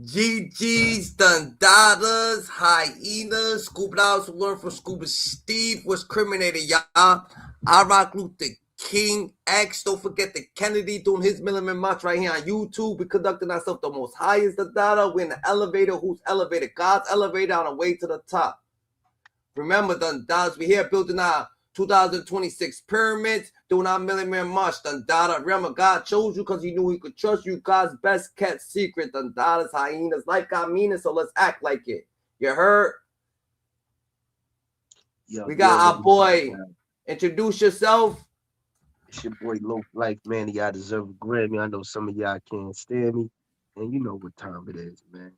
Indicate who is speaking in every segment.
Speaker 1: GG's, Dundadas, Hyenas, Scuba Dogs who learn from Scuba Steve was criminated, y'all. I rock Luther King X. Don't forget the Kennedy doing his Milliman March right here on YouTube. We conducting ourselves the most highest Dundada. We're in the elevator. Who's elevator? God's elevator on the way to the top. Remember, Dundadas, we here building our 2026 pyramids, doing our Milliman March. Dundada, remember, God chose you because he knew he could trust you. God's best kept secret. Dundadas, hyenas, life got meaning, so let's act like it. You heard?
Speaker 2: Yo,
Speaker 1: We got our boy.
Speaker 2: man.
Speaker 1: Introduce yourself.
Speaker 2: It's your boy Low Life, man. Y'all deserve a Grammy. I know some of y'all can't stand me. And you know what time it is, man.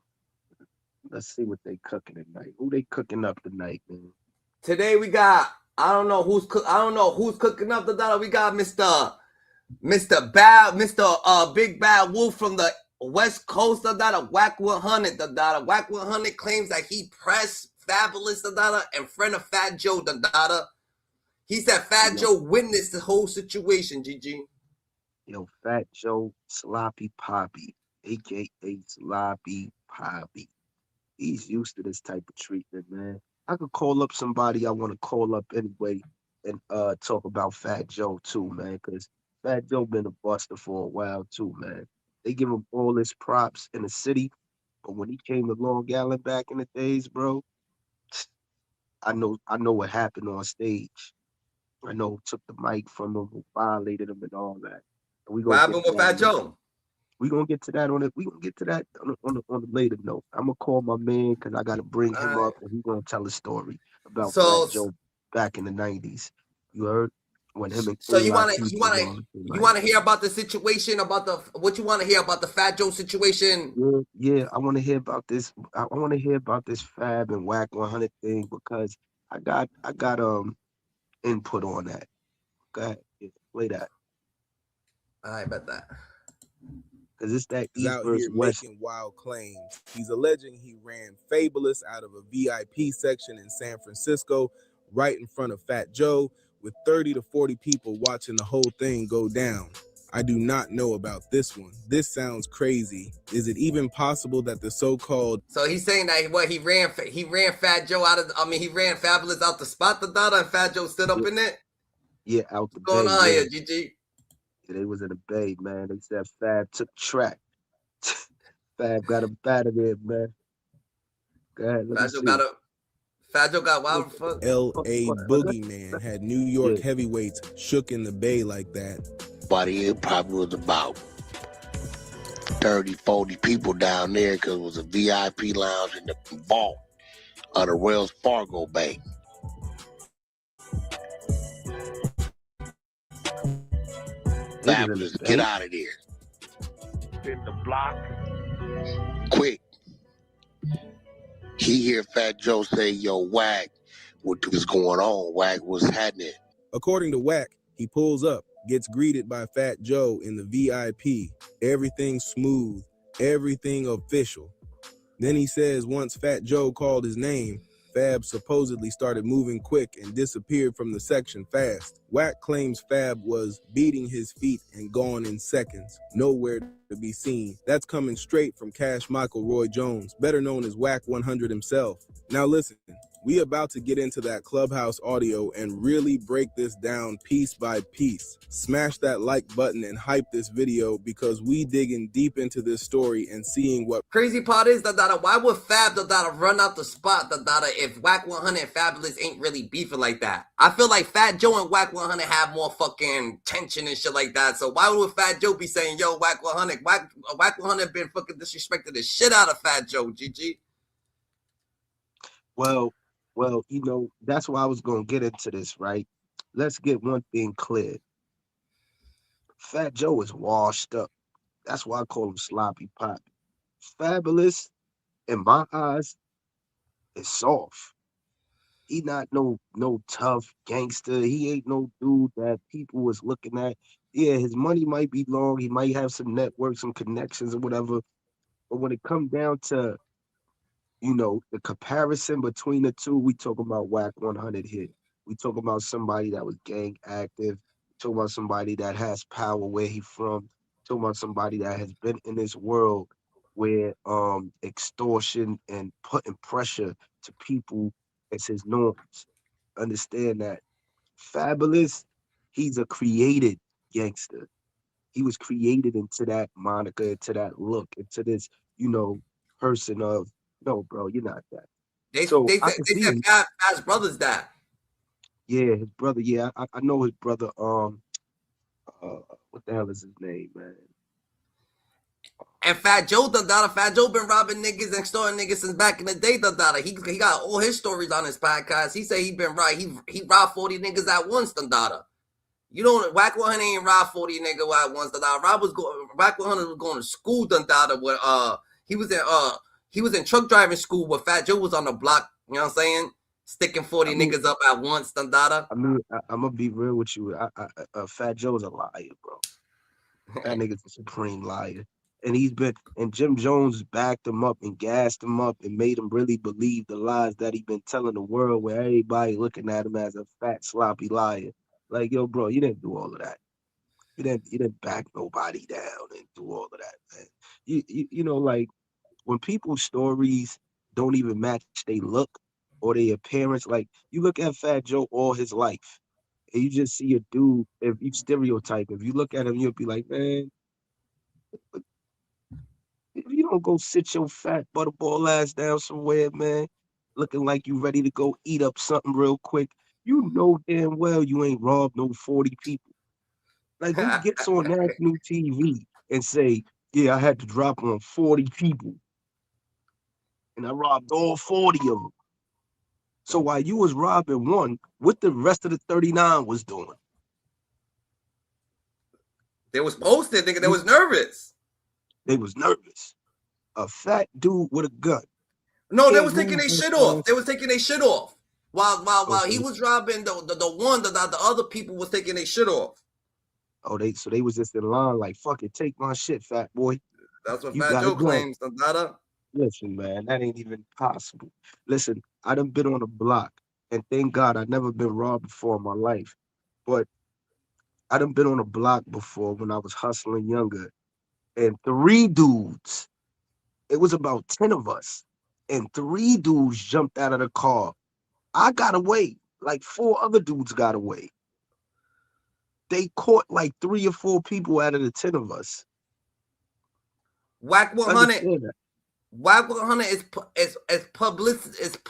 Speaker 2: Let's see what they cooking tonight. Who they cooking up tonight, man?
Speaker 1: Today we got, I don't know who's cooking up the dollar. We got Mr. Big Bad Wolf from the West Coast, the dollar. Wack 100, the dollar. Wack 100 claims that he pressed Fabolous, the dollar, and friend of Fat Joe, the dollar. He said Fat Joe witnessed the whole situation, GG.
Speaker 2: Yo, Fat Joe Sloppy Poppy, a.k.a. Sloppy Poppy. He's used to this type of treatment, man. I could call up somebody I want to call up anyway and talk about Fat Joe too, man, because Fat Joe been a buster for a while too, man. They give him all his props in the city, but when he came to Long Island back in the days, bro, I know what happened on stage. I know who took the mic from him, who violated him, and all that. And we
Speaker 1: What
Speaker 2: gonna get
Speaker 1: happened
Speaker 2: to
Speaker 1: with
Speaker 2: that
Speaker 1: Fat Joe?
Speaker 2: we gonna get to that on it. We gonna get to that on a later note. I'm gonna call my man because I gotta bring him
Speaker 1: All right.
Speaker 2: up and he's gonna tell a story about Fat
Speaker 1: So,
Speaker 2: Joe back in the '90s. You heard when him and
Speaker 1: so
Speaker 2: Queen
Speaker 1: you wanna
Speaker 2: Latifah
Speaker 1: you
Speaker 2: was
Speaker 1: wanna
Speaker 2: on the
Speaker 1: you
Speaker 2: night.
Speaker 1: wanna hear about the situation about the what you wanna hear about the Fat Joe situation?
Speaker 2: Yeah, yeah. I want to hear about this. I want to hear about this Fab and Whack 100 thing because I got input on that. Go ahead, yeah, play that
Speaker 1: I bet that.
Speaker 2: because it's that
Speaker 3: Is
Speaker 2: East
Speaker 3: out
Speaker 2: versus
Speaker 3: here
Speaker 2: West.
Speaker 3: making wild claims. He's alleging he ran Fabolous out of a VIP section in San Francisco right in front of Fat Joe with 30 to 40 people watching the whole thing go down. I do not know about this one. This sounds crazy. Is it even possible that the so-called
Speaker 1: So he's saying that he ran Fat Joe out of he ran Fabulous out the spot the data and Fat Joe stood up
Speaker 2: Yeah,
Speaker 1: in it.
Speaker 2: yeah, out the
Speaker 1: What's going
Speaker 2: Bay.
Speaker 1: on
Speaker 2: Yeah,
Speaker 1: here, GG?
Speaker 2: yeah, they was in the Bay, man. They said Fab took track. Fab got him out of there, man. Go ahead, let me
Speaker 1: Fat Joe got
Speaker 2: see.
Speaker 1: a Fat Joe got
Speaker 2: Yeah,
Speaker 1: wild fuck.
Speaker 3: LA boogeyman had New York
Speaker 2: yeah.
Speaker 3: heavyweights shook in the Bay like that?
Speaker 4: Buddy, it probably was about 30, 40 people down there because it was a VIP lounge in the vault of the Wells Fargo Bank.
Speaker 2: They was in the
Speaker 4: Fabulous, get
Speaker 2: Bay.
Speaker 4: out of there.
Speaker 5: In the block.
Speaker 4: Quick. He hear Fat Joe say, yo, Wack, what was going on? Wack, what's happening?
Speaker 3: According to Wack, he pulls up, gets greeted by Fat Joe in the VIP. Everything smooth, everything official. Then he says once Fat Joe called his name, Fab supposedly started moving quick and disappeared from the section fast. Wack claims Fab was beating his feet and gone in seconds, nowhere to be seen. That's coming straight from Cash Michael Roy Jones, better known as Wack 100 himself. Now listen, we about to get into that Clubhouse audio and really break this down piece by piece. Smash that like button and hype this video because we digging deep into this story and seeing what
Speaker 1: Crazy part is that why would Fab the run out the spot the if Wack 100 and Fabulous ain't really beefing like that? I feel like Fat Joe and Wack 100 have more fucking tension and shit like that. So why would Fat Joe be saying, yo, Wack 100? Wack 100 been fucking disrespecting the shit out of Fat Joe, GG.
Speaker 2: Well, that's why I was gonna get into this, right? Let's get one thing clear. Fat Joe is washed up. That's why I call him sloppy pop. Fabulous, in my eyes, is soft. He not no tough gangster. He ain't no dude that people was looking at. Yeah, his money might be long. He might have some networks, some connections or whatever. But when it comes down to, the comparison between the two, we talk about Whack 100 here. We talk about somebody that was gang active. Talk about somebody that has power where he from. Talk about somebody that has been in this world where extortion and putting pressure to people is his norms. Understand that. Fabulous, he's a created gangster. He was created into that moniker, into that look, into this, you know, person of no, bro, you're not that.
Speaker 1: They
Speaker 2: So
Speaker 1: they
Speaker 2: I
Speaker 1: said
Speaker 2: can
Speaker 1: they
Speaker 2: see
Speaker 1: said
Speaker 2: him.
Speaker 1: Fab's brothers died.
Speaker 2: Yeah, his brother. Yeah, I know his brother. What the hell is his name, man?
Speaker 1: And Fat Joe done that. Fat Joe been robbing niggas and extorting niggas since back in the day. Done that. He got all his stories on his podcast. He said he been right. He robbed 40 niggas at once. Done that. You don't Wack 100 ain't robbed 40 nigga at once. Done that. Wack 100 was going to school. Done that. Where he was in truck driving school where Fat Joe was on the block. You know what I'm saying? Sticking
Speaker 2: I
Speaker 1: 40
Speaker 2: mean,
Speaker 1: niggas up at once. Done that.
Speaker 2: I'm gonna be real with you. Fat Joe's a liar, bro. That nigga's a supreme liar. And Jim Jones backed him up and gassed him up and made him really believe the lies that he been telling the world where everybody looking at him as a fat, sloppy liar. Like, yo, bro, you didn't do all of that. You didn't back nobody down and do all of that, man. You know, like when people's stories don't even match they look or their appearance, like you look at Fat Joe all his life and you just see a dude, if you stereotype, if you look at him, you'll be like, man, if you don't go sit your fat butterball ass down somewhere, man, looking like you ready to go eat up something real quick, you know damn well you ain't robbed no 40 people. Like who gets on national TV and say, yeah, I had to drop on 40 people and I robbed all 40 of them. So while you was robbing one, what the rest of the 39 was doing?
Speaker 1: They was posted, nigga. They
Speaker 2: You,
Speaker 1: was nervous.
Speaker 2: they was nervous. A fat dude with a gun
Speaker 1: No, they
Speaker 2: can't
Speaker 1: was taking
Speaker 2: lose
Speaker 1: their
Speaker 2: that
Speaker 1: shit off. They
Speaker 2: fast.
Speaker 1: was taking their shit off. While he
Speaker 2: Okay.
Speaker 1: was robbing the one that the other people was taking their shit off.
Speaker 2: Oh, they was just in line like, fuck it, take my shit, fat boy.
Speaker 1: That's what
Speaker 2: You
Speaker 1: Fat
Speaker 2: got a
Speaker 1: Joe
Speaker 2: gun.
Speaker 1: claims. Dada.
Speaker 2: Listen, man, that ain't even possible. Listen, I done been on the block, and thank God I never been robbed before in my life. But I done been on a block before when I was hustling younger, and three dudes, it was about 10 of us, and three dudes jumped out of the car. I got away. Like four other dudes got away. They caught like three or four people out of the 10 of us.
Speaker 1: Wack 100.
Speaker 2: Understand that?
Speaker 1: Wack 100 is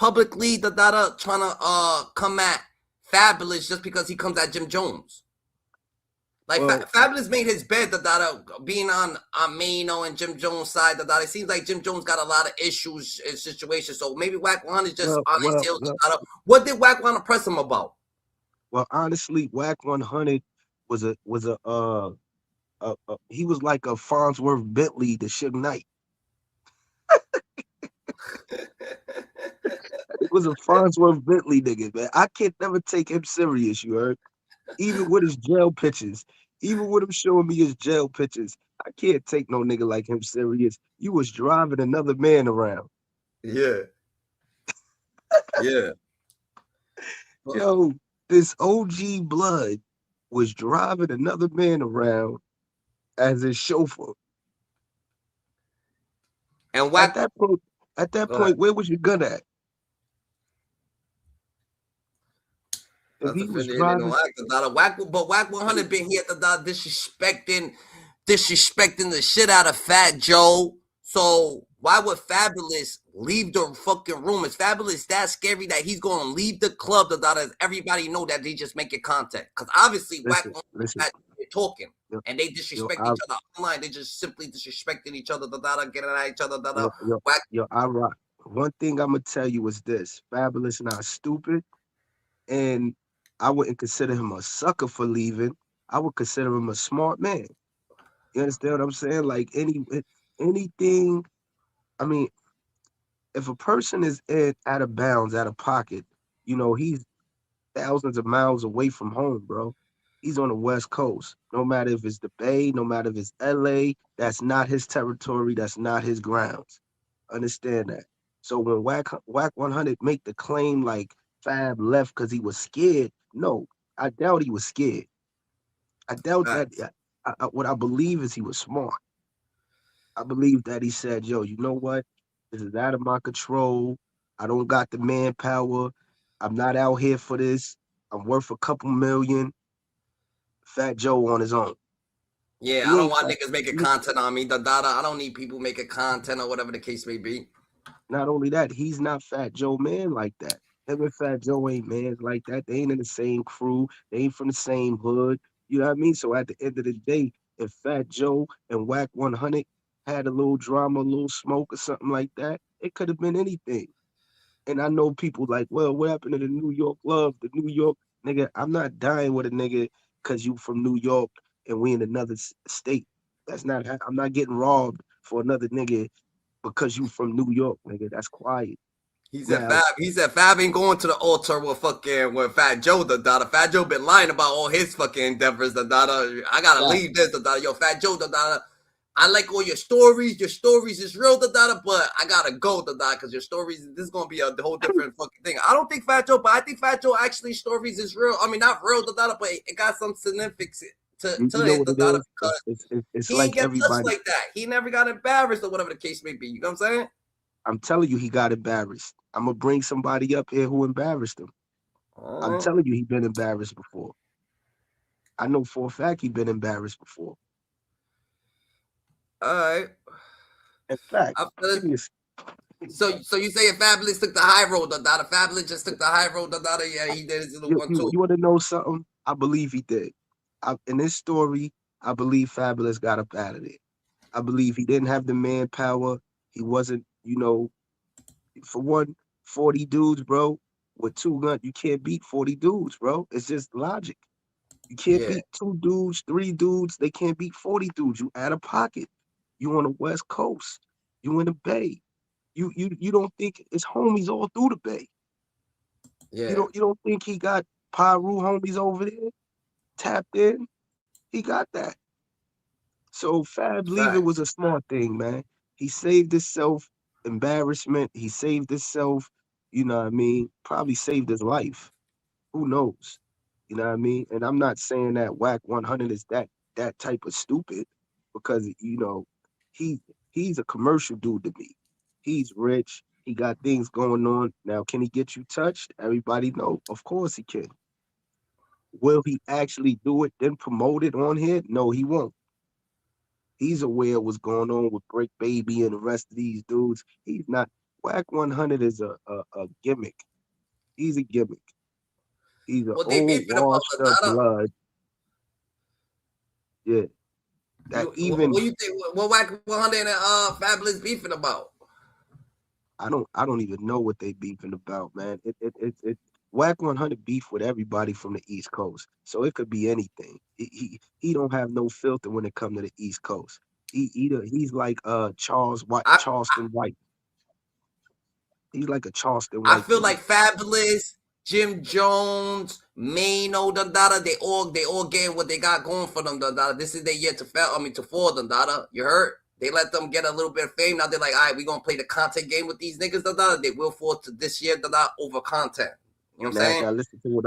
Speaker 1: publicly the data trying to come at Fabolous just because he comes at Jim Jones. Like
Speaker 2: Well,
Speaker 1: Fabolous made his bed the data being on Mano and Jim Jones' side. The data it seems like Jim Jones got a lot of issues and situations. So maybe Wack 100 is just
Speaker 2: well,
Speaker 1: on his
Speaker 2: well,
Speaker 1: heels.
Speaker 2: well,
Speaker 1: What did Wack 100 press him about?
Speaker 2: well. Honestly, Whack 100 was he was like a Farnsworth Bentley to Suge Knight. It was a Farnsworth Bentley nigga, man. I can't never take him serious, you heard? Even with his jail pictures, even with him showing me his jail pictures, I can't take no nigga like him serious. You was driving another man around.
Speaker 1: Yeah, yeah.
Speaker 2: Yo, this OG blood was driving another man around as his chauffeur.
Speaker 1: And
Speaker 2: At
Speaker 1: Wack,
Speaker 2: that point, at that
Speaker 1: go ahead.
Speaker 2: point, where was your gun at? If
Speaker 1: That's
Speaker 2: he was
Speaker 1: affiliated in
Speaker 2: driving,
Speaker 1: Wack. But Wack 100 been here at the dot disrespecting the shit out of Fat Joe. So why would Fabolous leave the fucking room? Is Fabolous that scary that he's going to leave the club? The dot as everybody know that they just making content because obviously Wack
Speaker 2: listen,
Speaker 1: 100
Speaker 2: listen,
Speaker 1: Fat Joe, they're talking.
Speaker 2: yo,
Speaker 1: And they
Speaker 2: yo,
Speaker 1: disrespect each other online. They just simply disrespecting each other. The dot getting at each other. The
Speaker 2: yo,
Speaker 1: dot.
Speaker 2: yo,
Speaker 1: Wack.
Speaker 2: I rock. One thing I'm gonna tell you is this: Fabulous not stupid, and I wouldn't consider him a sucker for leaving. I would consider him a smart man. You understand what I'm saying? Like anything. I mean, if a person is out of bounds, out of pocket, he's thousands of miles away from home, bro. He's on the West Coast. No matter if it's the Bay, no matter if it's LA, that's not his territory. That's not his grounds. Understand that. So when Whack 100 make the claim like Fab left because he was scared, no, I doubt he was scared. I doubt that.
Speaker 1: Facts.
Speaker 2: What I believe is he was smart. I believe that he said, yo, you know what? This is out of my control. I don't got the manpower. I'm not out here for this. I'm worth a couple million. Fat Joe on his own.
Speaker 1: Yeah, I
Speaker 2: He
Speaker 1: don't
Speaker 2: ain't
Speaker 1: want
Speaker 2: fat.
Speaker 1: niggas making
Speaker 2: He,
Speaker 1: content on me. I don't need people making content or whatever the case may be.
Speaker 2: not only that, he's not Fat Joe man like that. Him and Fat Joe ain't mans like that. They ain't in the same crew. They ain't from the same hood. You know what I mean? So at the end of the day, if Fat Joe and Whack 100 had a little drama, a little smoke or something like that, it could have been anything. And I know people like, well, what happened to the New York love? The New York nigga, I'm not dying with a nigga because you from New York and we in another state. That's not, I'm not getting robbed for another nigga because you from New York, nigga. That's quiet. Now,
Speaker 1: He said Fab ain't going to the altar with Fat Joe the daughter. Fat Joe been lying about all his fucking endeavors the daughter. I gotta
Speaker 2: that,
Speaker 1: leave this the daughter. Yo, Fat Joe the daughter. I like all your stories. Your stories is real the daughter, but I gotta go the daughter because your stories. This is gonna be a whole different fucking thing. I don't think Fat Joe, but I think Fat Joe actually stories is real. I mean, not real the daughter, but it got some significance to
Speaker 2: you know
Speaker 1: it
Speaker 2: what
Speaker 1: the
Speaker 2: it
Speaker 1: daughter
Speaker 2: is?
Speaker 1: because
Speaker 2: It's
Speaker 1: he ain't
Speaker 2: like
Speaker 1: get touched
Speaker 2: everybody.
Speaker 1: like that. He never got embarrassed or whatever the case may be. You know what I'm saying?
Speaker 2: I'm telling you, he got embarrassed. I'm gonna bring somebody up here who embarrassed him.
Speaker 1: All
Speaker 2: I'm
Speaker 1: right.
Speaker 2: telling you, he been embarrassed before. I know for a fact he been embarrassed before.
Speaker 1: All right.
Speaker 2: In fact,
Speaker 1: I feel
Speaker 2: give
Speaker 1: it.
Speaker 2: me a
Speaker 1: So you say if Fabolous took the high road, the daughter Fabolous just took the high road, the daughter. Yeah, he did his little
Speaker 2: you,
Speaker 1: 1-2.
Speaker 2: you want to know something? I believe he did. In this story, I believe Fabulous got up out of there. I believe he didn't have the manpower. He wasn't, for one, 40 dudes, bro, with two guns. You can't beat 40 dudes, bro. It's just logic. You can't
Speaker 1: Yeah,
Speaker 2: beat two dudes, three dudes. They can't beat 40 dudes. You out of pocket. You on the West Coast. You in the Bay. You don't think it's homies all through the Bay. You
Speaker 1: yeah,
Speaker 2: don't think he got Pyru homies over there tapped in? He got that. So Fab leaving was
Speaker 1: facts.
Speaker 2: a smart thing, man. He saved himself embarrassment. He saved himself, you know what I mean? Probably saved his life. Who knows? You know what I mean? And I'm not saying that Whack 100 is that type of stupid because he he's a commercial dude to me. He's rich. He got things going on. Now, can he get you touched? Everybody know. Of course he can. Will he actually do it, then promote it on here? No, he won't. He's aware of what's going on with Brick Baby and the rest of these dudes. He's not. Whack 100 is a gimmick. He's a gimmick. He's an
Speaker 1: What they
Speaker 2: old
Speaker 1: beefing about,
Speaker 2: washed
Speaker 1: the
Speaker 2: up
Speaker 1: daughter?
Speaker 2: blood. Yeah. That
Speaker 1: What
Speaker 2: even
Speaker 1: you think? What Wack 100 and Fabolous beefing about?
Speaker 2: I don't even know what they beefing about, man. It Whack 100 beef with everybody from the East Coast. So it could be anything. He don't have no filter when it come to the East Coast. He's like
Speaker 1: I
Speaker 2: Charleston White. He's like a Charleston
Speaker 1: I
Speaker 2: White
Speaker 1: feel
Speaker 2: to me.
Speaker 1: like Fabulous, Jim Jones, Mano, the daughter. They all getting what they got going for them, the daughter. This is their year to fail. I mean to fall, the daughter. You heard? They let them get a little bit of fame. Now they're like, all right, we gonna play the content game with these niggas, the daughter. They will fall to this year, the daughter, over content. You know what I'm
Speaker 2: Now,
Speaker 1: saying?
Speaker 2: now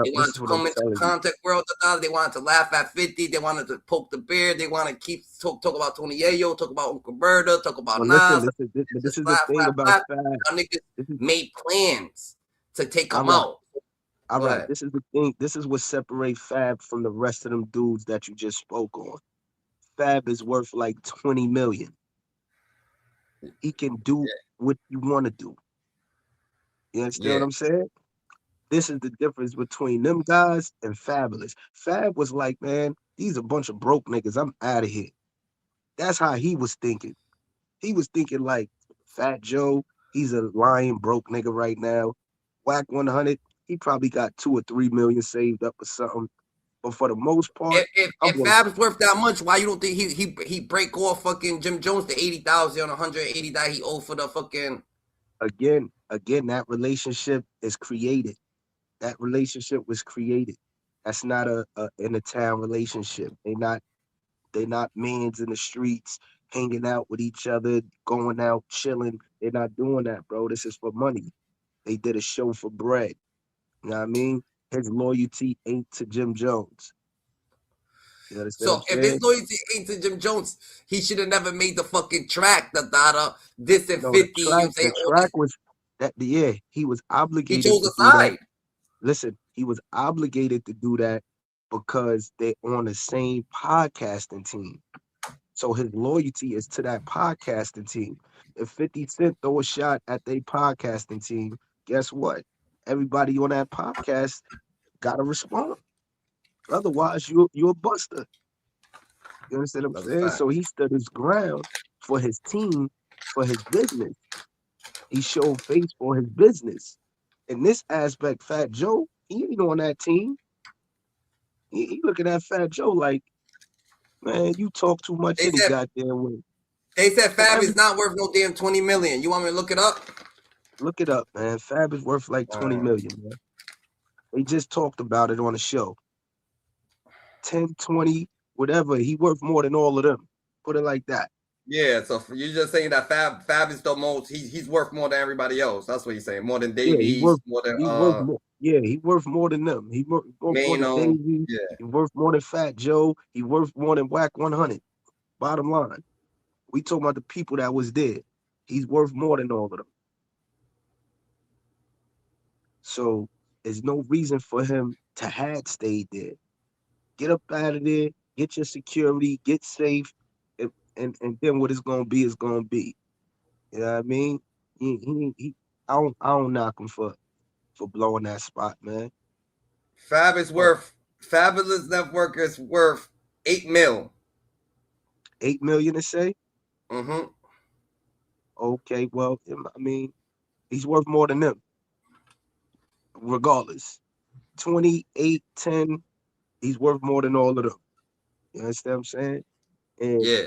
Speaker 1: They wanted to
Speaker 2: listen to what I'm
Speaker 1: come into the
Speaker 2: telling you.
Speaker 1: content world. They wanted to laugh at 50. They wanted to poke the bear. They want to keep talk about Tony Yayo, talk about Uncle Berta, talk about
Speaker 2: But listen,
Speaker 1: Nas.
Speaker 2: but this
Speaker 1: Just
Speaker 2: is the
Speaker 1: laugh,
Speaker 2: thing
Speaker 1: laugh,
Speaker 2: about
Speaker 1: laugh.
Speaker 2: Fab.
Speaker 1: Y'all niggas
Speaker 2: This is
Speaker 1: made plans to take
Speaker 2: all
Speaker 1: them
Speaker 2: right.
Speaker 1: out.
Speaker 2: All
Speaker 1: Go
Speaker 2: right,
Speaker 1: ahead.
Speaker 2: this is the thing. This is what separates Fab from the rest of them dudes that you just spoke on. Fab is worth like 20 million. He can do what you want to do. You understand
Speaker 1: Yeah,
Speaker 2: what I'm saying? This is the difference between them guys and Fabulous. Fab was like, man, these a bunch of broke niggas. I'm out of here. That's how he was thinking. He was thinking like Fat Joe, he's a lying broke nigga right now. Whack 100, he probably got 2 or 3 million saved up or something. But for the most part, I'm
Speaker 1: if
Speaker 2: gonna
Speaker 1: Fab's worth that much, why you don't think he break off fucking Jim Jones the 80,000 on 180 that he owed for the fucking.
Speaker 2: again, that relationship is created. That relationship was created. That's not a in a town relationship. They not mans in the streets hanging out with each other, going out, chilling. They're not doing that, bro. This is for money. They did a show for bread. You know what I mean? His loyalty ain't to Jim Jones. You understand what I'm
Speaker 1: So if his
Speaker 2: saying?
Speaker 1: loyalty ain't to Jim Jones, he should have never made the fucking track, the data, this and
Speaker 2: No,
Speaker 1: 50, you know what I'm saying?
Speaker 2: the
Speaker 1: All this.
Speaker 2: track was that. Yeah, he was
Speaker 1: He
Speaker 2: obligated
Speaker 1: chose
Speaker 2: to
Speaker 1: a
Speaker 2: do that.
Speaker 1: side.
Speaker 2: Listen, he was obligated to do that because they're on the same podcasting team. So his loyalty is to that podcasting team. If 50 Cent throw a shot at their podcasting team, guess what? Everybody on that podcast gotta respond. Otherwise, you're a buster. You understand what I'm
Speaker 1: That's a
Speaker 2: saying?
Speaker 1: fact.
Speaker 2: So he stood his ground for his team, for his business. He showed face for his business. In this aspect, Fat Joe, he ain't on that team. He looking at Fat Joe like, man, you talk too much
Speaker 1: They
Speaker 2: any
Speaker 1: said
Speaker 2: goddamn way.
Speaker 1: they said
Speaker 2: And
Speaker 1: Fab is not worth no damn 20 million. You want me to look it up?
Speaker 2: look it up, man. Fab is worth like 20 million, man. They just talked about it on the show. 10, 20, whatever. He worth more than all of them. Put it like that.
Speaker 1: Yeah, so you're just saying that Fab is the most he's worth more than everybody else. That's what you're saying. More than
Speaker 2: Yeah,
Speaker 1: Davies, more than
Speaker 2: he worth more. Yeah, he worth more than them. Worth more than
Speaker 1: Mano.
Speaker 2: Davey.
Speaker 1: Yeah.
Speaker 2: He worth more than Fat Joe. He worth more than Whack 100. Bottom line, we talking about the people that was there. He's worth more than all of them. So there's no reason for him to had stayed there. Get up out of there. Get your security. Get safe. And then what it's gonna be is gonna be. You know what I mean? I don't knock him for blowing that spot, man.
Speaker 1: Fab is
Speaker 2: But
Speaker 1: worth Fabulous Network is worth 8 mil.
Speaker 2: 8 million to say?
Speaker 1: Mm-hmm.
Speaker 2: Okay, well, I mean, he's worth more than them, regardless. 28, 10, he's worth more than all of them. You understand what I'm saying? And
Speaker 1: Yeah.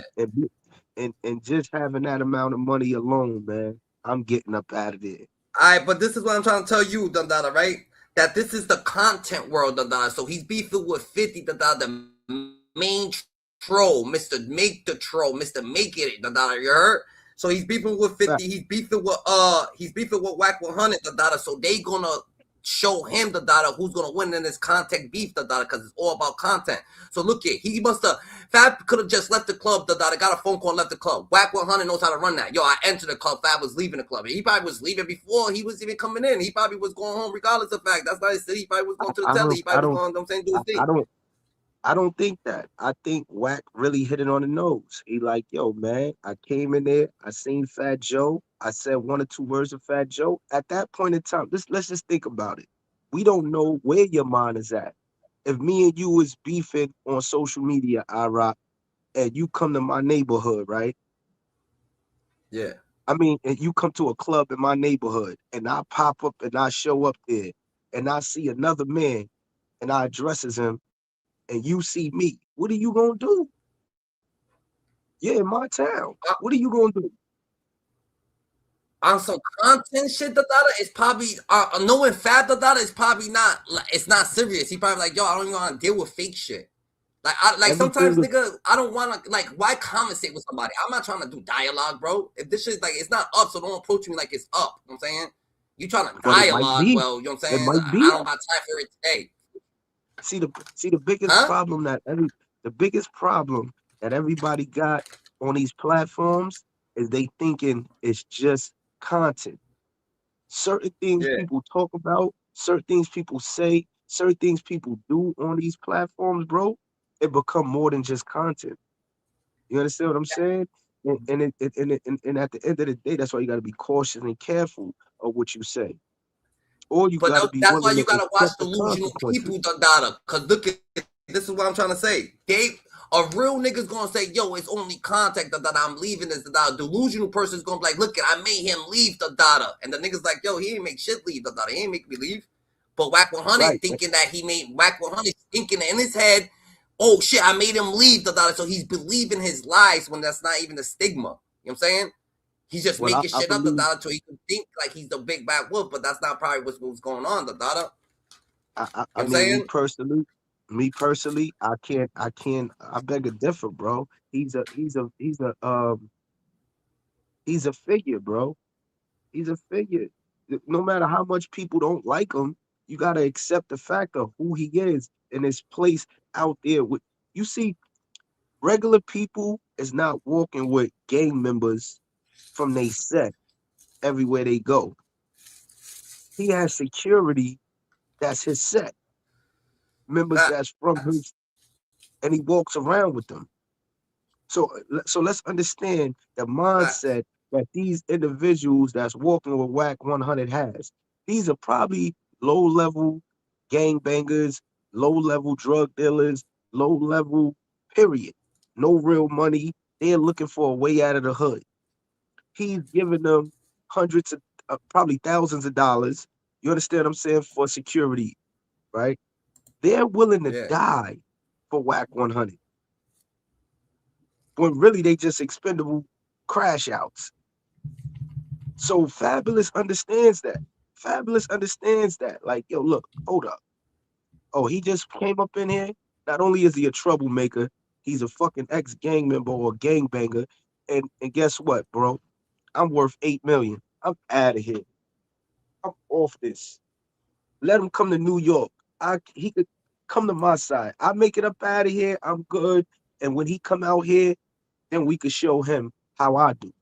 Speaker 2: and just having that amount of money alone, man, I'm getting up out of there.
Speaker 1: All right, but this is what I'm trying to tell you, Dundada, right? That this is the content world, Dundada. So he's beefing with 50, Dundada, the main troll, Mr. Make the Troll, Mr. Make It, Dundada, you heard? So he's beefing with
Speaker 2: Fact.
Speaker 1: 50, he's beefing with Wack 100, Dundada. So they gonna show him the data who's gonna win in this content beef, the data, because it's all about content. So look here, he must have Fab could have just left the club, the data, got a phone call and left the club. Wack 100 knows how to run that. Yo, I entered the club, Fab was leaving the club. He probably was leaving before he was even coming in. He probably was going home regardless of fact. That's why I said he probably was going to the telly. He
Speaker 2: I
Speaker 1: probably was
Speaker 2: don't
Speaker 1: going, I'm saying, do
Speaker 2: I,
Speaker 1: his thing.
Speaker 2: I don't think that. I think Wack really hit it on the nose. He like, yo, man, I came in there, I seen Fat Joe, I said one or two words of Fat Joe. At that point in time, let's just think about it. We don't know where your mind is at. If me and you was beefing on social media, I rock, and you come to my neighborhood, right?
Speaker 1: Yeah.
Speaker 2: I mean, and you come to a club in my neighborhood, and I pop up and I show up there, and I see another man, and I addresses him, and you see me. What are you gonna do? Yeah, in my town. What are you gonna do?
Speaker 1: On some content shit, the data is probably knowing Fab the data is probably not. It's not serious. He probably like, yo, I don't even want to deal with fake shit. Like
Speaker 2: Everything
Speaker 1: sometimes,
Speaker 2: is
Speaker 1: nigga, I don't want to like. Why conversate with somebody? I'm not trying to do dialogue, bro. If this shit like it's not up, so don't approach me like it's up. You know what I'm saying? You trying to
Speaker 2: but it might
Speaker 1: dialogue?
Speaker 2: be.
Speaker 1: Well, you know what I'm
Speaker 2: It
Speaker 1: saying?
Speaker 2: might
Speaker 1: I
Speaker 2: be.
Speaker 1: don't got time for it today,
Speaker 2: See the biggest
Speaker 1: huh?
Speaker 2: problem the biggest problem that everybody got on these platforms is they thinking it's just content. Certain things
Speaker 1: Yeah.
Speaker 2: people talk about, certain things people say, certain things people do on these platforms, bro, it become more than just content. You understand what I'm saying? And at the end of the day, that's why you got to be cautious and careful of what you say, or you
Speaker 1: But
Speaker 2: got to be
Speaker 1: that's why
Speaker 2: willing
Speaker 1: you
Speaker 2: to
Speaker 1: gotta watch
Speaker 2: accept the
Speaker 1: delusional
Speaker 2: consequences.
Speaker 1: people, Dada. Cause look at this is what I'm trying to say. A real nigga's gonna say, yo, it's only contact that I'm leaving this data. Delusional person's gonna be like, look, I made him leave the data. And the nigga's like, yo, he ain't make shit leave the data. He ain't make me leave. But Wack 100
Speaker 2: Right.
Speaker 1: thinking that he made Wack 100 thinking in his head, oh shit, I made him leave the data. So he's believing his lies when that's not even a stigma. You know what I'm saying? He's just
Speaker 2: Well,
Speaker 1: making
Speaker 2: I
Speaker 1: shit up the
Speaker 2: believe
Speaker 1: data so he can think like he's the big bad wolf, but that's not probably what's going on, the data.
Speaker 2: I
Speaker 1: You know what I'm
Speaker 2: mean,
Speaker 1: saying?
Speaker 2: me personally, I beg a differ, bro. He's a figure, bro. He's a figure. No matter how much people don't like him, you gotta accept the fact of who he is and his place out there with You see, regular people is not walking with gang members from they set everywhere they go. He has security that's his set, members that's from
Speaker 1: Facts.
Speaker 2: his, and he walks around with them. So let's understand the
Speaker 1: Facts.
Speaker 2: mindset that these individuals that's walking with Whack 100 has. These are probably low level gangbangers, low level drug dealers, low level, period. No real money. They're looking for a way out of the hood. He's giving them hundreds of, probably thousands of dollars. You understand what I'm saying? For security, right? They're willing to
Speaker 1: Yeah.
Speaker 2: die for Whack 100 when really they just expendable crash outs. So Fabulous understands that. Fabulous understands that. Like, yo, look, hold up. Oh, he just came up in here. Not only is he a troublemaker, he's a fucking ex gang member or gangbanger. And guess what, bro? I'm worth 8 million. I'm out of here. I'm off this. Let him come to New York. He could come to my side. I make it up out of here. I'm good. And when he come out here, then we could show him how I do.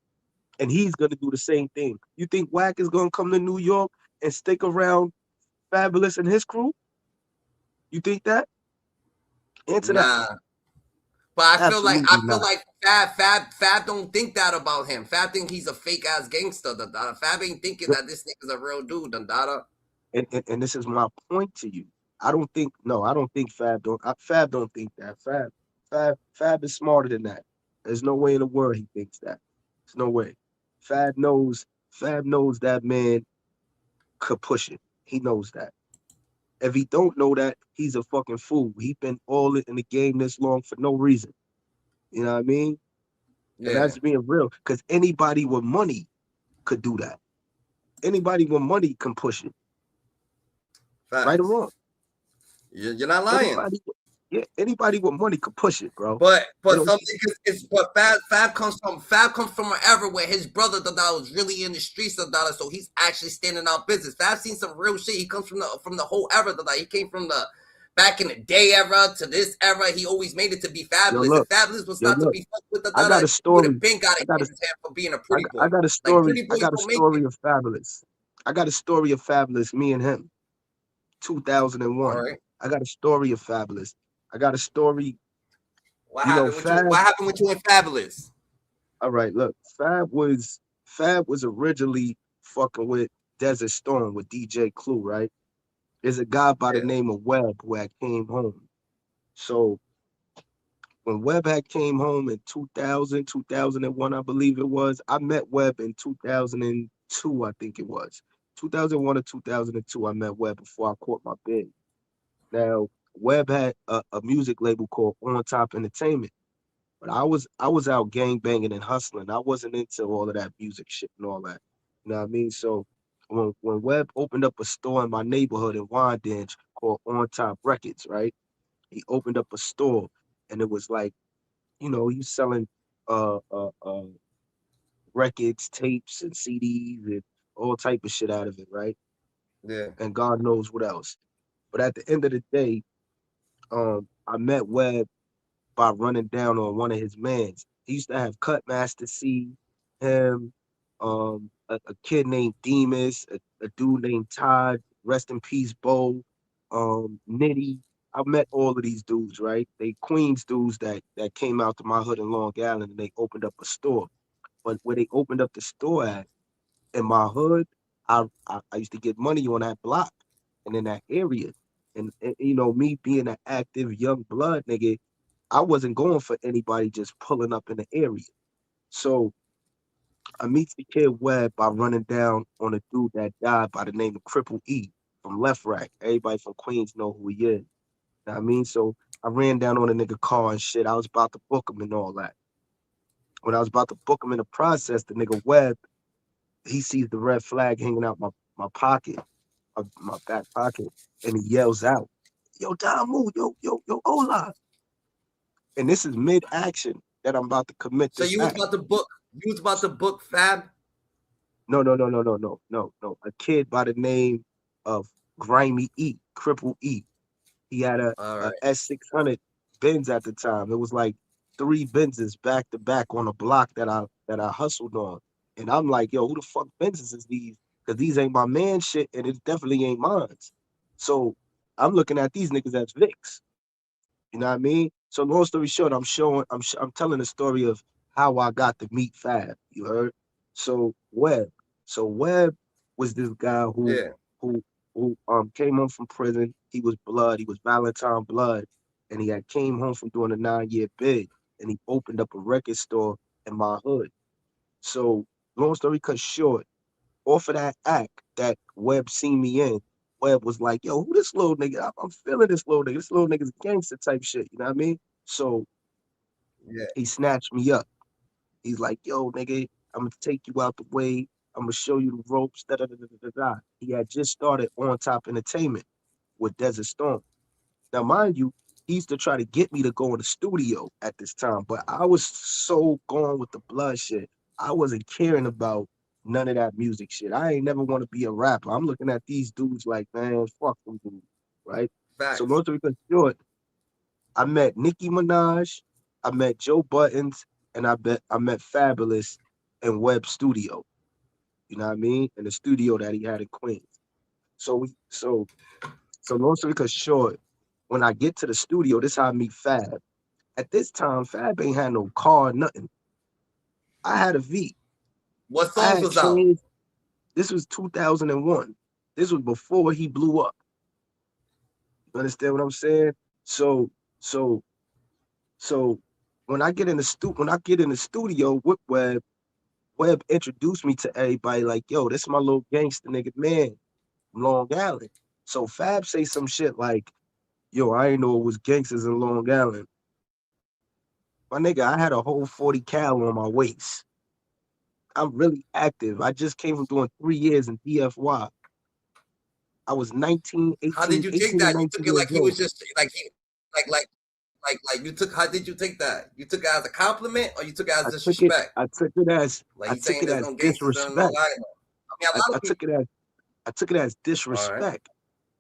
Speaker 2: And he's gonna do the same thing. You think Wack is gonna come to New York and stick around Fabulous and his crew? You think that? Answer that.
Speaker 1: Nah. But I
Speaker 2: Absolutely
Speaker 1: feel
Speaker 2: not.
Speaker 1: like Fab don't think that about him. Fab think he's a fake ass gangster. Fab ain't thinking that this nigga's a real dude. Dada.
Speaker 2: And this is my point to you. I don't think no, I don't think Fab don't think that. Fab is smarter than that. There's no way in the world he thinks that. There's no way. Fab knows that man could push it. He knows that. If he don't know that, he's a fucking fool. He been all in the game this long for no reason. You know what I mean? And
Speaker 1: Yeah.
Speaker 2: that's being real. Because anybody with money could do that. Anybody with money can push it. Right or
Speaker 1: Facts.
Speaker 2: wrong.
Speaker 1: You're not lying.
Speaker 2: Anybody with money could push it, bro. It
Speaker 1: But
Speaker 2: don't,
Speaker 1: something is but Fab comes from an era where his brother Dada was really in the streets of Dada, so he's actually standing out business. Fab seen some real shit. He comes from the whole era Dada. He came from the back in the day era to this era. He always made it to be
Speaker 2: yo,
Speaker 1: Fabulous. If
Speaker 2: look,
Speaker 1: Fabulous was
Speaker 2: yo,
Speaker 1: not to
Speaker 2: look.
Speaker 1: be fucked with the
Speaker 2: I got
Speaker 1: Dada,
Speaker 2: a
Speaker 1: he would
Speaker 2: story.
Speaker 1: have been got
Speaker 2: I
Speaker 1: to
Speaker 2: got
Speaker 1: get
Speaker 2: a
Speaker 1: his hand for being a
Speaker 2: I
Speaker 1: pretty
Speaker 2: got, I
Speaker 1: boy.
Speaker 2: got a
Speaker 1: Like
Speaker 2: story.
Speaker 1: pretty
Speaker 2: I
Speaker 1: boys
Speaker 2: got a
Speaker 1: don't make it.
Speaker 2: story of Fabulous. I got a story of Fabulous, me and him,
Speaker 1: All
Speaker 2: 2001.
Speaker 1: right.
Speaker 2: I got a story of Fabulous. I got a story,
Speaker 1: What
Speaker 2: you know,
Speaker 1: happened with you?
Speaker 2: Fab.
Speaker 1: What happened with you and Fabulous?
Speaker 2: All right, look, Fab was originally fucking with Desert Storm with DJ Clue, right? There's a guy by the
Speaker 1: Yeah.
Speaker 2: name of Webb who had came home. So when Webb had came home in 2000, 2001, I believe it was, I met Webb in 2002, I think it was. 2001 or 2002, I met Webb before I caught my bid. Now, Webb had a music label called On Top Entertainment. But I was out gang banging and hustling. I wasn't into all of that music shit and all that. You know what I mean? So when Webb opened up a store in my neighborhood in Wyandanch called On Top Records, right? He opened up a store and it was like, he's selling uh uh uh records, tapes, and CDs and all type of shit out of it, right?
Speaker 1: Yeah.
Speaker 2: And God knows what else. But at the end of the day, I met Webb by running down on one of his mans. He used to have Cutmaster C, him, a kid named Demas, a dude named Todd, rest in peace, Bo, Nitty. I met all of these dudes, right? They Queens dudes that came out to my hood in Long Island and they opened up a store. But where they opened up the store at in my hood, I used to get money on that block and in that area. And me being an active young blood nigga, I wasn't going for anybody just pulling up in the area. So I meet the kid Webb by running down on a dude that died by the name of Cripple E from Left Rack. Everybody from Queens know who he is. Know what I mean? So I ran down on a nigga car and shit. I was about to book him and all that. When I was about to book him in the process, the nigga Webb, he sees the red flag hanging out my pocket, my back pocket, and he yells out, "Yo, Damu, yo, hola." And this is mid-action that I'm about to commit
Speaker 1: So
Speaker 2: this
Speaker 1: you was
Speaker 2: act.
Speaker 1: about to book. You was about to book Fab.
Speaker 2: No, no, no, no, no, no, no, no. A kid by the name of Grimy E, Cripple E. He had
Speaker 1: All
Speaker 2: a
Speaker 1: right.
Speaker 2: S600. Benz at the time. It was like 3 Benzes back to back on a block that I hustled on. And I'm like, yo, who the fuck Benzes is these? Because these ain't my man shit, and it definitely ain't mine. So I'm looking at these niggas as Vicks. You know what I mean? So long story short, I'm telling the story of how I got to meet Fab. You heard? So Webb. So Webb was this guy
Speaker 1: Yeah.
Speaker 2: who came home from prison. He was blood. He was Valentine blood, and he had came home from doing a 9-year bid, and he opened up a record store in my hood. So long story cut short, off of that act that Webb seen me in, Webb was like, yo, who this little nigga? I'm feeling this little nigga. This little nigga's gangster type shit. You know what I mean? So
Speaker 1: Yeah.
Speaker 2: he snatched me up. He's like, yo, nigga, I'm gonna take you out the way. I'm gonna show you the ropes. Da, da, da, da, da, da. He had just started On Top Entertainment with Desert Storm. Now, mind you, he used to try to get me to go in the studio at this time, but I was so gone with the blood shit. I wasn't caring about none of that music shit. I ain't never want to be a rapper. I'm looking at these dudes like, man, fuck them dudes, right? So
Speaker 1: Facts.
Speaker 2: long story short, I met Nicki Minaj, I met Joe Buttons, and I met Fabolous in Web Studio. You know what I mean? In the studio that he had in Queens. So we so long story short, when I get to the studio, this how I meet Fab. At this time, Fab ain't had no car, nothing. I had a V.
Speaker 1: What
Speaker 2: I
Speaker 1: songs
Speaker 2: had
Speaker 1: was out?
Speaker 2: changed. This was 2001. This was before he blew up. You understand what I'm saying? So, so, so when I get in the studio with Webb, Webb introduced me to everybody like, yo, this is my little gangster nigga man from Long Island. So Fab say some shit like, yo, I ain't know it was gangsters in Long Island. My nigga, I had a whole 40 cal on my waist. I'm really active. I just came from doing 3 years in DFY. I was 19,
Speaker 1: How did
Speaker 2: 18,
Speaker 1: you take
Speaker 2: 18 and
Speaker 1: that? You
Speaker 2: 19
Speaker 1: took it
Speaker 2: years
Speaker 1: like he
Speaker 2: old.
Speaker 1: was just like you took. How did you take that? You took it as a compliment, or you took it as
Speaker 2: I took it,
Speaker 1: disrespect?
Speaker 2: I took it as,
Speaker 1: Like
Speaker 2: I
Speaker 1: he
Speaker 2: took
Speaker 1: saying
Speaker 2: it
Speaker 1: there's
Speaker 2: as
Speaker 1: no gangsters in Long
Speaker 2: disrespect.
Speaker 1: Island. I mean, a
Speaker 2: I,
Speaker 1: lot
Speaker 2: I
Speaker 1: of people.
Speaker 2: took it as, I took it as
Speaker 1: All right.
Speaker 2: disrespect.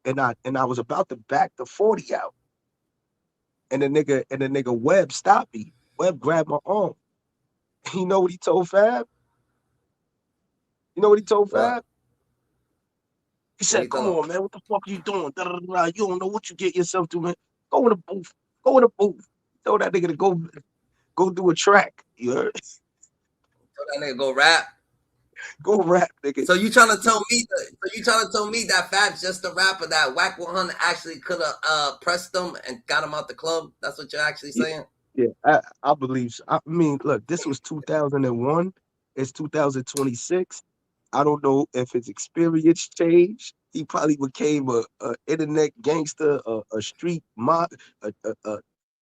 Speaker 2: And I was about to back the 40 out. And the nigga Webb stopped me. Webb grabbed my arm. You know what he told Fab? You know what he told
Speaker 1: What?
Speaker 2: Fab? He
Speaker 1: What
Speaker 2: said,
Speaker 1: you
Speaker 2: come
Speaker 1: thought?
Speaker 2: on, man, what the fuck are you doing? Da, da, da, da. You don't know what you get yourself to, man. Go in the booth. Go in the booth. Tell that nigga to go do a track. You heard?
Speaker 1: Tell that nigga go rap.
Speaker 2: Go rap, nigga.
Speaker 1: So you trying to tell me that? So you trying to tell me that Fab's just a rapper that Wack 100 actually could have pressed him and got him out the club? That's what you're actually
Speaker 2: Yeah,
Speaker 1: saying?
Speaker 2: yeah, I believe so. I mean, look, this was 2001. It's 2026. I don't know if his experience changed. He probably became a internet gangster, a street mob. A,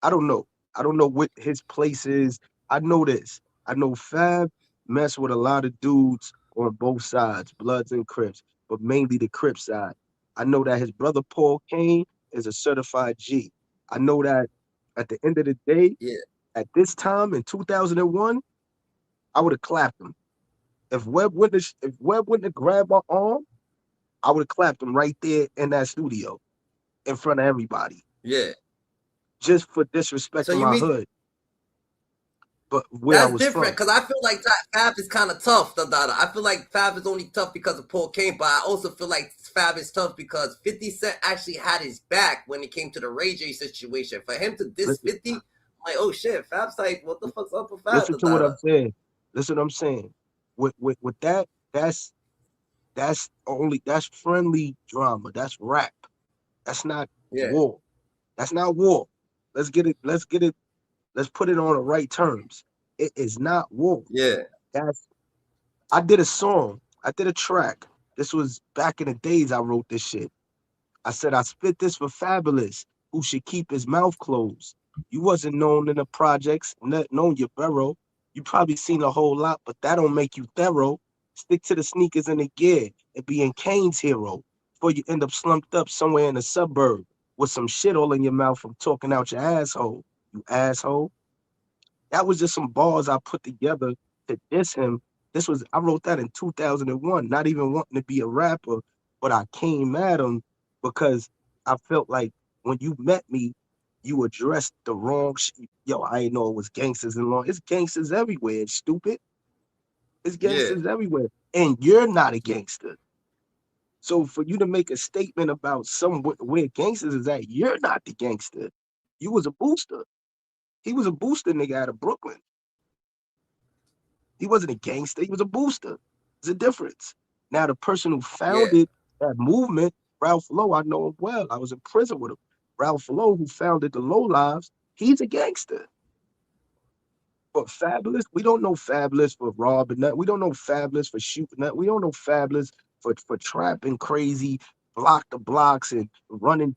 Speaker 2: I don't know. I don't know what his place is. I know this. I know Fab messed with a lot of dudes on both sides, Bloods and Crips, but mainly the Crip side. I know that his brother Paul Kane is a certified G. I know that at the end of the day,
Speaker 1: Yeah.
Speaker 2: at this time in 2001, I would have clapped him. If Webb wouldn't have grabbed my arm, I would have clapped him right there in that studio in front of everybody,
Speaker 1: Yeah.
Speaker 2: just for
Speaker 1: So
Speaker 2: disrespecting
Speaker 1: you
Speaker 2: my
Speaker 1: mean
Speaker 2: hood, but where I
Speaker 1: that's
Speaker 2: was
Speaker 1: different
Speaker 2: from.
Speaker 1: because I feel like Fab is kind of tough. I feel like Fab is only tough because of Paul Kane, but I also feel like Fab is tough because 50 Cent actually had his back when it came to the Ray J situation. For him to diss
Speaker 2: Listen,
Speaker 1: 50, I'm like, oh shit, Fab's like, what the fuck's up with Fab?
Speaker 2: listen to what I'm saying. Listen what I'm saying. With that, that's friendly drama. That's rap. That's not
Speaker 1: Yeah,
Speaker 2: war. That's not war. Let's get it. Let's get it. Let's put it on the right terms. It is not war.
Speaker 1: yeah,
Speaker 2: That's I did a song. I did a track. This was back in the days I wrote this shit. I said I spit this for Fabulous, who should keep his mouth closed. You wasn't known in the projects, not known your borough. You probably seen a whole lot, but that don't make you thorough. Stick to the sneakers and the gear and be in Kane's hero. Before you end up slumped up somewhere in a suburb with some shit all in your mouth from talking out your asshole. You asshole. That was just some bars I put together to diss him. I wrote that in 2001, not even wanting to be a rapper, but I came at him because I felt like when you met me, You addressed the wrong shit. Yo, I ain't know it was gangsters in law. It's gangsters everywhere, it's stupid. It's
Speaker 1: Yeah,
Speaker 2: gangsters everywhere. And you're not a gangster. So for you to make a statement about where gangsters is at, you're not the gangster. You was a booster. He was a booster nigga out of Brooklyn. He wasn't a gangster. He was a booster. There's a difference. Now, the person who
Speaker 1: yeah.
Speaker 2: founded that movement, Ralph Lowe, I know him well. I was in prison with him. Ralph Lowe, who founded the Low Lives, he's a gangster. But Fabolous, we don't know Fabolous for robbing that. We don't know Fabolous for shooting that. We don't know Fabolous for trapping crazy, block the blocks and running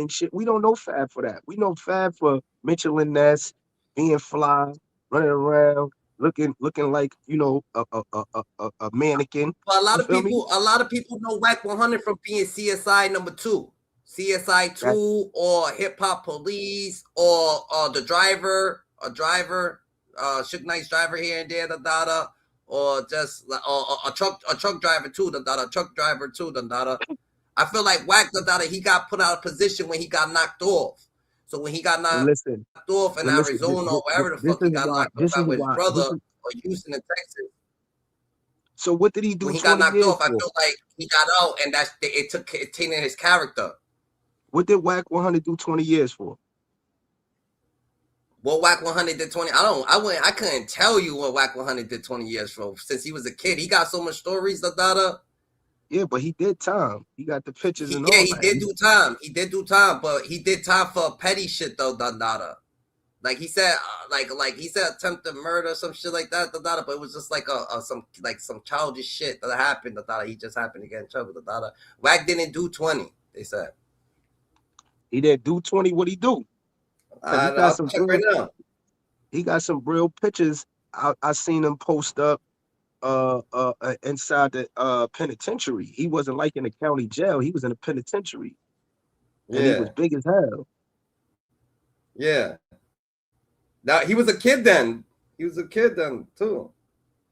Speaker 2: shit. We don't know Fab for that. We know Fab for Mitchell and Ness, being fly, running around, looking like a mannequin.
Speaker 1: But
Speaker 2: You feel me?
Speaker 1: a lot of people know Wack 100 from being CSI number 2, CSI
Speaker 2: That
Speaker 1: 2, or Hip Hop Police, or the driver, Suge Knight's driver here and there, or just a truck driver too, truck driver too, I feel like Wack, he got put out of position when he got knocked off. So when he got
Speaker 2: but
Speaker 1: knocked
Speaker 2: listen,
Speaker 1: off in
Speaker 2: but listen.
Speaker 1: Arizona or wherever the
Speaker 2: This
Speaker 1: fuck he
Speaker 2: is
Speaker 1: got
Speaker 2: why.
Speaker 1: knocked
Speaker 2: This
Speaker 1: off
Speaker 2: is
Speaker 1: at with his
Speaker 2: why.
Speaker 1: brother, or Houston in Texas.
Speaker 2: So what did he do
Speaker 1: When he got
Speaker 2: 20
Speaker 1: knocked
Speaker 2: years
Speaker 1: off, I
Speaker 2: for?
Speaker 1: feel like he got out, and it tainted his character.
Speaker 2: What did Wack 100 do 20 years for?
Speaker 1: What Wack 100 did 20? I couldn't tell you what Wack 100 did 20 years for. Since he was a kid, he got so much stories.
Speaker 2: Yeah, but he did time. He got the pictures and all
Speaker 1: He
Speaker 2: that.
Speaker 1: did do time. He did do time, but he did time for petty shit though. Like he said, he said attempted murder, some shit like that. But it was just like some childish shit that happened. He just happened to get in trouble. Wack didn't do 20. They said
Speaker 2: He didn't do 20. What he do? Because
Speaker 1: I'll check right now.
Speaker 2: he got some real pictures. I seen him post up inside the penitentiary. He wasn't like in the county jail. He was in a penitentiary. And he was
Speaker 1: Yeah,
Speaker 2: big as hell.
Speaker 1: yeah. Now he was a kid then. He was a kid then too.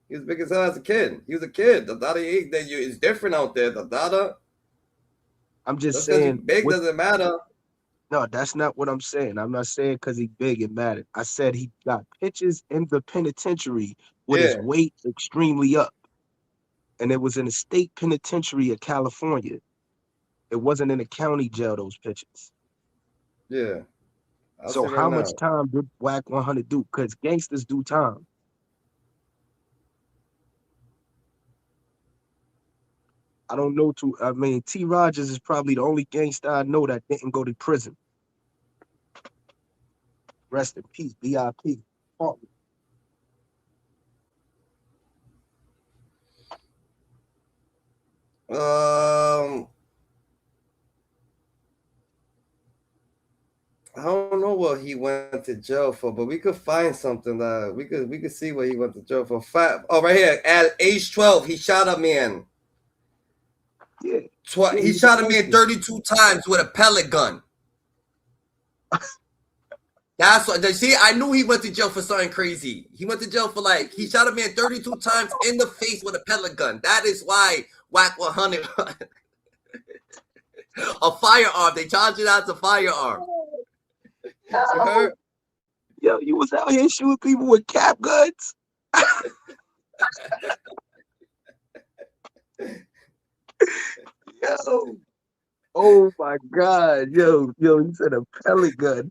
Speaker 1: He was big as hell as a kid. He was a kid. It's different out there.
Speaker 2: I'm just
Speaker 1: Just because you're
Speaker 2: saying
Speaker 1: big doesn't matter.
Speaker 2: no, that's not what I'm saying. I'm not saying because he's big it mattered. I said he got pictures in the penitentiary with his
Speaker 1: Yeah,
Speaker 2: weight extremely up. And it was in the state penitentiary of California. It wasn't in the county jail, those pictures.
Speaker 1: yeah. I'll
Speaker 2: So
Speaker 1: say right
Speaker 2: how much
Speaker 1: now.
Speaker 2: time did Wack 100 do? Because gangsters do time. I don't know I mean, T. Rogers is probably the only gangster I know that didn't go to prison. Rest in peace, BIP.
Speaker 1: I don't know what he went to jail for, but we could find something that we could see what he went to jail for. Right here, at age 12, he shot a man.
Speaker 2: Yeah.
Speaker 1: He shot a man 32 times with a pellet gun. That's what. See, I knew he went to jail for something crazy. He went to jail for he shot a man 32 times in the face with a pellet gun. That is why Wack 100 a firearm. They charged it as a firearm.
Speaker 2: Yo, you was out here shooting people with cap guns? Yo. Oh my God. Yo, you said a pellet gun.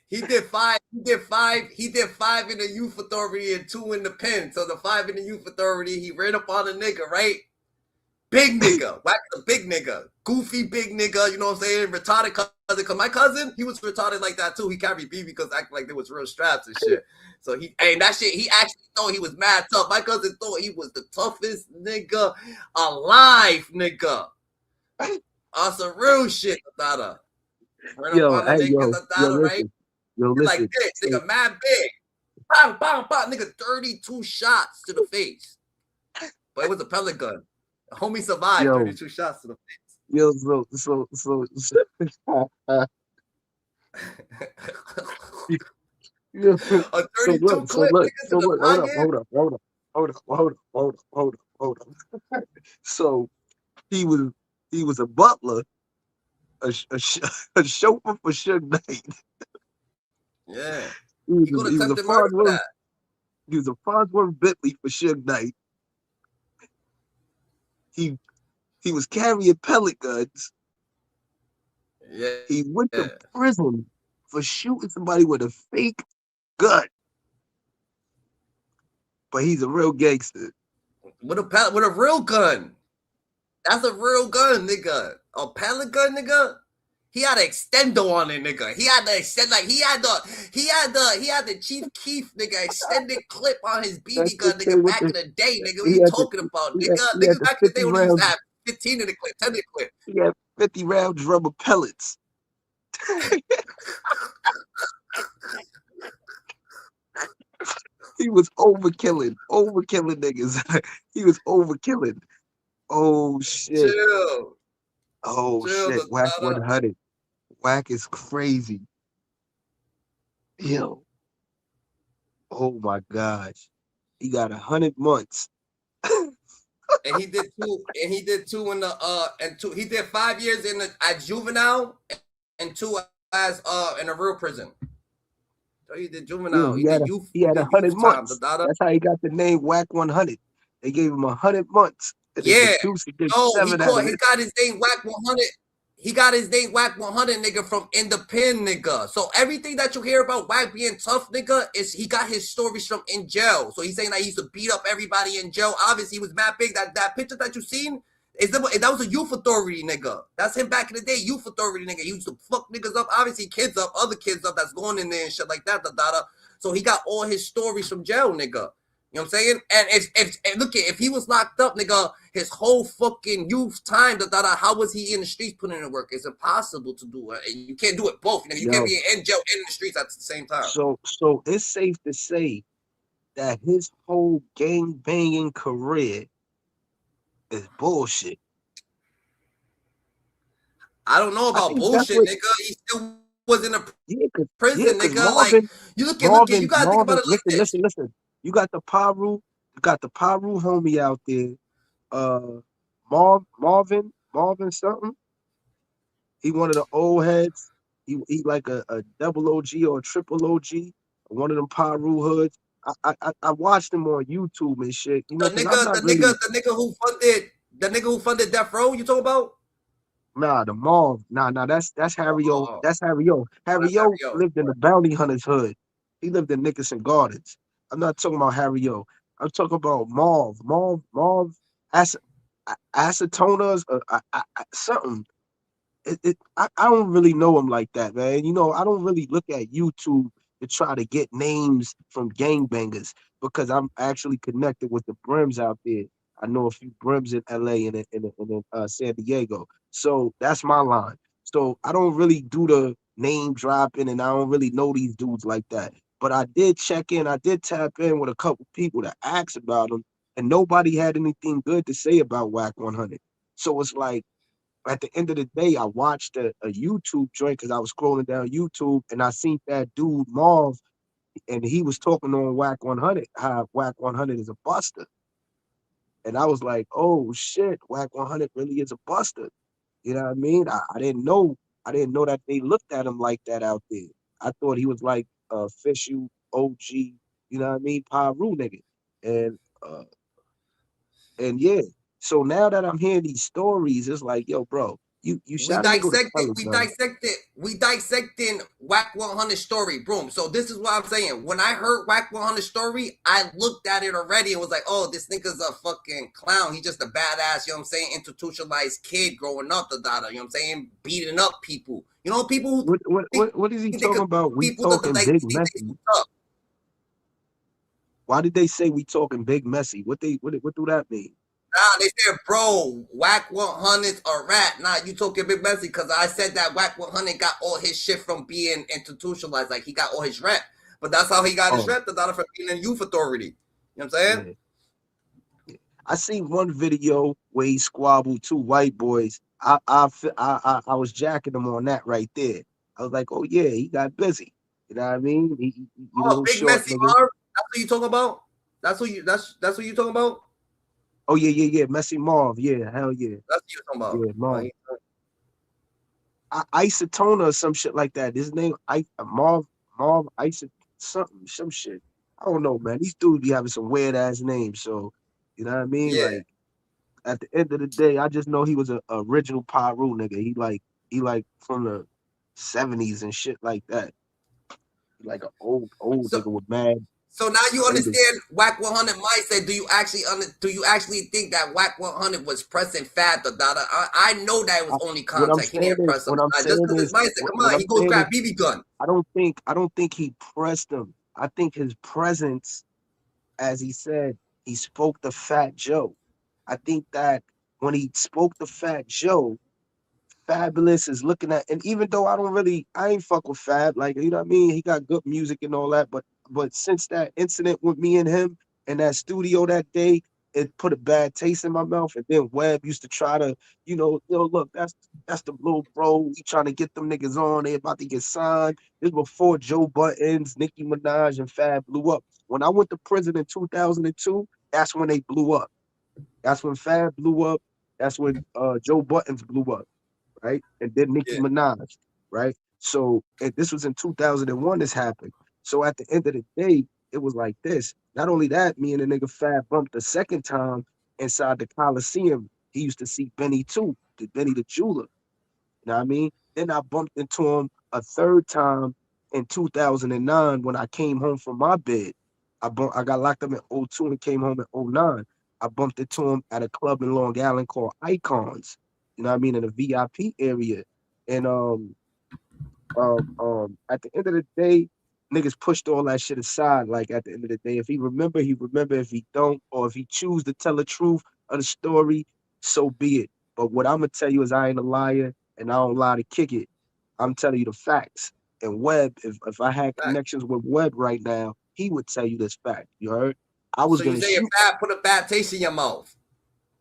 Speaker 1: He did five in the youth authority and 2 in the pen. So the 5 in the youth authority, he ran up on a nigga, right? Big nigga. Wack the big nigga. Goofy big nigga, you know what I'm saying? Retarded cousin. Cause my cousin, he was retarded like that too. He carried BB because acting like there was real straps and shit. So he actually thought he was mad tough. My cousin thought he was the toughest nigga alive, nigga. On some real shit, Dada.
Speaker 2: Yo, listen.
Speaker 1: Right?
Speaker 2: Yo,
Speaker 1: You're
Speaker 2: listen.
Speaker 1: like this, nigga, mad big. Bang, bang, bang, nigga, 32 shots to the face. But it was a pellet gun. The homie survived 32 shots to the face.
Speaker 2: Yo, so yo,
Speaker 1: a 32 clip.
Speaker 2: Hold up. So he was a butler a chauffeur for Suge Knight.
Speaker 1: Yeah.
Speaker 2: He was
Speaker 1: He could
Speaker 2: he was a
Speaker 1: attempted murder for
Speaker 2: Farnsworth.
Speaker 1: that.
Speaker 2: He was a Farnsworth Bentley for Suge Knight. He he was carrying pellet guns.
Speaker 1: Yeah.
Speaker 2: He went to prison for shooting somebody with a fake gun. But he's a real gangster.
Speaker 1: With a real gun. That's a real gun, nigga. A pellet gun, nigga. He had an extendo on it, nigga. He had the extend like he had the Chief Keef nigga extended clip on his
Speaker 2: That's
Speaker 1: BB
Speaker 2: the
Speaker 1: gun,
Speaker 2: thing
Speaker 1: nigga.
Speaker 2: with
Speaker 1: Back in the day, nigga. What
Speaker 2: he
Speaker 1: you
Speaker 2: had the
Speaker 1: talking about,
Speaker 2: he
Speaker 1: nigga?
Speaker 2: had
Speaker 1: Niggas
Speaker 2: the
Speaker 1: back in the
Speaker 2: 50
Speaker 1: day when he used to
Speaker 2: round
Speaker 1: have 15 in the clip, 10 in the clip.
Speaker 2: he had 50 round drum of pellets. He was overkilling niggas. He was overkilling. Oh shit.
Speaker 1: Chill.
Speaker 2: Oh
Speaker 1: Chill,
Speaker 2: shit.
Speaker 1: the
Speaker 2: Whack
Speaker 1: dada.
Speaker 2: 100. Whack is crazy. Yo. Oh my gosh. He got 100 months.
Speaker 1: And he did two in the and two he did 5 years in the at juvenile and 2 as in a real prison. So he did
Speaker 2: Yeah,
Speaker 1: juvenile. He did
Speaker 2: he had 100
Speaker 1: time, the
Speaker 2: months.
Speaker 1: dada.
Speaker 2: That's how he got the name Whack 100. They gave him 100 months. And then
Speaker 1: Yeah.
Speaker 2: the Deuce did
Speaker 1: No,
Speaker 2: 7 out of
Speaker 1: he
Speaker 2: it.
Speaker 1: got his name Whack 100. He got his name Whack 100, nigga, from In the Pen, nigga. So everything that you hear about Whack being tough, nigga, is he got his stories from in jail. So he's saying that he used to beat up everybody in jail. Obviously, he was mad big. That picture that you seen, that was a youth authority, nigga. That's him back in the day, youth authority, nigga. He used to fuck niggas up, obviously kids up, other kids up that's going in there and shit like that, the dada. So he got all his stories from jail, nigga. You know what I'm saying? And if look at if he was locked up, nigga, his whole fucking youth time, how was he in the streets putting in the work? It's impossible to do it. You can't do it both. Nigga. You can't be in jail and in the streets at the same time.
Speaker 2: So it's safe to say that his whole gang banging career is bullshit.
Speaker 1: I don't know about bullshit,
Speaker 2: what,
Speaker 1: nigga. He still was in a
Speaker 2: cause
Speaker 1: prison, nigga.
Speaker 2: Marvin,
Speaker 1: Like you look at you gotta think about it like
Speaker 2: listen. You got the Paru homie out there. Marvin something. He one of the old heads. He like a double OG or a triple OG. One of them Paru hoods. I watched him on YouTube and shit. You know, because I'm not really
Speaker 1: the nigga who funded Death Row. You talk about?
Speaker 2: Nah, the Marv. Nah, that's Harry O. That's Harry O. Harry O lived in the Bounty Hunters hood. He lived in Nickerson Gardens. I'm not talking about Harry O. I'm talking about Marv. Acetonas, something. I don't really know him like that, man. You know, I don't really look at YouTube to try to get names from gangbangers because I'm actually connected with the Brims out there. I know a few Brims in LA and in San Diego. So that's my line. So I don't really do the name dropping and I don't really know these dudes like that. But I did check in, I did tap in with a couple people that asked about them, and nobody had anything good to say about Whack 100. So it's like, at the end of the day, I watched a YouTube joint because I was scrolling down YouTube and I seen that dude Marv, and he was talking on Whack 100, how Whack 100 is a buster. And I was like, oh shit, Whack 100 really is a buster. You know what I mean? I didn't know that they looked at him like that out there. I thought he was like a official OG, you know what I mean, Pyru nigga. And yeah. So now that I'm hearing these stories, it's like, yo, bro, you
Speaker 1: We
Speaker 2: shot a nigga with a
Speaker 1: dissected,
Speaker 2: pellet
Speaker 1: we
Speaker 2: gun.
Speaker 1: dissected, we dissecting Whack 100 story, boom. So this is what I'm saying. When I heard Whack 100 story, I looked at it already and was like, oh, this nigga's a fucking clown. He's just a badass, you know what I'm saying, institutionalized kid growing up, the dada, you know what I'm saying, beating up people. You know, people who
Speaker 2: What is he talking about? We
Speaker 1: people that
Speaker 2: talking
Speaker 1: like
Speaker 2: big
Speaker 1: these niggas
Speaker 2: messy.
Speaker 1: who tough.
Speaker 2: Why did they say we talking big messy? What do that mean?
Speaker 1: Nah, they said, bro, Whack 100's a rat. Nah, you talking big messy because I said that Whack 100 got all his shit from being institutionalized. Like, he got all his rep. But that's how he got his rep, the dollar from being in youth authority. You know what I'm saying?
Speaker 2: Yeah. I seen one video where he squabbled two white boys. I was jacking him on that right there. I was like, oh yeah, he got busy. You know what I mean? He little
Speaker 1: Big
Speaker 2: short
Speaker 1: messy
Speaker 2: nigga.
Speaker 1: Marv. That's what you talking about? That's what you talking about?
Speaker 2: Oh yeah, Messy Marv. Yeah, hell yeah.
Speaker 1: That's what you talking about.
Speaker 2: Yeah, Marv. Isotona or some shit like that. His name Marv Isot something, some shit. I don't know, man. These dudes be having some weird ass names. So, you know what I mean?
Speaker 1: Yeah.
Speaker 2: Like at the end of the day, I just know he was a original Pyru nigga. He like from the 70s and shit like that. He like an old
Speaker 1: So
Speaker 2: nigga with mad
Speaker 1: so now you
Speaker 2: older.
Speaker 1: understand Whack 100 mindset. Do you actually think that Whack 100 was pressing Fab the Dada? I know that it was only
Speaker 2: What I'm
Speaker 1: contact. He
Speaker 2: saying
Speaker 1: didn't
Speaker 2: is,
Speaker 1: press him.
Speaker 2: what I'm
Speaker 1: Just
Speaker 2: saying
Speaker 1: because his
Speaker 2: is,
Speaker 1: mindset. Come
Speaker 2: what
Speaker 1: on,
Speaker 2: I'm
Speaker 1: he goes
Speaker 2: saying is,
Speaker 1: grab BB gun.
Speaker 2: I don't think he pressed him. I think his presence, as he said, he spoke to Fat Joe. I think that when he spoke to Fat Joe, Fabolous is looking at, and even though I ain't fuck with Fab, like you know what I mean. He got good music and all that, but since that incident with me and him in that studio that day, it put a bad taste in my mouth. And then Webb used to try to, yo, look, that's the little bro. He trying to get them niggas on. They about to get signed. This before Joe Buttons, Nicki Minaj, and Fab blew up. When I went to prison in 2002, that's when they blew up. That's when Fab blew up. That's when Joe Buttons blew up, right? And then Nicki
Speaker 1: Yeah.
Speaker 2: Minaj, right? So and this was in 2001. This happened. So at the end of the day, it was like this. Not only that, me and the nigga Fab bumped the second time inside the Coliseum. He used to see Benny too, Benny the jeweler. You know what I mean? Then I bumped into him a third time in 2009 when I came home from my bed. I got locked up in '02 and came home in '09. I bumped into him at a club in Long Island called Icons. You know what I mean? In a VIP area. And at the end of the day, niggas pushed all that shit aside. Like at the end of the day, if he remember, he remember. If he don't, or if he choose to tell the truth of the story, so be it. But what I'm gonna tell you is I ain't a liar and I don't lie to kick it. I'm telling you the facts. And Webb, if I had
Speaker 1: Fact.
Speaker 2: connections with Webb right now, he would tell you this fact. You heard? I was
Speaker 1: So you
Speaker 2: gonna
Speaker 1: say if
Speaker 2: shoot.
Speaker 1: Fab put a bad taste in your mouth?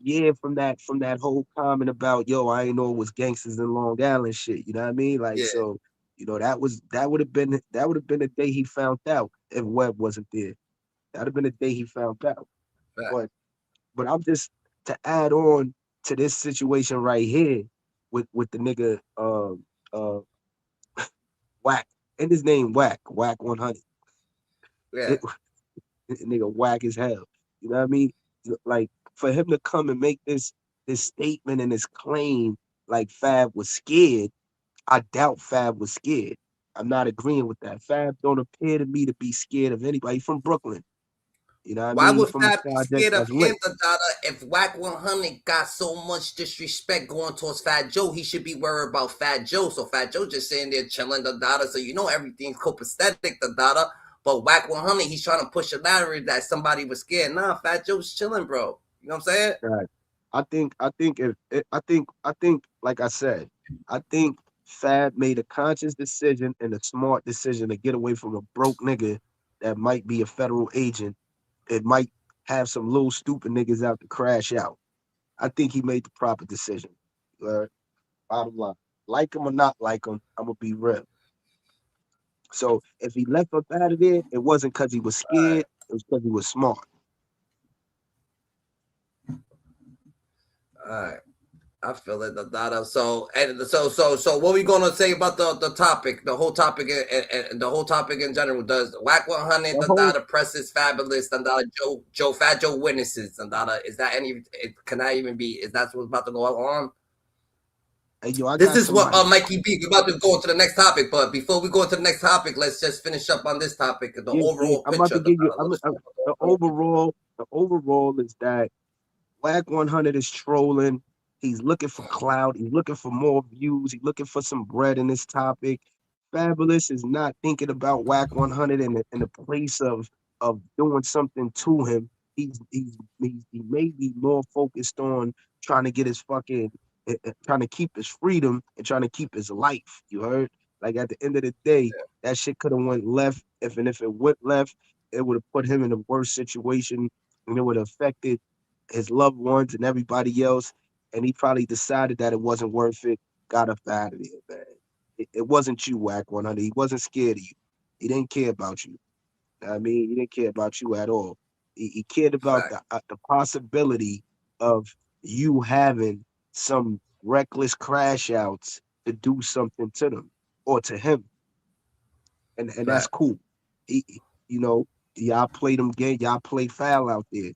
Speaker 2: Yeah, from that whole comment about yo, I ain't know it was gangsters in Long Island shit. You know what I mean? Like
Speaker 1: Yeah.
Speaker 2: so, that would have been the day he found out if Webb wasn't there. That'd have been the day he found out.
Speaker 1: Fact.
Speaker 2: But I'm just to add on to this situation right here with the nigga uh Whack and his name Whack 100.
Speaker 1: Yeah.
Speaker 2: Nigga whack as hell. You know what I mean? Like for him to come and make this statement and this claim like Fab was scared, I doubt Fab was scared. I'm not agreeing with that. Fab don't appear to me to be scared of anybody from Brooklyn. You know what I
Speaker 1: Why
Speaker 2: mean? He
Speaker 1: would
Speaker 2: from a
Speaker 1: Fab be
Speaker 2: project
Speaker 1: scared of
Speaker 2: that's
Speaker 1: him,
Speaker 2: lit.
Speaker 1: the Dada? If Whack 100 got so much disrespect going towards Fat Joe, he should be worried about Fat Joe. So Fat Joe just sitting there chilling, the Dada. So you know everything's copacetic, the Dada. But Whack 100, he's trying to push a narrative that somebody was scared. Nah, Fat Joe's chilling, bro. You know what I'm saying?
Speaker 2: Right. I think like I said, I think Fab made a conscious decision and a smart decision to get away from a broke nigga that might be a federal agent. It might have some little stupid niggas out to crash out. I think he made the proper decision. Uh, Bottom line, like him or not like him, I'm gonna be real. So if he left up out of there, it wasn't because he was scared. It was because he was smart.
Speaker 1: All right. I feel it, the Dada. So what we gonna say about the topic, the whole topic, and the whole topic in general? Does Whack 100,
Speaker 2: The
Speaker 1: the
Speaker 2: whole
Speaker 1: Dada presses Fabulous, the Dada Fat Joe witnesses, the Dada? Is that any? Can that even be? Is that what's about to go on?
Speaker 2: Hey yo, I
Speaker 1: This
Speaker 2: got
Speaker 1: is what
Speaker 2: somebody.
Speaker 1: Mikey B. We're about to go into the next topic, but before we go into the next topic, let's just finish up on this topic, the
Speaker 2: Yeah.
Speaker 1: overall
Speaker 2: I'm about
Speaker 1: picture.
Speaker 2: to
Speaker 1: The
Speaker 2: give you.
Speaker 1: Dada. Let's talk about the
Speaker 2: The
Speaker 1: overall picture.
Speaker 2: overall is that Wack 100 is trolling. He's looking for clout. He's looking for more views. He's looking for some bread in this topic. Fabulous is not thinking about Wack 100 in the place of doing something to him. He may be more focused on trying to get his fucking trying to keep his freedom and trying to keep his life. You heard? Like at the end of the day, that shit could have went left. If it went left, it would have put him in a worse situation and it would have affected his loved ones and everybody else. And he probably decided that it wasn't worth it, got up out of there, man. It wasn't you, Wack 100. He wasn't scared of you. He didn't care about you. I mean, he didn't care about you at all. He cared about
Speaker 1: Fact.
Speaker 2: the possibility of you having some reckless crash outs to do something to them or to him, and that's
Speaker 1: Fact.
Speaker 2: cool. He, you know, y'all play them game, y'all play foul out there.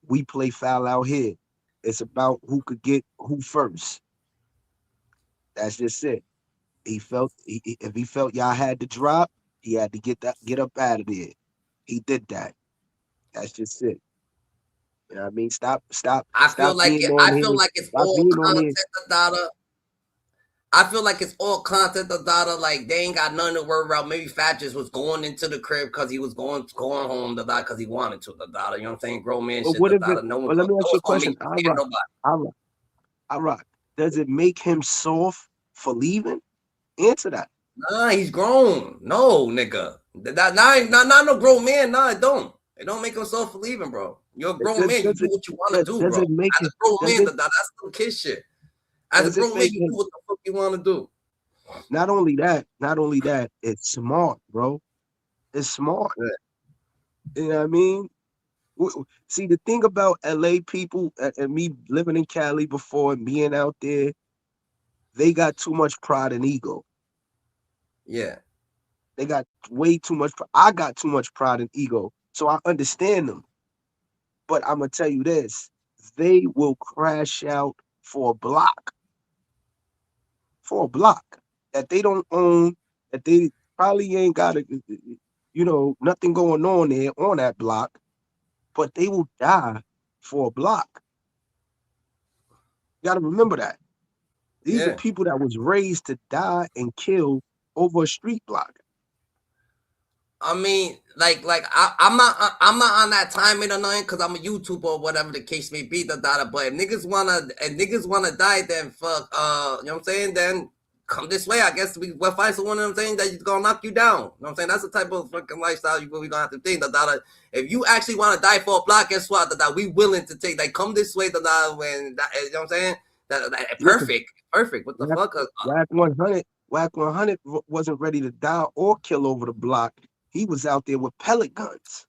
Speaker 2: We play foul out here. It's about who could get who first. That's just it. If he felt y'all had to drop, he had to get up out of there. He did that. That's just it. You know what I mean? Stop being on
Speaker 1: I feel
Speaker 2: here.
Speaker 1: like it's
Speaker 2: Stop
Speaker 1: all
Speaker 2: being on here.
Speaker 1: content data. I feel like it's all content data. Like they ain't got nothing to worry about. Maybe Fat just was going into the crib because he was going home the data because he wanted to the data. You know what I'm saying? Grown man
Speaker 2: But
Speaker 1: shit
Speaker 2: what
Speaker 1: the
Speaker 2: if it?
Speaker 1: data. No
Speaker 2: But let me ask you a
Speaker 1: one's gonna
Speaker 2: question.
Speaker 1: make you scared of nobody.
Speaker 2: All right. Does it make him soft for leaving? Answer that.
Speaker 1: Nah, he's grown. No, nigga. Not no grown man. Nah, it don't. It don't make him soft for leaving, bro. You're a grown man. You
Speaker 2: Does
Speaker 1: do
Speaker 2: it?
Speaker 1: what you want to do,
Speaker 2: Does
Speaker 1: bro.
Speaker 2: it make
Speaker 1: As a
Speaker 2: it?
Speaker 1: grown
Speaker 2: Does
Speaker 1: man,
Speaker 2: it?
Speaker 1: that's some kid shit. As a
Speaker 2: Does it
Speaker 1: grown man,
Speaker 2: make
Speaker 1: you do
Speaker 2: him?
Speaker 1: what the fuck you want to do.
Speaker 2: Not only that, it's smart, bro. It's smart.
Speaker 1: Yeah.
Speaker 2: You know what I mean? See, the thing about LA people and me living in Cali before and being out there, they got too much pride and ego.
Speaker 1: Yeah.
Speaker 2: They got way too much. I got too much pride and ego. So I understand them. But I'm going to tell you this, they will crash out for a block, that they don't own, that they probably ain't got, nothing going on there on that block, but they will die for a block. You got to remember that. These are
Speaker 1: Yeah.
Speaker 2: people that was raised to die and kill over a street block.
Speaker 1: I mean, I'm not on that timing or nothing because I'm a YouTuber or whatever the case may be. But if niggas wanna die, then fuck. You know what I'm saying? Then come this way. I guess we'll find someone. You know what I'm saying that's gonna knock you down. You know what I'm saying? That's the type of fucking lifestyle we gonna have to think. If you actually want to die for a block, guess what? We willing to take. Like come this way. When you know what I'm saying?
Speaker 2: Listen,
Speaker 1: Perfect. What the
Speaker 2: Whack,
Speaker 1: fuck?
Speaker 2: Whack 100 wasn't ready to die or kill over the block. He was out there with pellet guns.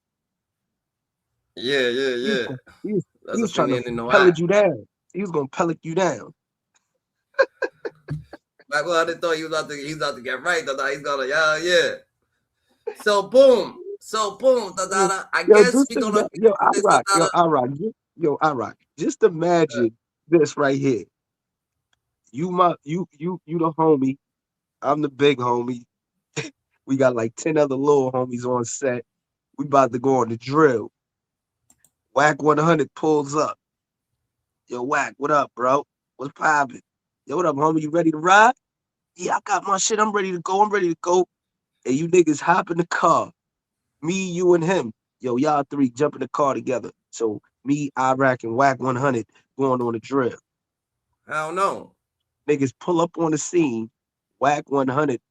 Speaker 1: Yeah.
Speaker 2: He was, he
Speaker 1: That's
Speaker 2: was trying to
Speaker 1: opinion in the
Speaker 2: pellet
Speaker 1: wack.
Speaker 2: you down. He was gonna pellet you down.
Speaker 1: Like, well, I didn't thought he was about to get right. He's gonna, yeah. So boom. I
Speaker 2: Yo,
Speaker 1: guess
Speaker 2: just
Speaker 1: we gonna
Speaker 2: imagine,
Speaker 1: get into this.
Speaker 2: I rock. Just imagine this right here. You the homie. I'm the big homie. We got like 10 other little homies on set. We about to go on the drill. Whack 100 pulls up. Yo, Whack, what up, bro? What's poppin'? Yo, what up, homie? You ready to ride? Yeah, I got my shit. I'm ready to go. And you niggas hop in the car. Me, you, and him. Yo, y'all three jump in the car together. So me, Iraq, and Whack 100 going on the drill.
Speaker 1: I don't know.
Speaker 2: Niggas pull up on the scene. Whack 100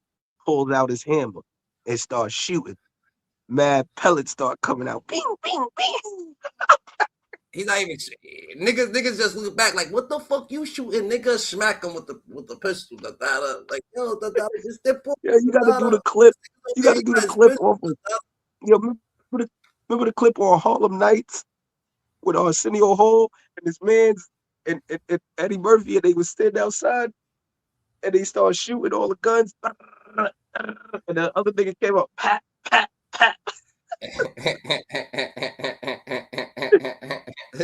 Speaker 2: pulls out his hammer and starts shooting. Mad pellets start coming out. Bing, bing, bing.
Speaker 1: He's not even niggas just look back like, what the fuck you shooting? Niggas smack him with the pistol. Like, yo, just dip.
Speaker 2: Yeah, you got to do the clip. You got to do the clip off of. Remember the clip on Harlem Nights with Arsenio Hall and his man's and Eddie Murphy, and they was standing outside and they started shooting all the guns. And the other nigga came up, pat, pat, pat.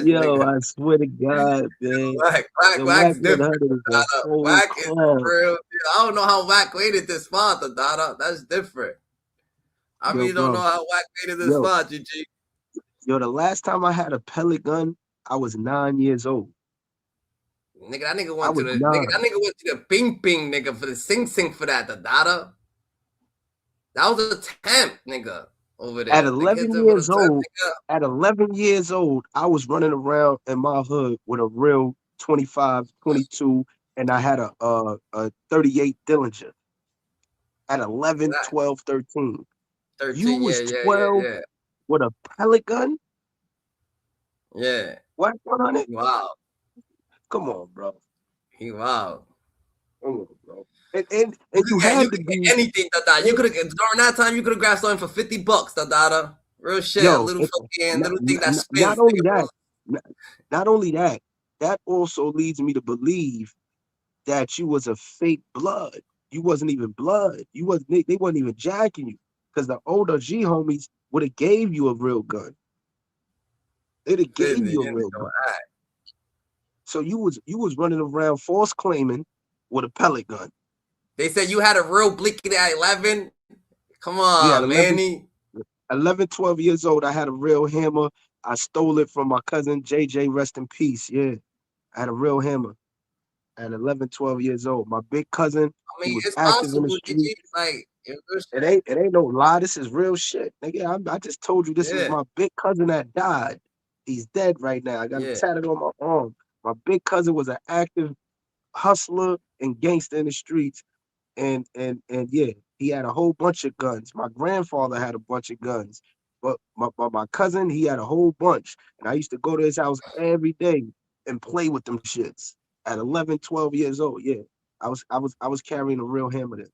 Speaker 2: Yo, I swear to God, man. The Whack
Speaker 1: Wack's different.
Speaker 2: 100 is a whole
Speaker 1: Wack is
Speaker 2: club.
Speaker 1: real. I don't know how Wack waited this far, Dada. That's different. I
Speaker 2: Yo,
Speaker 1: really don't know
Speaker 2: bro.
Speaker 1: how Wack waited this
Speaker 2: Yo,
Speaker 1: far, GG.
Speaker 2: the last time I had a pellet gun, I was 9 years old.
Speaker 1: Nigga, that nigga
Speaker 2: I
Speaker 1: went to
Speaker 2: was
Speaker 1: the
Speaker 2: 9.
Speaker 1: Bing Bing nigga for the sing for that, the Dada. That was a temp, nigga, over there.
Speaker 2: At
Speaker 1: The kids
Speaker 2: 11
Speaker 1: over the
Speaker 2: years
Speaker 1: temp,
Speaker 2: old, I was running around in my hood with a real 25, 22, and I had a 38 Dillinger at 11,
Speaker 1: nigga.
Speaker 2: 12, 13. You
Speaker 1: 13,
Speaker 2: was 12
Speaker 1: yeah.
Speaker 2: with a pellet gun?
Speaker 1: Yeah.
Speaker 2: What, 100?
Speaker 1: Wow.
Speaker 2: Come on, bro.
Speaker 1: He wow.
Speaker 2: Come on, bro. And you had to be
Speaker 1: anything, Dada. You could have during that time you could have grabbed something for $50, Dada. Real shit. A
Speaker 2: yo.
Speaker 1: little fucking little thing that
Speaker 2: Not
Speaker 1: spins.
Speaker 2: only that, not only that. That also leads me to believe that you was a fake blood. You wasn't even blood. You was they wasn't even jacking you. Because the older G homies would have gave you a real gun. They'd have gave you a real gun. So you was running around false claiming with a pellet gun.
Speaker 1: They said you had a real blinking at 11. Come
Speaker 2: Yeah, at
Speaker 1: on, Manny.
Speaker 2: 11, 12 years old, I had a real hammer. I stole it from my cousin JJ, rest in peace. Yeah, I had a real hammer at 11, 12 years old. My big cousin,
Speaker 1: I
Speaker 2: who
Speaker 1: mean,
Speaker 2: was
Speaker 1: it's
Speaker 2: active in the
Speaker 1: possible,
Speaker 2: street.
Speaker 1: like
Speaker 2: It ain't no lie. This is real shit, nigga. I just told you this was
Speaker 1: yeah,
Speaker 2: my big cousin that died. He's dead right now. I got it
Speaker 1: yeah.
Speaker 2: tatted on my arm. My big cousin was an active hustler and gangster in the streets, and yeah, he had a whole bunch of guns. My grandfather had a bunch of guns, but my cousin, he had a whole bunch, and I used to go to his house every day and play with them shits at 11, 12 years old. Yeah, I was carrying a real hammer then.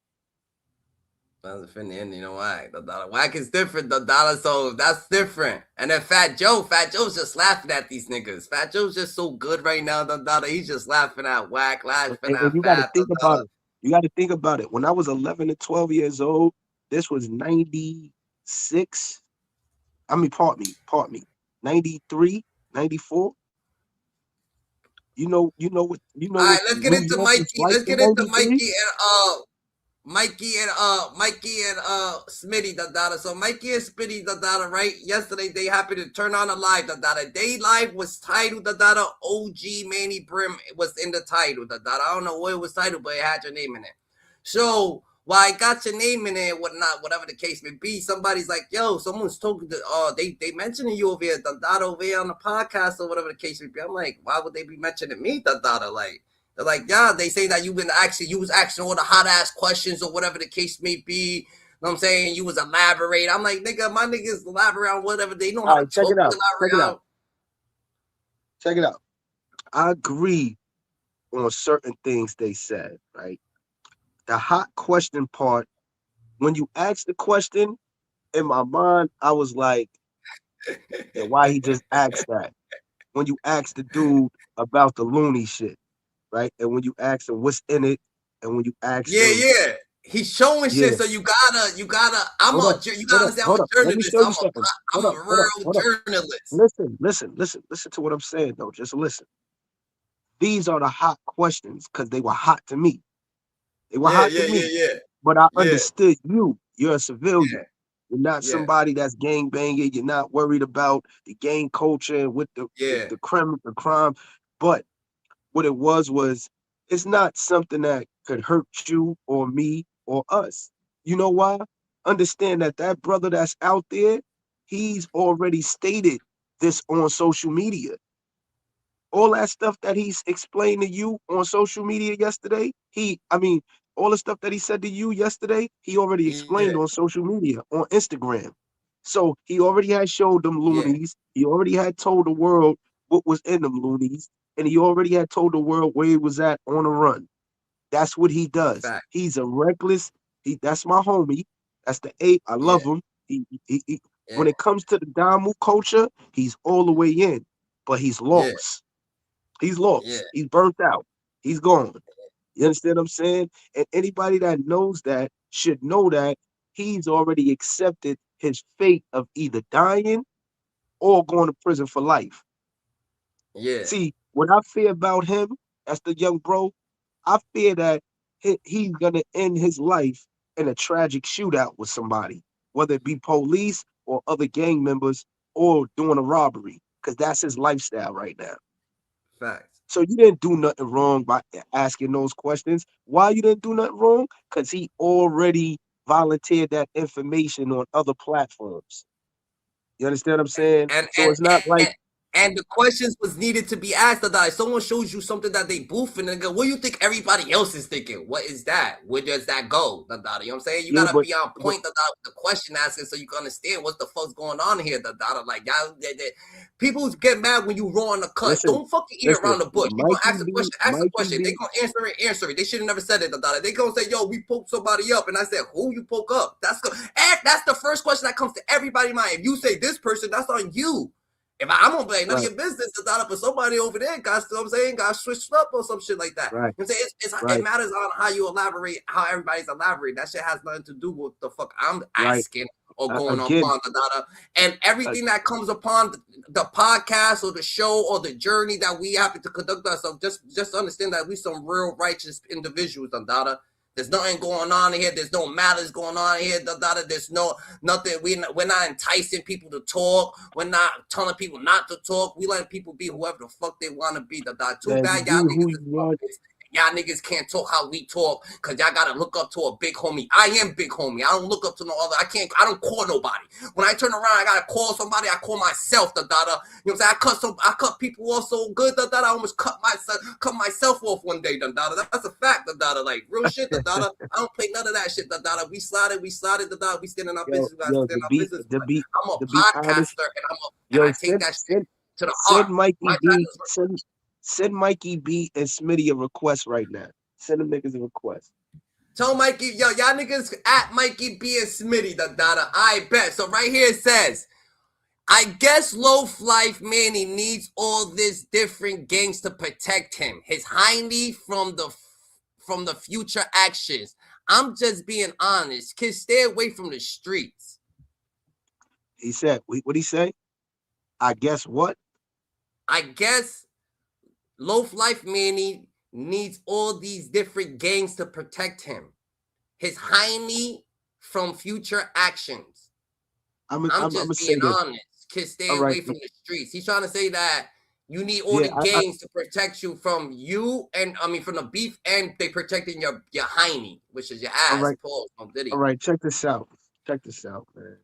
Speaker 1: That's a fin end, you know why? The dollar whack is different, the dollar, so that's different. And then Fat Joe's just laughing at these niggas. Fat Joe's just so good right now, the dollar. He's just laughing at whack, laughing
Speaker 2: And
Speaker 1: at
Speaker 2: you got to
Speaker 1: Fat, the
Speaker 2: think about
Speaker 1: dollar.
Speaker 2: it. You got to think about it. When I was 11 to 12 years old, this was 96. I mean, part me. 93, 94.
Speaker 1: All right, let's get
Speaker 2: New
Speaker 1: into
Speaker 2: York was
Speaker 1: Mikey.
Speaker 2: like
Speaker 1: Let's
Speaker 2: in
Speaker 1: get into
Speaker 2: 93.
Speaker 1: Mikey and Smitty the data. So Mikey and Smitty the data, right? Yesterday they happened to turn on a live the data. They live was titled the data. OG Manny Brim was in the title the data. I don't know what it was titled, but it had your name in it. So while I got your name in it, whatnot, whatever the case may be, somebody's like, yo, someone's talking to they mentioning you over here, the data over here on the podcast or whatever the case may be. I'm like, why would they be mentioning me, the data? Like, they're like, yeah, they say that you was asking all the hot ass questions or whatever the case may be. You know what I'm saying? You was elaborate. I'm like, nigga, my niggas elaborate on whatever. They know
Speaker 2: All
Speaker 1: how to
Speaker 2: right, check
Speaker 1: talk
Speaker 2: it out.
Speaker 1: elaborate
Speaker 2: Check it
Speaker 1: on.
Speaker 2: out. Check it out. I agree on certain things they said, right? The hot question part, when you ask the question, in my mind, I was like, yeah, why he just asked that? When you ask the dude about the loony shit, right? And when you ask him what's in it, and when you ask
Speaker 1: Yeah,
Speaker 2: him,
Speaker 1: yeah. He's showing
Speaker 2: yeah,
Speaker 1: shit, so you gotta. You gotta understand. I'm
Speaker 2: hold
Speaker 1: a
Speaker 2: up. Let me
Speaker 1: journalist.
Speaker 2: show you something.
Speaker 1: I'm a real
Speaker 2: Hold up.
Speaker 1: journalist.
Speaker 2: Listen to what I'm saying though. Just listen. These are the hot questions because they were hot to me. They were
Speaker 1: Yeah,
Speaker 2: hot to
Speaker 1: yeah, yeah,
Speaker 2: me.
Speaker 1: yeah,
Speaker 2: But I
Speaker 1: yeah,
Speaker 2: understood you. You're a civilian.
Speaker 1: yeah,
Speaker 2: You're not
Speaker 1: yeah,
Speaker 2: somebody that's gang banging. You're not worried about the gang culture with
Speaker 1: yeah,
Speaker 2: the crime. But what it was it's not something that could hurt you or me or us. You know why? Understand that brother that's out there, he's already stated this on social media. All that stuff that he's explained to you on social media yesterday, all the stuff that he said to you yesterday, he already explained
Speaker 1: yeah,
Speaker 2: on social media, on Instagram. So he already had showed them
Speaker 1: yeah.
Speaker 2: loonies. He already had told the world what was in them loonies. And he already had told the world where he was at on a run. That's what he does.
Speaker 1: Fact.
Speaker 2: He's a reckless, that's my homie. That's the ape. I
Speaker 1: Yeah,
Speaker 2: love him.
Speaker 1: yeah,
Speaker 2: When it comes to the Damu culture, he's all the way in, but he's
Speaker 1: yeah,
Speaker 2: lost. He's
Speaker 1: yeah,
Speaker 2: lost. He's burnt out. He's gone. You understand what I'm saying? And anybody that knows that should know that he's already accepted his fate of either dying or going to prison for life.
Speaker 1: yeah,
Speaker 2: See, what I fear about him, as the young bro, I fear that he's going to end his life in a tragic shootout with somebody, whether it be police or other gang members or doing a robbery, because that's his lifestyle right now.
Speaker 1: facts.
Speaker 2: So you didn't do nothing wrong by asking those questions. Why you didn't do nothing wrong? Because he already volunteered that information on other platforms. You understand what I'm saying?
Speaker 1: and
Speaker 2: So
Speaker 1: and
Speaker 2: it's not like,
Speaker 1: and, and the questions was needed to be asked. That someone shows you something that they boofing and go, what do you think everybody else is thinking? What is that? Where does that go? You know what I'm saying? You
Speaker 2: yeah,
Speaker 1: gotta be on point with the question asking so you can understand what the fuck's going on here. Like y'all, people get mad when you raw on the cut.
Speaker 2: listen,
Speaker 1: Don't fucking eat
Speaker 2: listen,
Speaker 1: around the bush. You gonna
Speaker 2: Mikey B,
Speaker 1: ask the
Speaker 2: Mikey
Speaker 1: question. They
Speaker 2: B,
Speaker 1: gonna answer it. They should have never said it. They gonna say, yo, we poked somebody up, and I said, who you poke up? That's the first question that comes to everybody's mind. If you say this person, that's on you. If I don't play none of
Speaker 2: Right.
Speaker 1: your business, it's not up for somebody over there. Got, you know what I'm saying, got switched up or some shit like that.
Speaker 2: Right.
Speaker 1: You know what I'm saying? It
Speaker 2: Right.
Speaker 1: matters on how you elaborate, how everybody's elaborate. That shit has nothing to do with the fuck I'm
Speaker 2: Right.
Speaker 1: asking or going
Speaker 2: Again,
Speaker 1: upon the data. And everything that comes upon the podcast or the show or the journey that we happen to conduct ourselves, just understand that we some real righteous individuals, the data. There's nothing going on here. There's no matters going on here. There's nothing. We're not enticing people to talk. We're not telling people not to talk. We let people be whoever the fuck they want to be. Too
Speaker 2: man, you
Speaker 1: bad
Speaker 2: be
Speaker 1: y'all
Speaker 2: who
Speaker 1: niggas
Speaker 2: you
Speaker 1: is
Speaker 2: want.
Speaker 1: puppets. Y'all niggas can't talk how we talk because y'all gotta look up to a big homie. I am big homie. I don't look up to no other. I don't call nobody. When I turn around, I gotta call somebody. I call myself, You know what I'm saying? I cut people off so good, I almost cut myself off one day, That's a fact, Like real shit, I don't play none of that shit, We slide it, we stand in our business, we gotta
Speaker 2: Yo,
Speaker 1: stand in our business.
Speaker 2: to
Speaker 1: I'm a
Speaker 2: be honest,
Speaker 1: podcaster and
Speaker 2: yo,
Speaker 1: I take that shit to the
Speaker 2: send
Speaker 1: heart.
Speaker 2: Mikey
Speaker 1: My
Speaker 2: B,
Speaker 1: passion
Speaker 2: send Mikey B and Smitty a request right now. Send them niggas a request.
Speaker 1: Tell Mikey, y'all niggas at Mikey B and Smitty, I bet. So right here it says, I guess Loaf Life Manny needs all this different gangs to protect him. His hiney from the future actions. I'm just being honest. Kids, stay away from the streets.
Speaker 2: He said, what he say? I guess what?
Speaker 1: I guess Loaf Life Manny needs all these different gangs to protect him. His hiney from future actions.
Speaker 2: I'm
Speaker 1: Just
Speaker 2: gonna say
Speaker 1: being
Speaker 2: this.
Speaker 1: honest. Kids, stay
Speaker 2: All right.
Speaker 1: away from the streets. He's trying to say that you need all
Speaker 2: Yeah,
Speaker 1: the gangs to protect you from you and from the beef, and they protecting your hiney, which is your
Speaker 2: all
Speaker 1: ass.
Speaker 2: right.
Speaker 1: Pause. No
Speaker 2: All
Speaker 1: diddy.
Speaker 2: right. Check this out. Check this out, man.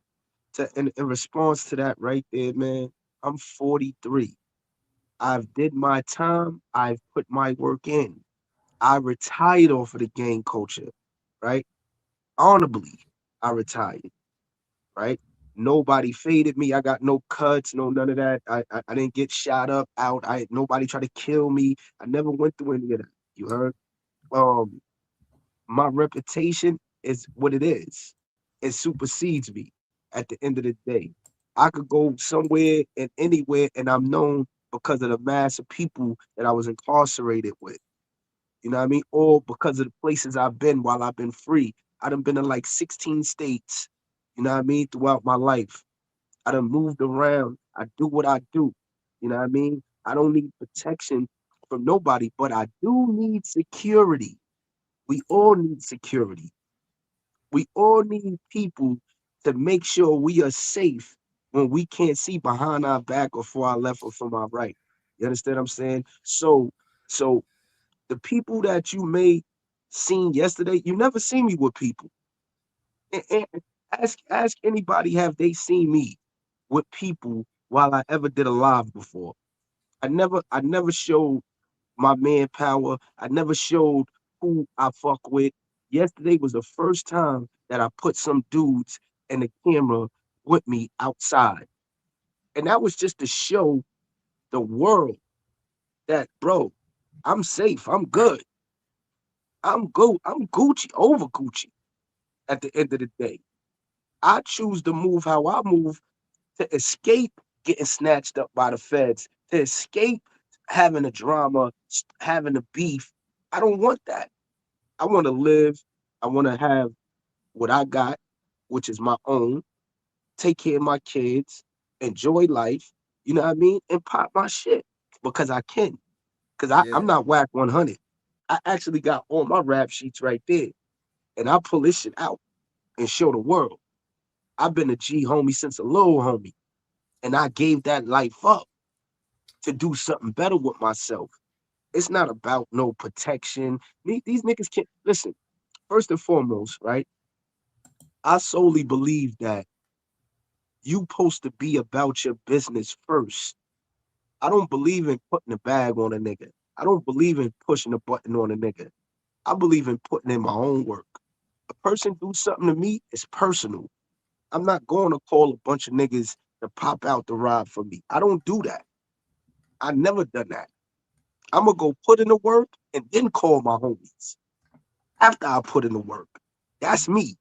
Speaker 2: In response to that right there, man, I'm 43. I've did my time. I've put my work in. I retired off of the gang culture, right? Honorably, I retired, right? Nobody faded me. I got no cuts, no none of that. I didn't get shot up out. Nobody tried to kill me. I never went through any of that. You heard? Um, my reputation is what it is. It supersedes me at the end of the day. I could go somewhere and anywhere and I'm known because of the mass of people that I was incarcerated with. You know what I mean? Or because of the places I've been while I've been free. I done been in like 16 states, you know what I mean, throughout my life. I done moved around. I do what I do. You know what I mean? I don't need protection from nobody, but I do need security. We all need security. We all need people to make sure we are safe when we can't see behind our back or for our left or from our right. You understand what I'm saying? So the people that you may seen yesterday, you never see me with people. And ask anybody have they seen me with people while I ever did a live before. I never showed my manpower. I never showed who I fuck with. Yesterday was the first time that I put some dudes and the camera with me outside. And that was just to show the world that, bro, I'm safe. I'm good. I'm good. I'm Gucci over Gucci at the end of the day. I choose to move how I move to escape getting snatched up by the feds, to escape having a drama, having a beef. I don't want that. I want to live. I want to have what I got, which is my own, take care of my kids, enjoy life, you know what I mean? And pop my shit because I can. Because I'm
Speaker 1: Yeah.
Speaker 2: not whack 100. I actually got all my rap sheets right there. And I pull this shit out and show the world. I've been a G homie since a little homie. And I gave that life up to do something better with myself. It's not about no protection. These niggas can't listen. First and foremost, right? I solely believe that you supposed to be about your business first. I don't believe in putting a bag on a nigga. I don't believe in pushing a button on a nigga. I believe in putting in my own work. A person do something to me, it's personal. I'm not going to call a bunch of niggas to pop out the ride for me. I don't do that. I never done that. I'm gonna go put in the work and then call my homies after I put in the work. That's me.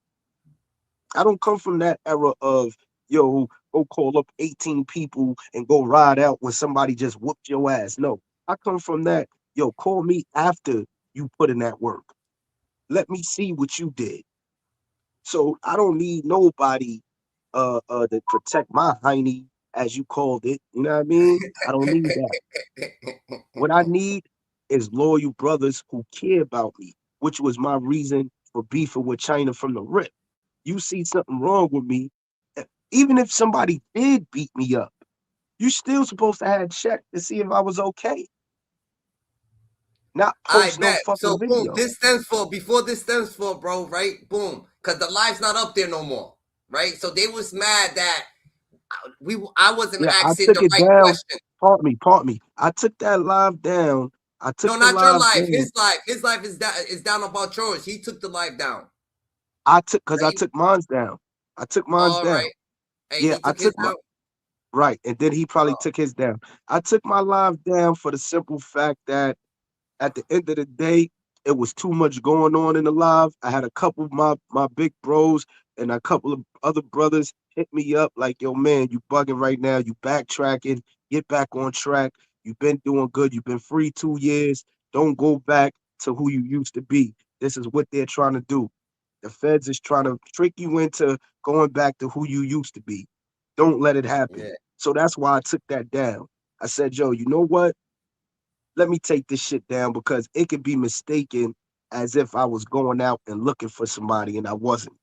Speaker 2: I don't come from that era of yo, go call up 18 people and go ride out when somebody just whooped your ass. No, I come from that. Yo, call me after you put in that work. Let me see what you did. So I don't need nobody to protect my hiney, as you called it. You know what I mean? I don't need that. What I need is loyal brothers who care about me, which was my reason for beefing with China from the rip. You see something wrong with me, even if somebody did beat me up, you still supposed to have checked to see if I was okay. Not
Speaker 1: I
Speaker 2: post no
Speaker 1: bet.
Speaker 2: fucking
Speaker 1: So boom,
Speaker 2: video.
Speaker 1: this stands for before this stands for, bro, right? Boom. Cause the live's not up there no more. Right? So they was mad that I wasn't
Speaker 2: Yeah, I
Speaker 1: asking
Speaker 2: took
Speaker 1: the
Speaker 2: it
Speaker 1: right
Speaker 2: down.
Speaker 1: question.
Speaker 2: Pardon me. I took that live down. I took
Speaker 1: No,
Speaker 2: the
Speaker 1: not your
Speaker 2: live
Speaker 1: life.
Speaker 2: down.
Speaker 1: His life. His life is down about yours. He took the life down.
Speaker 2: I
Speaker 1: Right?
Speaker 2: took mine's down. I took mine's
Speaker 1: All
Speaker 2: down.
Speaker 1: right. And
Speaker 2: Yeah,
Speaker 1: he
Speaker 2: I
Speaker 1: took his
Speaker 2: took my
Speaker 1: down.
Speaker 2: right, and then he probably
Speaker 1: Oh,
Speaker 2: took his down. I took my live down for the simple fact that at the end of the day, it was too much going on in the live. I had a couple of my big bros and a couple of other brothers hit me up like, yo, man, you bugging right now. You backtracking. Get back on track. You've been doing good. You've been free 2 years. Don't go back to who you used to be. This is what they're trying to do. The feds is trying to trick you into going back to who you used to be. Don't let it happen.
Speaker 1: yeah.
Speaker 2: So that's why I took that down. I said, yo, you know what? Let me take this shit down because it could be mistaken as if I was going out and looking for somebody and I wasn't.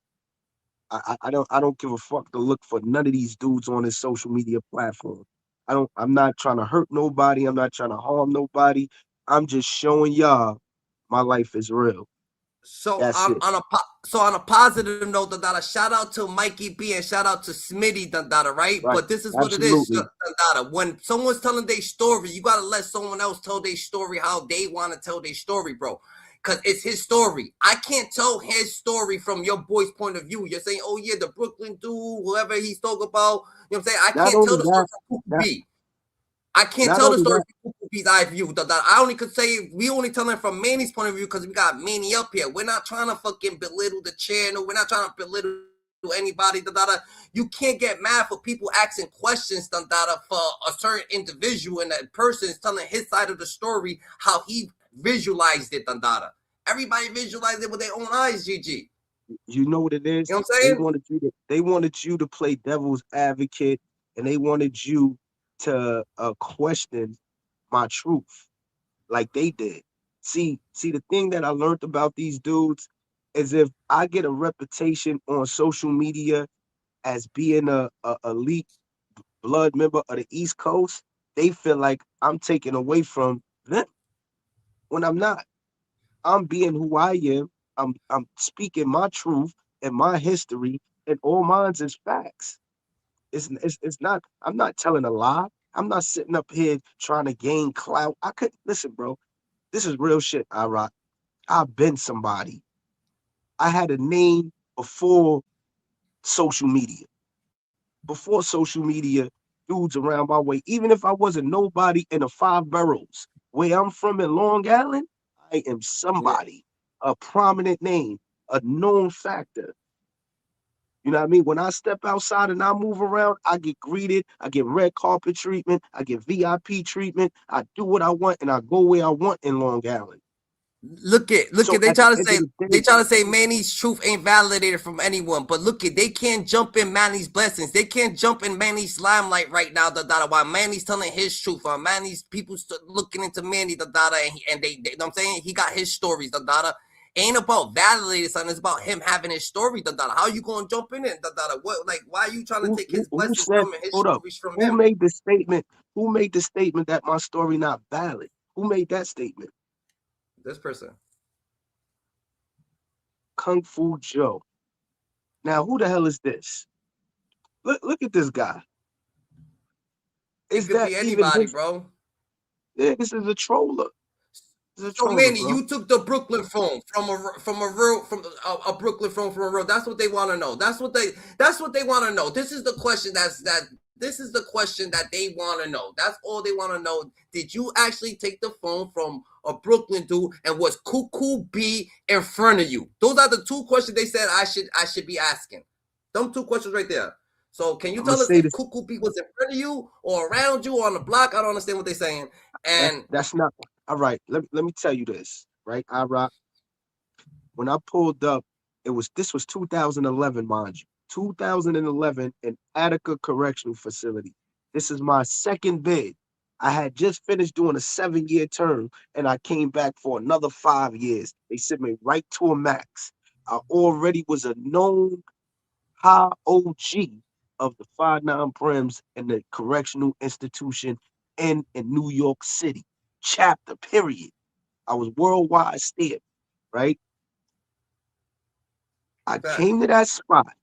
Speaker 2: I don't give a fuck to look for none of these dudes on this social media platform. I'm not trying to hurt nobody. I'm not trying to harm nobody. I'm just showing y'all my life is real.
Speaker 1: So
Speaker 2: That's it.
Speaker 1: on a positive note, Dada, shout out to Mikey B and shout out to Smitty, Dada, right?
Speaker 2: Right.
Speaker 1: But this is what it is,
Speaker 2: Absolutely.
Speaker 1: Dada. When someone's telling their story, you gotta let someone else tell their story how they want to tell their story, bro. Cause it's his story. I can't tell his story from your boy's point of view. You're saying, oh yeah, the Brooklyn dude, whoever he's talking about. You know what I'm saying? I
Speaker 2: Not
Speaker 1: can't tell
Speaker 2: only
Speaker 1: the story
Speaker 2: that,
Speaker 1: from Kuku
Speaker 2: not
Speaker 1: B. I can't
Speaker 2: not
Speaker 1: tell the
Speaker 2: only
Speaker 1: story
Speaker 2: that,
Speaker 1: from Kuku's eye view. I only could say we only telling it from Manny's point of view because we got Manny up here. We're not trying to fucking belittle the channel. We're not trying to belittle anybody. You can't get mad for people asking questions for a certain individual, and that person is telling his side of the story how he visualized it. Everybody visualized it with their own eyes. GG.
Speaker 2: you know what it is?
Speaker 1: You know what I'm saying?
Speaker 2: They wanted you to play devil's advocate and they wanted you to question my truth like they did. See, the thing that I learned about these dudes is if I get a reputation on social media as being a elite blood member of the East Coast, they feel like I'm taking away from them when I'm not. I'm being who I am. I'm speaking my truth and my history, and all mine's is facts. It's not. I'm not telling a lie. I'm not sitting up here trying to gain clout. I could listen, bro. This is real shit. I rock. I've been somebody. I had a name before social media. Before social media, dudes around my way. Even if I wasn't nobody in the five boroughs where I'm from in Long Island, I am
Speaker 1: Yeah.
Speaker 2: somebody, a prominent name, a known factor. You know what I mean? When I step outside and I move around, I get greeted, I get red carpet treatment, I get VIP treatment, I do what I want, and I go where I want in Long Island.
Speaker 1: Look
Speaker 2: So
Speaker 1: at. They
Speaker 2: at the
Speaker 1: try to
Speaker 2: end
Speaker 1: say
Speaker 2: of the day,
Speaker 1: Manny's truth ain't validated from anyone. But look at, they can't jump in Manny's blessings. They can't jump in Manny's limelight right now. While Manny's telling his truth, while Manny's people looking into Manny, and they you know what I'm saying, he got his stories. Ain't about validated son. It's about him having his story. How you gonna jump in it? What, like, why are you trying to take his
Speaker 2: who
Speaker 1: blessings
Speaker 2: said,
Speaker 1: from him, his
Speaker 2: hold up,
Speaker 1: stories from
Speaker 2: who
Speaker 1: him?
Speaker 2: made the statement? Who made the statement that my story not valid? Who made that statement?
Speaker 1: This person.
Speaker 2: Kung Fu Joe. Now, who the hell is this? Look at this guy.
Speaker 1: It
Speaker 2: Is
Speaker 1: could
Speaker 2: that
Speaker 1: be
Speaker 2: even
Speaker 1: anybody,
Speaker 2: his?
Speaker 1: bro.
Speaker 2: Yeah, this is a troller. This is a
Speaker 1: So
Speaker 2: troller,
Speaker 1: Manny,
Speaker 2: bro.
Speaker 1: you took the Brooklyn phone from a Brooklyn phone from a real. That's what they want to know. That's what they want to know. This is the question this is the question that they want to know. That's all they want to know. Did you actually take the phone from a Brooklyn dude, and was Cuckoo B in front of you? Those are the two questions they said I should be asking. Them two questions right there. So can you
Speaker 2: I'm gonna
Speaker 1: tell us
Speaker 2: say
Speaker 1: if
Speaker 2: this.
Speaker 1: Cuckoo Pete was in front of you or around you or on the block? I don't understand what they're saying. And
Speaker 2: That's not all right. Let me tell you this, right? I rock. When I pulled up, this was 2011, mind you. 2011 in Attica Correctional Facility. This is my second bid. I had just finished doing a 7-year term and I came back for another 5 years. They sent me right to a max. I already was a known high OG of the 5'9" Brims in the correctional institution in New York City. Chapter, period. I was worldwide stamped, right? I
Speaker 1: facts.
Speaker 2: came to that spot.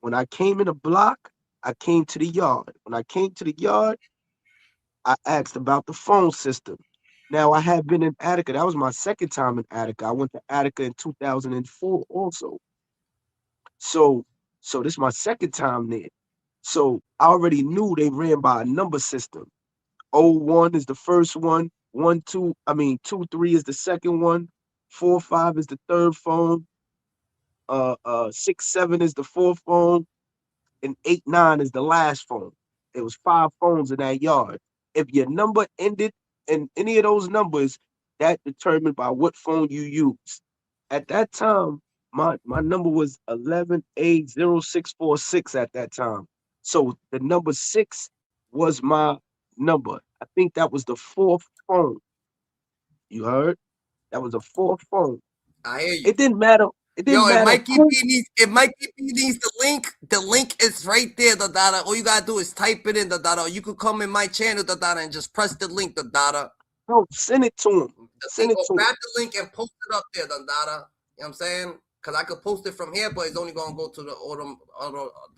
Speaker 2: When I came in the block, I came to the yard. When I came to the yard, I asked about the phone system. Now I had been in Attica. That was my second time in Attica. I went to Attica in 2004 also. So this is my second time there. So I already knew they ran by a number system. 01 is the first one, 1, 2, 2, 3 is the second one, 4, 5 is the third phone, 6, 7 is the fourth phone, and 8, 9 is the last phone. It was 5 phones in that yard. If your number ended in any of those numbers, that determined by what phone you use. At that time, my number was 11A0646 at that time. So the number 6 was my number. I think that was the fourth phone. You heard? That was the fourth phone.
Speaker 1: I hear you.
Speaker 2: It didn't matter. It didn't
Speaker 1: Yo,
Speaker 2: matter who.
Speaker 1: If Mikey B needs the link is right there, the data. All you gotta do is type it in, the data. You could come in my channel, the data, and just press the link, the data.
Speaker 2: No, send it to him.
Speaker 1: The
Speaker 2: Send
Speaker 1: link,
Speaker 2: it
Speaker 1: or
Speaker 2: to him.
Speaker 1: grab the link and post it up there, the data. You know what I'm saying? Because I could post it from here, but it's only gonna go to the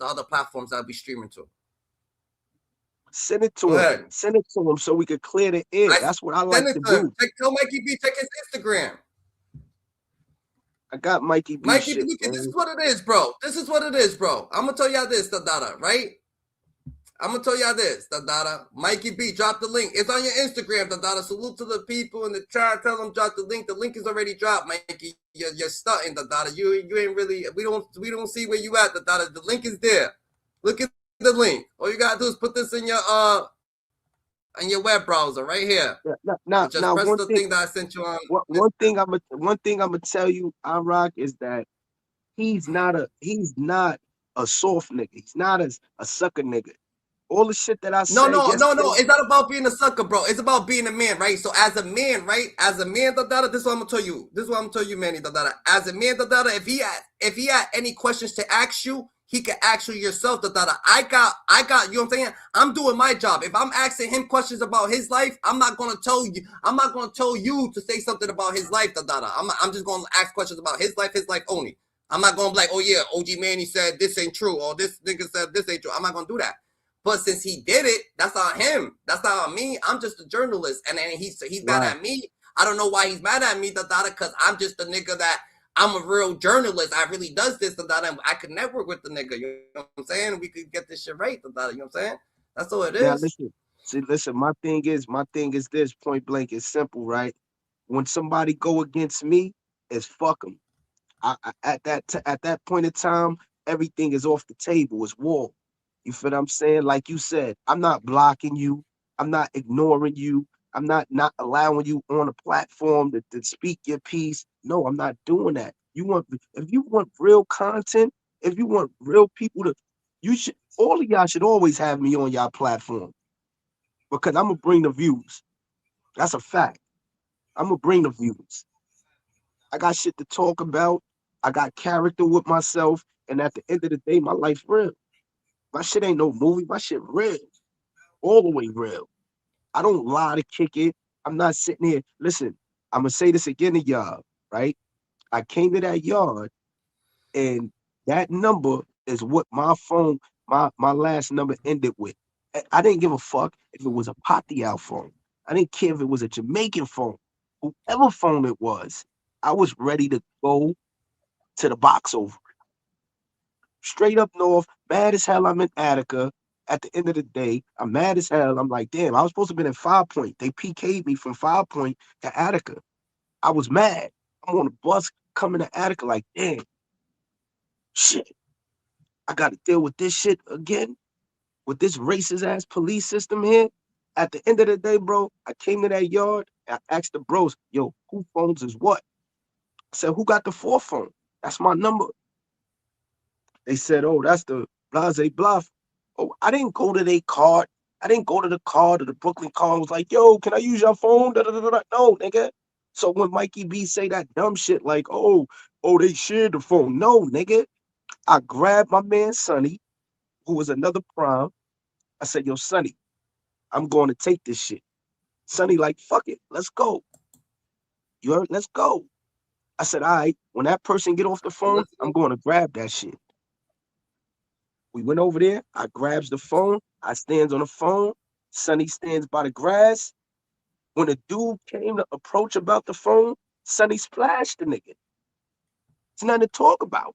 Speaker 1: other platforms I'll be streaming to.
Speaker 2: Send it
Speaker 1: Go
Speaker 2: to him.
Speaker 1: ahead.
Speaker 2: Send it to him so we could clear the air.
Speaker 1: I
Speaker 2: That's what I
Speaker 1: send
Speaker 2: like
Speaker 1: it
Speaker 2: to
Speaker 1: to him.
Speaker 2: do.
Speaker 1: Tell Mikey B check his Instagram.
Speaker 2: I got Mikey B
Speaker 1: Mikey B,
Speaker 2: shit,
Speaker 1: this is
Speaker 2: man.
Speaker 1: what it is, bro. This is what it is, bro. I'm gonna tell y'all this, the data, right? I'm gonna tell y'all this, the data. Mikey B, drop the link. It's on your Instagram, the data. Salute to the people in the chat. Tell them drop the link. The link is already dropped, Mikey. You're stunting, the data. You ain't really. We don't see where you at, the data. The link is there. Look at the link. All you gotta do is put this in your web browser right here.
Speaker 2: Now,
Speaker 1: Just press
Speaker 2: one
Speaker 1: the
Speaker 2: thing,
Speaker 1: thing that I sent you on.
Speaker 2: one thing I'm gonna tell you, I rock, is that he's not a soft nigga. He's not a sucker nigga. All the shit that I
Speaker 1: No,
Speaker 2: said
Speaker 1: no, no, no.
Speaker 2: yesterday.
Speaker 1: It's not about being a sucker, bro. It's about being a man, right? So as a man, right? As a man, this is what I'm gonna tell you. This is what I'm gonna tell you, Manny, As a man, if he had any questions to ask you, he can ask you yourself, I got, you know what I'm saying? I'm doing my job. If I'm asking him questions about his life, I'm not gonna tell you to say something about his life, I'm just gonna ask questions about his life only. I'm not gonna be like, oh yeah, OG Manny said this ain't true, or this nigga said this ain't true. I'm not gonna do that. But since he did it, that's on him. That's not on me. I'm just a journalist. And then he's mad
Speaker 2: Right.
Speaker 1: at me. I don't know why he's mad at me, because I'm just a nigga that I'm a real journalist. I really does this, and I could network with the nigga. You know what I'm saying? We could get this shit right, you know what I'm saying? That's all it
Speaker 2: Now
Speaker 1: is.
Speaker 2: listen, my thing is this, point blank, it's simple, right? When somebody go against me, it's fuck them. At that point in time, everything is off the table. It's war. You feel what I'm saying? Like you said, I'm not blocking you. I'm not ignoring you. I'm not allowing you on a platform to speak your piece. No, I'm not doing that. If you want real content, if you want real people to, you should all of y'all should always have me on y'all platform because I'm gonna bring the views. That's a fact. I'm gonna bring the views. I got shit to talk about. I got character with myself. And at the end of the day, my life real. My shit ain't no movie. My shit real. All the way real. I don't lie to kick it. I'm not sitting here. Listen, I'm going to say this again to y'all, right? I came to that yard and that number is what my phone, my last number ended with. I didn't give a fuck if it was a Patial phone. I didn't care if it was a Jamaican phone. Whoever phone it was, I was ready to go to the box over. Straight up north, mad as hell. I'm in Attica. At the end of the day, I'm mad as hell. I'm like, damn, I was supposed to have been in 5 Point. They PK'd me from 5 Point to Attica. I was mad. I'm on a bus coming to Attica like, damn, shit, I got to deal with this shit again. with this racist ass police system here. At the end of the day, bro, I came to that yard and I asked the bros, yo, who phones is what? I said, who got the 4 phone? That's my number. They said, oh, that's the Blase Bluff. Oh, I didn't go to their card. I didn't go to the card of the Brooklyn card and was like, yo, can I use your phone? Da, da, da, da. No, nigga. So when Mikey B say that dumb shit like, oh, they shared the phone. No, nigga. I grabbed my man Sonny, who was another prime. I said, yo, Sonny, I'm going to take this shit. Sonny like, fuck it, let's go. You heard? Let's go. I said, all right, when that person get off the phone, I'm going to grab that shit. We went over there. I grabs the phone. I stands on the phone. Sonny stands by the grass. When the dude came to approach about the phone, Sonny splashed the nigga. It's nothing to talk about.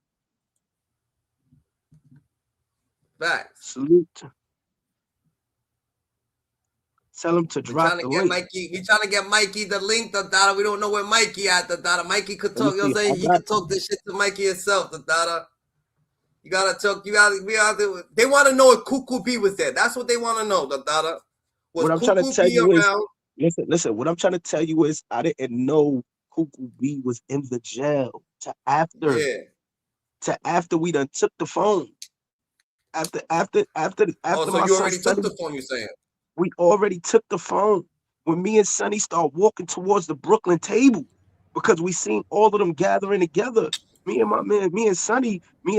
Speaker 1: Facts.
Speaker 2: Salute. Tell him to
Speaker 1: We
Speaker 2: drop
Speaker 1: trying to
Speaker 2: the
Speaker 1: get
Speaker 2: link.
Speaker 1: Mikey. We trying to get Mikey the link, the data. We don't know where Mikey at, the data. Mikey could talk. You know what I'm saying? He could talk this shit to Mikey himself, the data. You gotta talk. You gotta. We gotta. They want to know if Cuckoo B was there. That's what they want to know, the data. Was
Speaker 2: What I'm trying to
Speaker 1: Cuckoo
Speaker 2: tell
Speaker 1: B
Speaker 2: you
Speaker 1: around?
Speaker 2: is, listen. What I'm trying to tell you is, I didn't know Cuckoo B was in the jail to after we done took the phone. After
Speaker 1: Oh, so
Speaker 2: my
Speaker 1: you
Speaker 2: son
Speaker 1: already took
Speaker 2: Sonny,
Speaker 1: the phone? You saying?
Speaker 2: we already took the phone when me and Sonny start walking towards the Brooklyn table because we seen all of them gathering together. Me and Sonny,
Speaker 6: Yo,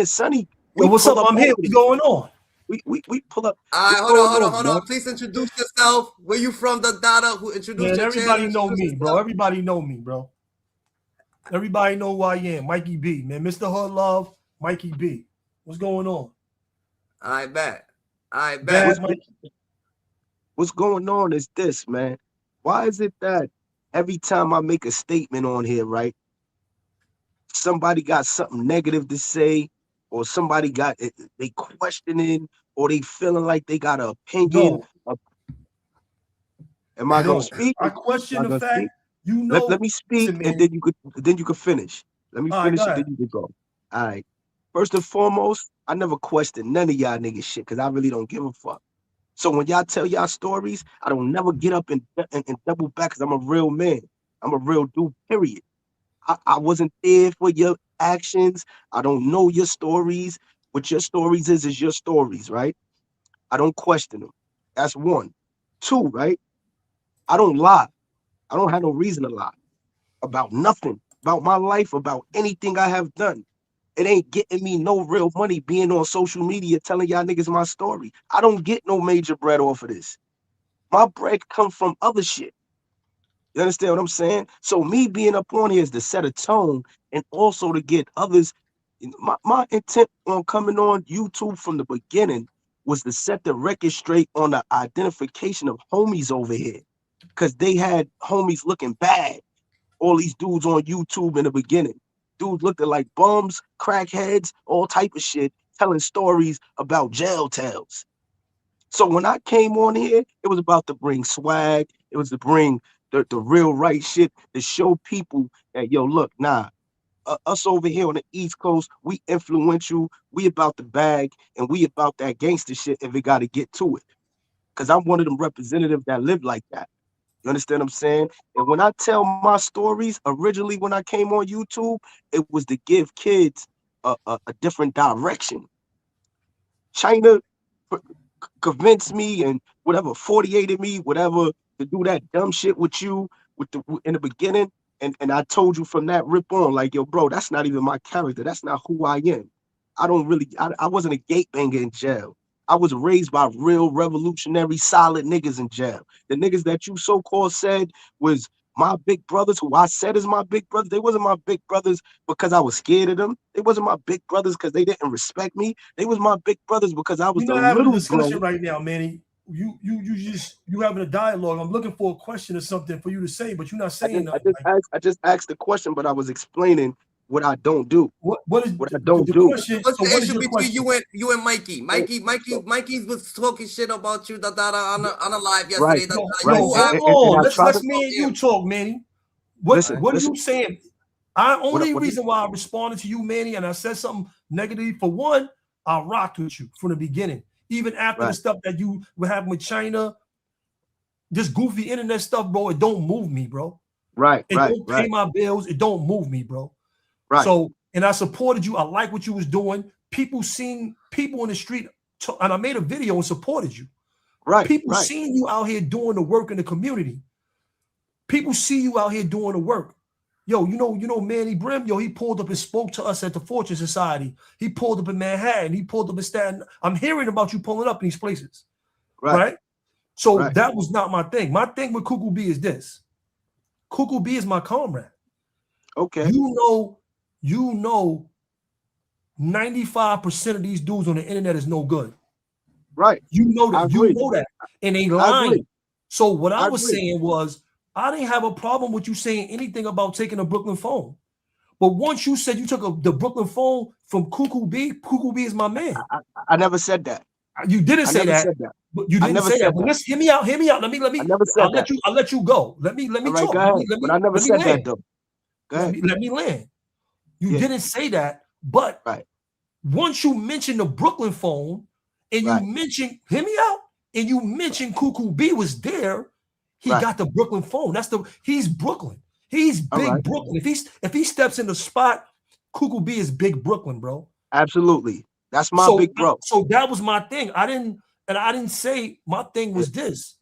Speaker 2: we
Speaker 6: what's
Speaker 2: pull
Speaker 6: up?
Speaker 2: up
Speaker 6: I'm
Speaker 2: out
Speaker 6: here.
Speaker 2: of
Speaker 6: What's
Speaker 2: there.
Speaker 6: going on?
Speaker 2: We pull up.
Speaker 1: All right,
Speaker 2: What's going on,
Speaker 1: hold
Speaker 2: man?
Speaker 1: on. Please introduce yourself. Where you from, the data? Who introduced
Speaker 6: Man,
Speaker 1: your
Speaker 6: everybody
Speaker 1: channel?
Speaker 6: know me, bro. Everybody know me, bro. Everybody know who I am. Mikey B, man. Mr. Hood Love, Mikey B. What's going on?
Speaker 1: I bet.
Speaker 6: Bad Mikey.
Speaker 2: What's going on is this, man. Why is it that every time I make a statement on here, right, somebody got something negative to say, or somebody got they questioning, or they feeling like they got an opinion?
Speaker 6: No,
Speaker 2: Am I gonna
Speaker 6: no.
Speaker 2: speak?
Speaker 6: I
Speaker 2: Am
Speaker 6: question
Speaker 2: I
Speaker 6: the
Speaker 2: gonna speak?
Speaker 6: fact you
Speaker 2: Let
Speaker 6: know.
Speaker 2: me speak,
Speaker 6: Listen,
Speaker 2: and
Speaker 6: man.
Speaker 2: then you could finish. Let me
Speaker 6: All right, go
Speaker 2: finish it,
Speaker 6: ahead.
Speaker 2: then you could go. All right. First and foremost, I never question none of y'all niggas shit because I really don't give a fuck. So when y'all tell y'all stories, I don't never get up and double back because I'm a real man. I'm a real dude, period. I wasn't there for your actions. I don't know your stories. What your stories is your stories, right? I don't question them. That's one. Two, right? I don't lie. I don't have no reason to lie about nothing, about my life, about anything I have done. It ain't getting me no real money being on social media telling y'all niggas my story. I don't get no major bread off of this. My bread come from other shit. You understand what I'm saying? So me being up on here is to set a tone and also to get others. My intent on coming on YouTube from the beginning was to set the record straight on the identification of homies over here. Because they had homies looking bad. All these dudes on YouTube in the beginning. Dudes looking like bums, crackheads, all type of shit, telling stories about jail tales. So when I came on here, it was about to bring swag. It was to bring the real right shit to show people that, yo, look, nah, us over here on the East Coast, we influential, we about the bag, and we about that gangster shit if it got to get to it. Because I'm one of them representatives that live like that. You understand what I'm saying? And when I tell my stories, originally when I came on YouTube, it was to give kids a different direction. China convinced me and whatever 48ed me, whatever, to do that dumb shit with you in the beginning. And I told you from that rip on, like, yo, bro, that's not even my character. That's not who I am. I wasn't a gate banger in jail. I was raised by real revolutionary, solid niggas in jail. The niggas that you so-called said was my big brothers, who I said is my big brothers, they wasn't my big brothers because I was scared of them. They wasn't my big brothers because they didn't respect me. They was my big brothers because I was
Speaker 6: We're
Speaker 2: the
Speaker 6: not having a
Speaker 2: little
Speaker 6: discussion
Speaker 2: bro.
Speaker 6: right now, Manny. You having a dialogue. I'm looking for a question or something for you to say, but you're not saying nothing.
Speaker 2: I just asked the question, but I was explaining what I don't do.
Speaker 6: What is
Speaker 2: What I don't
Speaker 6: the
Speaker 2: do.
Speaker 6: question?
Speaker 1: What's
Speaker 6: So
Speaker 1: the
Speaker 6: what is
Speaker 1: issue
Speaker 6: your
Speaker 1: between
Speaker 6: question?
Speaker 1: you and Mikey? Mikey was talking shit about you, on a live yesterday.
Speaker 2: Right,
Speaker 6: Yo,
Speaker 2: right.
Speaker 1: You
Speaker 6: hold
Speaker 2: And
Speaker 6: on.
Speaker 2: I try
Speaker 6: Let's
Speaker 2: to
Speaker 6: me and you talk, Manny.
Speaker 2: listen,
Speaker 6: What are
Speaker 2: listen.
Speaker 6: you saying? Only reason why I responded to you, Manny, and I said something negative, for one, I rocked with you from the beginning. Even after the stuff that you were having with China, this goofy internet stuff, bro, it don't move me, bro.
Speaker 2: Right,
Speaker 6: It don't pay my bills. It don't move me, bro.
Speaker 2: Right.
Speaker 6: So, and I supported you. I like what you was doing. People seen people in the street, and I made a video and supported you.
Speaker 2: Right.
Speaker 6: People seeing you out here doing the work in the community. People see you out here doing the work. Yo, you know Manny Brim, yo, he pulled up and spoke to us at the Fortune Society. He pulled up in Manhattan. He pulled up in Staten. I'm hearing about you pulling up in these places. Right? So that was not my thing. My thing with Cuckoo B is this. Cuckoo B is my comrade.
Speaker 2: Okay.
Speaker 6: You know 95% of these dudes on the internet is no good.
Speaker 2: Right.
Speaker 6: You know that. You know that. And they lying. So what I was saying was, I didn't have a problem with you saying anything about taking a Brooklyn phone. But once you said you took the Brooklyn phone from Cuckoo B is my man.
Speaker 2: I never said that.
Speaker 6: You didn't say that. But you didn't say that. But let's hear me out. Hear me out. Let me.
Speaker 2: I never said that.
Speaker 6: I'll let you go. Let me talk.
Speaker 2: Go ahead. But I never said that though. Go ahead.
Speaker 6: Let me land. You didn't say that, but once you mentioned the Brooklyn phone and you mentioned, hear me out, and you mentioned Cuckoo B was there, he got the Brooklyn phone. He's Brooklyn. He's big Brooklyn. If he steps in the spot, Cuckoo B is big Brooklyn, bro.
Speaker 2: Absolutely. That's my big bro.
Speaker 6: So that was my thing. I didn't say my thing was this.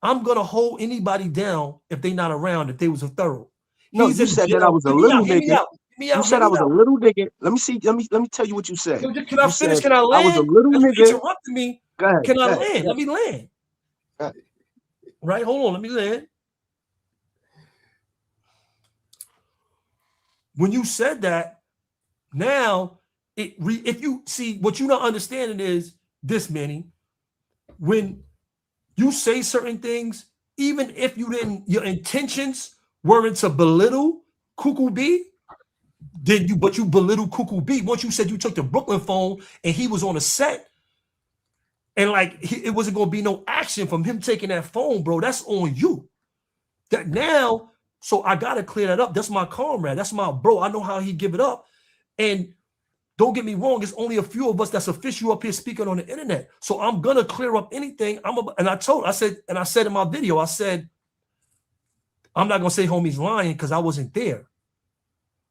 Speaker 6: I'm gonna hold anybody down if they not around, if they was a thorough.
Speaker 2: No, you said that I was a little nigga. You said I was a little nigga. Let me see. Let me tell you what you said.
Speaker 6: Can I finish? Can I land?
Speaker 2: I was a little nigga.
Speaker 6: Interrupting me.
Speaker 2: Go ahead.
Speaker 6: Can I land? Let me land. Right? Hold on. Let me land. When you said that, now if you see what you're not understanding is this, Manny. When you say certain things, even if you didn't, your intentions weren't to belittle Cuckoo B, but you belittle Cuckoo B. Once you said you took the Brooklyn phone and he was on a set, and it wasn't gonna be no action from him taking that phone, bro. That's on you. That now, so I gotta clear that up. That's my comrade. That's my bro. I know how he give it up. And don't get me wrong, it's only a few of us that's official up here speaking on the internet. So I'm gonna clear up anything. I said in my video, I said, I'm not gonna say homie's lying because I wasn't there.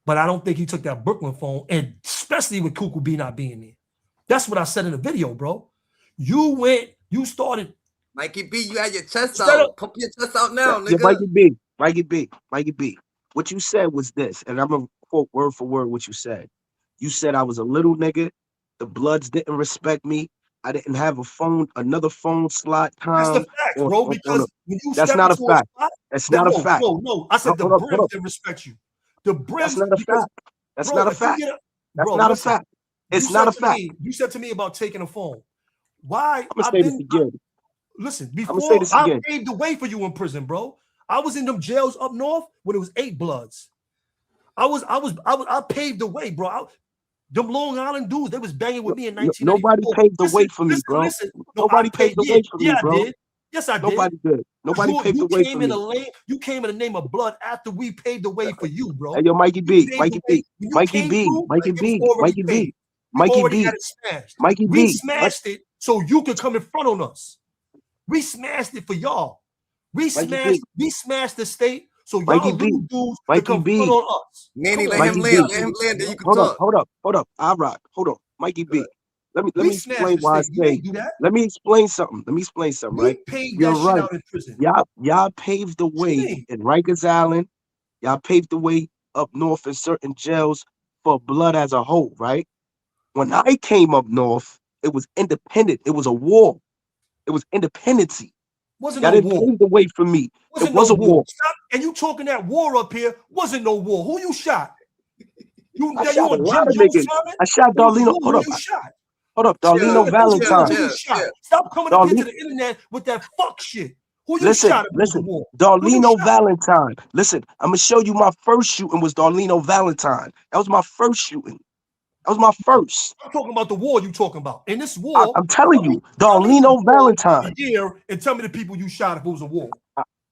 Speaker 6: But I don't think he took that Brooklyn phone, and especially with Cuckoo B not being there. That's what I said in the video, bro. You started.
Speaker 1: Mikey B, you had your chest out. Pump your chest out now, nigga.
Speaker 2: Yeah, Mikey B. What you said was this, and I'm gonna quote word for word what you said. You said I was a little nigga. The Bloods didn't respect me. I didn't have another phone slot time.
Speaker 6: That's the fact, bro. Because when you
Speaker 2: that's not a fact. That's not a fact.
Speaker 6: No. I said the Brim didn't respect you. The Brim.
Speaker 2: That's not a fact. That's not a fact. That's not a fact. It's not a fact.
Speaker 6: You said to me about taking a phone. Why?
Speaker 2: I'm gonna say this again.
Speaker 6: Listen, before I paved the way for you in prison, bro. I was in them jails up north when it was 8 Bloods. I paved the way, bro. Them Long Island dudes, they was banging with me in 1994.
Speaker 2: Nobody paved the way for me, bro. Nobody paved the way for me, bro.
Speaker 6: I did. Yes, I did.
Speaker 2: Nobody did. Nobody paved the way for me.
Speaker 6: You came in the name of blood after we paved the way for you, bro.
Speaker 2: Hey, yo, Mikey B.
Speaker 6: We smashed it so you could come in front on us. We smashed it for y'all. We smashed the state so y'all little dudes could come front on us.
Speaker 1: Manny, let him land. Then you can talk.
Speaker 2: Hold up. I rock. Hold on. Mikey B. Let me explain why I say. Let me explain something. Right? You're right. Y'all paved the way in Rikers Island. Y'all paved the way up north in certain jails for Blood as a whole, right? When I came up north, it was independent. It was a war. It was independency.
Speaker 6: Wasn't
Speaker 2: y'all
Speaker 6: no
Speaker 2: didn't
Speaker 6: war.
Speaker 2: pave the way for me. It was a war.
Speaker 6: Stop. And you talking that war up here? Wasn't no war. Who you shot?
Speaker 2: I shot a lot of niggas. I shot Darlino. Hold up, Darlino Valentine.
Speaker 6: Stop coming up into the internet with that fuck shit. Who you shot?
Speaker 2: Listen, Darlino Valentine. Listen, I'm gonna show you my first shooting was Darlino Valentine. That was my first shooting. That was my first.
Speaker 6: I'm talking about the war you talking about. In this war,
Speaker 2: I'm telling you, Darlino Valentine.
Speaker 6: And tell me the people you shot if it was a war.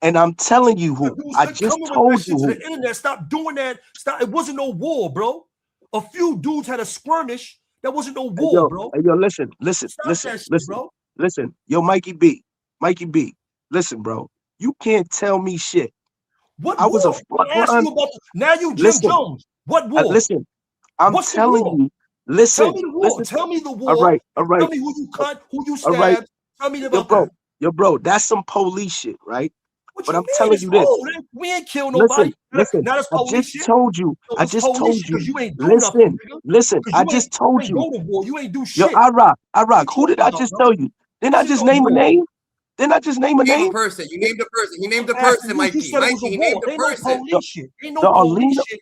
Speaker 2: And I'm telling you who. I just told you who.
Speaker 6: The internet, stop doing that. Stop. It wasn't no war, bro. A few dudes had a skirmish That wasn't no
Speaker 2: Hey,
Speaker 6: war, bro.
Speaker 2: yo, listen,
Speaker 6: Stop that shit, bro.
Speaker 2: listen. Yo, Mikey B, listen, bro. You can't tell me shit.
Speaker 6: What
Speaker 2: I was a
Speaker 6: war? I'm asking
Speaker 2: frontline.
Speaker 6: you about. Now you Jim
Speaker 2: Listen,
Speaker 6: Jones. What war?
Speaker 2: listen. I'm
Speaker 6: What's the
Speaker 2: telling
Speaker 6: war?
Speaker 2: you.
Speaker 6: Tell
Speaker 2: Listen,
Speaker 6: me the war.
Speaker 2: listen.
Speaker 6: Tell me the
Speaker 2: All
Speaker 6: war.
Speaker 2: right, all
Speaker 6: Tell
Speaker 2: right,
Speaker 6: me who you cut, who you
Speaker 2: all right.
Speaker 6: stabbed. Tell me
Speaker 2: Yo,
Speaker 6: about that.
Speaker 2: bro. That's some police shit, right?
Speaker 6: What
Speaker 2: But
Speaker 6: you
Speaker 2: I'm
Speaker 6: mean?
Speaker 2: telling
Speaker 6: It's
Speaker 2: you this.
Speaker 6: old. We ain't kill nobody.
Speaker 2: Listen.
Speaker 6: Now that's
Speaker 2: I
Speaker 6: police
Speaker 2: just
Speaker 6: shit.
Speaker 2: told you.
Speaker 6: So it's police shit because you ain't do nothing, nigga.
Speaker 2: Listen.
Speaker 6: Because
Speaker 2: I
Speaker 6: you
Speaker 2: just
Speaker 6: ain't
Speaker 2: told you.
Speaker 6: go to war. You ain't do
Speaker 2: Yo,
Speaker 6: shit.
Speaker 2: I
Speaker 6: What you
Speaker 2: rock. Who did
Speaker 6: talking
Speaker 2: I
Speaker 6: about,
Speaker 2: just
Speaker 6: bro?
Speaker 2: tell you? Didn't I
Speaker 6: This ain't
Speaker 2: just
Speaker 6: no
Speaker 2: name a
Speaker 6: war.
Speaker 2: name? Didn't I just name a
Speaker 1: You named
Speaker 2: name?
Speaker 1: a person. You named a person. He named
Speaker 6: I'm
Speaker 1: a person,
Speaker 6: asking you. You
Speaker 1: Mikey.
Speaker 6: said it was
Speaker 1: Mikey,
Speaker 6: a
Speaker 1: he
Speaker 6: war.
Speaker 1: named a
Speaker 6: Ain't no
Speaker 1: person.
Speaker 2: The,
Speaker 6: police shit. Ain't no
Speaker 2: the
Speaker 6: police
Speaker 2: Alina.
Speaker 6: shit.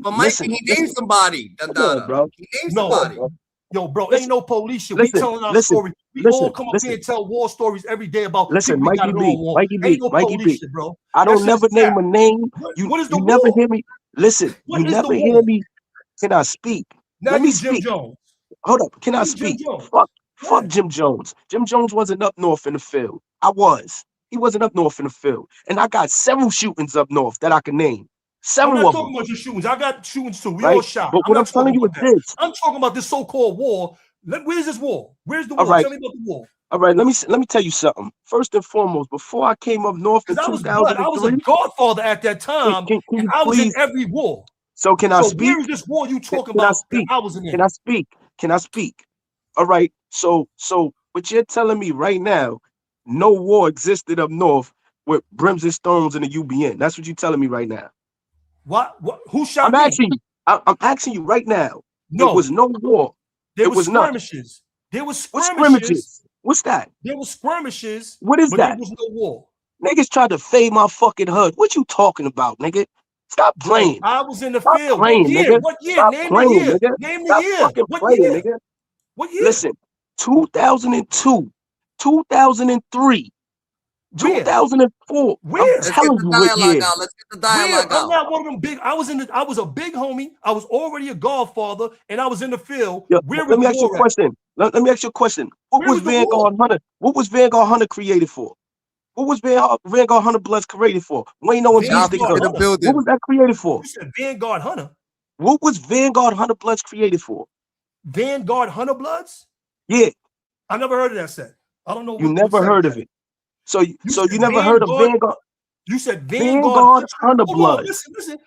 Speaker 1: But Mikey, he named somebody,
Speaker 2: Come on,
Speaker 1: Dada.
Speaker 2: bro.
Speaker 1: He named
Speaker 2: Come on,
Speaker 6: No.
Speaker 1: somebody.
Speaker 2: bro.
Speaker 6: Yo, bro, ain't
Speaker 2: Listen,
Speaker 6: no police shit. We telling our story. We all come up here and tell war stories every day about people we got
Speaker 2: Mikey
Speaker 6: it
Speaker 2: B,
Speaker 6: on war. Ain't no
Speaker 2: Mikey
Speaker 6: police
Speaker 2: B.
Speaker 6: shit, bro.
Speaker 2: I
Speaker 6: That
Speaker 2: don't
Speaker 6: shit is
Speaker 2: never
Speaker 6: cap.
Speaker 2: name a name.
Speaker 6: What is the
Speaker 2: You never
Speaker 6: war?
Speaker 2: hear me. Listen, you
Speaker 6: What is the
Speaker 2: never hear
Speaker 6: war?
Speaker 2: me. Can I speak?
Speaker 6: Now
Speaker 2: Let me
Speaker 6: you Jim
Speaker 2: speak.
Speaker 6: Jones.
Speaker 2: Hold up. Can I
Speaker 6: You Jim
Speaker 2: speak?
Speaker 6: Jones.
Speaker 2: Fuck
Speaker 6: Yeah.
Speaker 2: Jim Jones. Jim Jones wasn't up north in the field. I was. He wasn't up north in the field. And I got several shootings up north that I can name.
Speaker 6: I'm
Speaker 2: Several
Speaker 6: not
Speaker 2: of them,
Speaker 6: talking about your shootings. I got shootings too. We all
Speaker 2: right?
Speaker 6: shot.
Speaker 2: But
Speaker 6: I'm
Speaker 2: what I'm
Speaker 6: not talking
Speaker 2: telling you
Speaker 6: about
Speaker 2: is
Speaker 6: that.
Speaker 2: this.
Speaker 6: I'm talking about this so-called war. Where's this war? Where's the
Speaker 2: All
Speaker 6: war?
Speaker 2: right.
Speaker 6: Tell me about the war.
Speaker 2: All right. Let me tell you something. First and foremost, before I came up north in
Speaker 6: Because I was a
Speaker 2: 2003,
Speaker 6: godfather at that time,
Speaker 2: can
Speaker 6: and
Speaker 2: you
Speaker 6: I was in
Speaker 2: please?
Speaker 6: every war.
Speaker 2: So can I
Speaker 6: So
Speaker 2: speak?
Speaker 6: where is this war you talking
Speaker 2: Can I
Speaker 6: about that
Speaker 2: speak?
Speaker 6: I wasn't
Speaker 2: Can
Speaker 6: in?
Speaker 2: I speak? Can I speak? All right. So what you're telling me right now, no war existed up north with brims and stones in the UBN. That's what you're telling me right now.
Speaker 6: What? Who
Speaker 2: I'm
Speaker 6: shot me?
Speaker 2: asking you. I'm asking you right now. It was
Speaker 6: No,
Speaker 2: no war.
Speaker 6: there
Speaker 2: It
Speaker 6: was
Speaker 2: was none.
Speaker 6: skirmishes. There was
Speaker 2: What
Speaker 6: skirmishes.
Speaker 2: scrimmages? What's that?
Speaker 6: There was skirmishes,
Speaker 2: What is
Speaker 6: but there
Speaker 2: that?
Speaker 6: was no war.
Speaker 2: Niggas tried to fade my fucking hood. What you talking about, nigga? Stop
Speaker 6: Bro,
Speaker 2: playing.
Speaker 6: I was in the
Speaker 2: Stop
Speaker 6: field. What
Speaker 2: playing,
Speaker 6: year?
Speaker 2: nigga.
Speaker 6: What year?
Speaker 2: Stop
Speaker 6: Name the
Speaker 2: playing,
Speaker 6: year.
Speaker 2: nigga.
Speaker 6: Name the
Speaker 2: Stop
Speaker 6: year.
Speaker 2: fucking
Speaker 6: What
Speaker 2: playing,
Speaker 6: year?
Speaker 2: nigga.
Speaker 6: What year?
Speaker 2: Listen, 2002, 2003,
Speaker 6: Where?
Speaker 2: 2004. I'm
Speaker 6: Where?
Speaker 1: Let's get
Speaker 2: telling
Speaker 1: the
Speaker 2: you what
Speaker 1: dialogue
Speaker 2: years.
Speaker 1: out. Let's get the
Speaker 6: Where?
Speaker 1: dialogue
Speaker 6: I'm
Speaker 1: out.
Speaker 6: not one of them big. I was a big homie. I was already a godfather, and I was in the field.
Speaker 2: Yo,
Speaker 6: Where was
Speaker 2: let
Speaker 6: the
Speaker 2: me ask you a
Speaker 6: war at?
Speaker 2: question. Let me ask you a question. What
Speaker 6: Where
Speaker 2: was
Speaker 6: was the war?
Speaker 2: Vanguard Hunter? What was Vanguard Hunter created for? What was Vanguard Hunter Bloods created for? Wayno and Beastie
Speaker 1: Jaffe
Speaker 6: Vanguard
Speaker 1: to the
Speaker 2: Cousins.
Speaker 6: Hunter.
Speaker 2: What was
Speaker 1: building.
Speaker 2: that created for?
Speaker 6: You said Vanguard Hunter.
Speaker 2: What was Vanguard Hunter Bloods created for?
Speaker 6: Vanguard Hunter Bloods?
Speaker 2: Yeah,
Speaker 6: I never heard of that set. I don't know
Speaker 2: you
Speaker 6: what
Speaker 2: never
Speaker 6: set is
Speaker 2: heard of
Speaker 6: that.
Speaker 2: it. So
Speaker 6: You
Speaker 2: you
Speaker 6: said
Speaker 2: never heard of
Speaker 6: Vanguard.
Speaker 2: Vanguard
Speaker 6: You said Vanguard
Speaker 2: Vanguard
Speaker 6: Hunter.
Speaker 2: Hunter
Speaker 6: Hold on,
Speaker 2: Bloods.
Speaker 6: listen.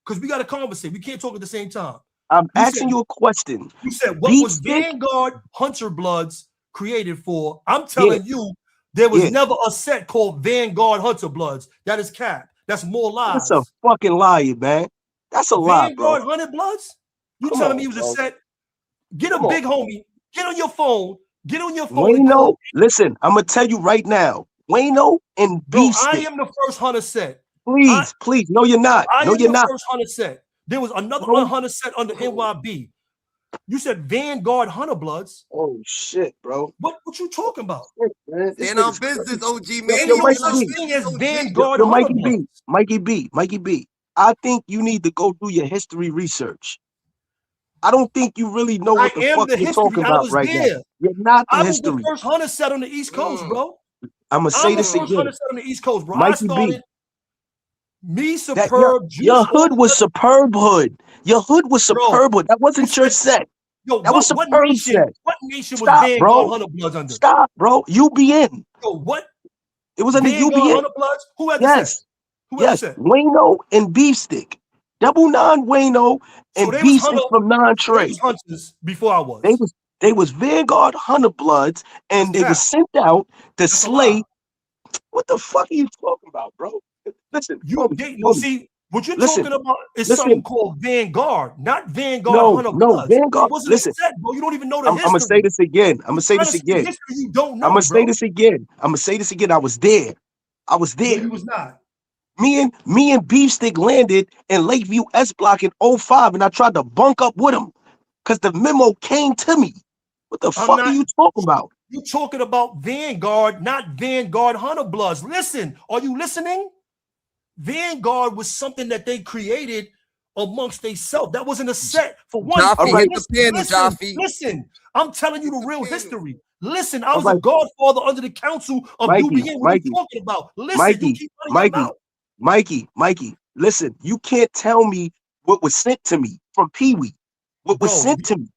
Speaker 6: Because we got to conversate. We can't talk at the same time.
Speaker 2: I'm
Speaker 6: You said
Speaker 2: asking you a question.
Speaker 6: you said what was
Speaker 2: Beefstick?
Speaker 6: Vanguard Hunter Bloods created for? I'm
Speaker 2: Yeah,
Speaker 6: telling you, there was
Speaker 2: yeah.
Speaker 6: never a set called Vanguard Hunter Bloods. That is cap. That's more
Speaker 2: That's a
Speaker 6: lies.
Speaker 2: fucking lie, man. That's a lie, bro.
Speaker 6: Vanguard Hunter Bloods? You
Speaker 2: Come
Speaker 6: telling
Speaker 2: on,
Speaker 6: me it was a
Speaker 2: bro.
Speaker 6: set? Get a
Speaker 2: Come on.
Speaker 6: big homie. Get on your phone. Get on your phone and call.
Speaker 2: Wayno, listen, I'm gonna tell you right now. Wayno and
Speaker 6: Bro, I
Speaker 2: Beefstick.
Speaker 6: am the first Hunter set.
Speaker 2: Please. No, you're not.
Speaker 6: I
Speaker 2: No,
Speaker 6: am
Speaker 2: you're
Speaker 6: the
Speaker 2: not.
Speaker 6: first Hunter set. There was another
Speaker 2: No.
Speaker 6: Hunter set under NYB. You said Vanguard Hunter Bloods.
Speaker 2: Oh shit, bro.
Speaker 6: What you talking about?
Speaker 2: Shit, man. This
Speaker 1: Stand on
Speaker 2: nigga's
Speaker 1: business,
Speaker 2: crazy.
Speaker 1: OG,
Speaker 2: Yo,
Speaker 1: man.
Speaker 6: Ain't
Speaker 2: yo,
Speaker 1: You
Speaker 6: no
Speaker 2: Mikey
Speaker 1: still on
Speaker 6: such
Speaker 2: B.
Speaker 6: thing as
Speaker 1: business, OG.
Speaker 6: Vanguard
Speaker 2: Yo,
Speaker 6: Hunter Bloods.
Speaker 2: Mikey B. I think you need to go do your history research. I don't think you really know
Speaker 6: I
Speaker 2: what the
Speaker 6: am
Speaker 2: fuck
Speaker 6: the
Speaker 2: you're
Speaker 6: history.
Speaker 2: talking
Speaker 6: I
Speaker 2: about
Speaker 6: was
Speaker 2: right now.
Speaker 6: there.
Speaker 2: You're not the
Speaker 6: I was the
Speaker 2: history.
Speaker 6: first Hunter set on the East Coast, bro.
Speaker 2: I'm gonna say
Speaker 6: I'm the
Speaker 2: this
Speaker 6: first
Speaker 2: again.
Speaker 6: Hunter set on the East Coast, bro. I
Speaker 2: Mikey B.
Speaker 6: started me,
Speaker 2: That
Speaker 6: Superb,
Speaker 2: your
Speaker 6: Juice, all
Speaker 2: hood
Speaker 6: of
Speaker 2: was
Speaker 6: that.
Speaker 2: superb hood. Your hood was
Speaker 6: Bro,
Speaker 2: superb hood. That
Speaker 6: who
Speaker 2: wasn't your
Speaker 6: said,
Speaker 2: set.
Speaker 6: yo,
Speaker 2: That was
Speaker 6: what
Speaker 2: superb
Speaker 6: nation?
Speaker 2: set.
Speaker 6: What nation was
Speaker 2: Stop,
Speaker 6: Vanguard
Speaker 2: bro.
Speaker 6: Hunter Bloods under?
Speaker 2: Stop, bro. UBN.
Speaker 6: Yo, what
Speaker 2: It was under
Speaker 6: Vanguard
Speaker 2: UBN.
Speaker 6: Hunter Bloods? Who had the set?
Speaker 2: Yes.
Speaker 6: Who had the
Speaker 2: Yes.
Speaker 6: set?
Speaker 2: Wayno and Beefstick. Double nine Wayno
Speaker 6: So
Speaker 2: and
Speaker 6: they was Hunter,
Speaker 2: Beefstick from Non
Speaker 6: so they
Speaker 2: Trey.
Speaker 6: was Hunters before I
Speaker 2: They
Speaker 6: was.
Speaker 2: was they was Vanguard Hunter Bloods,
Speaker 6: That's
Speaker 2: and they was
Speaker 6: cap.
Speaker 2: sent out to
Speaker 6: That's a lie.
Speaker 2: slay. What the fuck are you talking about, bro? Listen, homie,
Speaker 6: See, what you're
Speaker 2: listen,
Speaker 6: talking about is something
Speaker 2: listen.
Speaker 6: called Vanguard, not Vanguard
Speaker 2: No,
Speaker 6: Hunter
Speaker 2: no,
Speaker 6: Bloods. It
Speaker 2: Vanguard.
Speaker 6: wasn't a
Speaker 2: Listen,
Speaker 6: set, bro. You don't even know the
Speaker 2: I'm gonna say
Speaker 6: history.
Speaker 2: this again. I'm
Speaker 6: You
Speaker 2: gonna say
Speaker 6: trying to
Speaker 2: this
Speaker 6: speak
Speaker 2: again.
Speaker 6: history you don't
Speaker 2: I'm
Speaker 6: know,
Speaker 2: gonna say
Speaker 6: bro.
Speaker 2: this again. I'm gonna say this again. I was there. I was
Speaker 6: No,
Speaker 2: there.
Speaker 6: you was not.
Speaker 2: Me and Beefstick landed in Lakeview S Block in '05, and I tried to bunk up with him because the memo came to me. What the
Speaker 6: I'm
Speaker 2: fuck are
Speaker 6: not.
Speaker 2: you talking about?
Speaker 6: You talking about Vanguard, not Vanguard Hunter Bloods. Listen, are you listening? Vanguard was something that they created amongst themselves. That wasn't a set. For one,
Speaker 2: All
Speaker 1: Jaffe,
Speaker 2: right,
Speaker 1: hit the panel, Jaffe.
Speaker 6: listen. I'm telling you the
Speaker 1: Hit the
Speaker 6: real
Speaker 1: panel.
Speaker 6: history. Listen, I
Speaker 2: all
Speaker 6: was a
Speaker 2: right,
Speaker 6: godfather under the council of UBN. What are you talking about? Listen, you keep running your mouth.
Speaker 2: Mikey. Listen, you can't tell me what was sent to me from Pee Wee. What was
Speaker 6: Bro,
Speaker 2: sent to me?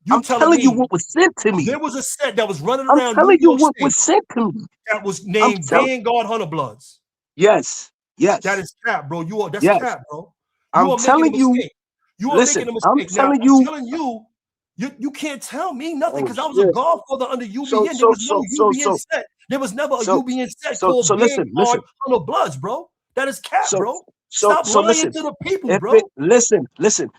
Speaker 6: You
Speaker 2: I'm
Speaker 6: telling
Speaker 2: telling you
Speaker 6: me
Speaker 2: what was sent to me.
Speaker 6: there was a set that was running
Speaker 2: I'm
Speaker 6: around New
Speaker 2: telling you
Speaker 6: York
Speaker 2: what
Speaker 6: State
Speaker 2: was sent to me.
Speaker 6: that was
Speaker 2: I'm
Speaker 6: named
Speaker 2: telling.
Speaker 6: Vanguard Hunter Bloods.
Speaker 2: Yes.
Speaker 6: That
Speaker 2: Yes.
Speaker 6: is cap, bro. That's
Speaker 2: Yes.
Speaker 6: cap, bro. You
Speaker 2: I'm
Speaker 6: are making a
Speaker 2: telling you.
Speaker 6: mistake. You are
Speaker 2: Listen.
Speaker 6: making a
Speaker 2: I'm
Speaker 6: mistake. Now
Speaker 2: telling
Speaker 6: I'm
Speaker 2: you.
Speaker 6: telling you, you can't tell me nothing
Speaker 2: Oh
Speaker 6: because I was a
Speaker 2: shit.
Speaker 6: godfather under UBN. There
Speaker 2: So
Speaker 6: was no UBN set. There was never a
Speaker 2: so
Speaker 6: UBN set called
Speaker 2: so listen.
Speaker 6: Vanguard Hunter Bloods, bro. That is cap,
Speaker 2: So
Speaker 6: bro. Stop lying
Speaker 2: listen.
Speaker 6: to the people,
Speaker 2: If
Speaker 6: bro.
Speaker 2: it listen.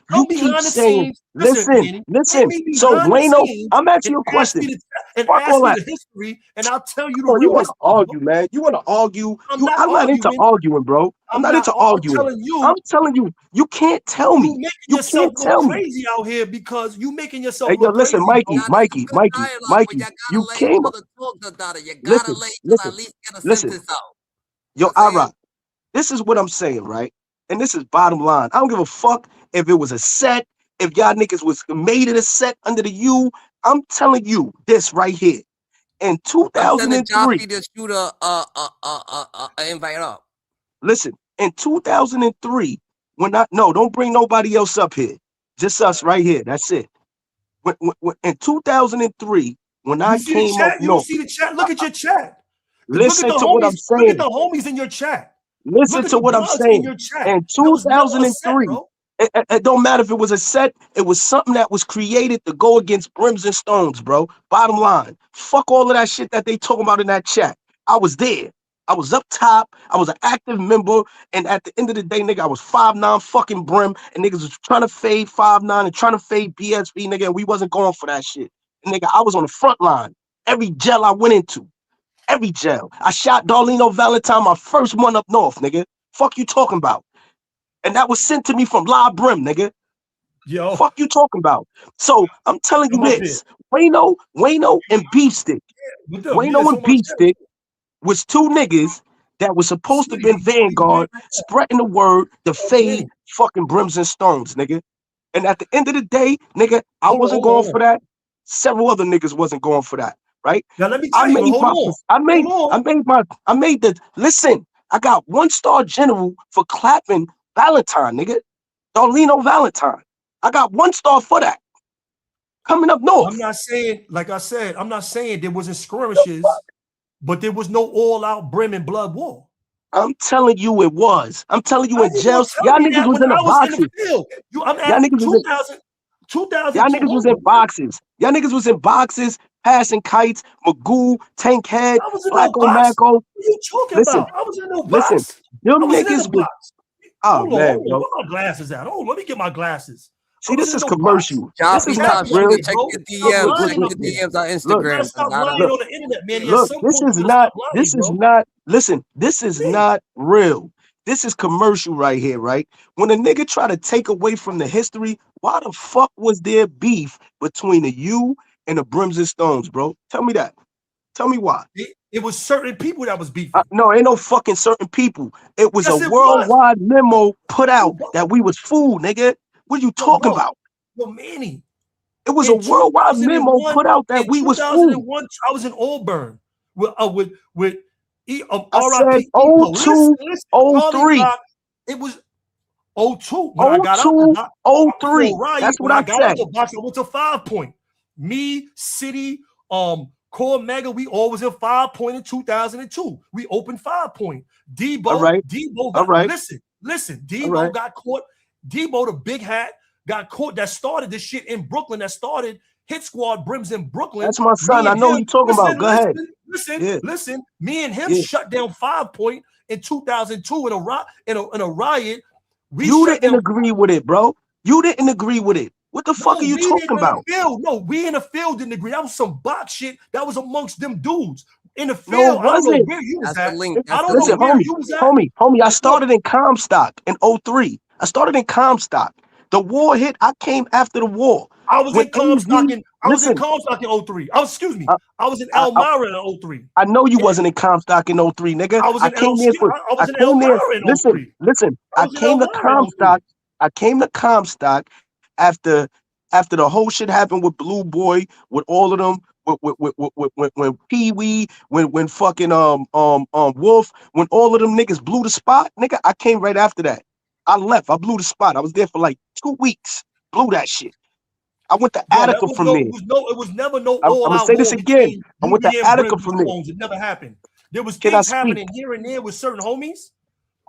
Speaker 6: Come
Speaker 2: You keep
Speaker 6: behind the
Speaker 2: saying
Speaker 6: scenes. Listen,
Speaker 2: listen.
Speaker 6: Manny. Take
Speaker 2: Listen.
Speaker 6: me
Speaker 2: So
Speaker 6: behind the
Speaker 2: Wayno,
Speaker 6: scenes
Speaker 2: I'm asking
Speaker 6: and
Speaker 2: you a
Speaker 6: ask
Speaker 2: question.
Speaker 6: me
Speaker 2: Fuck all that.
Speaker 6: the history, and I'll tell you the
Speaker 2: Come on, you
Speaker 6: real
Speaker 2: want to
Speaker 6: history, bro.
Speaker 2: argue, man. You want to argue.
Speaker 6: I'm not
Speaker 2: I'm not into
Speaker 6: arguing.
Speaker 2: arguing, bro. I'm not into
Speaker 6: I'm
Speaker 2: arguing.
Speaker 6: telling you,
Speaker 2: I'm telling you, you can't tell
Speaker 6: you
Speaker 2: me.
Speaker 6: making
Speaker 2: You
Speaker 6: yourself
Speaker 2: can't
Speaker 6: look
Speaker 2: tell me.
Speaker 6: crazy out here because you making yourself
Speaker 2: Hey, yo,
Speaker 6: look
Speaker 2: listen,
Speaker 6: crazy, bro.
Speaker 1: Now, this is good dialogue, but
Speaker 2: Mikey,
Speaker 1: y'all
Speaker 2: you
Speaker 1: gotta let each
Speaker 2: came up.
Speaker 1: other talk, daughter. You gotta
Speaker 2: Listen,
Speaker 1: let each other
Speaker 2: listen,
Speaker 1: at least get a
Speaker 2: listen.
Speaker 1: sentence out.
Speaker 2: Yo,
Speaker 1: I'm saying?
Speaker 2: Rock. This is what I'm saying, right? And this is bottom line. I don't give a fuck if it was a set, if y'all niggas was made it a set under the U. I'm telling you this right here. In
Speaker 1: I'm sending
Speaker 2: 2003,
Speaker 1: Joffrey to shoot a invite up.
Speaker 2: listen, in 2003, don't bring nobody else up here. Just us right here. That's it. In 2003, when
Speaker 6: You
Speaker 2: I
Speaker 6: see the
Speaker 2: came up
Speaker 6: chat? You don't
Speaker 2: north,
Speaker 6: see the chat?
Speaker 2: I,
Speaker 6: Look at your chat. Look at
Speaker 2: listen
Speaker 6: the
Speaker 2: to what I'm
Speaker 6: homies. Look at
Speaker 2: saying.
Speaker 6: the homies in your chat.
Speaker 2: Listen
Speaker 6: Look at
Speaker 2: to
Speaker 6: the
Speaker 2: what I'm
Speaker 6: bloods in
Speaker 2: saying.
Speaker 6: your chat.
Speaker 2: In
Speaker 6: That was never a set,
Speaker 2: 2003,
Speaker 6: bro.
Speaker 2: it don't matter if it was a set, it was something that was created to go against brims and stones, bro. Bottom line, fuck all of that shit that they talking about in that chat. I was there. I was up top. I was an active member. And at the end of the day, nigga, I was 5'9" fucking brim. And niggas was trying to fade 5'9" and trying to fade BSB, nigga. And we wasn't going for that shit. And nigga, I was on the front line. Every jail I went into. Every jail. I shot Darleno Valentine, my first one up north, nigga. Fuck you talking about? And that was sent to me from La Brim, nigga.
Speaker 6: Yo,
Speaker 2: Fuck you talking about? So I'm telling you
Speaker 6: come up here.
Speaker 2: this. Wayno and Beefstick.
Speaker 6: What the yeah,
Speaker 2: Wayno
Speaker 6: it's
Speaker 2: and
Speaker 6: on my chest.
Speaker 2: Beefstick was two niggas that was supposed to
Speaker 6: Smitty,
Speaker 2: be in Vanguard,
Speaker 6: right
Speaker 2: spreading the word to
Speaker 6: there.
Speaker 2: fade
Speaker 6: Manny,
Speaker 2: fucking brims and stones, nigga. And at the end of the day, nigga, I
Speaker 6: hold on,
Speaker 2: wasn't
Speaker 6: hold on,
Speaker 2: going
Speaker 6: hold
Speaker 2: for
Speaker 6: on.
Speaker 2: that. Several other niggas wasn't going for that, right?
Speaker 6: Now let me
Speaker 2: I
Speaker 6: tell you, but
Speaker 2: made
Speaker 6: hold
Speaker 2: my,
Speaker 6: on.
Speaker 2: I made,
Speaker 6: Hold
Speaker 2: I
Speaker 6: on.
Speaker 2: made my, I made the. Listen, I got 1-star general for clapping Valentine, nigga. Darleno Valentine. I got 1-star for that. Coming up north.
Speaker 6: I'm not saying, like I said, I'm not saying there wasn't
Speaker 2: The fuck?
Speaker 6: skirmishes, but there was no all-out brim and blood war.
Speaker 2: I'm telling you it was. I'm telling you
Speaker 6: How
Speaker 2: in
Speaker 6: you gonna
Speaker 2: jails.
Speaker 6: tell
Speaker 2: Y'all
Speaker 6: me
Speaker 2: niggas
Speaker 6: that
Speaker 2: was
Speaker 6: when
Speaker 2: in the
Speaker 6: I was in the
Speaker 2: boxes.
Speaker 6: field? I'm
Speaker 2: Y'all
Speaker 6: at
Speaker 2: niggas was in
Speaker 6: 2002.
Speaker 2: y'all niggas was in
Speaker 6: Hold on.
Speaker 2: boxes. Y'all niggas was in boxes, passing kites, Magoo, Tankhead,
Speaker 6: I was in no
Speaker 2: Flacco
Speaker 6: box.
Speaker 2: Macco.
Speaker 6: What are you talking
Speaker 2: Listen,
Speaker 6: about? I was in no
Speaker 2: listen.
Speaker 6: box. I
Speaker 2: Them
Speaker 6: wasn't in the
Speaker 2: niggas was,
Speaker 6: box.
Speaker 2: oh man,
Speaker 6: Hold on.
Speaker 2: bro.
Speaker 6: Where my glasses at? Oh, let me get my glasses. I
Speaker 2: See, this
Speaker 6: wasn't in
Speaker 2: is
Speaker 6: no box.
Speaker 2: commercial. This
Speaker 6: Stop
Speaker 2: is
Speaker 1: Joffrey,
Speaker 2: not
Speaker 1: stop
Speaker 6: capping up
Speaker 2: real.
Speaker 1: shooting.
Speaker 6: here,
Speaker 1: Check
Speaker 6: bro.
Speaker 1: your
Speaker 6: Stop
Speaker 1: DMs.
Speaker 2: Look,
Speaker 1: Check
Speaker 6: lying
Speaker 2: look,
Speaker 6: up
Speaker 1: your
Speaker 6: here.
Speaker 1: DMs on
Speaker 6: You gotta
Speaker 1: Instagram.
Speaker 6: stop lying
Speaker 2: look,
Speaker 6: on the internet, man. At
Speaker 2: look.
Speaker 6: some point, you gotta stop lying, bro.
Speaker 2: This is not real. This is commercial right here, right? When a nigga try to take away from the history, why the fuck was there beef between the U and the Brims and Stones, bro? Tell me that. Tell me why.
Speaker 6: It was certain people that was beefing.
Speaker 2: No, ain't no fucking certain people. It was a
Speaker 6: Yes, it was.
Speaker 2: worldwide memo put
Speaker 6: Yo,
Speaker 2: out
Speaker 6: bro,
Speaker 2: that we was food, nigga. What are you
Speaker 6: yo,
Speaker 2: talking
Speaker 6: bro,
Speaker 2: about?
Speaker 6: yo, Manny.
Speaker 2: It was a
Speaker 6: In
Speaker 2: worldwide memo
Speaker 6: 2001,
Speaker 2: put out that we was food.
Speaker 6: I was in Auburn with
Speaker 2: I said
Speaker 6: RIP
Speaker 2: oh
Speaker 6: Epo. Listen,
Speaker 2: 02,
Speaker 6: listen,
Speaker 2: oh
Speaker 6: Charlie
Speaker 2: 03,
Speaker 6: Rock. It was '02 when I
Speaker 2: oh
Speaker 6: got out the
Speaker 2: 02,
Speaker 6: box.
Speaker 2: oh
Speaker 6: For
Speaker 2: 03.
Speaker 6: Riot,
Speaker 2: That's
Speaker 6: when
Speaker 2: what
Speaker 6: I
Speaker 2: I
Speaker 6: got out
Speaker 2: said.
Speaker 6: the box, I went to 5 Point. Me, City, Core Mega, we all was in 5 Point in 2002. We opened 5 Point.
Speaker 2: All right,
Speaker 6: Debo
Speaker 2: all
Speaker 6: got
Speaker 2: right,
Speaker 6: listen.
Speaker 2: all
Speaker 6: Debo
Speaker 2: right.
Speaker 6: got caught. Debo, the big hat, got caught. That started this shit in Brooklyn. That started Hit Squad Brims in Brooklyn.
Speaker 2: That's my son.
Speaker 6: Me
Speaker 2: I
Speaker 6: and
Speaker 2: know what
Speaker 6: him.
Speaker 2: you're talking about. Go ahead. Yeah,
Speaker 6: Listen. Me and him
Speaker 2: yeah.
Speaker 6: shut down 5 Point in 2002 in a riot. We
Speaker 2: You
Speaker 6: shut
Speaker 2: didn't
Speaker 6: down.
Speaker 2: agree with it, bro. You didn't agree with it. What the fuck are
Speaker 6: No,
Speaker 2: you
Speaker 6: we didn't
Speaker 2: talking
Speaker 6: in the
Speaker 2: about?
Speaker 6: field. No, we in the field didn't agree. That was some box shit. That was amongst them dudes. In the
Speaker 2: No, it
Speaker 6: field, I don't know
Speaker 2: wasn't.
Speaker 6: where you was
Speaker 1: That's the
Speaker 6: at.
Speaker 1: link.
Speaker 6: I
Speaker 1: That's the
Speaker 6: don't know
Speaker 2: Listen,
Speaker 1: link.
Speaker 6: where
Speaker 2: homie,
Speaker 6: you was at.
Speaker 2: homie, I
Speaker 6: Look,
Speaker 2: started in Comstock in '03. I started in Comstock. The war hit, I came after the war.
Speaker 6: I was
Speaker 2: When
Speaker 6: in
Speaker 2: AZ,
Speaker 6: Comstock in
Speaker 2: listen,
Speaker 6: '03. Oh, excuse me.
Speaker 2: I,
Speaker 6: I was in
Speaker 2: I, I
Speaker 6: Elmira in '03.
Speaker 2: I know you
Speaker 6: And
Speaker 2: wasn't in Comstock in '03, nigga.
Speaker 6: I was
Speaker 2: I
Speaker 6: in
Speaker 2: came there for,
Speaker 6: I
Speaker 2: I
Speaker 6: was in
Speaker 2: came there,
Speaker 6: Elmira in
Speaker 2: listen,
Speaker 6: '03. I
Speaker 2: I
Speaker 6: was in
Speaker 2: came to
Speaker 6: Elmira in '03.
Speaker 2: Comstock. I came to Comstock after the whole shit happened with Blue Boy, with all of them, when Pee Wee, when fucking Wolf, when all of them niggas blew the spot, nigga, I came right after that. I left. I blew the spot. I was there for like 2 weeks. Blew that shit. I went to
Speaker 6: Bro, that
Speaker 2: Attica
Speaker 6: was
Speaker 2: from
Speaker 6: no,
Speaker 2: there.
Speaker 6: it was never no
Speaker 2: I'm
Speaker 6: all
Speaker 2: gonna
Speaker 6: out
Speaker 2: say
Speaker 6: war
Speaker 2: this again.
Speaker 6: between
Speaker 2: I went to
Speaker 6: UVA and
Speaker 2: Attica
Speaker 6: Brent
Speaker 2: from there.
Speaker 6: Jones. It never happened. There was
Speaker 2: Can I
Speaker 6: things
Speaker 2: speak?
Speaker 6: happening here and there with certain homies,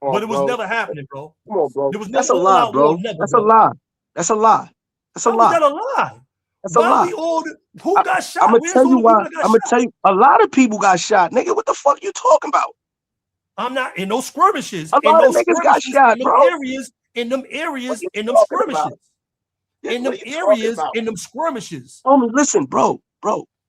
Speaker 2: Come
Speaker 6: but
Speaker 2: on,
Speaker 6: it was
Speaker 2: bro.
Speaker 6: never happening, bro.
Speaker 2: Come on, bro.
Speaker 6: There was no
Speaker 2: That's a
Speaker 6: all
Speaker 2: lie,
Speaker 6: out war,
Speaker 2: bro.
Speaker 6: never,
Speaker 2: That's a
Speaker 6: bro.
Speaker 2: lie. That's a lie. That's a
Speaker 6: How was
Speaker 2: lie.
Speaker 6: that a lie?
Speaker 2: That's a
Speaker 6: Why
Speaker 2: lie.
Speaker 6: we all who got
Speaker 2: I'm
Speaker 6: shot?
Speaker 2: gonna
Speaker 6: Where's
Speaker 2: tell
Speaker 6: all
Speaker 2: you
Speaker 6: the people
Speaker 2: why.
Speaker 6: that got
Speaker 2: I'm gonna
Speaker 6: shot?
Speaker 2: tell you. A lot of people got shot, nigga. What the fuck you talking about?
Speaker 6: I'm not in those skirmishes.
Speaker 2: A
Speaker 6: In
Speaker 2: lot of
Speaker 6: those
Speaker 2: niggas got
Speaker 6: skirmishes,
Speaker 2: shot,
Speaker 6: in them
Speaker 2: bro.
Speaker 6: areas, in them
Speaker 2: What
Speaker 6: areas,
Speaker 2: you
Speaker 6: in them
Speaker 2: talking about?
Speaker 6: skirmishes, in
Speaker 2: What
Speaker 6: them
Speaker 2: you talking
Speaker 6: areas,
Speaker 2: about?
Speaker 6: in them skirmishes.
Speaker 2: Homie, listen, bro.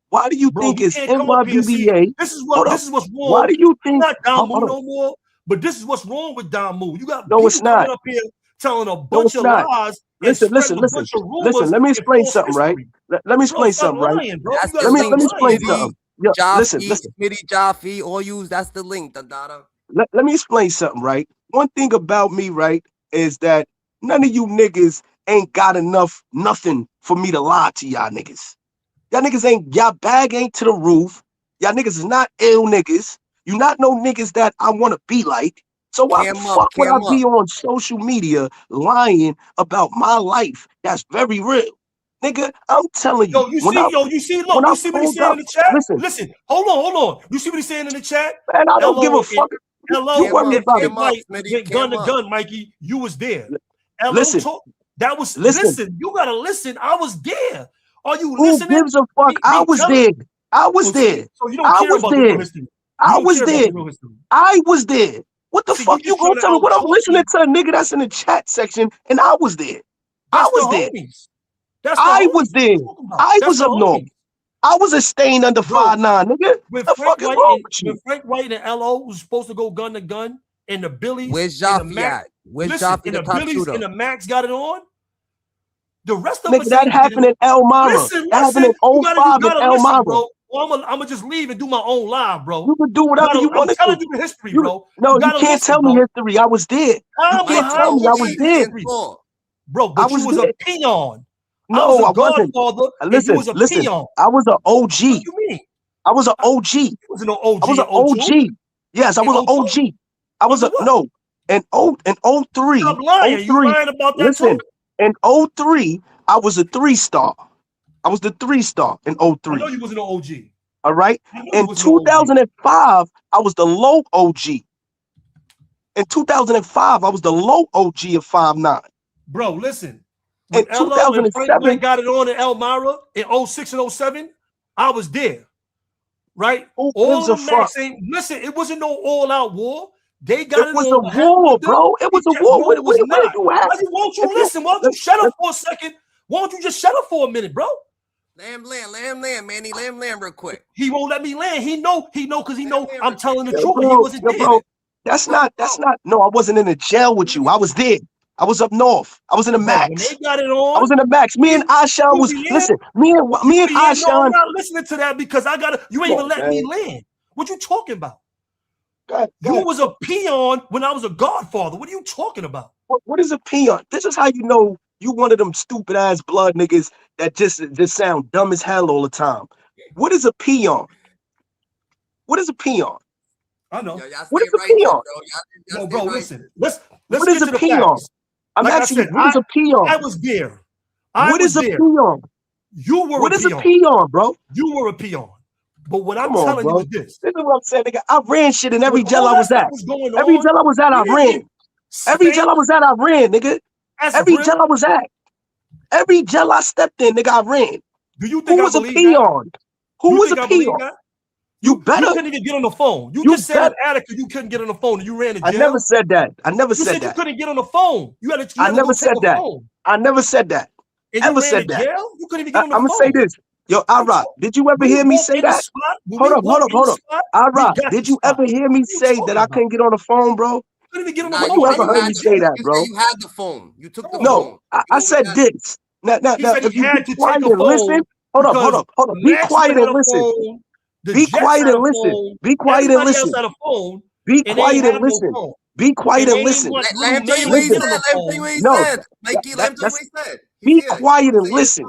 Speaker 2: Why do you
Speaker 6: Bro,
Speaker 2: think
Speaker 6: you
Speaker 2: it's
Speaker 6: can't come up here. See,
Speaker 2: NYBBA?
Speaker 6: this is
Speaker 2: Hold up.
Speaker 6: what's
Speaker 2: Why
Speaker 6: wrong.
Speaker 2: do you
Speaker 6: I'm
Speaker 2: think?
Speaker 6: not Don
Speaker 2: Hold
Speaker 6: Moo
Speaker 2: up.
Speaker 6: no more, but this is what's wrong with Don Moo. You got
Speaker 2: No, it's
Speaker 6: people coming
Speaker 2: not.
Speaker 6: up here telling a
Speaker 2: No,
Speaker 6: bunch
Speaker 2: it's
Speaker 6: of
Speaker 2: not.
Speaker 6: lies and
Speaker 2: Listen.
Speaker 6: spreading a bunch of rumors
Speaker 2: Let me
Speaker 6: and
Speaker 2: explain
Speaker 6: false
Speaker 2: something, right?
Speaker 6: history.
Speaker 2: Let me
Speaker 6: Bro,
Speaker 2: explain
Speaker 6: stop
Speaker 2: something, right?
Speaker 6: lying, bro.
Speaker 1: That's
Speaker 6: You
Speaker 1: the
Speaker 6: gotta
Speaker 2: Let
Speaker 6: stop
Speaker 2: me
Speaker 1: link,
Speaker 2: explain
Speaker 6: lying, bro.
Speaker 2: something.
Speaker 1: Smitty.
Speaker 2: Yo, listen.
Speaker 1: Smitty Jaffe, all use. That's the link, Dada.
Speaker 2: Let me explain something, right? One thing about me, right, is that none of you niggas ain't got nothing for me to lie to y'all niggas. Y'all bag ain't to the roof. Y'all niggas is not ill niggas. You not no niggas that I want to be like. So why the fuck would I be on social media lying about my life? That's very real. Nigga, I'm telling you,
Speaker 6: You see what he's
Speaker 2: pulled
Speaker 6: saying
Speaker 2: up,
Speaker 6: in the chat?
Speaker 2: listen,
Speaker 6: Hold on. You see what he's saying in the chat?
Speaker 2: man, I don't give
Speaker 6: LO
Speaker 2: a fuck.
Speaker 6: LO
Speaker 2: You worry
Speaker 6: and
Speaker 2: about it.
Speaker 6: Frank White went gun to gun, Mikey. You was there. LO
Speaker 2: Listen,
Speaker 6: talk. That was
Speaker 2: listen.
Speaker 6: You gotta listen. I was there. Are you
Speaker 2: Who
Speaker 6: listening?
Speaker 2: gives a fuck? I was there. I was there.
Speaker 6: So you don't
Speaker 2: I
Speaker 6: care
Speaker 2: was
Speaker 6: about the
Speaker 2: there.
Speaker 6: real history.
Speaker 2: I was there.
Speaker 6: The real history.
Speaker 2: I was there. What the
Speaker 6: See,
Speaker 2: fuck you
Speaker 6: just
Speaker 2: gonna
Speaker 6: trying to
Speaker 2: tell me? What I'm
Speaker 6: out-talk
Speaker 2: listening
Speaker 6: me.
Speaker 2: to a nigga that's in the chat section, and I was there. I
Speaker 6: That's
Speaker 2: was
Speaker 6: the
Speaker 2: there.
Speaker 6: homies. That's the
Speaker 2: I
Speaker 6: homies.
Speaker 2: was there. I was up north. I was a stain under 5'9", nigga.
Speaker 6: When
Speaker 2: The fuck is wrong with you?
Speaker 6: When Frank White and LO was supposed to go gun to gun, and the Billies
Speaker 1: Where's
Speaker 6: and the
Speaker 1: Jaffe
Speaker 6: Mac,
Speaker 1: at? Where's
Speaker 6: listen,
Speaker 1: Jaffe,
Speaker 6: and
Speaker 1: the
Speaker 6: the
Speaker 1: top
Speaker 6: Billies
Speaker 1: shooter?
Speaker 6: and the Max got it on. The rest of
Speaker 2: Nigga,
Speaker 6: us
Speaker 2: that
Speaker 6: ain't
Speaker 2: happened in Elmira.
Speaker 6: Listen.
Speaker 2: That happened in
Speaker 6: You
Speaker 2: 05 in
Speaker 6: gotta listen,
Speaker 2: Elmira.
Speaker 6: bro. Well, I'm gonna just leave and do my own live, bro.
Speaker 2: You can do whatever you want
Speaker 6: I'm
Speaker 2: to
Speaker 6: telling
Speaker 2: do.
Speaker 6: you the history, bro.
Speaker 2: No, you can't
Speaker 6: listen,
Speaker 2: tell me
Speaker 6: bro.
Speaker 2: history. I was there. You can't tell me I was there.
Speaker 6: Bro, but you was a peon.
Speaker 2: No, I wasn't.
Speaker 6: Godfather,
Speaker 2: Listen,
Speaker 6: and you was a peon.
Speaker 2: I was an OG.
Speaker 6: What you mean?
Speaker 2: I was an OG.
Speaker 6: You was an OG.
Speaker 2: I was an OG. Yes, I was an OG. I was a no. In 03.
Speaker 6: Stop lying. You lying about that
Speaker 2: listen,
Speaker 6: too?
Speaker 2: in 03, I was a 3-star. I was the 3-star in 03.
Speaker 6: I know you was an OG.
Speaker 2: All right. In 2005, I was the low OG. In 2005, I was the low OG of 5'9".
Speaker 6: Bro, listen. When
Speaker 2: In 2007,
Speaker 6: and Frank White got it on in Elmira in 06 and 07, I was there. Right? All of the Max ain't listen, it wasn't no all-out war. They got it
Speaker 2: was
Speaker 6: on.
Speaker 2: a war, bro. It was a war.
Speaker 6: Bro, it was not. Won't you listen? Why don't you shut up for a second? Why don't you just shut up for a minute, bro?
Speaker 1: Let him land, Manny. Let him land real quick.
Speaker 6: He won't let me land. He know, because he know I'm telling the truth.
Speaker 2: Bro,
Speaker 6: He wasn't there.
Speaker 2: Bro, that's not. No, I wasn't in the jail with you. I was there. I was up north. I was in the Max.
Speaker 6: When they got it on,
Speaker 2: I was in the Max. Me and Ashan was listen. Me and Ashan.
Speaker 6: No, I'm not listening to that because I gotta. You ain't even letting me land. What you talking about? You was a peon when I was a godfather. What are you talking about?
Speaker 2: What is a peon? This is how you know you one of them stupid ass blood niggas that just sound dumb as hell all the time. What is a peon? What is a peon?
Speaker 6: I know.
Speaker 2: What is a peon?
Speaker 6: No, bro, listen. Let's
Speaker 2: what
Speaker 6: get
Speaker 2: is
Speaker 6: to
Speaker 2: a
Speaker 6: the
Speaker 2: peon?
Speaker 6: facts.
Speaker 2: I'm asking you, what is a peon?
Speaker 6: I was there.
Speaker 2: What is a peon?
Speaker 6: You were
Speaker 2: what
Speaker 6: a
Speaker 2: is
Speaker 6: peon.
Speaker 2: A peon, bro?
Speaker 6: You were a peon. But what I'm telling you is this.
Speaker 2: This is what I'm saying, nigga. I ran shit in every jail I was at. Every jail I was at, I ran. Every jail I was at, I ran, nigga. Every jail I was at. Every jail I stepped in, nigga, I ran.
Speaker 6: Do you think
Speaker 2: Who was a peon? Who was a peon? You better.
Speaker 6: You couldn't even get on the phone. You just said in Attica you couldn't get on the phone and you ran to jail.
Speaker 2: I never said that. I never said that.
Speaker 6: You couldn't get on the phone. You had to
Speaker 2: I never said that.
Speaker 6: phone.
Speaker 2: I never said that.
Speaker 6: And you ran to jail? You couldn't even get on the phone.
Speaker 2: I'm gonna say this. Yo, Ara, did you ever hear me say that? Hold up. Ara, did you ever hear me say that I couldn't get on the phone, bro?
Speaker 6: Couldn't even get on the
Speaker 2: phone.
Speaker 6: phone.
Speaker 2: You ever heard me say that, bro?
Speaker 1: You had the phone. You took the phone.
Speaker 2: No, I said this. Now, if you be quiet and listen, hold up. Be quiet and listen. Be quiet and listen. Be quiet and listen. Be quiet and listen. Be quiet and listen.
Speaker 1: Let him tell you what he said. Let him tell you what he said. Mikey, let him tell you what he said.
Speaker 2: Be quiet and listen.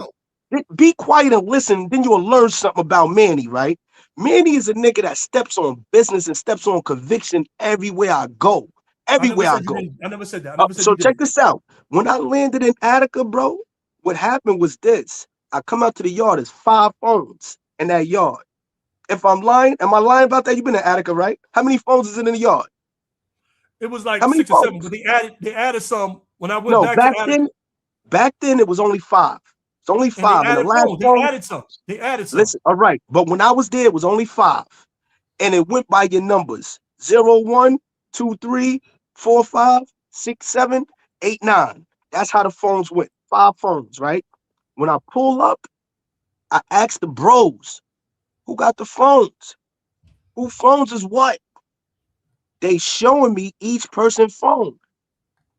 Speaker 2: Be quiet and listen. Then you will learn something about Manny, right? Manny is a nigga that steps on business and steps on conviction everywhere I go. Everywhere I go.
Speaker 6: I never said that.
Speaker 2: So check this out. When I landed in Attica, bro, what happened was this. I come out to the yard. There's 5 phones in that yard. If I'm lying, am I lying about that? You've been in Attica, right? How many phones is in the yard?
Speaker 6: It was like
Speaker 2: How many
Speaker 6: 6 or 7,
Speaker 2: phones?
Speaker 6: but they added some when I went
Speaker 2: No,
Speaker 6: back to Attica.
Speaker 2: back then it was only 5. It's only 5.
Speaker 6: And they
Speaker 2: And the
Speaker 6: added
Speaker 2: last
Speaker 6: phones. They
Speaker 2: phone,
Speaker 6: added some. They added some.
Speaker 2: listen, all right. But when I was there, it was only 5. And it went by your numbers. 0, 1, 2, 3, 4, 5, 6, 7, 8, 9. That's how the phones went. 5 phones, right? When I pull up, I asked the bros, who got the phones? Who phones is what? They showing me each person's phone.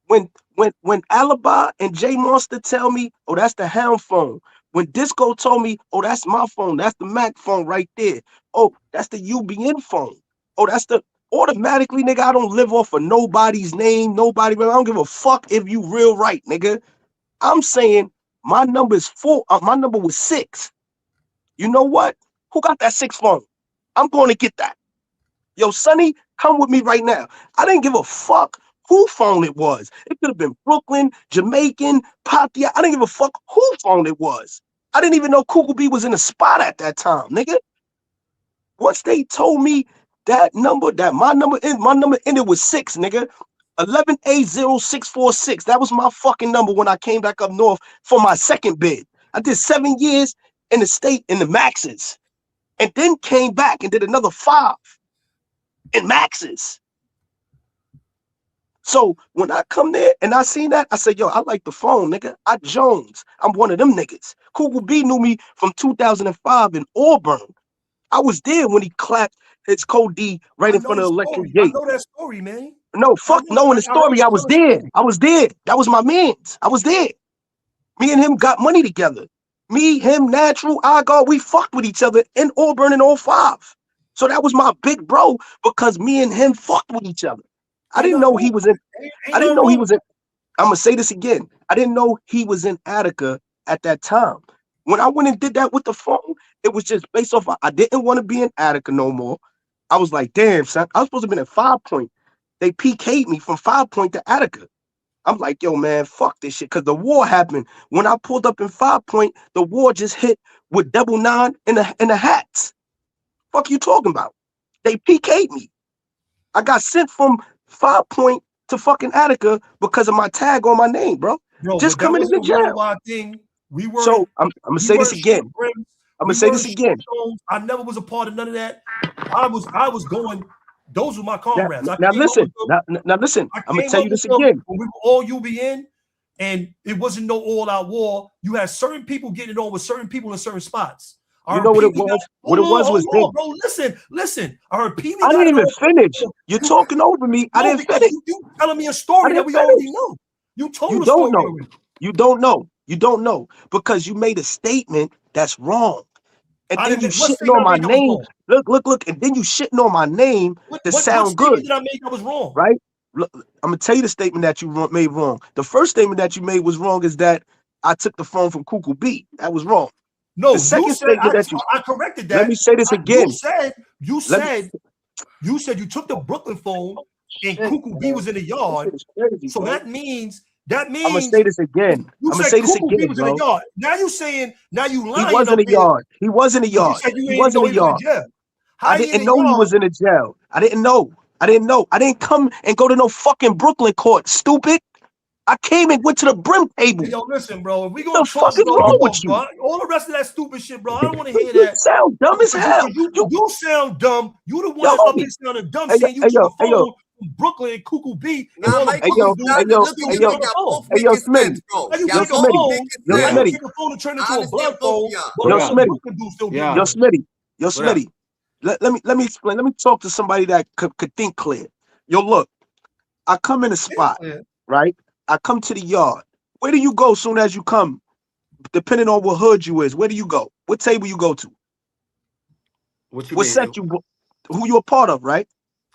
Speaker 2: When Alibi and J Monster tell me, oh, that's the Hound phone. When Disco told me, oh, that's my phone, that's the Mac phone right there. Oh, that's the UBN phone. Oh, that's the automatically, nigga. I don't live off of nobody's name, nobody. I don't give a fuck if you real right, nigga. I'm saying my number is 4. My number was 6. You know what? Who got that 6 phone? I'm going to get that. Yo, Sonny, come with me right now. I didn't give a fuck who phone it was. It could have been Brooklyn, Jamaican, Patia. I didn't give a fuck who phone it was. I didn't even know Kuku B was in the spot at that time, nigga. Once they told me that my number ended with 6, nigga. 11A0646. That was my fucking number when I came back up north for my second bid. I did 7 years in the state in the maxes, and then came back and did another 5 in maxes. So when I come there and I seen that, I said, yo, I like the phone, nigga. I Jones. I'm one of them niggas. Kuku B knew me from 2005 in Auburn. I was there when he clapped his code D right in front of the electric gate.
Speaker 6: I know that story, man.
Speaker 2: No, fuck knowing the story. I was there. I was there. That was my mans. I was there. Me and him got money together. Me, him, Natural, Agar, we fucked with each other in Auburn in 05. So that was my big bro because me and him fucked with each other. I didn't know he was in. I didn't know he was in. I'm gonna say this again. I didn't know he was in Attica at that time. When I went and did that with the phone, it was just based off. I didn't want to be in Attica no more. I was like, damn, son. I was supposed to have been at 5 Point. They PK'd me from 5 Point to Attica. I'm like, yo, man, fuck this shit. Because the war happened. When I pulled up in 5 Point, the war just hit with 99 in the hats. Fuck you talking about? They PK'd me. I got sent from 5 Point to fucking Attica because of my tag on my name, bro. Just coming into jail.
Speaker 6: We were.
Speaker 2: So I'm gonna say this again. I'm gonna say this again.
Speaker 6: I never was a part of none of that. I was going. Those were my comrades.
Speaker 2: Now listen. Now listen. I'm gonna tell you this again.
Speaker 6: When we were all UBN, and it wasn't no all-out war. You had certain people getting it on with certain people in certain spots.
Speaker 2: You know what it was? What it was
Speaker 6: bro. Listen. I heard Pee Wee.
Speaker 2: I didn't even finish. You're talking over me. I didn't finish.
Speaker 6: You telling me a story that we already know. You told us.
Speaker 2: You don't know. You don't know. You don't know because you made a statement that's wrong. And then you shitting on my name. Look. And then you shitting on my name to sound good.
Speaker 6: What statement did I make that was wrong?
Speaker 2: Right? Look, I'm going to tell you the statement that you made wrong. The first statement that you made was wrong is that I took the phone from Kuku B. That was wrong.
Speaker 6: No,
Speaker 2: the second statement that
Speaker 6: I corrected that.
Speaker 2: Let me say this again.
Speaker 6: You said you took the Brooklyn phone and Kuku B was in the yard. So that means I'm
Speaker 2: gonna say this again. I'm gonna say this again,
Speaker 6: was in the yard. Now you lying.
Speaker 2: He was in the yard. He was in the yard. He was in the yard. I didn't know he was in the jail. I didn't know. I didn't come and go to no fucking Brooklyn court, stupid. I came and went to the brim table.
Speaker 6: Yo, listen, bro. If we gonna
Speaker 2: talk, wrong with you?
Speaker 6: All the rest of that stupid shit, bro. I don't want to hear that.
Speaker 2: You sound dumb as hell.
Speaker 6: You sound dumb. You the one that's up here sounding dumb, saying you took a phone from Brooklyn and Kuku B.
Speaker 2: Yo, Smitty. Yo, Smitty. Let me explain. Let me talk to somebody that could think clear. Yo, look. I come in a spot, right? I come to the yard. Where do you go soon as you come? Depending on what hood you is, where do you go? What table you go to? What set you? Who you a part of, right?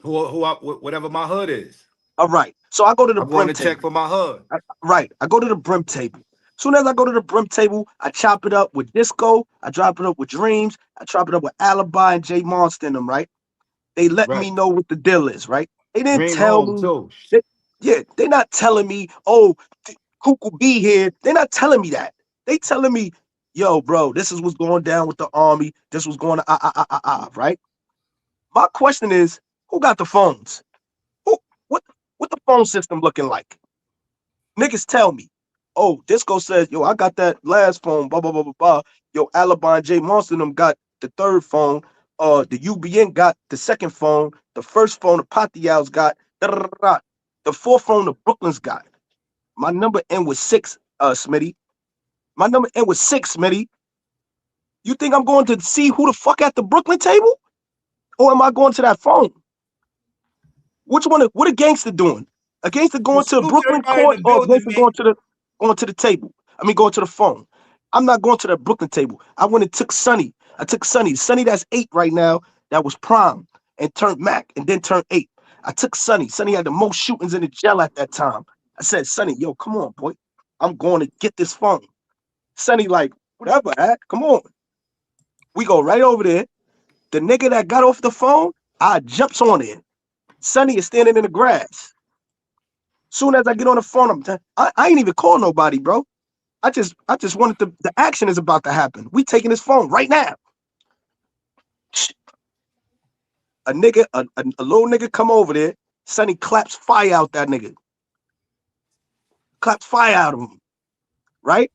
Speaker 7: Whatever my hood is.
Speaker 2: All right. So I go to the brim table.
Speaker 7: Check for my hood.
Speaker 2: Right. I go to the brim table. Soon as I go to the brim table, I chop it up with Disco. I drop it up with Dreams. I chop it up with Alibi and J Monster in them, right? They let me know what the deal is, right? They didn't tell me. They're not telling me, oh, Kuku B here. They're not telling me that. They telling me, yo, bro, this is what's going down with the army. This was going to right? My question is, who got the phones? Who what the phone system looking like? Niggas tell me. Oh, Disco says, yo, I got that last phone, blah, blah, blah, blah, blah. Yo, Alabama J Monster and them got the third phone. The UBN got the second phone. The first phone, the Patials got. Da, da, da, da. The fourth phone, the Brooklyn's got. My number end was 6, Smitty. My number end was 6, Smitty. You think I'm going to see who the fuck at the Brooklyn table? Or am I going to that phone? Which one? What a gangster doing? A gangster going to Brooklyn court or a gangster going to the table? I mean, going to the phone. I'm not going to the Brooklyn table. I went and took Sonny. I took Sonny. Sonny that's 8 right now. That was prime and turned Mac and then turned 8. I took Sonny. Sonny had the most shootings in the jail at that time. I said, Sonny, yo, come on, boy. I'm going to get this phone. Sonny like, whatever, come on. We go right over there. The nigga that got off the phone, I jumps on it. Sonny is standing in the grass. Soon as I get on the phone, I ain't even call nobody, bro. I just wanted the action is about to happen. We taking his phone right now. A nigga, a little nigga come over there. Sonny claps fire out that nigga. Claps fire out of him. Right?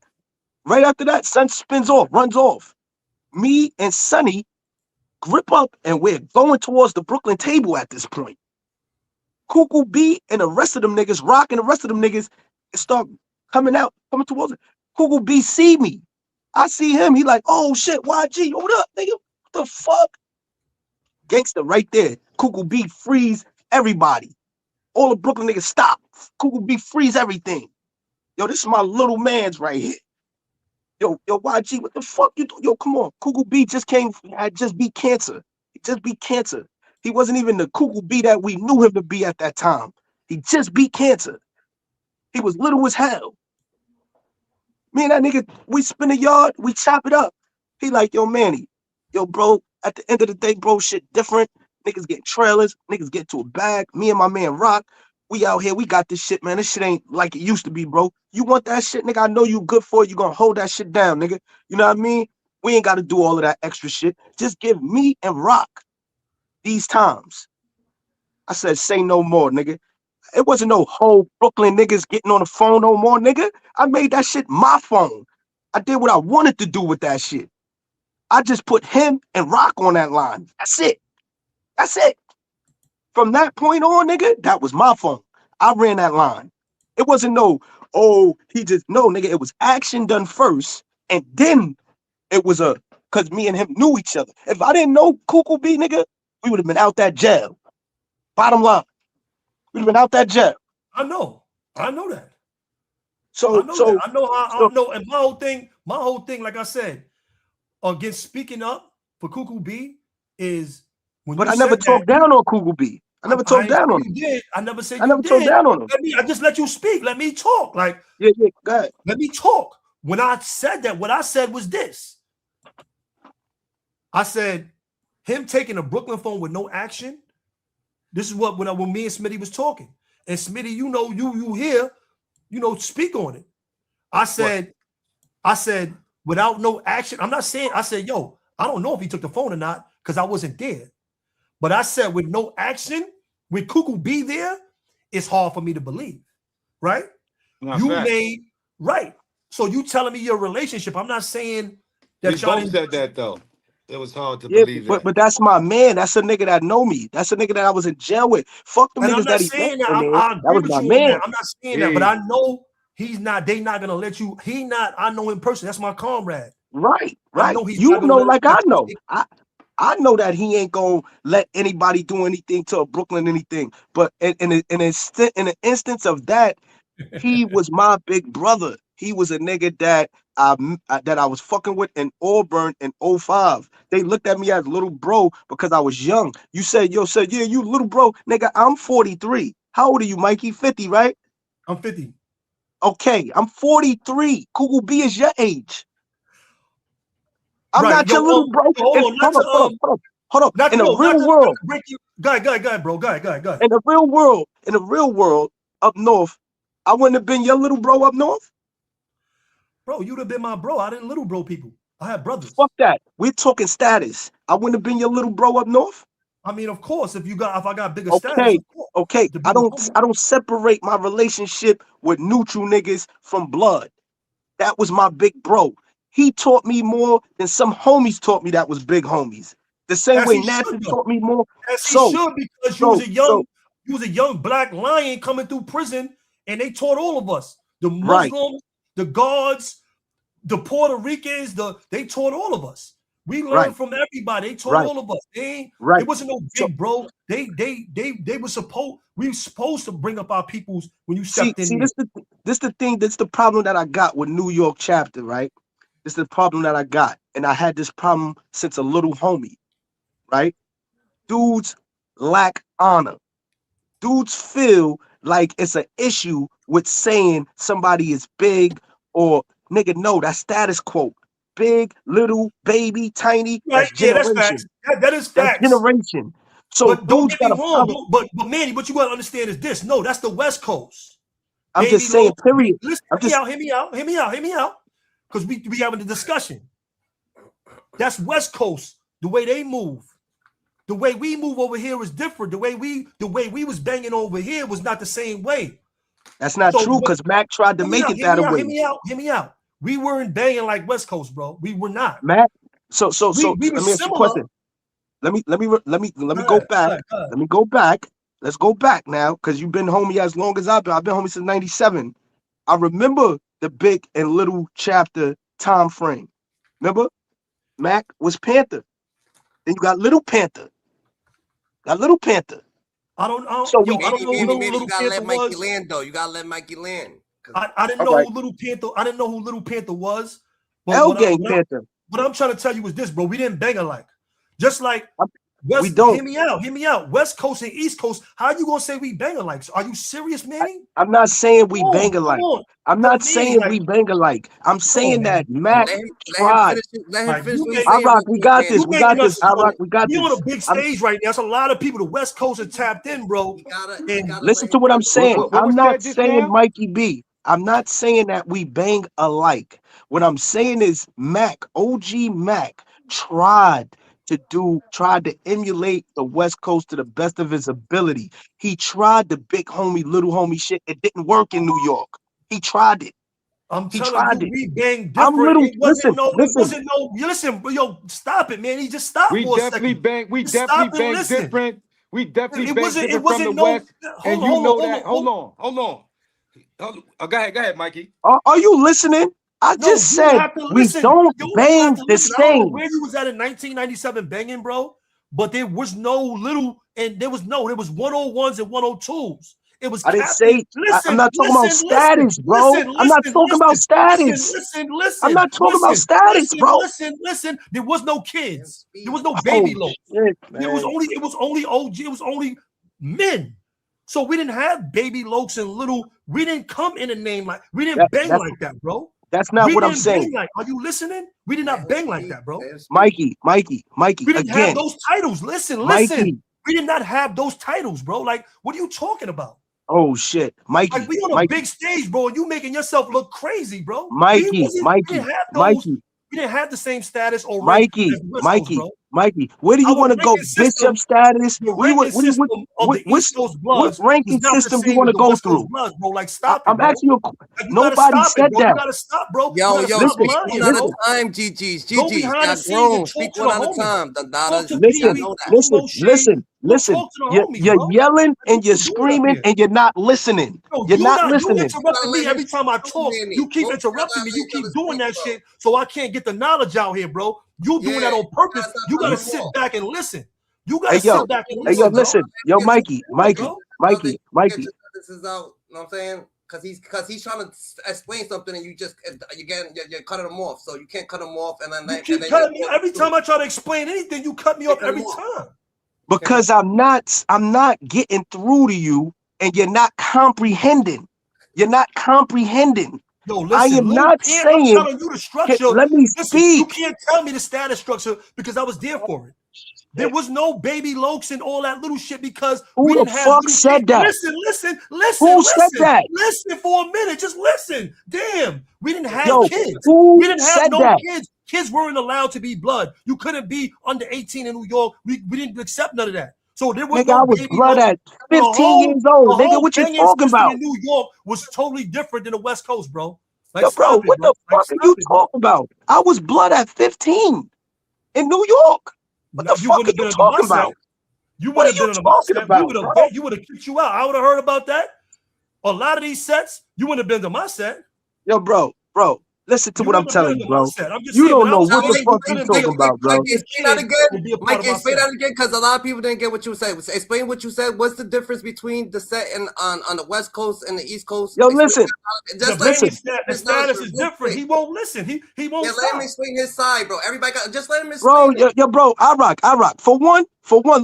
Speaker 2: Right after that, Son spins off, runs off. Me and Sonny grip up and we're going towards the Brooklyn table at this point. Cuckoo B and the rest of them niggas, Rock and the rest of them niggas start coming towards it. Cuckoo B see me. I see him. He like, oh shit, YG, what up, nigga? What the fuck? Gangster right there. Cuckoo B freeze everybody. All the Brooklyn niggas stop. Cuckoo B freeze everything. Yo, this is my little man's right here. Yo, YG, what the fuck you do? Yo, come on. Cuckoo B had just beat cancer. He just beat cancer. He wasn't even the Cuckoo B that we knew him to be at that time. He just beat cancer. He was little as hell. Me and that nigga, we spin the yard, we chop it up. He like, yo, Manny, yo, bro, at the end of the day, bro, shit different. Niggas get trailers, niggas get to a bag. Me and my man Rock, we out here, we got this shit, man. This shit ain't like it used to be, bro. You want that shit, nigga? I know you good for it. You gonna hold that shit down, nigga. You know what I mean? We ain't got to do all of that extra shit. Just give me and Rock these times. I said, say no more, nigga. It wasn't no whole Brooklyn niggas getting on the phone no more, nigga. I made that shit my phone. I did what I wanted to do with that shit. I just put him and Rock on that line. That's it. That's it. From that point on, nigga, that was my phone. I ran that line. It wasn't no, no, nigga, it was action done first, and then it was because me and him knew each other. If I didn't know Cuckoo B, nigga, we would have been out that jail. Bottom line, we'd have been out that jail.
Speaker 6: I know that.
Speaker 2: So
Speaker 6: I know, and my whole thing, like I said, against speaking up for Cuckoo B is when.
Speaker 2: But I never talked down on Cuckoo B. I never talked down on him.
Speaker 6: I never said
Speaker 2: I never talked down on him.
Speaker 6: I just let you speak. Let me talk. Like,
Speaker 2: yeah, go ahead.
Speaker 6: Let me talk. When I said that, what I said was this. I said, him taking a Brooklyn phone with no action. This is what when me and Smitty was talking. And Smitty, you here, speak on it. I said, without no action. I'm not saying, I said, yo, I don't know if he took the phone or not, because I wasn't there. But I said, with no action, with Cuckoo B there, it's hard for me to believe. Right? Right. So you telling me your relationship. I'm not saying that
Speaker 7: y'all both said that though. It was hard to believe that.
Speaker 2: But that's my man. That's a nigga that know me. That's a nigga that I was in jail with. Fuck them niggas that he met. That was my man.
Speaker 6: I'm not saying that, but I know he's not. They not gonna let you. I know him personally. That's my comrade.
Speaker 2: Right. I know like I know. I know that he ain't gonna let anybody do anything to a Brooklyn anything. But in an instance of that, he was my big brother. He was a nigga that I was fucking with in Auburn in 05. They looked at me as little bro because I was young. You said, yeah, you little bro. Nigga, I'm 43. How old are you, Mikey? 50, right?
Speaker 6: I'm 50.
Speaker 2: Okay, I'm 43. Cuckoo B is your age. I'm not your little bro. Hold on. In the real world.
Speaker 6: Go ahead, bro. Go ahead.
Speaker 2: In the real world, up north, I wouldn't have been your little bro up north.
Speaker 6: Bro, you'd have been my bro. I didn't little bro people. I had brothers.
Speaker 2: Fuck that. We're talking status. I wouldn't have been your little bro up north.
Speaker 6: I mean, of course, if I got bigger
Speaker 2: Okay,
Speaker 6: status, of course,
Speaker 2: okay.
Speaker 6: the
Speaker 2: I
Speaker 6: bigger
Speaker 2: don't separate my relationship with neutral niggas from blood. That was my big bro. He taught me more than some homies taught me that was big homies. The same
Speaker 6: As
Speaker 2: way
Speaker 6: he should,
Speaker 2: Nasser
Speaker 6: though.
Speaker 2: taught me more.
Speaker 6: As he
Speaker 2: So,
Speaker 6: should, because you was a young black lion coming through prison, and they taught all of us. The Muslims, the guards, the Puerto Ricans, they taught all of us. We learned from everybody. They taught all of us. It wasn't no big bro. They were we were supposed to bring up our peoples when you stepped in.
Speaker 2: This the thing. This the problem that I got with New York chapter, right? This is the problem that I got, and I had this problem since a little homie, right? Dudes lack honor. Dudes feel like it's an issue with saying somebody is big or nigga. No, that's status quo. Big, little, baby, tiny.
Speaker 6: Right?
Speaker 2: That's generation.
Speaker 6: That's facts. That is facts.
Speaker 2: That's generation. So
Speaker 6: but don't
Speaker 2: dudes
Speaker 6: get me
Speaker 2: got a
Speaker 6: wrong.
Speaker 2: problem.
Speaker 6: But Manny, what you gotta understand is this. No, that's the West Coast.
Speaker 2: I'm just saying, period.
Speaker 6: Listen, hear me out. Because we having a discussion. That's West Coast. The way they move. The way we move over here is different. The way we was banging over here was not the same way.
Speaker 2: That's not true, because Mac tried to make it that way.
Speaker 6: Hear me out. We weren't banging like West Coast, bro. We were not.
Speaker 2: Mac, so
Speaker 6: we
Speaker 2: let me ask you a question. Let me go back. Let me go back. Let's go back now, because you've been homie as long as I've been. I've been homie since '97. I remember the big and little chapter time frame. Remember? Mac was Panther. Then you got Little Panther. I don't know
Speaker 1: you
Speaker 6: who Little
Speaker 1: gotta let
Speaker 6: Panther
Speaker 1: Mikey
Speaker 6: was.
Speaker 1: land though. You gotta let Mikey land.
Speaker 6: I didn't know who Little Panther. I didn't know who Little Panther was.
Speaker 2: But Panther.
Speaker 6: What I'm trying to tell you is this, bro. We didn't bang alike. Just like
Speaker 2: we don't.
Speaker 6: Hear me out. West Coast and East Coast. How are you gonna say we bang alike? Are you serious, Manny?
Speaker 2: I'm not saying we bang alike. I'm not saying we bang alike. I'm saying that Mac tried.
Speaker 1: Let him finish.
Speaker 2: I rock. We got this. We got this. I rock. We got this.
Speaker 6: You're on a big stage right now. There's a lot of people. The West Coast are tapped in, bro.
Speaker 2: Listen to what I'm saying. I'm not saying Mikey B. I'm not saying that we bang alike. What I'm saying is Mac, OG Mac, tried to emulate the West Coast to the best of his ability. He tried the big homie, little homie shit. It didn't work in New York. He tried it.
Speaker 6: I'm telling you, we bang different.
Speaker 2: I'm little. Listen,
Speaker 6: yo, stop it, man. He just stopped
Speaker 7: We
Speaker 6: for a
Speaker 7: definitely
Speaker 6: second.
Speaker 7: bang. We definitely bang different. We definitely bang different from the West. And you know that. Hold on. Go ahead, Mikey.
Speaker 2: Are you listening? I just said we don't bang the same.
Speaker 6: I don't know where you was at in 1997 banging, bro. But there was no little, and there was 101s and 102s. It was.
Speaker 2: I didn't say. I'm not talking about status, bro. I'm not talking about status.
Speaker 6: Listen.
Speaker 2: I'm not talking about status, bro.
Speaker 6: Listen. There was no kids. There was no baby low. It was only OG. It was only men. So we didn't have baby lokes and little. We didn't come in a name like. We didn't bang like that, bro.
Speaker 2: That's not what I'm saying.
Speaker 6: Are you listening? We did not bang like that, bro.
Speaker 2: Mikey.
Speaker 6: We didn't have those titles. Listen.
Speaker 2: Mikey.
Speaker 6: We did not have those titles, bro. Like, what are you talking about?
Speaker 2: Oh shit, Mikey.
Speaker 6: Like, we on a big stage, bro, and you making yourself look crazy, bro.
Speaker 2: Mikey.
Speaker 6: We didn't have the same status or
Speaker 2: Mikey. Where do you want to go? Bishop status? What ranking system do you want to go through?
Speaker 6: Bloods, bro. Like, stop.
Speaker 2: I'm asking you. Nobody said that.
Speaker 6: You gotta stop, bro.
Speaker 1: Yo, speak one at a time, GG's. Got grown. Speak one at a time. Listen. You're yelling and you're screaming and you're not listening. You're not listening.
Speaker 6: You interrupting me every time I talk. You keep interrupting me. You keep doing that shit, so I can't get the knowledge out here, bro. You doing that on purpose. You gotta sit back and listen. You gotta sit back and listen.
Speaker 2: Hey, yo, listen. Yo, Mikey.
Speaker 1: This is out. You know what I'm saying? Because he's trying to explain something and you're cutting him off. So you can't cut him off and then
Speaker 6: you keep cutting me every time I try to explain anything. You cut me off every time.
Speaker 2: Because I'm not getting through to you, and you're not comprehending. You're not comprehending.
Speaker 6: Yo, listen,
Speaker 2: I am not saying.
Speaker 6: I'm telling you the structure.
Speaker 2: Let me speak.
Speaker 6: You can't tell me the status structure because I was there for it. There was no Baby Lokes and all that little shit because
Speaker 2: Who
Speaker 6: we
Speaker 2: the
Speaker 6: didn't have
Speaker 2: fuck
Speaker 6: little
Speaker 2: said
Speaker 6: kids.
Speaker 2: that?
Speaker 6: Listen,
Speaker 2: Who said that?
Speaker 6: listen for a minute. Just listen. Damn, we didn't have
Speaker 2: Yo,
Speaker 6: kids.
Speaker 2: who
Speaker 6: We didn't have
Speaker 2: said
Speaker 6: no
Speaker 2: that?
Speaker 6: kids. Kids weren't allowed to be blood. You couldn't be under 18 in New York. We didn't accept none of that. So there was
Speaker 2: Nigga,
Speaker 6: no
Speaker 2: I was
Speaker 6: Baby
Speaker 2: blood
Speaker 6: Lokes.
Speaker 2: at
Speaker 6: The
Speaker 2: 15 years old.
Speaker 6: the
Speaker 2: Nigga,
Speaker 6: whole
Speaker 2: what you
Speaker 6: banging
Speaker 2: talking
Speaker 6: system
Speaker 2: about?
Speaker 6: in New York was totally different than the West Coast, bro. Like,
Speaker 2: Yo, bro,
Speaker 6: stop it,
Speaker 2: what
Speaker 6: bro.
Speaker 2: the
Speaker 6: Like,
Speaker 2: fuck are
Speaker 6: stop
Speaker 2: you
Speaker 6: it, bro.
Speaker 2: talking about? I was blood at 15 in New York. What the
Speaker 6: You
Speaker 2: fuck are
Speaker 6: wouldn't
Speaker 2: you
Speaker 6: have been under my
Speaker 2: talking
Speaker 6: set.
Speaker 2: about?
Speaker 6: You
Speaker 2: What
Speaker 6: wouldn't
Speaker 2: are
Speaker 6: have
Speaker 2: you
Speaker 6: been under my
Speaker 2: talking
Speaker 6: set.
Speaker 2: about, bro?
Speaker 6: You would have kicked you out. I would have heard about that. A lot of these sets, you wouldn't have been to my set.
Speaker 2: Yo, bro, listen to
Speaker 6: You
Speaker 2: what I'm
Speaker 6: wouldn't have
Speaker 2: telling
Speaker 6: been
Speaker 2: you,
Speaker 6: to my
Speaker 2: bro.
Speaker 6: set. I'm just
Speaker 2: You
Speaker 6: saying, when
Speaker 2: don't
Speaker 6: I
Speaker 2: know
Speaker 6: was
Speaker 2: what the
Speaker 6: 20, you
Speaker 2: fuck you
Speaker 6: couldn't
Speaker 2: talking about, bro.
Speaker 1: Mike, explain that again.
Speaker 6: and be a part
Speaker 1: Mike,
Speaker 6: of my
Speaker 1: explain
Speaker 6: set.
Speaker 1: that again, because a lot of people didn't get what you said. Explain what you said. What's the difference between the set and on the West Coast and the East Coast?
Speaker 2: Yo,
Speaker 1: Explain
Speaker 2: listen,
Speaker 6: The
Speaker 2: listen.
Speaker 6: status is different. He won't listen. He won't
Speaker 1: Yeah, let
Speaker 6: stop.
Speaker 1: him explain his side, bro. Everybody got just let him
Speaker 2: Bro,
Speaker 1: explain it.
Speaker 2: yo, bro, I rock. For one,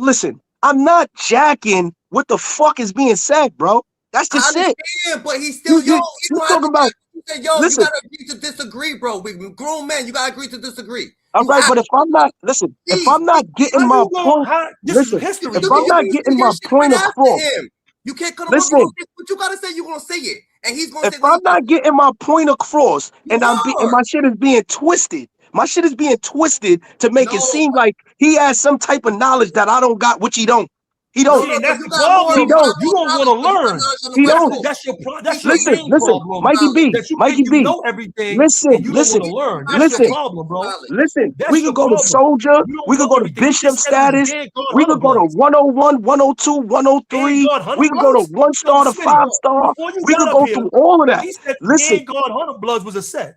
Speaker 2: listen, I'm not jacking what the fuck is being said, bro. That's
Speaker 1: I
Speaker 2: just it.
Speaker 1: understand, but he's still
Speaker 2: You talking about,
Speaker 1: you said, yo, you
Speaker 2: listen,
Speaker 1: gotta agree to disagree, bro. We grown men, you gotta agree to disagree.
Speaker 2: all
Speaker 1: You
Speaker 2: right,
Speaker 1: have
Speaker 2: but if I'm not, listen, if
Speaker 1: please,
Speaker 2: I'm not getting
Speaker 6: How
Speaker 2: my
Speaker 6: you going?
Speaker 2: point,
Speaker 6: This is
Speaker 2: listen,
Speaker 6: history,
Speaker 2: if
Speaker 1: you
Speaker 2: I'm
Speaker 6: bro.
Speaker 2: not
Speaker 1: can
Speaker 2: getting
Speaker 1: say
Speaker 2: my
Speaker 1: your shit
Speaker 2: point
Speaker 1: right after
Speaker 2: across,
Speaker 1: him. You can't cut him off.
Speaker 2: listen,
Speaker 1: What you gotta say, you're gonna say it. And he's gonna
Speaker 2: if
Speaker 1: say what
Speaker 2: I'm
Speaker 1: he gotta
Speaker 2: not getting my point across
Speaker 1: say.
Speaker 2: and
Speaker 1: You
Speaker 2: and
Speaker 1: are.
Speaker 2: my shit is being twisted, to make it
Speaker 1: No,
Speaker 2: seem like he has some type of knowledge that I don't got, which he don't. He don't.
Speaker 6: See, and
Speaker 1: but
Speaker 6: that's
Speaker 1: you
Speaker 6: the
Speaker 1: got more
Speaker 2: He
Speaker 6: problem.
Speaker 2: don't.
Speaker 6: You don't want
Speaker 1: knowledge,
Speaker 6: to
Speaker 1: but you got
Speaker 6: learn.
Speaker 1: knowledge on the
Speaker 2: He
Speaker 1: West
Speaker 2: don't.
Speaker 1: Coast.
Speaker 6: That's your
Speaker 2: Listen,
Speaker 6: main problem.
Speaker 2: Mikey B,
Speaker 6: That you
Speaker 2: Mikey
Speaker 6: think you
Speaker 2: B.
Speaker 6: know everything and
Speaker 2: Listen,
Speaker 6: you don't want to
Speaker 1: He's
Speaker 6: learn. That's your
Speaker 2: listen.
Speaker 1: practicing
Speaker 6: problem, bro.
Speaker 1: knowledge.
Speaker 2: Listen, we
Speaker 6: That's
Speaker 2: could
Speaker 6: your
Speaker 2: go to
Speaker 6: problem.
Speaker 2: Soldier,
Speaker 6: You don't
Speaker 2: we could
Speaker 6: know
Speaker 2: go to
Speaker 6: everything. He
Speaker 2: Bishop
Speaker 6: just said it was
Speaker 2: status,
Speaker 6: Vanguard
Speaker 2: we
Speaker 6: Hunter
Speaker 2: could go to
Speaker 6: Bloods.
Speaker 2: 101, 102, 103,
Speaker 6: Vanguard Hunter
Speaker 2: we could go to
Speaker 6: Bloods?
Speaker 2: 1
Speaker 6: Yo,
Speaker 2: star to
Speaker 6: Smitty,
Speaker 2: 5 star,
Speaker 6: before you
Speaker 2: we
Speaker 6: got
Speaker 2: could
Speaker 6: up
Speaker 2: go
Speaker 6: here,
Speaker 2: through all of that.
Speaker 6: he said
Speaker 2: Listen,
Speaker 6: Vanguard Hunter Bloods was a set.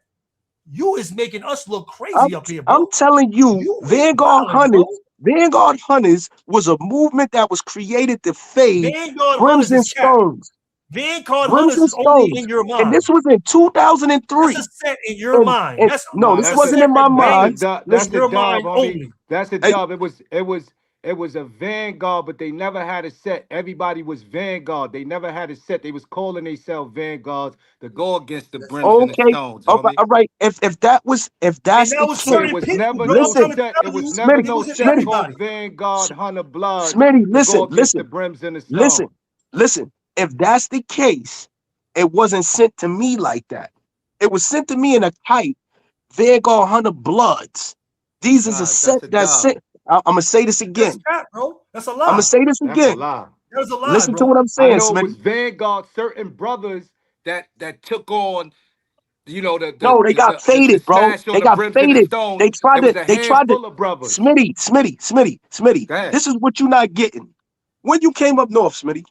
Speaker 6: You is making us look
Speaker 2: I'm,
Speaker 6: crazy up here,
Speaker 2: I'm
Speaker 6: bro.
Speaker 2: telling you,
Speaker 6: You is wilding, bro.
Speaker 2: Vanguard Hunters was a movement that was created to fade
Speaker 6: Vanguard
Speaker 2: brims
Speaker 6: Hunters
Speaker 2: and
Speaker 6: is cap.
Speaker 2: stones.
Speaker 6: Vanguard
Speaker 2: Brims
Speaker 6: Hunters
Speaker 2: and
Speaker 6: is only
Speaker 2: stones.
Speaker 6: in your
Speaker 2: And
Speaker 6: mind.
Speaker 2: this was in
Speaker 6: That's
Speaker 2: 2003.
Speaker 6: a set in your mind.
Speaker 2: And
Speaker 6: That's
Speaker 2: no,
Speaker 7: Nah,
Speaker 2: this
Speaker 6: a
Speaker 7: that's
Speaker 2: wasn't
Speaker 6: set
Speaker 2: in my
Speaker 6: that
Speaker 2: mind.
Speaker 6: bangs
Speaker 7: that's
Speaker 6: in
Speaker 7: the
Speaker 6: your
Speaker 7: dub.
Speaker 6: mind
Speaker 7: I mean,
Speaker 6: only.
Speaker 7: that's the
Speaker 2: Hey,
Speaker 7: dub. It was a Vanguard, but they never had a set. Everybody was Vanguard. They never had a set. They was calling themselves Vanguards to go against the brims and the
Speaker 2: okay,
Speaker 7: stones. You know what I
Speaker 2: all
Speaker 7: mean?
Speaker 2: right. If
Speaker 6: And
Speaker 2: that's
Speaker 6: that
Speaker 2: the
Speaker 6: was
Speaker 7: But
Speaker 2: case,
Speaker 7: it
Speaker 6: certain
Speaker 7: was
Speaker 6: people,
Speaker 7: never
Speaker 6: bro. I'm
Speaker 7: no
Speaker 6: trying
Speaker 2: listen,
Speaker 6: to
Speaker 7: set. It
Speaker 6: tell
Speaker 7: was
Speaker 6: you,
Speaker 7: never
Speaker 6: it
Speaker 7: no
Speaker 6: wasn't
Speaker 7: set called
Speaker 6: everybody.
Speaker 7: Vanguard Hunter Bloods
Speaker 2: Smitty,
Speaker 7: to go against the
Speaker 2: listen,
Speaker 7: brims and the
Speaker 2: listen,
Speaker 7: stones.
Speaker 2: listen. If that's the case, it wasn't sent to me like that. It was sent to me in a kite, Vanguard Hunter Bloods. These is a
Speaker 7: Nah,
Speaker 2: set
Speaker 7: that's a
Speaker 2: that's
Speaker 7: dub.
Speaker 2: sent. I'm gonna say this
Speaker 6: That's
Speaker 2: again.
Speaker 6: cap, bro. That's a
Speaker 2: I'm gonna
Speaker 6: lie.
Speaker 2: say this
Speaker 7: That's a
Speaker 2: again.
Speaker 7: lie.
Speaker 6: That's a lie,
Speaker 2: Listen to
Speaker 6: bro.
Speaker 2: what I'm
Speaker 7: I
Speaker 2: saying,
Speaker 7: know it was
Speaker 2: Smitty.
Speaker 7: Vanguard, certain brothers that took on, you know,
Speaker 2: No, they got
Speaker 7: the
Speaker 2: faded, bro.
Speaker 7: smash on
Speaker 2: They
Speaker 7: the
Speaker 2: got
Speaker 7: brims and the
Speaker 2: faded.
Speaker 7: stones.
Speaker 2: They tried
Speaker 7: It was
Speaker 2: to,
Speaker 7: a
Speaker 2: they tried to,
Speaker 7: handful of brothers.
Speaker 2: Smitty.
Speaker 7: Go ahead.
Speaker 2: This is what you're not getting. When you came up north, Smitty,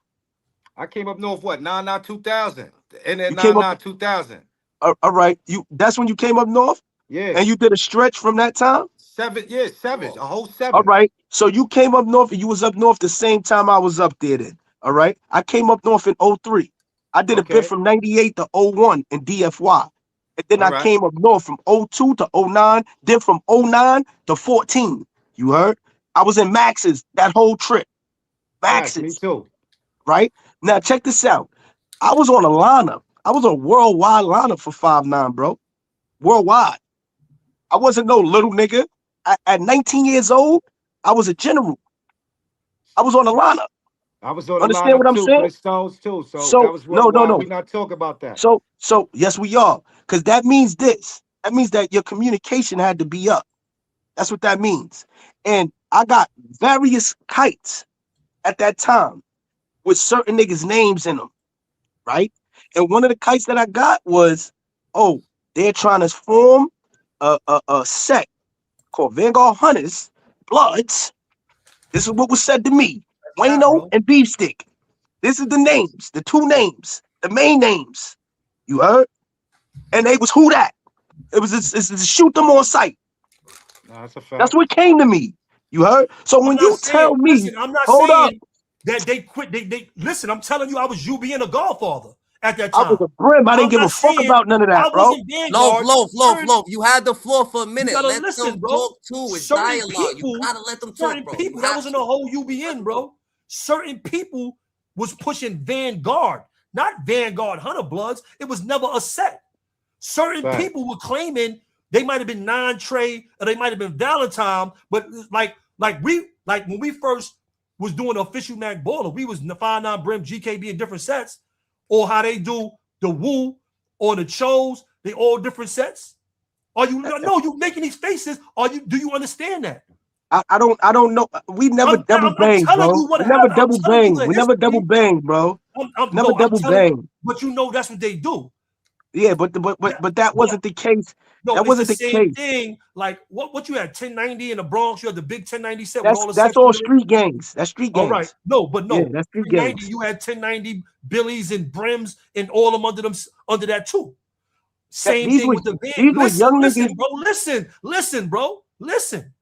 Speaker 7: I came up north, what, 99 2000? In that
Speaker 2: you came up,
Speaker 7: 99 2000.
Speaker 2: all right. That's when you came up north
Speaker 7: Yeah.
Speaker 2: and you did a stretch from that time.
Speaker 7: 7 years, 7, a whole
Speaker 2: All
Speaker 7: 7.
Speaker 2: right. So you came up north and you was up north the same time I was up there then. All right. I came up north in 03. I did a bit
Speaker 7: Okay.
Speaker 2: from 98 to 01 in DFY. And then
Speaker 7: All
Speaker 2: I
Speaker 7: right.
Speaker 2: came up north from 02 to 09, then from 09 to 14. You heard? I was in Max's that whole trip.
Speaker 7: Facts, me
Speaker 2: Max's,
Speaker 7: too.
Speaker 2: right? Now check this out. I was on a lineup. I was a worldwide lineup for 5'9", bro. Worldwide. I wasn't no little nigga. At 19 years old, I was a general. I was on the lineup.
Speaker 7: I was on the
Speaker 2: Understand what
Speaker 7: lineup
Speaker 2: I'm
Speaker 7: too for
Speaker 2: saying?
Speaker 7: the Stones too. So that
Speaker 2: So
Speaker 7: was
Speaker 2: no.
Speaker 7: worldwide. We not talking about that.
Speaker 2: So yes, we are. Because that means this. That means that your communication had to be up. That's what that means. And I got various kites at that time with certain niggas' names in them, right? And one of the kites that I got was, oh, they're trying to form a sect called Vanguard Hunters Bloods. This is what was said to me.
Speaker 6: Cap,
Speaker 2: Wayno
Speaker 6: bro.
Speaker 2: and Beefstick. This is the names, the two names, the main names. You heard? And they was who that? It was to shoot them on sight.
Speaker 7: Nah, that's a fact.
Speaker 2: That's what came to me. You heard? So when you tell me,
Speaker 6: listen, I'm not
Speaker 2: hold up,
Speaker 6: saying that they quit. They listen. I'm telling you, I was you being a Godfather at that
Speaker 2: I
Speaker 6: time.
Speaker 2: was a brim. I didn't
Speaker 6: I'm
Speaker 2: give a
Speaker 6: not
Speaker 2: fuck
Speaker 6: saying
Speaker 2: about none of
Speaker 6: I
Speaker 2: that, bro.
Speaker 6: wasn't Vanguard.
Speaker 1: Loaf. You had the floor for a
Speaker 6: You
Speaker 1: minute.
Speaker 6: gotta
Speaker 1: Let
Speaker 6: listen,
Speaker 1: them
Speaker 6: bro.
Speaker 1: talk too. It's
Speaker 6: Certain
Speaker 1: dialogue.
Speaker 6: people,
Speaker 1: You gotta let them
Speaker 6: certain
Speaker 1: talk, bro.
Speaker 6: people that wasn't a whole UBN, bro. Certain people was pushing Vanguard, not Vanguard Hunter Bloods. It was never a set. Certain
Speaker 7: Fact.
Speaker 6: people were claiming they might have been non-Trey or they might have been Valentine, but like Like when we first was doing the official Mac Baller, we was 5'9" Brim, GKB in different sets, or how they do the Woo or the Chose, they all different sets. Are you no? You making these faces? Do you understand that?
Speaker 2: I don't know. We never double bang,
Speaker 6: telling
Speaker 2: bro.
Speaker 6: you what
Speaker 2: We never
Speaker 6: happened. I'm
Speaker 2: double
Speaker 6: telling you
Speaker 2: bang.
Speaker 6: the
Speaker 2: We never double
Speaker 6: history.
Speaker 2: bang, bro. Never
Speaker 6: No, I'm
Speaker 2: double
Speaker 6: telling you,
Speaker 2: bang.
Speaker 6: but you know that's what they do.
Speaker 2: Yeah, but that wasn't the case.
Speaker 6: No,
Speaker 2: That
Speaker 6: it's the
Speaker 2: wasn't the
Speaker 6: same
Speaker 2: case.
Speaker 6: thing. Like what you had 1090 in the Bronx, you had the big 1090 set with all the
Speaker 2: That's
Speaker 6: sets
Speaker 2: all
Speaker 6: in it.
Speaker 2: street gangs. That's street
Speaker 6: All right.
Speaker 2: gangs.
Speaker 6: No,
Speaker 2: Yeah, that's street
Speaker 6: 390,
Speaker 2: gangs.
Speaker 6: you had 1090 Billies and Brims and all them under that too. Same
Speaker 2: These
Speaker 6: thing
Speaker 2: were
Speaker 6: with the van.
Speaker 2: these were young niggas.
Speaker 6: Listen, bro. Listen.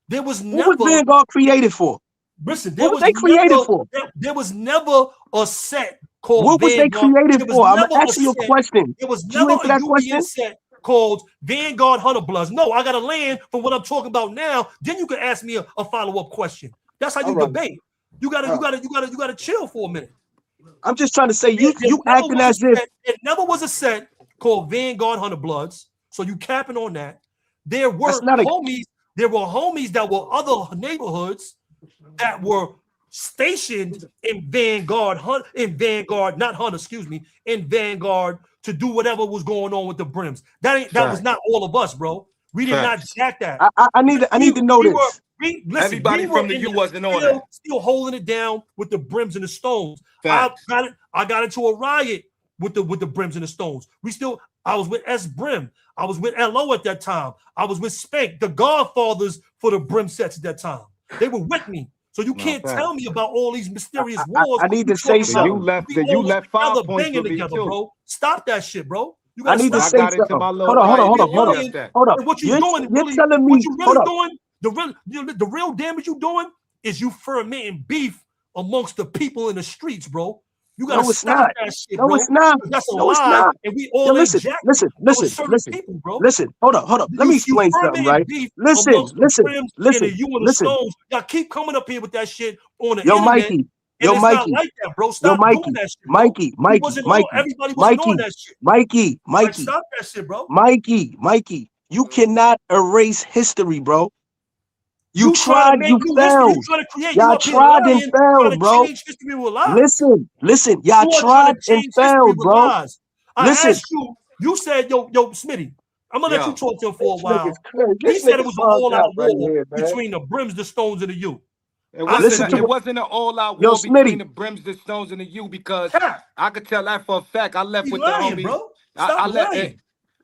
Speaker 6: There was
Speaker 2: What was
Speaker 6: never
Speaker 2: Vanguard created for?
Speaker 6: listen,
Speaker 2: What was they created for?
Speaker 6: there was never a set called
Speaker 2: What was they
Speaker 6: Vanguard.
Speaker 2: created
Speaker 6: There was
Speaker 2: for? I'm
Speaker 6: never a
Speaker 2: asking you a
Speaker 6: set.
Speaker 2: question.
Speaker 6: There was
Speaker 2: Can you
Speaker 6: never
Speaker 2: answer
Speaker 6: a
Speaker 2: that
Speaker 6: UBN
Speaker 2: question?
Speaker 6: set called Vanguard Hunter Bloods. No, I gotta land from what I'm talking about now. Then you can ask me a follow-up question. That's how you debate. You gotta chill for a minute.
Speaker 2: I'm just trying to say you acting as if
Speaker 6: it never was a set called Vanguard Hunter Bloods. So you capping on that. There were homies that were other neighborhoods that were stationed in Vanguard to do whatever was going on with the Brims. That was not all of us, bro. We did not jack that.
Speaker 2: I need to know this.
Speaker 7: Everybody from the U wasn't on that.
Speaker 6: Still holding it down with the Brims and the Stones. I got into a riot with the Brims and the Stones. I was with S Brim. I was with LO at that time. I was with Spank, the Godfathers for the Brim sets at that time. They were with me. So you can't tell me about all these mysterious wars.
Speaker 2: I need to say something.
Speaker 7: You left 5 points
Speaker 6: banging together, bro. Stop that shit, bro. You
Speaker 2: I need to say something. Hold on.
Speaker 6: What you doing?
Speaker 2: You're telling me
Speaker 6: what you really doing? The real damage you doing is you fermenting beef amongst the people in the streets, bro. You gotta stop that shit, bro.
Speaker 2: It's not.
Speaker 6: That's a lie. And we all
Speaker 2: listen.
Speaker 6: people, bro.
Speaker 2: Listen. Hold up. Let me explain something, right? Listen.
Speaker 6: Y'all keep coming up here with that shit on the
Speaker 2: internet.
Speaker 6: Mikey. Not like that, bro. Stop doing that shit, bro. Everybody wasn't doing that shit.
Speaker 2: Mikey.
Speaker 6: Like, stop that shit, bro.
Speaker 2: Mikey. You cannot erase history, bro. You tried, you failed. Y'all tried and failed, bro. Listen. Y'all tried and failed, bro.
Speaker 6: I asked you. You said, yo, Smitty. I'm gonna let you talk to him for a while. He said it was an all-out war between the Brims, the Stones, and the U.
Speaker 7: It wasn't an all-out war between the Brims, the Stones, and the U because I could tell that for a fact. I left with the homies.
Speaker 6: Bro.
Speaker 7: I left.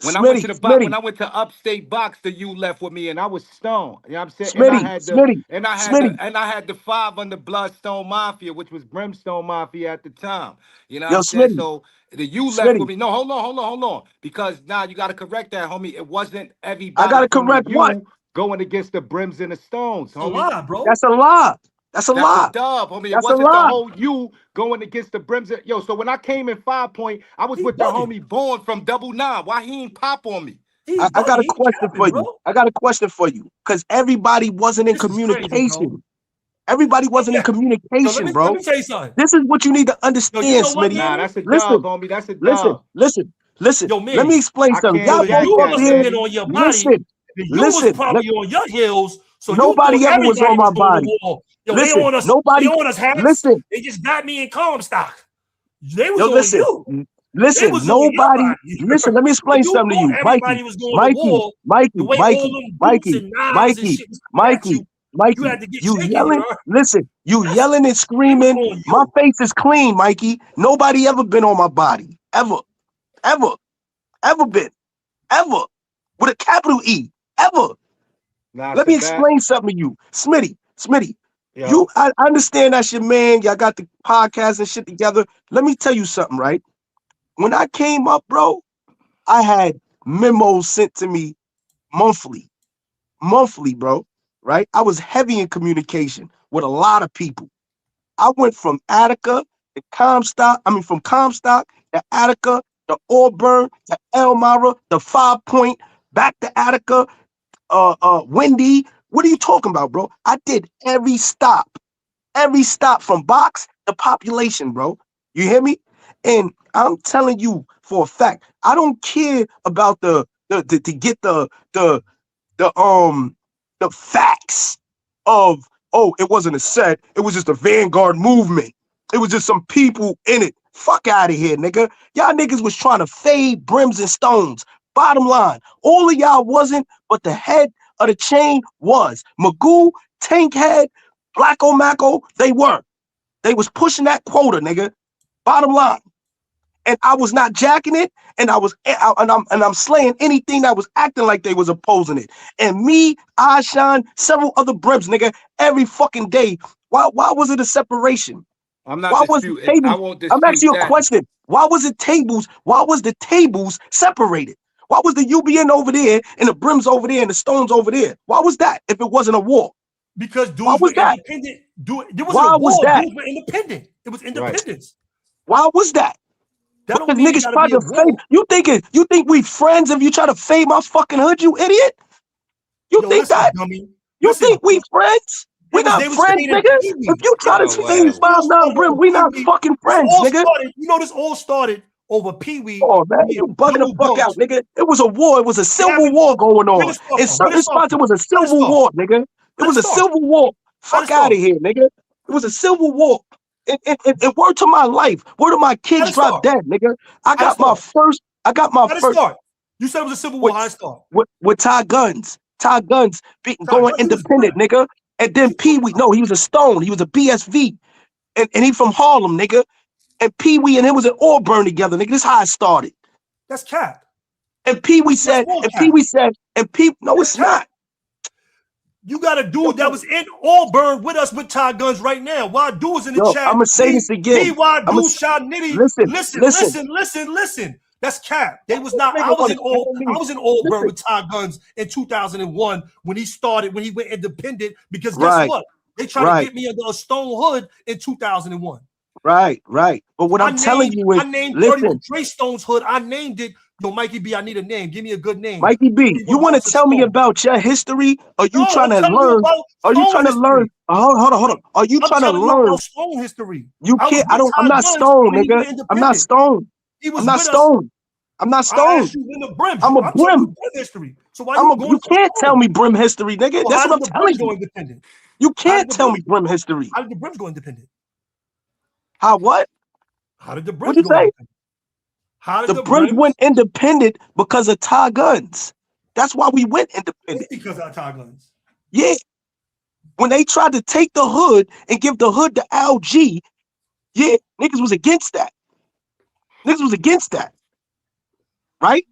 Speaker 7: When I went to Upstate Box, the U left with me, and I was stoned. You know what I'm saying? I had the 5 on the Bloodstone Mafia, which was Brimstone Mafia at the time. You know what I'm saying? So the U left with me. No, hold on. Because now you got to correct that, homie. It wasn't everybody.
Speaker 2: I got to correct what?
Speaker 7: Going against the Brims and the Stones, homie.
Speaker 6: That's a lie, bro.
Speaker 2: That's a lie. That's a lie.
Speaker 7: Dub, homie. It wasn't the whole U going against the Brims. Yo, so when I came in 5 Point, I was with the homie Born from Double 9. Why he ain't pop on me?
Speaker 2: I got a question for you. I got a question for you. Because everybody wasn't in communication. Everybody wasn't in communication, bro.
Speaker 6: Let me tell you something.
Speaker 2: This is what you need to understand, Smitty.
Speaker 7: Nah, that's a dub, homie. That's a dub.
Speaker 2: Listen.
Speaker 6: Yo, man,
Speaker 2: let me explain something. Y'all both up here. Listen.
Speaker 6: Probably on your heels. So
Speaker 2: nobody ever was on my body.
Speaker 6: Yo,
Speaker 2: listen,
Speaker 6: they on us,
Speaker 2: nobody.
Speaker 6: They on us hats.
Speaker 2: Listen,
Speaker 6: they just got me in Comstock. They was on you.
Speaker 2: Listen, nobody. Listen, let me explain something to you, Mikey. You yelling. Listen, you yelling and screaming. My face is clean, Mikey. Nobody ever been on my body, ever been, with a capital E, ever. Let me explain something to you, Smitty. I understand that's your man. Y'all got the podcast and shit together. Let me tell you something, right? When I came up, bro, I had memos sent to me monthly, bro, right? I was heavy in communication with a lot of people. I went from Attica to Comstock, from Comstock to Attica to Auburn to Elmira to 5 Point, back to Attica, Wendy. What are you talking about, bro? I did every stop from box to population, bro. You hear me? And I'm telling you for a fact, I don't care about to get the facts of oh, it wasn't a set. It was just a vanguard movement. It was just some people in it. Fuck out of here, nigga. Y'all niggas was trying to fade brims and stones. Bottom line, all of y'all wasn't, but the head of the chain was. Magoo, Tankhead, Blacko Macko, they were. They was pushing that quota, nigga. Bottom line. And I was not jacking it, and I'm slaying anything that was acting like they was opposing it. And me, Ashan, several other brims, nigga, every fucking day. Why was it a separation?
Speaker 7: I'm not
Speaker 2: Why was the
Speaker 7: disputing.
Speaker 2: table?
Speaker 7: I won't
Speaker 2: I'm
Speaker 7: dispute
Speaker 2: asking you a
Speaker 7: that.
Speaker 2: question. Why was it tables? Why was the tables separated? Why was the UBN over there and the brims over there and the stones over there? Why was that if it wasn't a war?
Speaker 6: Because
Speaker 2: Why
Speaker 6: dudes
Speaker 2: was
Speaker 6: were
Speaker 2: that?
Speaker 6: independent. There wasn't
Speaker 2: Why
Speaker 6: a
Speaker 2: was
Speaker 6: war.
Speaker 2: that?
Speaker 6: Dudes were independent. It was independence.
Speaker 2: Why was that?
Speaker 6: That don't
Speaker 2: Because
Speaker 6: mean it
Speaker 2: niggas
Speaker 6: gotta
Speaker 2: tried
Speaker 6: be a
Speaker 2: to fade.
Speaker 6: war.
Speaker 2: You think we friends if you try to fade my fucking hood, you idiot? You
Speaker 6: Yo,
Speaker 2: think
Speaker 6: listen,
Speaker 2: that?
Speaker 6: dummy.
Speaker 2: You
Speaker 6: Listen,
Speaker 2: think we friends? We not
Speaker 6: they was
Speaker 2: friends,
Speaker 6: fading
Speaker 2: nigga.
Speaker 6: Pee Wee.
Speaker 2: If you try to
Speaker 7: Oh,
Speaker 2: fade
Speaker 7: whatever.
Speaker 2: 5'9" brim, we not fucking
Speaker 6: This
Speaker 2: friends,
Speaker 6: all
Speaker 2: nigga.
Speaker 6: started. You know, this all started over Pee Wee.
Speaker 2: Oh man, you bugging the fuck out, nigga. It was a war. It was a civil
Speaker 6: happened-
Speaker 2: war going
Speaker 6: Where
Speaker 2: on.
Speaker 6: did it start
Speaker 2: In
Speaker 6: from? Where did
Speaker 2: certain
Speaker 6: it start
Speaker 2: spots, it
Speaker 6: from?
Speaker 2: was a
Speaker 6: How did it
Speaker 2: civil
Speaker 6: start?
Speaker 2: war, nigga. It
Speaker 6: How
Speaker 2: was
Speaker 6: did
Speaker 2: a
Speaker 6: it start?
Speaker 2: civil war.
Speaker 6: How did
Speaker 2: Fuck
Speaker 6: it
Speaker 2: out
Speaker 6: start?
Speaker 2: of here, nigga. It was a civil war. And word to my life, word to my
Speaker 6: How
Speaker 2: kids
Speaker 6: did it
Speaker 2: drop
Speaker 6: start?
Speaker 2: dead, nigga. I
Speaker 6: How did it
Speaker 2: got my
Speaker 6: start?
Speaker 2: first.
Speaker 6: How did it start? You said it was a civil war. How did it start?
Speaker 2: with Ty Guns. Ty Guns going
Speaker 6: He was
Speaker 2: independent,
Speaker 6: good.
Speaker 2: nigga. And then Pee Wee, no, he was a Stone. He was a BSV. And he from Harlem, nigga. And Pee Wee and him was at Auburn together, nigga. This is how it started.
Speaker 6: That's cap.
Speaker 2: And Pee Wee said, no, it's not.
Speaker 6: You got a dude that was in Auburn with us with Ty Guns right now. Why dude was in the chat?
Speaker 2: I'm gonna say this again.
Speaker 6: Why dude shot Nitty? Listen. That's cap. They was not. I was in Auburn with Ty Guns in 2001 when he started, when he went independent. Because guess what? They tried to get me under a stone hood in 2001.
Speaker 2: Right. But what I'm telling you is,
Speaker 6: I named 30 with Dre Stone's hood. I named it. Yo, Mikey B, I need a name. Give me a good name.
Speaker 2: Mikey B, you want to tell me about your history? Or you trying to learn? Are you trying to learn? Hold on. Are you trying to learn
Speaker 6: about Stone history?
Speaker 2: You can't. I'm not Stone, nigga. I'm not Stone. I'm not Stone. I'm not Stone. I'm a brim.
Speaker 6: History. So why you
Speaker 2: can't tell me brim history, nigga. That's what I'm telling you. You can't tell me brim history.
Speaker 6: How did the brims go independent?
Speaker 2: How what?
Speaker 6: How did the brims
Speaker 2: What did you say?
Speaker 6: How did
Speaker 2: the brims went independent because of Ty Guns. That's why we went independent.
Speaker 6: Because of Ty Guns.
Speaker 2: Yeah. When they tried to take the hood and give the hood to LG, yeah, niggas was against that. Right?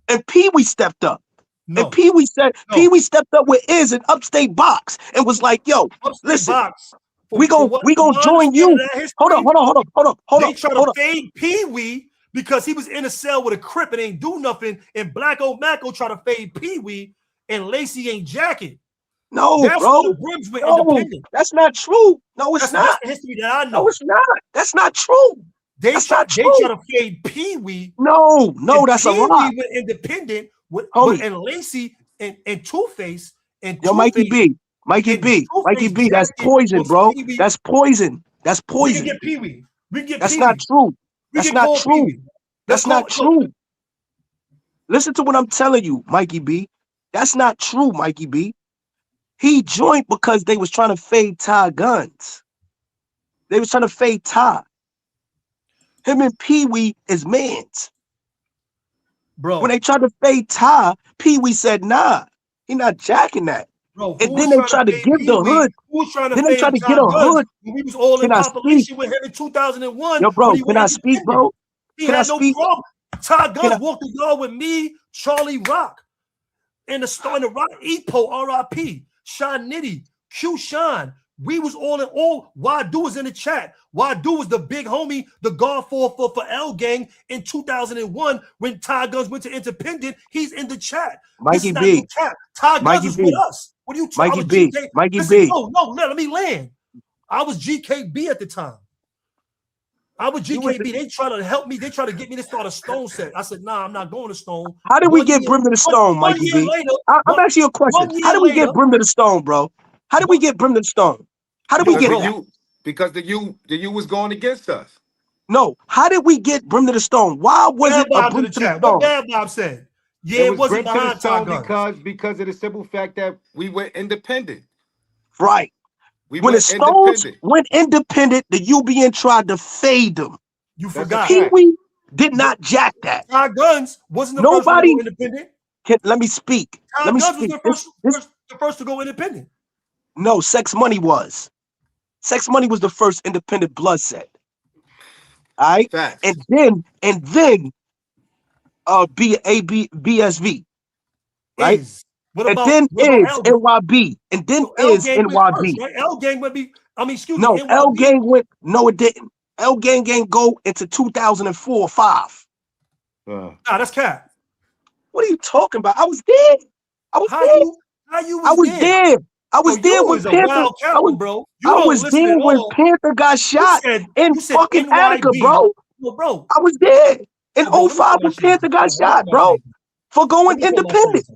Speaker 2: And Pee Wee stepped up. No. And Pee Wee stepped up with Iz and Upstate Box and was like, yo, listen. We gonna join you. Hold on.
Speaker 6: They try to fade Pee Wee because he was in a cell with a Crip and ain't do nothing. And Blacko Macko try to fade Pee Wee and Lacey ain't jacket.
Speaker 2: No,
Speaker 6: that's
Speaker 2: bro.
Speaker 6: The brims were independent.
Speaker 2: That's not true. No, it's not.
Speaker 6: That's the history that I know.
Speaker 2: No, it's not. That's not true.
Speaker 6: They try to fade Pee Wee.
Speaker 2: No, that's a lie.
Speaker 6: Pee Wee went independent with and Lacey and Two-Face and
Speaker 2: Yo, Mikey B, that's poison, bro. That's poison.
Speaker 6: We can get Pee Wee.
Speaker 2: That's not true. That's not true. That's not true. Listen to what I'm telling you, Mikey B. That's not true, Mikey B. He joined because they was trying to fade Ty Guns. They was trying to fade Ty. Him and Pee Wee is mans.
Speaker 6: Bro.
Speaker 2: When they tried to fade Ty, Pee Wee said, nah, he not jacking that.
Speaker 6: Bro,
Speaker 2: and then they tried to give the hood.
Speaker 6: Then they tried to get a hood. We was all in population with him in 2001.
Speaker 2: Yo, bro, can I speak, bro?
Speaker 6: Can I speak? Ty Guns walked the yard with me, Charlie Rock, and the Rock Epo, R.I.P. Sean Nitty, Q Sean. We was all in all. Wadu was in the chat. Wadu was the big homie, the guard for L Gang in 2001 when Ty Guns went to independent. He's in the chat.
Speaker 2: Mikey B.
Speaker 6: Ty Guns is with us. What are you talking about?
Speaker 2: Mikey B.
Speaker 6: No, let me land. I was GKB at the time. I was GKB. They try to help me. They try to get me to start a Stone set. I said, nah, I'm not going to Stone.
Speaker 2: How did we get Brim to the Stone, Mikey B? I'm asking you a question. How did we get Brim to the Stone, bro? How did we get Brim to the Stone? How did we get it?
Speaker 7: Because the U was going against us.
Speaker 2: No. How did we get Brim to the Stone? Why was it a Brim to the Stone?
Speaker 6: What Bad Bob said? Yeah, it wasn't
Speaker 7: behind Ty Guns because of the simple fact that we went independent.
Speaker 2: Right. When the Stones went independent, the UBN tried to fade them.
Speaker 6: You forgot.
Speaker 2: Pee-wee did not jack that.
Speaker 6: Ty Guns wasn't the first one to go independent.
Speaker 2: Let me speak.
Speaker 6: Ty Guns was the first to go independent.
Speaker 2: No, Sex Money was. Sex Money was the first independent blood set. All right.
Speaker 7: Facts.
Speaker 2: And then BSV. Right?
Speaker 6: What
Speaker 2: and
Speaker 6: about,
Speaker 2: then is
Speaker 6: L
Speaker 2: NYB. And then
Speaker 6: so
Speaker 2: is NYB.
Speaker 6: First, right? L Gang would be, excuse
Speaker 2: me. No,
Speaker 6: NYB.
Speaker 2: L Gang went, no, it didn't. L Gang go into 2004 or 5.
Speaker 6: Nah, that's cat.
Speaker 2: What are you talking about? I was there. I was there. I was there when Panther. I was there when Panther got shot in fucking Attica, bro.
Speaker 6: Bro.
Speaker 2: I was there in 05 when Panther got shot, bro, for going independent.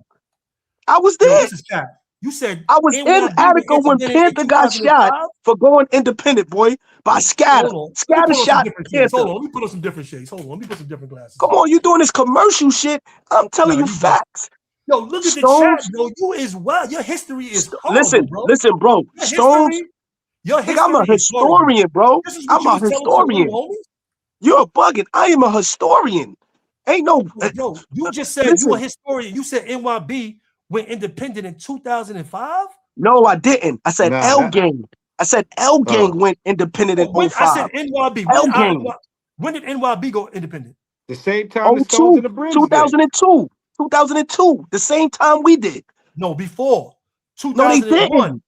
Speaker 2: I was there.
Speaker 6: This is cat. You said
Speaker 2: I was in Attica when Panther got shot for going independent, boy, by Scatter. Scatter shot Panther.
Speaker 6: Hold on, let me put on some different shades. Hold on, let me put some different glasses.
Speaker 2: Come on, you doing this commercial shit. I'm telling you facts.
Speaker 6: Yo, look at the chat, bro. You is wild. Your history is horrible,
Speaker 2: listen, bro. Stones.
Speaker 6: Your history
Speaker 2: I'm a historian, bro. I'm a historian. You're bugging. I am a historian. Ain't no.
Speaker 6: Yo, you just said you a historian. You said NYB went independent in 2005?
Speaker 2: No, I didn't. I said L Gang. I said L Gang went independent in 05.
Speaker 6: I said NYB.
Speaker 2: L Gang.
Speaker 6: When did NYB go independent?
Speaker 7: The same time the Stones and the Brims
Speaker 2: 2002. 2002. The same time we did.
Speaker 6: No, before. 2001.
Speaker 2: No, they didn't.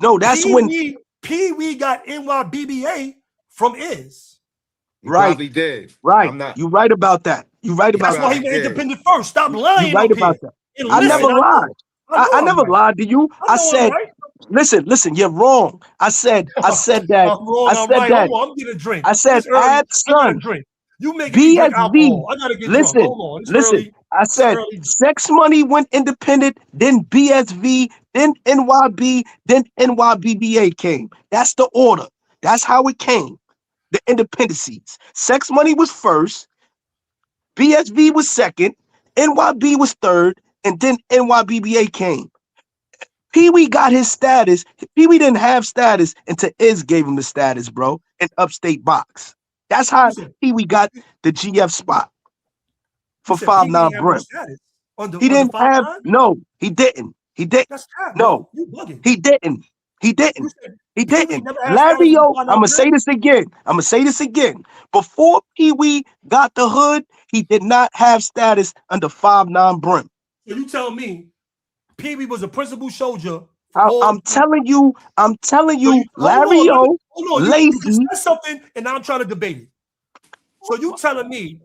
Speaker 2: No, that's when
Speaker 6: Pee-wee got NYBBA from Iz.
Speaker 2: Right.
Speaker 7: Probably did.
Speaker 2: Right. You right about that. You right about that.
Speaker 6: That's why he went independent first. Stop lying.
Speaker 2: You right about that. I never lied. I never lied to you. I said, listen, you're wrong. I said that.
Speaker 6: I'm wrong.
Speaker 2: I said that.
Speaker 6: I'm getting a drink.
Speaker 2: I said, add son.
Speaker 6: You make BSV. I gotta get
Speaker 2: listen,
Speaker 6: drunk. Hold on.
Speaker 2: Listen. I said Sex Money went independent, then BSV, then NYB, then NYBBA came. That's the order. That's how it came. The independencies. Sex Money was first, BSV was second, NYB was third, and then NYBBA came. Pee-wee got his status. Pee-wee didn't have status until Iz gave him the status, bro, in Upstate Box. That's how Pee-wee got the GF spot for 5'9" Brim. He didn't have, no, he didn't. He didn't. No, he didn't. He didn't. He didn't. Larry O, I'm gonna say this again. Before Pee-wee got the hood, he did not have status under 5'9" Brim.
Speaker 6: So you tell me Pee-wee was a principal soldier.
Speaker 2: I'm telling you, Larry O, Lacey.
Speaker 6: You said something, and now I'm trying to debate it. So you telling me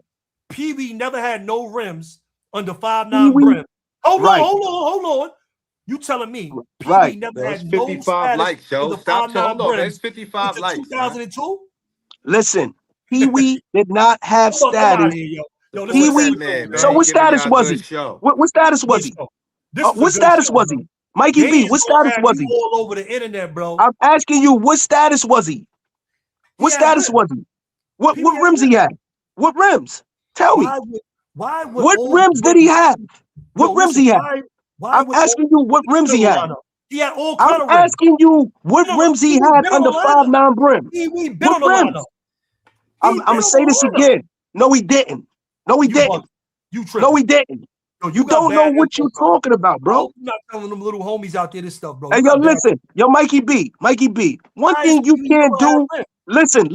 Speaker 6: Pee-wee never had no rims under 5'9" Brim? Hold on. You telling me Pee-wee never had no
Speaker 7: 55 likes, yo. Stop. Hold on, that's 55 likes.
Speaker 6: 2002.
Speaker 2: Listen, Pee-wee did not have status. Pee-wee. So what status was he? What status was he? What status was he? Mikey B, what status was he?
Speaker 6: All over the internet, bro.
Speaker 2: I'm asking you, what status was he? What status was he? What rims he had? What rims? Tell me. What rims did he have? What rims he had? I'm asking you what rims he had.
Speaker 6: He had all kind of rims.
Speaker 2: I'm asking you what rims he had under 5'9" Brim. What rims? I'm gonna say this again. No, he didn't. No, he didn't. No, he didn't. You don't know what you're talking about, bro.
Speaker 6: You're not telling them little homies out there this stuff, bro.
Speaker 2: Hey, yo, listen. Yo, Mikey B. One thing you can't do. Listen.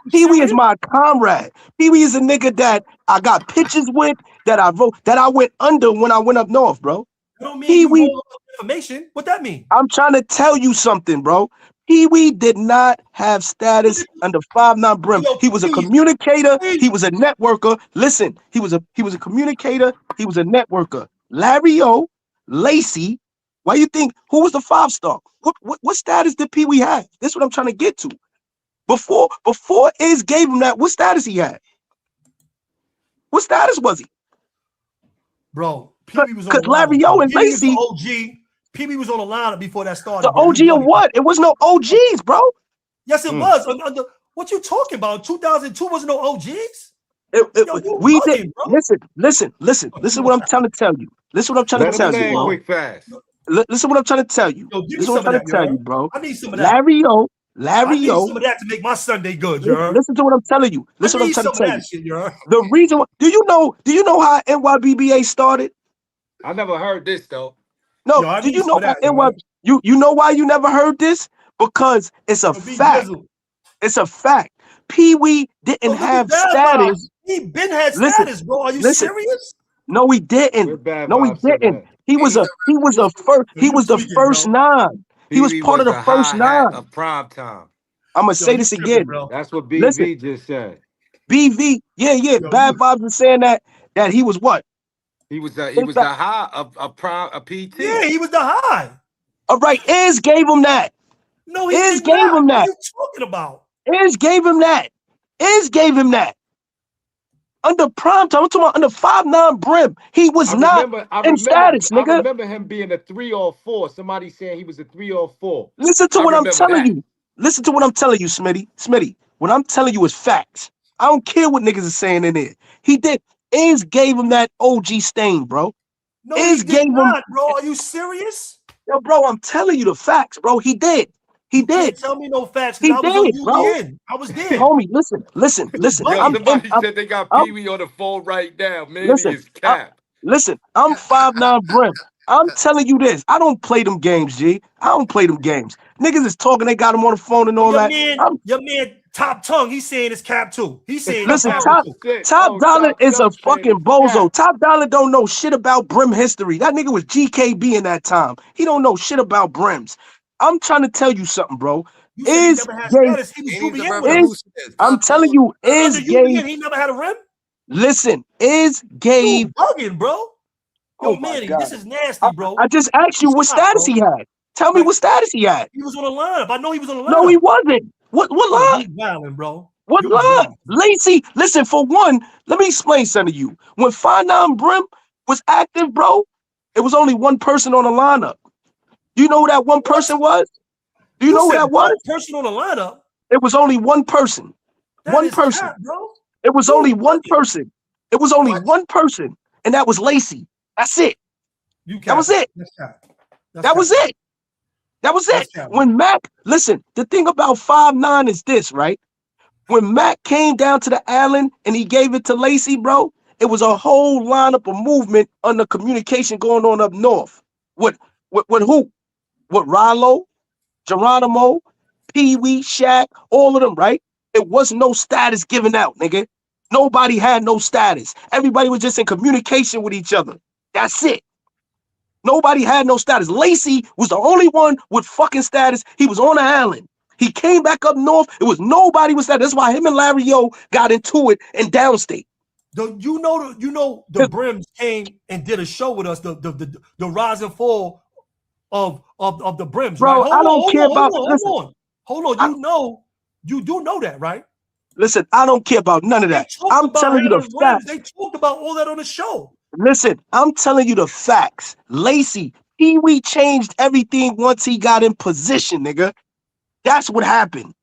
Speaker 2: Pee-wee is my comrade. Pee-wee is a nigga that I got pictures with, that I went under when I went up north, bro.
Speaker 6: That don't mean you information. What that mean?
Speaker 2: I'm trying to tell you something, bro. Pee-wee did not have status under 5'9" Brim. He was a communicator. He was a networker. Listen, he was a communicator. He was a networker. Larry O, Lacey. Why you think who was the 5-star? What status did Pee-wee have? This is what I'm trying to get to. Before Iz gave him that, what status he had? What status was he?
Speaker 6: Bro, Pee-wee was on
Speaker 2: because Larry O and Lacey.
Speaker 6: Pee-wee was on the lineup before that started.
Speaker 2: The OG of what? It was no OGs, bro.
Speaker 6: Yes, it was. What you talking about? 2002 wasn't no OGs.
Speaker 2: We did. Listen. This is what I'm trying to tell you. This is what I'm trying to tell you.
Speaker 7: Quick, fast.
Speaker 2: Listen what I'm trying to tell you.
Speaker 6: Yo, give me
Speaker 2: Listen what
Speaker 6: some
Speaker 2: I'm
Speaker 6: of
Speaker 2: trying
Speaker 6: that,
Speaker 2: to tell
Speaker 6: yo.
Speaker 2: you, bro.
Speaker 6: I need some of that.
Speaker 2: Larry
Speaker 6: I need
Speaker 2: O.
Speaker 6: some of that to make my Sunday good, yo.
Speaker 2: Listen to what I'm telling you.
Speaker 6: I
Speaker 2: Listen what I'm
Speaker 6: need
Speaker 2: trying
Speaker 6: some
Speaker 2: to
Speaker 6: of
Speaker 2: tell
Speaker 6: that
Speaker 2: you.
Speaker 6: shit, yo.
Speaker 2: The reason do you know how NYBBA started?
Speaker 7: I never heard this though.
Speaker 2: No,
Speaker 6: Yo, I
Speaker 2: do
Speaker 6: need
Speaker 2: you
Speaker 6: some
Speaker 2: know
Speaker 6: of
Speaker 2: how
Speaker 6: that, yo.
Speaker 2: you know why you never heard this? Because it's a
Speaker 6: Yo, be
Speaker 2: fact.
Speaker 6: jizzle.
Speaker 2: It's a fact. Pee Wee didn't
Speaker 6: Yo, look at
Speaker 2: have
Speaker 6: Bad Vibes.
Speaker 2: status.
Speaker 6: He been had
Speaker 2: Listen,
Speaker 6: status, bro. Are you
Speaker 2: listen.
Speaker 6: serious?
Speaker 2: No, he
Speaker 7: Where
Speaker 2: didn't.
Speaker 7: Bad
Speaker 2: No, he
Speaker 7: Vibes sitting
Speaker 2: didn't.
Speaker 7: at?
Speaker 2: He
Speaker 1: And
Speaker 2: was
Speaker 1: he's
Speaker 2: a
Speaker 1: a revolutionary.
Speaker 6: Yo, you
Speaker 2: the
Speaker 6: tweaking,
Speaker 2: first
Speaker 6: bro.
Speaker 2: 9. He was
Speaker 7: BB
Speaker 2: part
Speaker 7: was
Speaker 2: of the
Speaker 7: the
Speaker 2: first
Speaker 7: hi hat
Speaker 2: 9.
Speaker 7: of prime time.
Speaker 2: I'm gonna
Speaker 6: Yo,
Speaker 2: say
Speaker 6: you
Speaker 2: this
Speaker 6: tripping,
Speaker 2: again.
Speaker 6: bro.
Speaker 7: That's what
Speaker 2: Listen,
Speaker 7: BV just said.
Speaker 2: BV, yeah,
Speaker 6: Yo,
Speaker 2: Bad Vibes was saying that he was what?
Speaker 7: He was the
Speaker 2: In fact,
Speaker 7: high of prime a PT.
Speaker 6: yeah, he was the high.
Speaker 2: all right, Iz gave him that.
Speaker 6: No, he
Speaker 2: Iz
Speaker 6: did
Speaker 2: gave
Speaker 6: not.
Speaker 2: him
Speaker 6: What are
Speaker 2: that.
Speaker 6: you talking about?
Speaker 2: Iz gave him that. Iz gave him that. Under prime time, I'm talking about under 5'9" brim. He was not in status,
Speaker 7: I
Speaker 2: nigga.
Speaker 7: remember him being a 3 or 4. Somebody saying he was a 3 or 4.
Speaker 2: Listen to
Speaker 7: I
Speaker 2: what I'm
Speaker 7: remember
Speaker 2: telling
Speaker 7: that.
Speaker 2: you. Listen to what I'm telling you, Smitty. Smitty, what I'm telling you is facts. I don't care what niggas are saying in there. He did. Iz gave him that OG stain, bro.
Speaker 6: No, he
Speaker 2: Iz
Speaker 6: did
Speaker 2: gave him,
Speaker 6: not, bro. Are you serious?
Speaker 2: yo, bro, I'm telling you the facts, bro. He did. He
Speaker 6: You
Speaker 2: did.
Speaker 6: can't tell me no facts because
Speaker 2: He
Speaker 6: I was on
Speaker 2: did, bro.
Speaker 6: UBN. I was there.
Speaker 2: Homie, listen.
Speaker 6: You
Speaker 7: Yo,
Speaker 6: bugging.
Speaker 7: somebody said they got
Speaker 2: I'm
Speaker 7: Pee Wee on the phone right now. Man, he
Speaker 2: listen.
Speaker 7: is cap.
Speaker 2: Listen, I'm 5'9" brim. I'm telling you this. I don't play them games, G. I don't play them games. Niggas is talking, they got him on the phone and all that.
Speaker 6: Your man, Top Tongue, he's saying it's cap too. He's saying it's
Speaker 2: Listen,
Speaker 6: cap
Speaker 7: Oh,
Speaker 6: too.
Speaker 7: shit.
Speaker 2: Top Dollar
Speaker 7: Top
Speaker 2: is a
Speaker 7: Dog saying
Speaker 2: fucking
Speaker 7: it's
Speaker 2: bozo.
Speaker 7: cap.
Speaker 2: Top Dollar don't know shit about brim history. That nigga was GKB in that time. He don't know shit about brims. I'm trying to tell you something, bro.
Speaker 6: You said he
Speaker 2: Is
Speaker 6: never had
Speaker 2: gay.
Speaker 6: status. He was
Speaker 1: And he's a
Speaker 6: UBN with us.
Speaker 1: revolutionary.
Speaker 2: I'm
Speaker 1: Top
Speaker 2: telling
Speaker 1: dog.
Speaker 2: you,
Speaker 6: Under
Speaker 2: is gay.
Speaker 6: UBN, he never had a rim.
Speaker 2: Listen, is gave.
Speaker 6: You bugging, bro. Yo,
Speaker 2: Oh my
Speaker 6: Manny,
Speaker 2: God.
Speaker 6: this is nasty, bro.
Speaker 2: I just asked you what
Speaker 6: Stop,
Speaker 2: status
Speaker 6: bro.
Speaker 2: he had. Tell me
Speaker 6: Like,
Speaker 2: what status he had.
Speaker 6: he was on the lineup. I know he was on the lineup.
Speaker 2: No, he wasn't. What
Speaker 6: Yo,
Speaker 2: line?
Speaker 6: you wilding, bro.
Speaker 2: What
Speaker 6: You was
Speaker 2: line?
Speaker 6: wilding.
Speaker 2: Lacy, listen, for one, let me explain something to you. When 5'9" Brim was active, bro, it was only one person on the lineup. Do you know who that one person was? Do you know who
Speaker 6: said
Speaker 2: that
Speaker 6: one
Speaker 2: was?
Speaker 6: person on the lineup?
Speaker 2: It was only one person.
Speaker 6: That
Speaker 2: One
Speaker 6: is
Speaker 2: person.
Speaker 6: cap, bro.
Speaker 2: It was
Speaker 6: You
Speaker 2: only one
Speaker 6: bugging.
Speaker 2: person. It was only
Speaker 1: What?
Speaker 2: one person, and that was Lacy. That's it.
Speaker 6: You cap.
Speaker 2: That was it.
Speaker 6: That's cap.
Speaker 2: That was it. That was it.
Speaker 6: Cap.
Speaker 2: When Mac, listen, the thing about 5'9" is this, right? When Mac came down to the island and he gave it to Lacy, bro, it was a whole lineup of movement under communication going on up north. With who? With Rallo, Geronimo, Pee Wee, Shaq, all of them, right? It was no status given out, nigga. Nobody had no status. Everybody was just in communication with each other. That's it. Nobody had no status. Lacy was the only one with fucking status. He was on the island. He came back up north. It was nobody with status. That's why him and Larry O got into it in downstate.
Speaker 6: The Brims came and did a show with us. The rise and fall of the Brims,
Speaker 2: Bro,
Speaker 6: right?
Speaker 2: I don't care about.
Speaker 6: Hold on. You do know that, right?
Speaker 2: Listen, I don't care about none of that. I'm telling you the facts.
Speaker 6: They talked about all that on the show.
Speaker 2: Listen, I'm telling you the facts. Lacy, Pee Wee changed everything once he got in position, nigga. That's what happened.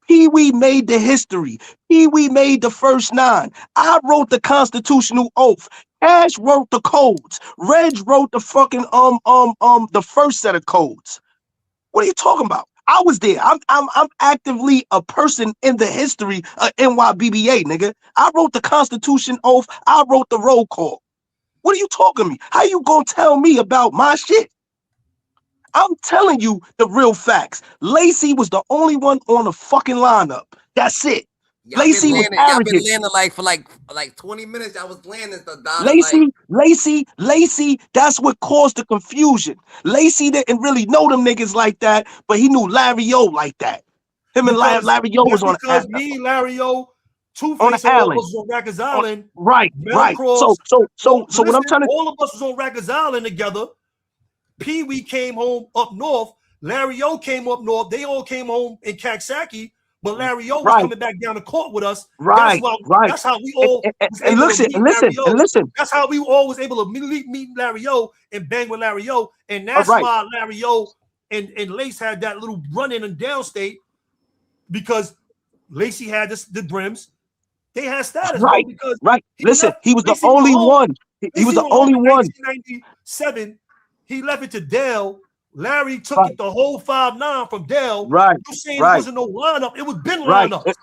Speaker 2: Pee Wee made the history. Pee Wee made the first 9. I wrote the constitutional oath. Cash wrote the codes. Reg wrote the fucking the first set of codes. What are you talking about? I was there. I'm actively a person in the history of NYBBA, nigga. I wrote the Constitution oath. I wrote the roll call. What are you talking to me? How you gonna tell me about my shit? I'm telling you the real facts. Lacy was the only one on the fucking lineup. That's it. Lacy was arrogant.
Speaker 1: Y'all been landing for like 20 minutes. I was landing the dollar.
Speaker 2: Lacy, that's what caused the confusion. Lacy didn't really know them niggas like that, but he knew Larry O like that. Him and Larry O was on
Speaker 6: because me, Larry O,
Speaker 2: on
Speaker 6: Two-Face,
Speaker 2: the
Speaker 6: all of
Speaker 2: island.
Speaker 6: us was on Rikers Island.
Speaker 2: Right.
Speaker 6: Cross,
Speaker 2: so what I'm trying to,
Speaker 6: all of us was on Rikers Island together. Pee Wee came home up north. Larry O came up north. They all came home in Kaksaki, but Larry O was coming back down the court with us.
Speaker 2: Right.
Speaker 6: That's how we all
Speaker 2: and listen.
Speaker 6: That's how we all was able to meet Larry O and bang with Larry O. And that's why Larry O and Lace had that little run-in and downstate, because Lacy had the Brims. They had status,
Speaker 2: right?
Speaker 6: Bro, because
Speaker 2: listen, he was the only one. He was the only one.
Speaker 6: 1997. he left it to Dell. Larry took it the whole 5'9" from Dell.
Speaker 2: Right.
Speaker 6: You saying it wasn't no lineup? It was been
Speaker 2: Right.
Speaker 6: lineup.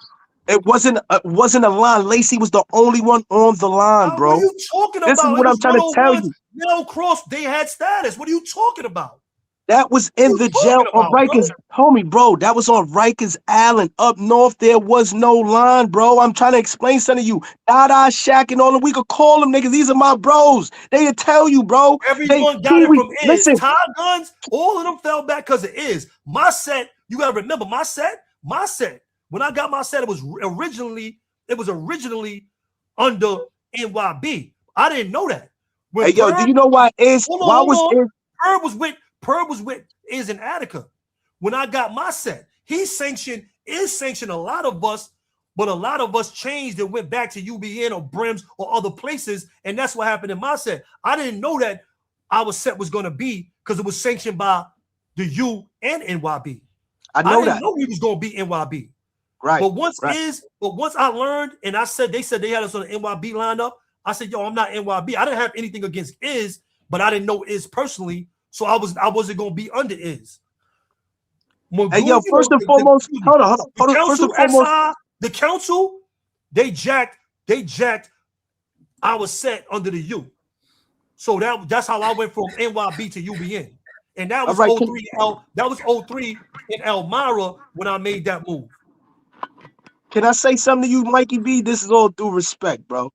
Speaker 2: It wasn't a line. Lacey was the only one on the line, bro.
Speaker 6: What are you talking about?
Speaker 2: This is what I'm trying to tell you.
Speaker 6: Mel Cross, they had status. What are you talking about?
Speaker 2: That was in the jail on Rikers, homie, bro. That was on Rikers Island up north. There was no line, bro. I'm trying to explain something to you. Dada, Shaq, and all them. We could call them niggas. These are my bros. They'll tell you, bro.
Speaker 6: Everyone got it from Iz. Ty Guns, all of them fell back because of Iz. My set, you gotta remember, my set. When I got my set, it was originally under NYB. I didn't know that.
Speaker 2: When hey, yo, do you know why Iz? Why was Iz?
Speaker 6: Perb was with Iz and Attica. When I got my set, Iz sanctioned a lot of us, but a lot of us changed and went back to UBN or Brims or other places, and that's what happened in my set. I didn't know that our set was going to be because it was sanctioned by the U and NYB. I didn't know we was going to be NYB.
Speaker 2: Right.
Speaker 6: But once I learned, and they said they had us on the NYB lineup, I said, yo, I'm not NYB. I didn't have anything against Iz, but I didn't know Iz personally. So I wasn't gonna be under Iz.
Speaker 2: Hey, yo, first and foremost, hold on. First and foremost,
Speaker 6: the council, they jacked our set under the U. So that's how I went from NYB to UBN. And that was 03. That was 03 in Elmira when I made that move.
Speaker 2: Can I say something to you, Mikey B? This is all due respect, bro.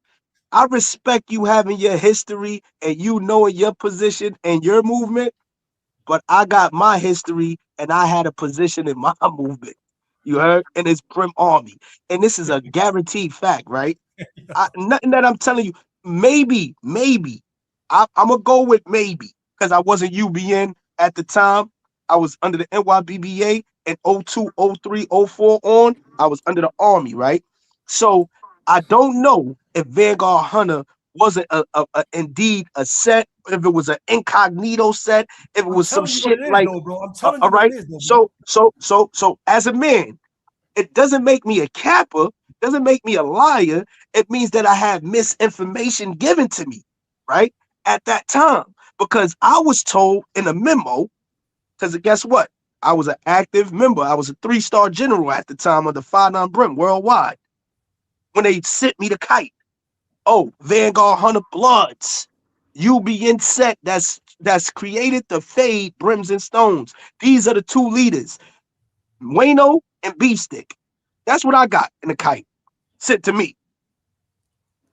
Speaker 2: I respect you having your history and you knowing your position and your movement, but I got my history and I had a position in my movement. You heard? And it's Prim Army. And this is a guaranteed fact, right? Nothing that I'm telling you. Maybe. I'm going to go with maybe because I wasn't UBN at the time. I was under the NYBBA and 02, 03, 04 on. I was under the Army, right? So I don't know if Vanguard Hunter wasn't indeed a set, if it was an incognito set, if it was some shit like.
Speaker 6: I'm telling you,
Speaker 2: all right. So as a man, it doesn't make me a capper, doesn't make me a liar. It means that I have misinformation given to me, right, at that time, because I was told in a memo. Because guess what? I was an active member. I was a 3-star general at the time of the 5'9" Brim worldwide. When they sent me the kite, oh, Vanguard Hunter Bloods, UBN set that's created to fade Brims and Stones. These are the 2 leaders, Wayno and Beefstick. That's what I got in the kite sent to me.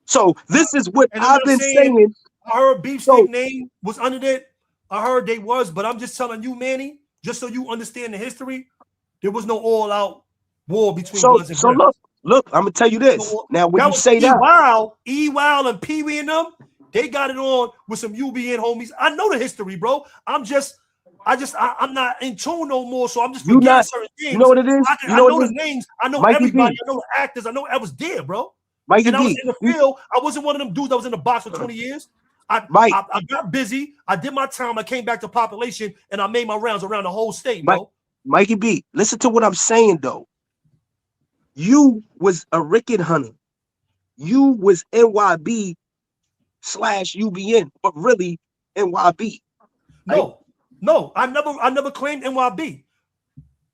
Speaker 2: So this is what I've been saying.
Speaker 6: I heard Beefstick name was under that. I heard they was, but I'm just telling you, Manny, just so you understand the history, there was no all-out war between Bloods and Brims.
Speaker 2: Look, I'm gonna tell you this. Now, when you say that,
Speaker 6: E-Wild and Pee Wee and them, they got it on with some UBN homies. I know the history, bro. I'm not in tune no more, so I'm just forgetting certain things.
Speaker 2: You know what it is?
Speaker 6: I know the names. I know everybody. I know the actors. I know I was there, bro. And I was in the field. I wasn't one of them dudes that was in the box for 20 years. I got busy. I did my time. I came back to population, and I made my rounds around the whole state, bro.
Speaker 2: Mikey B, listen to what I'm saying, though. You was a Rickett Hunter. You was NYB /UBN, but really NYB.
Speaker 6: No, I never claimed NYB.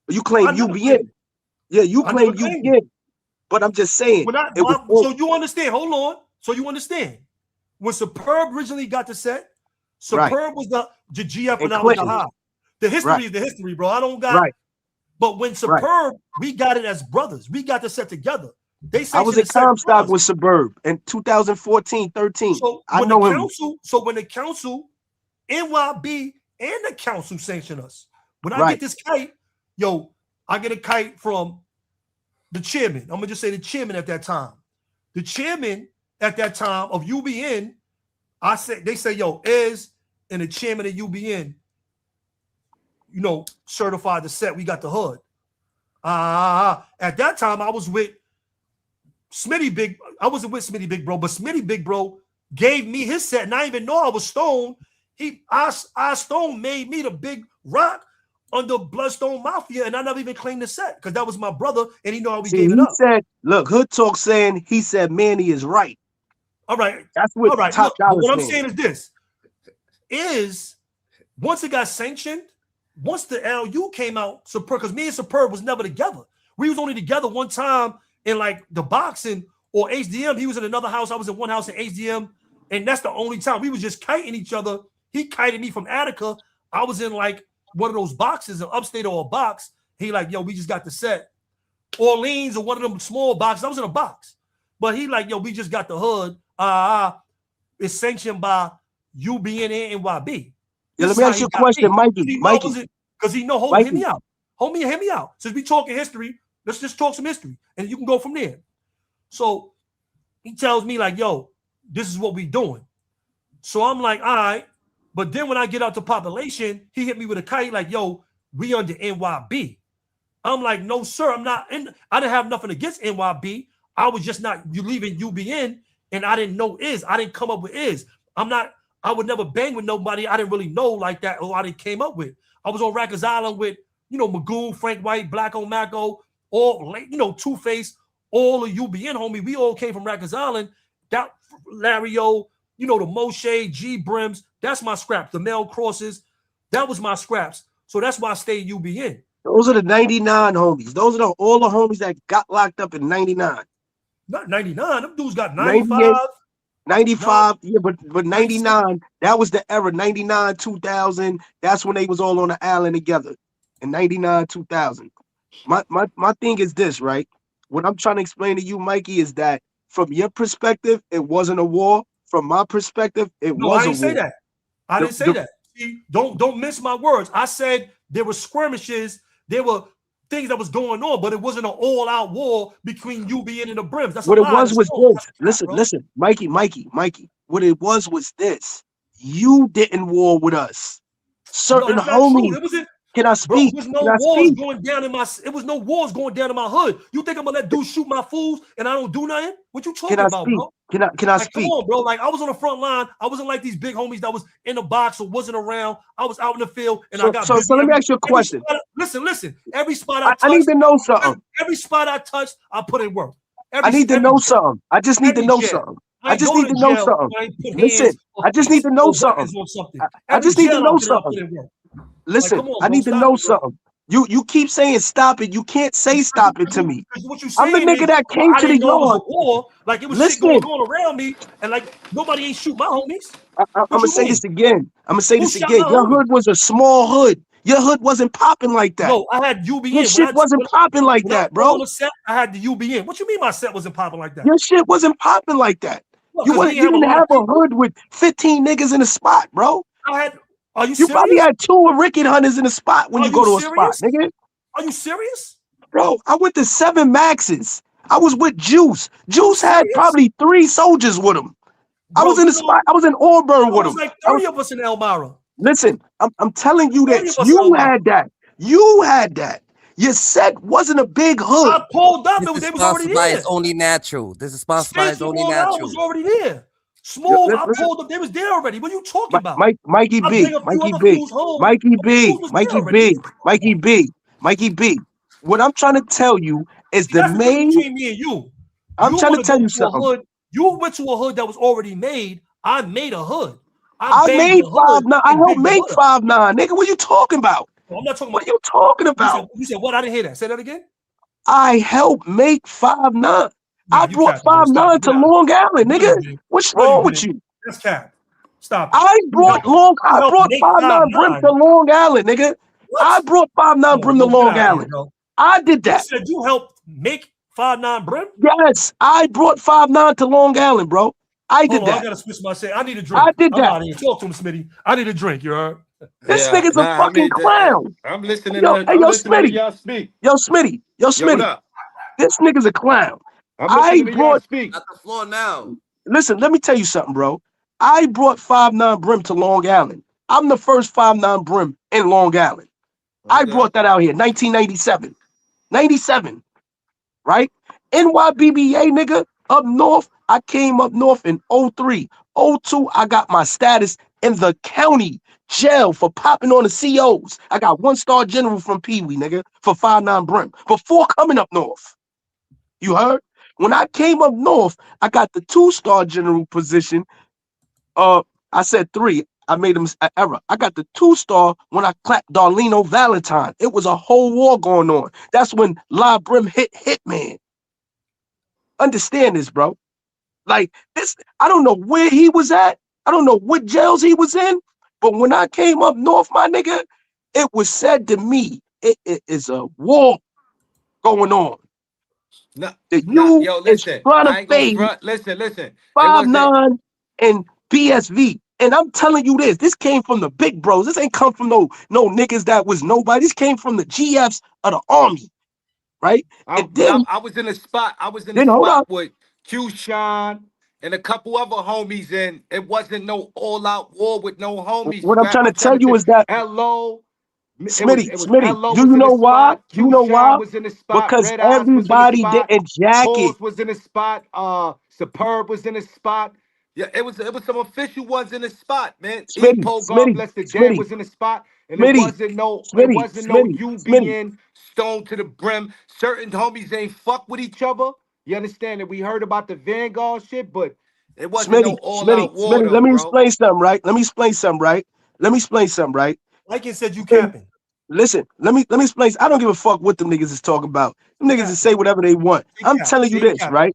Speaker 2: You claim UBN. Yeah, you claim UBN. But I'm just saying.
Speaker 6: So you understand. Hold on. So you understand. When Superb originally got the set, Superb was the GF and I was the high. The history is the history, bro. I don't got.
Speaker 2: Right.
Speaker 6: But when Superb, we got it as brothers. We got the set together.
Speaker 2: I was at Comstock with Superb in 2014, 13.
Speaker 6: So when the council, NYB and the council sanction us. When I get this kite, I get a kite from the chairman. I'm gonna just say the chairman at that time. The chairman at that time of UBN, they say, Iz and the chairman of UBN, certified the set. We got the hood. At that time, I was with Smitty Big. I wasn't with Smitty Big Bro, but Smitty Big Bro gave me his set, and I didn't even know I was Stone. Stone made me the big rock under Bloodstone Mafia, and I never even claimed the set because that was my brother, and he know how we gave it up.
Speaker 2: Said, look, Hood Talk saying he said Manny is right.
Speaker 6: All right.
Speaker 2: That's what
Speaker 6: Top Dollar what I'm saying is this. once it got sanctioned, once the LU came out, Superb, because me and Superb was never together. We was only together one time in like the boxing or HDM. He was in another house. I was in one house in HDM. And that's the only time we was just kiting each other. He kited me from Attica. I was in like one of those boxes, an upstate or a box. He like, yo, we just got the set. Orleans or one of them small boxes. I was in a box. But he like, yo, we just got the hood. It's sanctioned by UBN and NYB.
Speaker 2: Yeah, let me ask you a question, Mikey.
Speaker 6: Because he know, hear me out. Homie, hear me out. Since we talking history, let's just talk some history. And you can go from there. So he tells me like, yo, this is what we doing. So I'm like, all right. But then when I get out to population, he hit me with a kite like, yo, we under NYB. I'm like, no, sir, I'm not. I didn't have nothing against NYB. I was just not, you leaving UBN, and I didn't know is. I didn't come up with is. I would never bang with nobody I didn't really know like that or I didn't came up with. I was on Rikers Island with, Magoo, Frank White, Black on Maco, all, Two-Face, all of UBN, homie. We all came from Rikers Island. That Larry O, the Moshe, G Brims, that's my scraps. The Mel Crosses, that was my scraps. So that's why I stayed UBN.
Speaker 2: Those are the 99 homies. Those are all the homies that got locked up in 99.
Speaker 6: Not 99. Them dudes got 95.
Speaker 2: 95, yeah, but 99, that was the era. 99, 2000, that's when they was all on the island together. In 99, 2000. My thing is this, right? What I'm trying to explain to you, Mikey, is that from your perspective, it wasn't a war. From my perspective, it was a war.
Speaker 6: I didn't say that. I didn't say that. See, don't miss my words. I said there were skirmishes, there were things that was going on, but it wasn't an all-out war between UBN and the Brims. That's
Speaker 2: what it was this.
Speaker 6: Listen,
Speaker 2: listen, Mikey. What it was this. You didn't war with us. Certain homies. Can I speak?
Speaker 6: Bro, there was no wars going down in my. It was no wars going down in my hood. You think I'm gonna let dudes shoot my fools and I don't do nothing? What you talking about, bro?
Speaker 2: Can I speak?
Speaker 6: Come on, bro. Like I was on the front line. I wasn't like these big homies that was in the box or wasn't around. I was out in the field and I got.
Speaker 2: So let me ask you a question.
Speaker 6: Listen. Every spot I touched,
Speaker 2: I need to know something.
Speaker 6: Every spot I touched, I put in work.
Speaker 2: I need to know something. I just need to know something. I just need to know something. Listen, I just need to know something. I just need to know something. Listen, I need to know something. You keep saying stop it. You can't say stop it to me. I'm the nigga that came to the yard.
Speaker 6: Like it was shit going on around me, and like nobody ain't shoot my homies.
Speaker 2: I'm gonna say this again. Your hood was a small hood. Your hood wasn't popping like that.
Speaker 6: No, I had UBN.
Speaker 2: Your shit wasn't popping like that, bro.
Speaker 6: I had the UBN. What you mean my set wasn't popping like that?
Speaker 2: Your shit wasn't popping like that. You didn't have a hood with 15 niggas in a spot, bro.
Speaker 6: Are you serious?
Speaker 2: Probably had 2 Ricket Hunters in a spot when you go to a spot, nigga.
Speaker 6: Are you serious?
Speaker 2: Bro, I went to 7 Maxes. I was with Juice. Juice had probably 3 soldiers with him. Bro, I was in the spot. I was in Auburn with him.
Speaker 6: Like 30 of us in Elmira.
Speaker 2: Listen, I'm telling you that you had that. You had that. Your set wasn't a big hood.
Speaker 6: I pulled up.
Speaker 1: This
Speaker 6: They was already there.
Speaker 1: It's only natural. This is sponsored by It's Only Natural.
Speaker 6: Was already there. Smooth, I pulled up. They was there already. What are you talking about?
Speaker 2: Mikey B. What I'm trying to tell you is the main.
Speaker 6: Between me and you.
Speaker 2: I'm trying to tell you something.
Speaker 6: You went to a hood that was already made. I made a hood.
Speaker 2: I made 5'9". I helped make 5'9". Nigga, what are you talking about?
Speaker 6: I'm not talking about.
Speaker 2: What are you talking about?
Speaker 6: You said what? I didn't hear that. Say that again.
Speaker 2: I helped make 5'9". I brought 5'9" to Long Island, nigga. What's wrong with you?
Speaker 6: That's cap. Stop.
Speaker 2: I brought 5'9" Brim to Long Island, nigga. I brought 5'9" Brim to Long Island. I did that.
Speaker 6: You said you helped make 5'9" Brim?
Speaker 2: Yes, I brought 5'9" to Long Island, bro. I did that.
Speaker 6: I gotta switch my say. I need a drink.
Speaker 2: I did that.
Speaker 6: Talk to him, Smitty. I need a drink. You heard?
Speaker 2: This nigga's a fucking clown.
Speaker 7: I'm listening.
Speaker 2: Yo, Smitty.
Speaker 7: Y'all speak.
Speaker 2: Yo, Smitty. This nigga's a clown. I brought.
Speaker 1: At the floor now.
Speaker 2: Listen, let me tell you something, bro. I brought 5'9" Brim to Long Island. I'm the first 5'9" Brim in Long Island. Okay. I brought that out here, 1997. 97, right? NYBBA, nigga, up north. I came up north in 03. 02, I got my status in the county jail for popping on the COs. I got 1-star general from Pee Wee, nigga, for 5'9" Brim before coming up north. You heard? When I came up north, I got the 2-star general position. I said 3. I made an error. I got the 2-star when I clapped Darleno Valentine. It was a whole war going on. That's when La Brim hit Hitman. Understand this, bro. Like this, I don't know where he was at. I don't know what jails he was in. But when I came up north, my nigga, it was said to me, it is a war going on.
Speaker 7: No,
Speaker 2: Yo,
Speaker 7: listen.
Speaker 2: is trying to
Speaker 7: I ain't gonna
Speaker 2: fade
Speaker 7: front. Listen. It
Speaker 2: 5'9" and BSV. And I'm telling you this came from the big bros. This ain't come from no niggas that was nobody. This came from the GFs of the army, right? And then
Speaker 7: I was in a spot. I was in a
Speaker 2: then hold on.
Speaker 7: spot with Q Shine and a couple other homies, and it wasn't no all-out war with no homies.
Speaker 2: What I'm trying to tell you is that
Speaker 7: Hello.
Speaker 2: Smitty,
Speaker 7: Hello
Speaker 2: do
Speaker 7: was
Speaker 2: you
Speaker 7: in the
Speaker 2: know why?
Speaker 7: spot.
Speaker 2: You
Speaker 7: Q
Speaker 2: know why?
Speaker 7: Shine was in the spot.
Speaker 2: Because
Speaker 7: Red Eyes was in the
Speaker 2: everybody
Speaker 7: spot.
Speaker 2: didn't jack it.
Speaker 7: Pause was in the spot. Superb was in the spot. Yeah, it was some official ones in the spot, man. Epo God bless the dead was in the spot, and it wasn't no you being stoned to the brim. Certain homies ain't fuck with each other. You understand that we heard about the Vanguard shit, but it wasn't no all-out war though,
Speaker 2: Let me
Speaker 7: bro.
Speaker 2: explain something, right? Let me explain something, right?
Speaker 6: Like you said, you capping.
Speaker 2: Listen, let me explain. I don't give a fuck what them niggas is talking about. Them niggas is say whatever they want. I'm telling you this, right?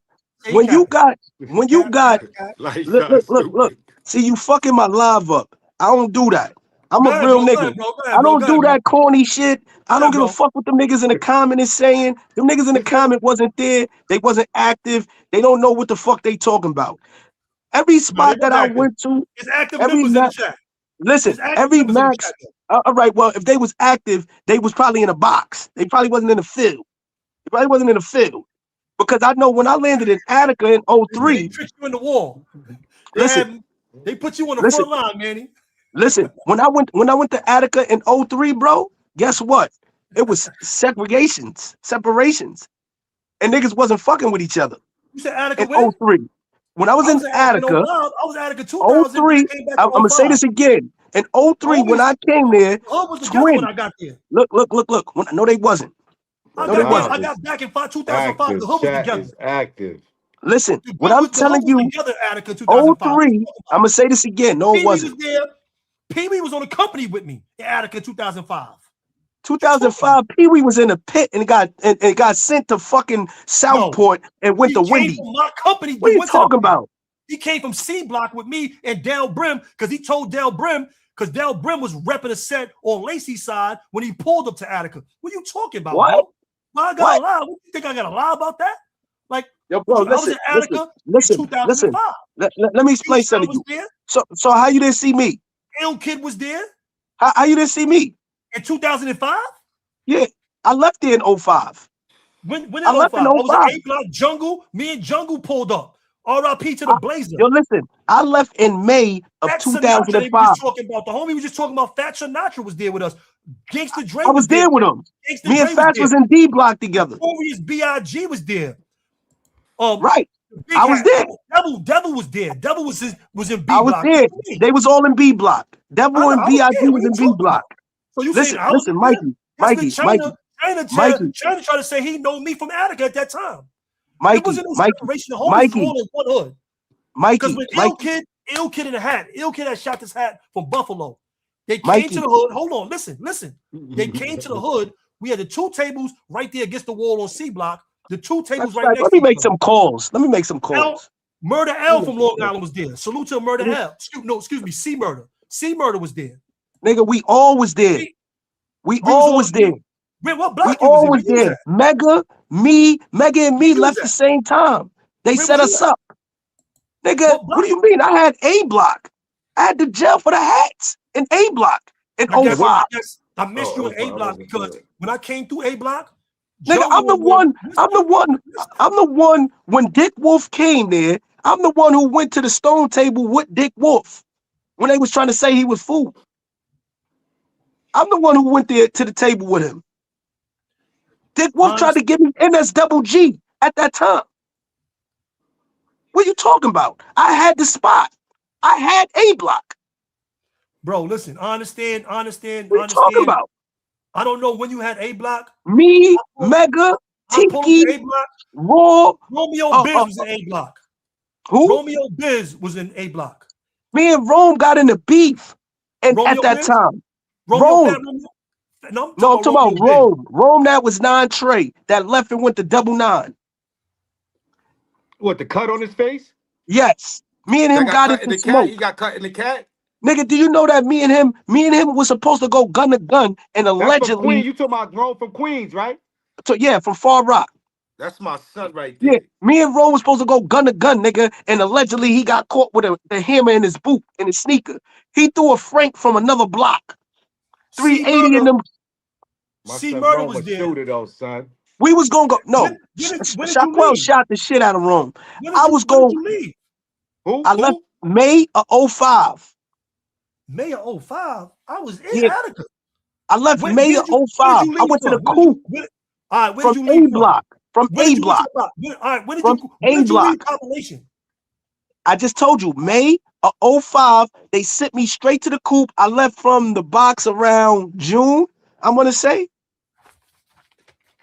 Speaker 2: When you got, look. See, you fucking my live up. I don't do that. I'm a real nigga. I don't do that corny shit. I don't give a fuck what them niggas in the comment is saying. Them niggas in the comment wasn't there. They wasn't active. They don't know what the fuck they talking about. Every spot that I went to,
Speaker 6: it's active
Speaker 2: every
Speaker 6: members in the chat.
Speaker 2: listen, every max. All right, well, if they was active, they was probably in a box. They probably wasn't in the field. Because I know when I landed in Attica in 03.
Speaker 6: They tricked you in the wall. They put you on the front line, Manny.
Speaker 2: Listen, when I went to Attica in 03, bro, guess what? It was separations. And niggas wasn't fucking with each other.
Speaker 6: You said Attica
Speaker 2: in 03. When I was in Attica,
Speaker 6: I was Attica 2000.
Speaker 2: 03, I'm going to say this again. In 03, when I came there,
Speaker 6: was together when I got there.
Speaker 2: Look. No, they wasn't.
Speaker 6: I got back in 2005. The hood was together.
Speaker 7: Is active.
Speaker 2: Listen, what I'm telling you,
Speaker 6: together, Attica 2005.
Speaker 2: 03, I'm going to say this again. No, it wasn't.
Speaker 6: Pee-wee was on the company with me in Attica 2005.
Speaker 2: 2005, Pee-wee was in a pit and got sent to fucking Southport and went to Wendy.
Speaker 6: My company.
Speaker 2: What are you talking about?
Speaker 6: He came from C Block with me and Dale Brim because he told Dale Brim because Dale Brim was repping a set on Lacey's side when he pulled up to Attica. What are you talking about,
Speaker 2: what?
Speaker 6: Bro? I got to lie. What you think I got to lie about that? Like,
Speaker 2: yo, bro,
Speaker 6: I was in Attica in 2005.
Speaker 2: Let me explain something to you. So how you didn't see me?
Speaker 6: Ill Kid was there.
Speaker 2: How you didn't see me?
Speaker 6: In 2005?
Speaker 2: Yeah, I left there in 05.
Speaker 6: When I left in 05? I was in A-Block Jungle. Me and Jungle pulled up. R.I.P. to the Blazer.
Speaker 2: Yo, listen, I left in May of 2005.
Speaker 6: Was talking about. The homie was just talking about Fat Sinatra was there with us. Gangsta Dre
Speaker 2: I was there with him. Me and Fats was in D Block together.
Speaker 6: Notorious B.I.G. was there.
Speaker 2: Right. I was there.
Speaker 6: Devil was there. Devil was in B Block.
Speaker 2: I was there. They was all in B Block. Devil and B.I.G. was in B Block.
Speaker 6: So you
Speaker 2: listen, Mikey.
Speaker 6: China tried to say he know me from Attica at that time.
Speaker 2: Mikey,
Speaker 6: it wasn't no separation. Mikey, all in one hood. Because when Ill Kid in the hat, Ill Kid had shot this hat from Buffalo. They came to the hood. Hold on, listen. They came to the hood. We had the two tables right there against the wall on C Block. The two tables right next to
Speaker 2: Let me make some calls.
Speaker 6: Murder L from Long Island was there. Salute to Murder L. Excuse me, C Murder. C Murder was there.
Speaker 2: Nigga, we all was there. We all was there.
Speaker 6: Wait, what block
Speaker 2: we all was there. Mega and me left the same time. They set us up. Nigga, what do you mean? I had A Block. I had to jail for the hats in A Block in 05.
Speaker 6: I missed you in A Block because when I came through A Block,
Speaker 2: nigga, I'm the one when Dick Wolf came there. I'm the one who went to the stone table with Dick Wolf when they was trying to say he was fool. I'm the one who went there to the table with him. Dick Wolf tried to give me NSGG at that time. What are you talking about? I had the spot. I had A Block.
Speaker 6: Bro, listen, I understand.
Speaker 2: What are you talking about?
Speaker 6: I don't know when you had A Block.
Speaker 2: Me, Mega, Tiki, Raw.
Speaker 6: Romeo Biz was in A Block.
Speaker 2: Who?
Speaker 6: Romeo Biz was in A Block.
Speaker 2: Me and Rome got in the beef And
Speaker 6: Romeo
Speaker 2: at that
Speaker 6: Benz?
Speaker 2: time,
Speaker 6: Romeo,
Speaker 2: Rome.
Speaker 6: Fat Romeo? No, I'm
Speaker 2: No, I'm talking about
Speaker 6: Romeo Benz.
Speaker 2: Rome. Rome that was 9 Trey that left and went to 99.
Speaker 7: What, the cut on his face?
Speaker 2: Yes. Me and
Speaker 7: That
Speaker 2: him
Speaker 7: got
Speaker 2: got
Speaker 7: cut in
Speaker 2: into
Speaker 7: the cat?
Speaker 2: smoke.
Speaker 7: He got cut in the cat?
Speaker 2: Nigga, do you know that me and him was supposed to go gun to gun and
Speaker 7: That's from
Speaker 2: allegedly,
Speaker 7: Queens. You talking about Rome from Queens, right?
Speaker 2: from Far Rock.
Speaker 7: That's my son right
Speaker 2: Yeah,
Speaker 7: there.
Speaker 2: me and Rome was supposed to go gun to gun, nigga, and allegedly he got caught with the hammer in his boot, in his sneaker. He threw a Frank from another block.
Speaker 6: C
Speaker 2: 380 in
Speaker 6: Murder.
Speaker 2: them.
Speaker 7: My
Speaker 6: C
Speaker 7: son
Speaker 6: Murder
Speaker 7: Rome
Speaker 6: was
Speaker 7: a
Speaker 6: there.
Speaker 7: shooter though, son.
Speaker 2: We was gonna go. No,
Speaker 6: When did you
Speaker 2: Shaquille
Speaker 6: leave?
Speaker 2: shot the shit out of Rome.
Speaker 6: When
Speaker 2: I
Speaker 6: did
Speaker 2: was
Speaker 6: you
Speaker 2: going.
Speaker 6: leave?
Speaker 2: I left
Speaker 7: Who?
Speaker 2: May of 05.
Speaker 6: May of 05. I was in
Speaker 2: Yeah,
Speaker 6: Attica.
Speaker 2: I left
Speaker 6: Where
Speaker 2: May
Speaker 6: did
Speaker 2: of
Speaker 6: you
Speaker 2: 05. I
Speaker 6: leave
Speaker 2: went to
Speaker 6: from?
Speaker 2: the coop
Speaker 6: All right, where
Speaker 2: from
Speaker 6: did you
Speaker 2: A
Speaker 6: leave from?
Speaker 2: block. From
Speaker 6: When
Speaker 2: A
Speaker 6: did you get to
Speaker 2: block.
Speaker 6: the block? All right, when
Speaker 2: From A
Speaker 6: did you leave
Speaker 2: block.
Speaker 6: compilation?
Speaker 2: I just told you, May of 05. They sent me straight to the coop. I left from the box around June, I'm gonna say.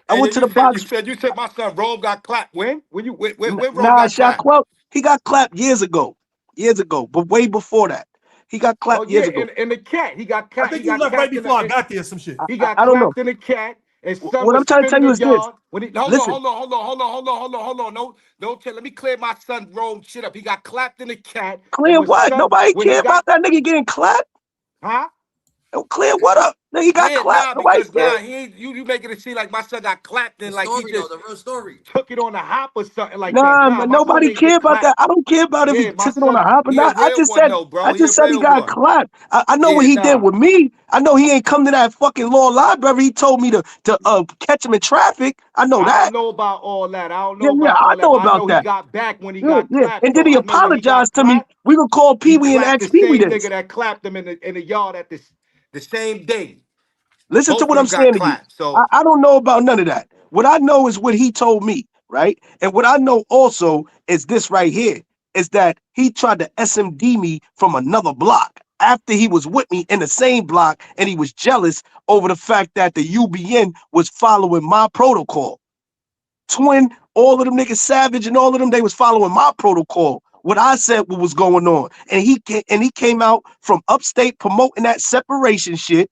Speaker 2: I
Speaker 7: And
Speaker 2: went
Speaker 7: then
Speaker 2: to the box.
Speaker 7: you said my son Rome got clapped. When? When Rome
Speaker 2: Nah,
Speaker 7: got clapped?
Speaker 2: Shaquille, he got clapped years ago. Years ago, but way before that. He got
Speaker 7: Oh
Speaker 2: clapped
Speaker 7: yeah,
Speaker 2: years ago.
Speaker 7: in the cat. He got
Speaker 6: I
Speaker 7: clapped.
Speaker 6: think you left right before I got there. Some shit.
Speaker 2: I don't know.
Speaker 7: In the cat, and son
Speaker 2: What I'm
Speaker 7: was
Speaker 2: trying to tell
Speaker 7: spinning
Speaker 2: you
Speaker 7: the
Speaker 2: is this.
Speaker 7: yard. When he hold
Speaker 2: Listen,
Speaker 7: on. No, don't tell. Let me clear my son Rome shit up. He got clapped in the cat, and
Speaker 2: clear
Speaker 7: when
Speaker 2: what?
Speaker 7: son
Speaker 2: Nobody
Speaker 7: when he
Speaker 2: care
Speaker 7: got
Speaker 2: about that nigga getting clapped.
Speaker 7: huh?
Speaker 2: Clear what up? Nigga, he got
Speaker 7: Yeah,
Speaker 2: clapped.
Speaker 7: nah,
Speaker 2: Nobody
Speaker 7: because
Speaker 2: care.
Speaker 7: he ain't you making it seem like my son got clapped
Speaker 1: The
Speaker 7: and like he
Speaker 1: story though,
Speaker 7: just
Speaker 1: the real story.
Speaker 7: took it on the hop or something like that.
Speaker 2: Nah,
Speaker 7: Nah,
Speaker 2: man,
Speaker 7: my son
Speaker 2: nobody
Speaker 7: ain't
Speaker 2: care
Speaker 7: get
Speaker 2: about that.
Speaker 7: clapped.
Speaker 2: I don't care about if he
Speaker 7: Yeah, my
Speaker 2: took it on a
Speaker 7: son,
Speaker 2: hop or
Speaker 7: he a
Speaker 2: not.
Speaker 7: real one though,
Speaker 2: I
Speaker 7: bro. He a
Speaker 2: just said he
Speaker 7: real
Speaker 2: got
Speaker 7: one.
Speaker 2: clapped. I know what
Speaker 7: Yeah,
Speaker 2: he did
Speaker 7: nah.
Speaker 2: with me. I know he ain't come to that fucking law library. He told me to catch him in traffic. I know
Speaker 7: I
Speaker 2: that.
Speaker 7: don't know about all that. I don't
Speaker 2: Yeah,
Speaker 7: know
Speaker 2: yeah,
Speaker 7: about
Speaker 2: I
Speaker 7: all that,
Speaker 2: know
Speaker 7: but I
Speaker 2: about
Speaker 7: know he
Speaker 2: that.
Speaker 7: got back when he
Speaker 2: Yeah,
Speaker 7: got
Speaker 2: yeah.
Speaker 7: clapped.
Speaker 2: And then
Speaker 7: So
Speaker 2: he
Speaker 7: I know when he got
Speaker 2: apologized to me.
Speaker 7: clapped,
Speaker 2: We can call Pee
Speaker 7: he
Speaker 2: Wee and
Speaker 7: clapped
Speaker 2: ask
Speaker 7: the
Speaker 2: Pee Wee
Speaker 7: same nigga
Speaker 2: this.
Speaker 7: that clapped him in the yard at the same day.
Speaker 2: Listen to
Speaker 7: Both
Speaker 2: what
Speaker 7: of
Speaker 2: I'm
Speaker 7: them got
Speaker 2: saying to you.
Speaker 7: clapped. So
Speaker 2: I don't know about none of that. What I know is what he told me, right? And what I know also is this right here, is that he tried to SMD me from another block after he was with me in the same block, and he was jealous over the fact that the UBN was following my protocol. Twin, all of them niggas Savage and all of them, they was following my protocol. What I said what was going on. And he came out from upstate promoting that separation shit.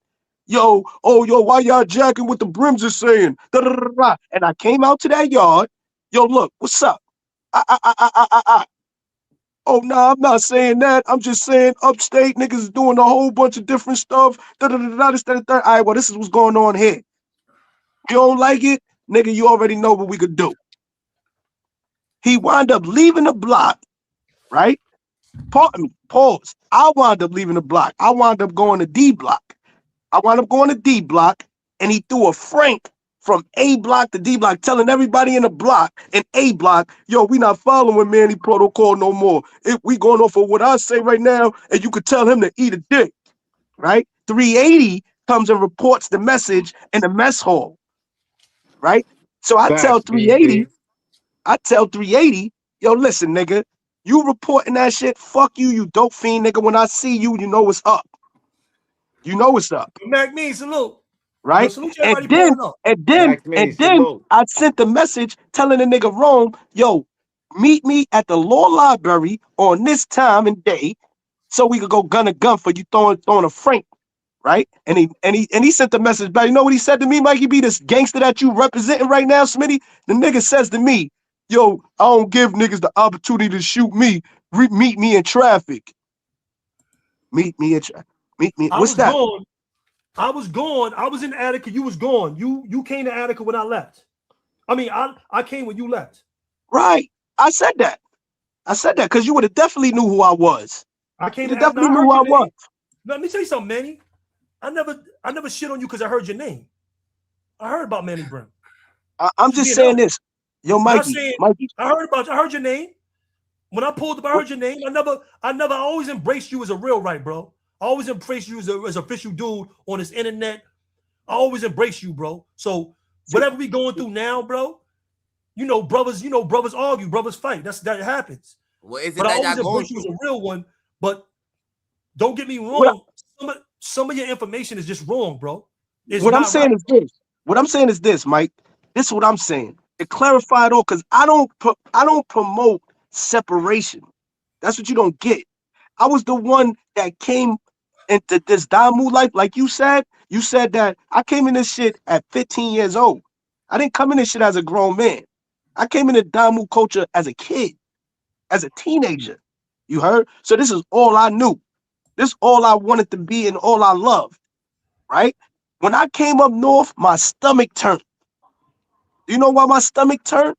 Speaker 2: Yo, why y'all jacking what the brims are saying? Da, da, da, da. And I came out to that yard. Yo, look, what's up? I. Oh, no, I'm not saying that. I'm just saying upstate niggas is doing a whole bunch of different stuff. Da, da, da, da, this, that, and third. All right, well, this is what's going on here. You don't like it? Nigga, you already know what we could do. He wound up leaving the block, right? Pardon me, pause. I wound up leaving the block. I wound up going to D block. And he threw a Frank from A block to D block, telling everybody in the block, in A block, yo, we not following Manny protocol no more. We going off of what I say right now, and you could tell him to eat a dick, right? 380 comes and reports the message in the mess hall, right? So I tell
Speaker 7: facts,
Speaker 2: 380,
Speaker 7: BD.
Speaker 2: yo, listen, nigga, you reporting that shit, fuck you, you dope fiend, nigga. When I see you, you know what's up. You know what's up,
Speaker 6: Mac me, salute. Yo,
Speaker 2: right?
Speaker 6: salute to
Speaker 2: And
Speaker 6: everybody
Speaker 2: then,
Speaker 6: pulling up.
Speaker 7: Max me,
Speaker 2: and then
Speaker 7: salute.
Speaker 2: I sent the message telling the nigga Rome, yo, meet me at the law library on this time and day, so we could go gun to gun for you throwing a Frank, right? And he sent the message back. You know what he said to me, Mikey B, this gangster that you representing right now, Smitty? The nigga says to me, yo, I don't give niggas the opportunity to shoot me. Meet me in traffic. Meet me in traffic. Meet me.
Speaker 6: I
Speaker 2: What's
Speaker 6: was
Speaker 2: that?
Speaker 6: gone. I was gone. I was in Attica. You was gone. You came to Attica when I left. I mean, I came when you left.
Speaker 2: Right. I said that. Because you would have definitely knew who I was.
Speaker 6: I came
Speaker 2: You'd have
Speaker 6: to Attica.
Speaker 2: definitely
Speaker 6: I
Speaker 2: knew
Speaker 6: heard
Speaker 2: who I
Speaker 6: your
Speaker 2: was.
Speaker 6: name. Let me tell you something, Manny. I never shit on you because I heard your name. I heard about Manny Brim.
Speaker 2: I'm just saying this. Yo,
Speaker 6: Not
Speaker 2: Mikey.
Speaker 6: saying
Speaker 2: Mikey.
Speaker 6: I heard your name. When I pulled up, I heard your name. I always embraced you as a real right, bro. I always embraced you as an official dude on this internet. I always embrace you, bro. So whatever we going through now, bro, brothers argue, brothers fight. That happens.
Speaker 1: What is it
Speaker 6: But I
Speaker 1: that y'all
Speaker 6: always
Speaker 1: going
Speaker 6: embrace you as
Speaker 1: through?
Speaker 6: a real one. But don't get me
Speaker 2: What,
Speaker 6: wrong. Some of your information is just wrong, bro. It's
Speaker 2: what I'm
Speaker 6: not right.
Speaker 2: saying is this. What I'm saying is this, Mike. This is what I'm saying. To clarify it all, because I don't promote separation. That's what you don't get. I was the one that came into this Damu life, like you said that I came in this shit at 15 years old. I didn't come in this shit as a grown man. I came into Damu culture as a kid, as a teenager. You heard? So this is all I knew. This is all I wanted to be and all I loved, right? When I came up north, my stomach turned. Do you know why my stomach turned?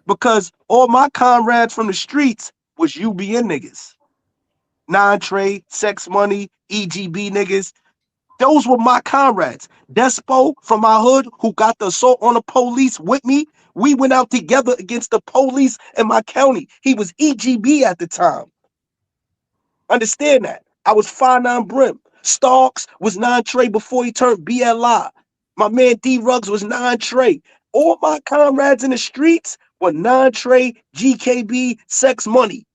Speaker 2: Because all my comrades from the streets was UBN niggas. Non-trade, sex money, EGB niggas. Those were my comrades. Despo from my hood, who got the assault on the police with me. We went out together against the police in my county. He was EGB at the time. Understand that. I was 5'9" Brim. Starks was non-trade before he turned BLI. My man D Ruggs was non-trade. All my comrades in the streets were non-trade, GKB, sex money.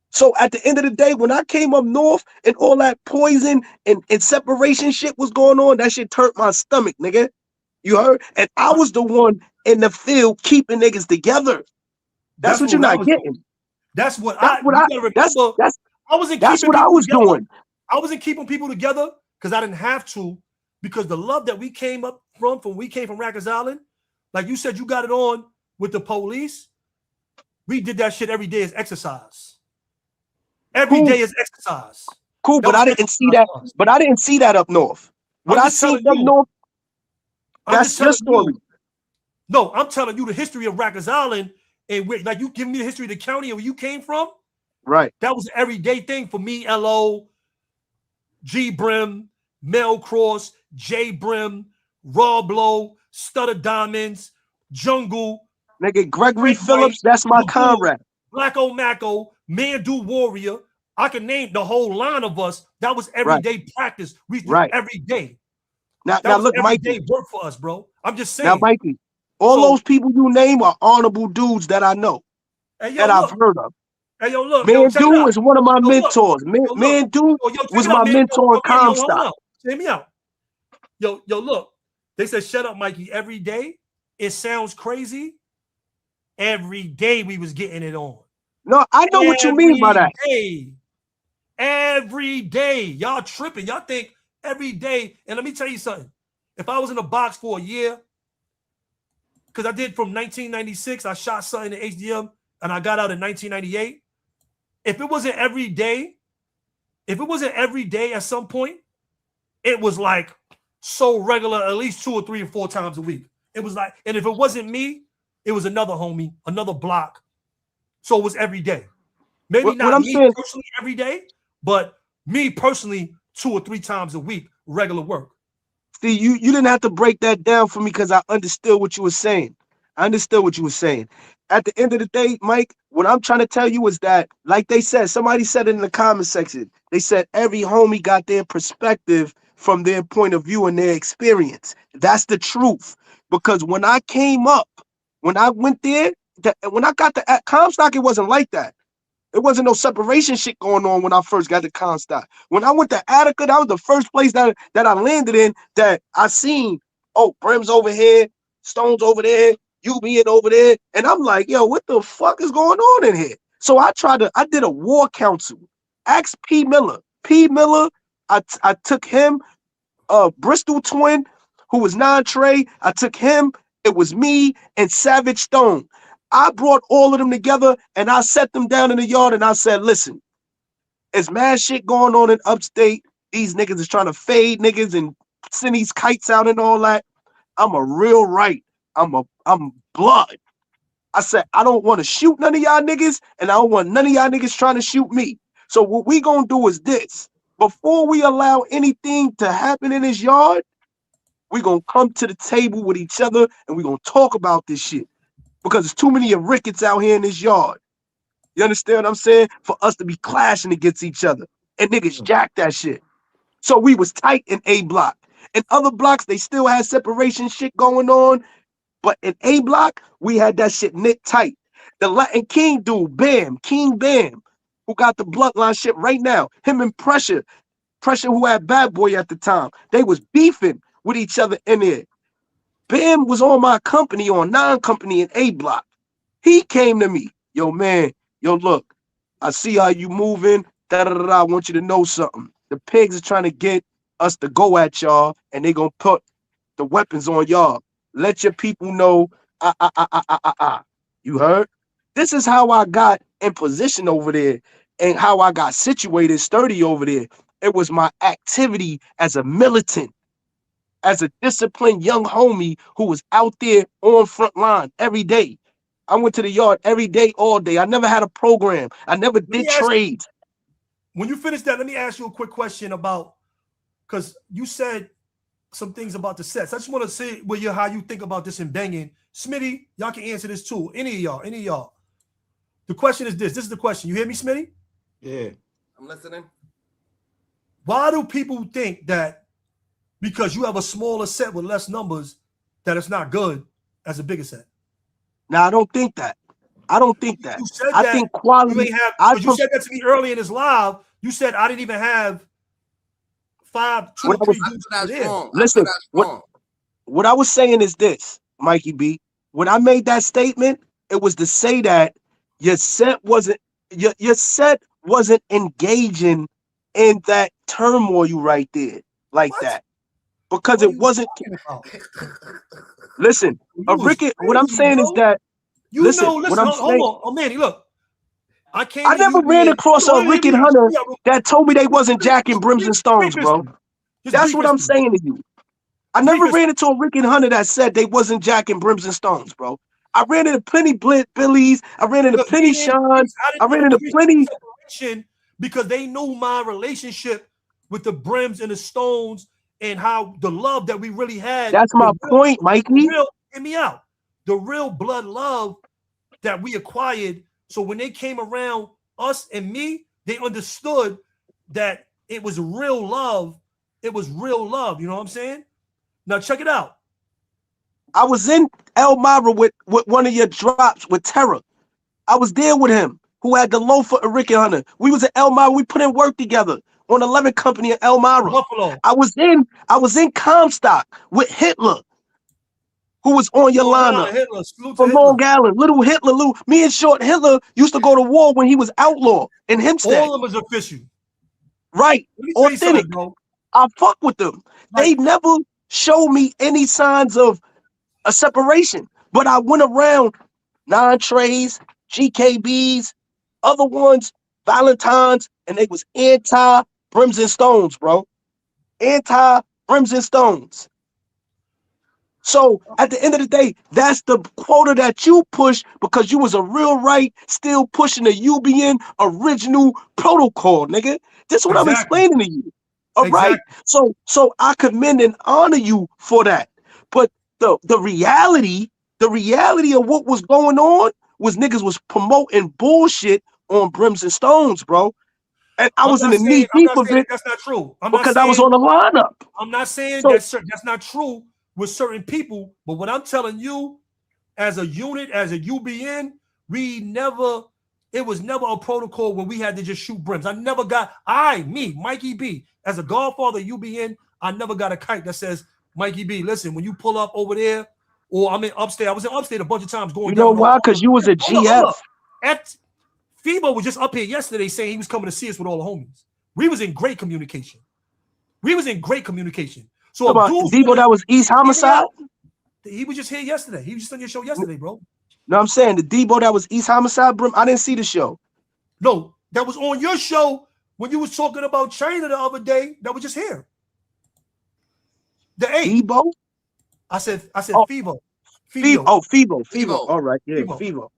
Speaker 2: So at the end of the day, when I came up north and all that poison and separation shit was going on, that shit turned my stomach, nigga. You heard? And I was the one in the field keeping niggas together. That's what you're not getting.
Speaker 6: That's what
Speaker 2: I
Speaker 6: remember. I wasn't keeping people together. I wasn't keeping people together because I didn't have to, because the love that we came up from we came from Rikers Island, like you said, you got it on with the police. We did that shit every day as exercise. Every day is exercise.
Speaker 2: Cool, but I didn't see that. But I didn't see that up north. What I seen up north, that's your story.
Speaker 6: No, I'm telling you the history of Rikers Island, and where, like, you giving me the history of the county and where you came from.
Speaker 2: Right.
Speaker 6: That was an everyday thing for me. LO, G Brim, Mel Cross, J Brim, Rob Lowe, Stutter Diamonds, Jungle.
Speaker 2: Nigga, Gregory Phillips, that's my comrade.
Speaker 6: Black O Macko, Mandu Warrior. I can name the whole line of us. That was everyday practice. We did every day.
Speaker 2: Now look, Mikey.
Speaker 6: Everyday work for us, bro. I'm just saying.
Speaker 2: Now, Mikey, all those people you name are honorable dudes that I know, that I've heard of.
Speaker 6: Hey, yo, look.
Speaker 2: Mandu is one of my mentors. Mandu was my mentor in Comstock.
Speaker 6: Check me out. Yo, look. They said, shut up, Mikey. Every day, it sounds crazy. Every day we was getting it on.
Speaker 2: No, I know what you mean by that.
Speaker 6: Every day. Y'all tripping. Y'all think every day. And let me tell you something. If I was in a box for a year, because I did from 1996, I shot something in HDM, and I got out in 1998. If it wasn't every day at some point, it was like so regular, at least 2 or 3 or 4 times a week. It was like, and if it wasn't me, it was another homie, another block. So it was every day. Maybe not me personally every day, but me personally 2 or 3 times a week, regular work.
Speaker 2: See, you didn't have to break that down for me because I understood what you were saying. At the end of the day, Mike, what I'm trying to tell you is that, like they said, somebody said it in the comment section, they said every homie got their perspective from their point of view and their experience. That's the truth. Because when I came up, when I went there, when I got to Comstock, it wasn't like that. It wasn't no separation shit going on when I first got to Comstock. When I went to Attica, that was the first place that I landed in that I seen, oh, Brim's over here, Stone's over there, you being over there. And I'm like, yo, what the fuck is going on in here? So I did a war council. Ask P. Miller. P. Miller, I took him, Bristol Twin, who was non-trade. I took him. It was me and Savage Stone. I brought all of them together and I set them down in the yard and I said, listen, there's mad shit going on in upstate. These niggas is trying to fade niggas and send these kites out and all that. I'm a real right. I'm blood. I said, I don't want to shoot none of y'all niggas and I don't want none of y'all niggas trying to shoot me. So what we gonna do is this. Before we allow anything to happen in this yard, we gonna come to the table with each other and we gonna talk about this shit. Because there's too many rickets out here in this yard. You understand what I'm saying? For us to be clashing against each other. And niggas jack that shit. So we was tight in A block. In other blocks, they still had separation shit going on. But in A block, we had that shit knit tight. The Latin King dude, King Bam, who got the bloodline shit right now. Him and Pressure, who had Bad Boy at the time. They was beefing with each other in there. Bam was on my company, on non-company in A block. He came to me. Yo, man, look, I see how you moving. I want you to know something. The pigs are trying to get us to go at y'all, and they gonna put the weapons on y'all. Let your people know. You heard? This is how I got in position over there, and how I got situated sturdy over there. It was my activity as a militant, as a disciplined young homie who was out there on front line every day. I went to the yard every day, all day. I never had a program. I never did trades.
Speaker 6: When you finish that, let me ask you a quick question about, because you said some things about the sets. I just want to see how you think about this in banging. Smitty, y'all can answer this too. Any of y'all. The question is this. This is the question. You hear me, Smitty?
Speaker 7: Yeah.
Speaker 1: I'm listening.
Speaker 6: Why do people think that because you have a smaller set with less numbers that it's not good as a bigger set?
Speaker 2: Now, I don't think that.
Speaker 6: You said
Speaker 2: I think quality.
Speaker 6: You said that to me early in this live. You said I didn't even have 2 or 3 dudes there.
Speaker 2: Listen, what I was saying is this, Mikey B. When I made that statement, it was to say that your set wasn't engaging in that turmoil right there like that, because it wasn't. Listen, what I'm saying is that.
Speaker 6: Listen, hold on. Oh, Manny, look.
Speaker 2: I never ran across a Rick and Hunter that told me they wasn't jacking brims and stones, bro. That's what I'm saying to you. I never ran into a Rick and Hunter that said they wasn't jacking brims and stones, bro. I ran into plenty Billies. I ran into plenty Sean. I ran into plenty.
Speaker 6: Because they knew my relationship with the brims and the stones and how the love that we really had.
Speaker 2: That's my point, Mikey.
Speaker 6: Hear me out. The real blood love that we acquired. So when they came around us and me, they understood that it was real love. It was real love. You know what I'm saying? Now check it out.
Speaker 2: I was in Elmira with one of your drops with Terror. I was there with him, who had the loafer of Rick and Hunter. We was at Elmira. We put in work together on 11 Company in Elmira.
Speaker 6: Buffalo.
Speaker 2: I was in Comstock with Hitler, who was on your lineup. From Long Island, little Hitler, me and Short Hitler used to go to war when he was outlaw in Hempstead.
Speaker 6: All of them is official.
Speaker 2: Right. Authentic. I fuck with them. They never showed me any signs of a separation. But I went around non-trays, GKBs, other ones, Valentines, and they was anti-brims and stones, bro. Anti-brims and stones. So at the end of the day, that's the quota that you push because you was a real right, still pushing the UBN original protocol, nigga. This is what I'm explaining to you. All right. So I commend and honor you for that. But the reality of what was going on was niggas was promoting bullshit on brims and stones, bro. And I was in the knee deep of it.
Speaker 6: That's not true.
Speaker 2: Because I was on the lineup.
Speaker 6: I'm not saying that's not true with certain people, but what I'm telling you, as a unit, as a UBN, it was never a protocol where we had to just shoot brims. Mikey B, as a godfather of UBN, I never got a kite that says, Mikey B, listen, when you pull up over there, or I'm in upstate, I was in upstate a bunch of times going down.
Speaker 2: You know why? Because you was a GF.
Speaker 6: Febo was just up here yesterday saying he was coming to see us with all the homies. We was in great communication. So
Speaker 2: Debo, that was East Homicide?
Speaker 6: He was just here yesterday. He was just on your show yesterday, bro.
Speaker 2: No, I'm saying the Debo that was East Homicide, bro. I didn't see the show.
Speaker 6: No, that was on your show when you was talking about China the other day. That was just here. The 8.
Speaker 2: Debo?
Speaker 6: I said Febo.
Speaker 2: Febo. All right, yeah, Febo.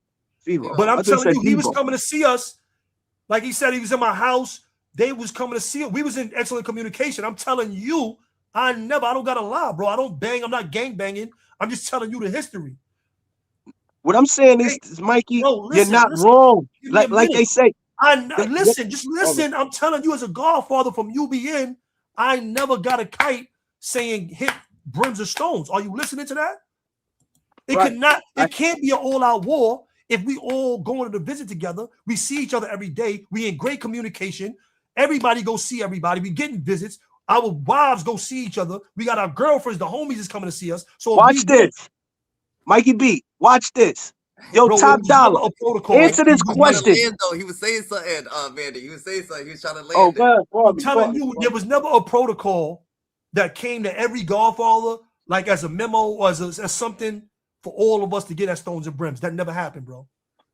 Speaker 6: But I'm telling you, he was coming to see us. Like he said, he was in my house. They was coming to see us. We was in excellent communication. I'm telling you, I don't got to lie, bro. I don't bang. I'm not gang banging. I'm just telling you the history.
Speaker 2: What I'm saying is, Mikey, you're not wrong. Like they say.
Speaker 6: Just listen. I'm telling you, as a godfather from UBN, I never got a kite saying hit brims or stones. Are you listening to that? It can't be an all-out war if we all going to the visit together. We see each other every day. We in great communication. Everybody go see everybody. We getting visits. Our wives go see each other. We got our girlfriends. The homies is coming to see us. So
Speaker 2: watch this, Mikey B. Watch this. Yo,
Speaker 6: Bro,
Speaker 2: Top
Speaker 6: it was
Speaker 2: Dollar.
Speaker 6: never a protocol.
Speaker 2: Answer this
Speaker 1: He was
Speaker 2: question.
Speaker 1: trying to land, though. He was saying something, Mandy. He was saying something. He was trying to land
Speaker 2: Oh,
Speaker 1: it.
Speaker 2: God,
Speaker 6: I'm telling you, there was never a protocol that came to every Godfather like as a memo or as something for all of us to get at Stones and Brims. That never happened, bro.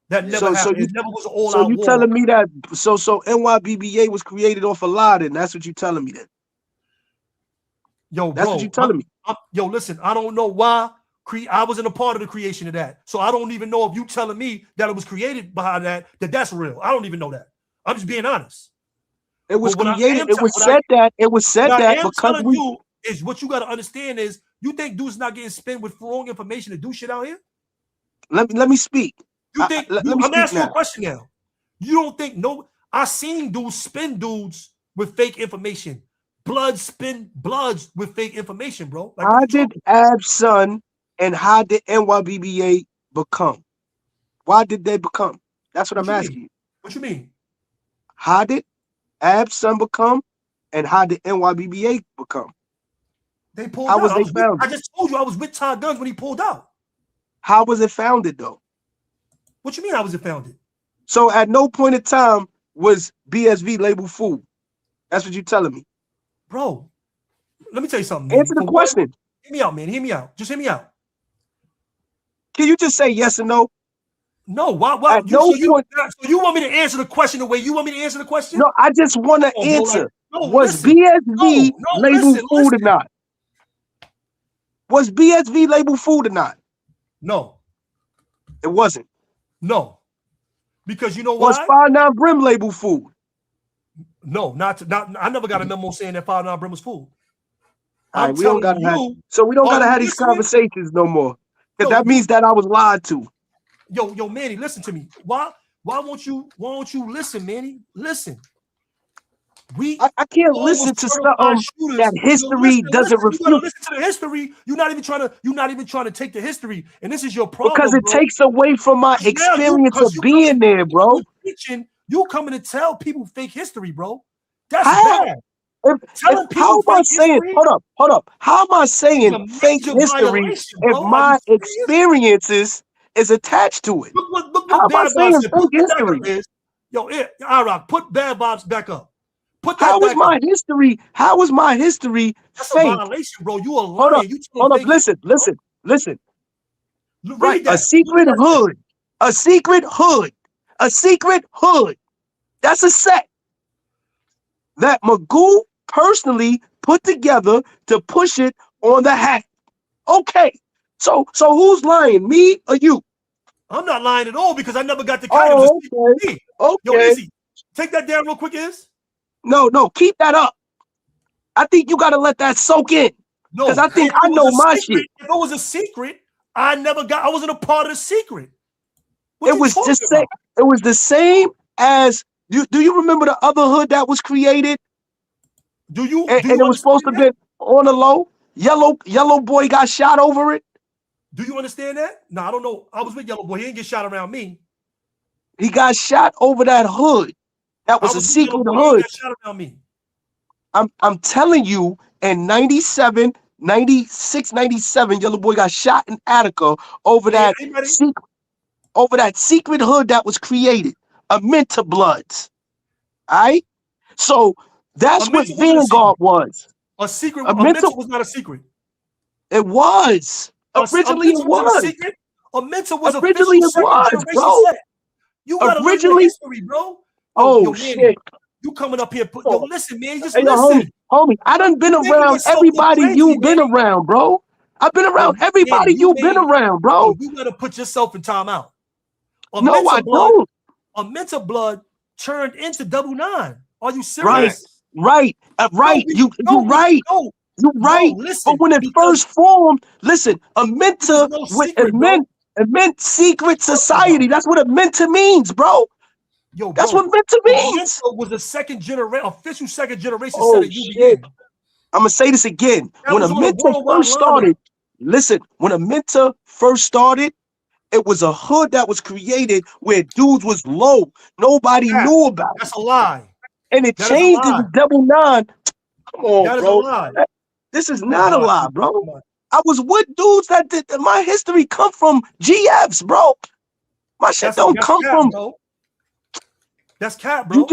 Speaker 6: That never happened. It never was an all-out
Speaker 2: So you
Speaker 6: war.
Speaker 2: telling me that so NYBBA was created off of Laden? That's what you telling me then?
Speaker 6: Yo,
Speaker 2: That's
Speaker 6: bro,
Speaker 2: what you telling me.
Speaker 6: Yo, listen, I don't know why I wasn't a part of the creation of that. So I don't even know if you telling me that it was created behind that's real. I don't even know that. I'm just being honest.
Speaker 2: It was created. It was said that because
Speaker 6: telling you is what you got to understand is you think dudes not getting spent with wrong information to do shit out here?
Speaker 2: Let me speak.
Speaker 6: You think
Speaker 2: I'm
Speaker 6: asking you a question now. You don't think I seen dudes spin dudes with fake information. Blood spin bloods with fake information, bro. Like,
Speaker 2: how did Ab's son and how did NYBBA become? Why did they become? That's what I'm asking you.
Speaker 6: What you mean?
Speaker 2: How did Ab's son become and how did NYBBA become?
Speaker 6: They pulled
Speaker 2: how
Speaker 6: out.
Speaker 2: Was they founded?
Speaker 6: I just told you I was with Todd Guns when he pulled out.
Speaker 2: How was it founded though?
Speaker 6: What you mean how was it founded?
Speaker 2: So at no point in time was BSV labeled fool. That's what you're telling me.
Speaker 6: Bro, let me tell you something, man.
Speaker 2: Answer the question.
Speaker 6: Hear me out, man. Hear me out. Just hear me out.
Speaker 2: Can you just say yes or no?
Speaker 6: No. Why?
Speaker 2: At no point.
Speaker 6: So you want me to answer the question the way you want me to answer the question?
Speaker 2: No, I just want to answer. Was
Speaker 6: listen.
Speaker 2: BSV labeled fool or not? Was BSV labeled fool or not?
Speaker 6: No.
Speaker 2: It wasn't.
Speaker 6: No. Because you know why?
Speaker 2: Was 5'9" Brim labeled fool?
Speaker 6: No, not. I never got a memo saying that 5'9" Brim was fool.
Speaker 2: All right, we don't gotta have these conversations no more. Because that means that I was lied to.
Speaker 6: Yo, Manny, listen to me. Why won't you listen, Manny? Listen.
Speaker 2: I can't listen to something that history doesn't refute.
Speaker 6: You gotta listen to the history. You're not even trying to take the history, and this is your problem.
Speaker 2: Because it takes away from my experience of being there, bro.
Speaker 6: You coming to tell people fake history, bro. That's bad.
Speaker 2: How am I saying? Hold up. How am I saying fake history if my experiences is attached to it?
Speaker 6: Look
Speaker 2: how am I saying fake history?
Speaker 6: Yo, Iraq, put Bad Vibes back up.
Speaker 2: How was my history? How was my history
Speaker 6: That's
Speaker 2: fake?
Speaker 6: a violation, bro. You are lying.
Speaker 2: Hold up. Listen. Right, a secret hood. That's a set that Magoo personally put together to push it on the hack. Okay, so who's lying, me or you?
Speaker 6: I'm not lying at all because I never got the
Speaker 2: okay.
Speaker 6: Yo, Izzy, take that down real quick, Iz.
Speaker 2: No, keep that up. I think you gotta let that soak in. No, because I think I know my shit.
Speaker 6: If it was a secret, I wasn't a part of the secret.
Speaker 2: It was the same as do you remember the other hood that was created? And it was supposed to be on the low. Yellow boy got shot over it.
Speaker 6: Do you understand that? No, I don't know. I was with Yellow Boy. He didn't get shot around me.
Speaker 2: He got shot over that hood. That was a secret hood.
Speaker 6: He got shot around me.
Speaker 2: I'm telling you, in 97, 96, 97, Yellow Boy got shot in Attica over that secret hood that was created. A Minter Bloods. All right? So that's what Vanguard was.
Speaker 6: A secret. A Minter was not a secret.
Speaker 2: It was. Originally it was.
Speaker 6: A Minter was
Speaker 2: originally it was, bro.
Speaker 6: You gotta learn the history, bro.
Speaker 2: Oh shit.
Speaker 6: You coming up here? Yo, listen, man. Just listen,
Speaker 2: homie. I done been around everybody you've been around, bro. I've been around everybody you've been around, bro.
Speaker 6: You gotta put yourself in timeout.
Speaker 2: No, I don't.
Speaker 6: A Minter Blood turned into 99. Are you serious?
Speaker 2: Right. You're right. You're right. But when it first formed, listen, a Minter it meant secret society. That's what a Minter means, bro.
Speaker 6: Yo,
Speaker 2: that's what Minter means.
Speaker 6: Was the official second generation
Speaker 2: set
Speaker 6: of UBN.
Speaker 2: I'm gonna say this again. When a Minter first started, listen, when a Minter first started, it was a hood that was created where dudes was low. Nobody knew about it.
Speaker 6: That's a lie.
Speaker 2: And it changed into 99. Come on,
Speaker 6: that
Speaker 2: bro.
Speaker 6: Is a lie.
Speaker 2: This is not a lie, bro. I was with dudes that did my history come from GFs, bro. My shit don't come
Speaker 6: cap,
Speaker 2: from.
Speaker 6: Bro. That's cap, bro.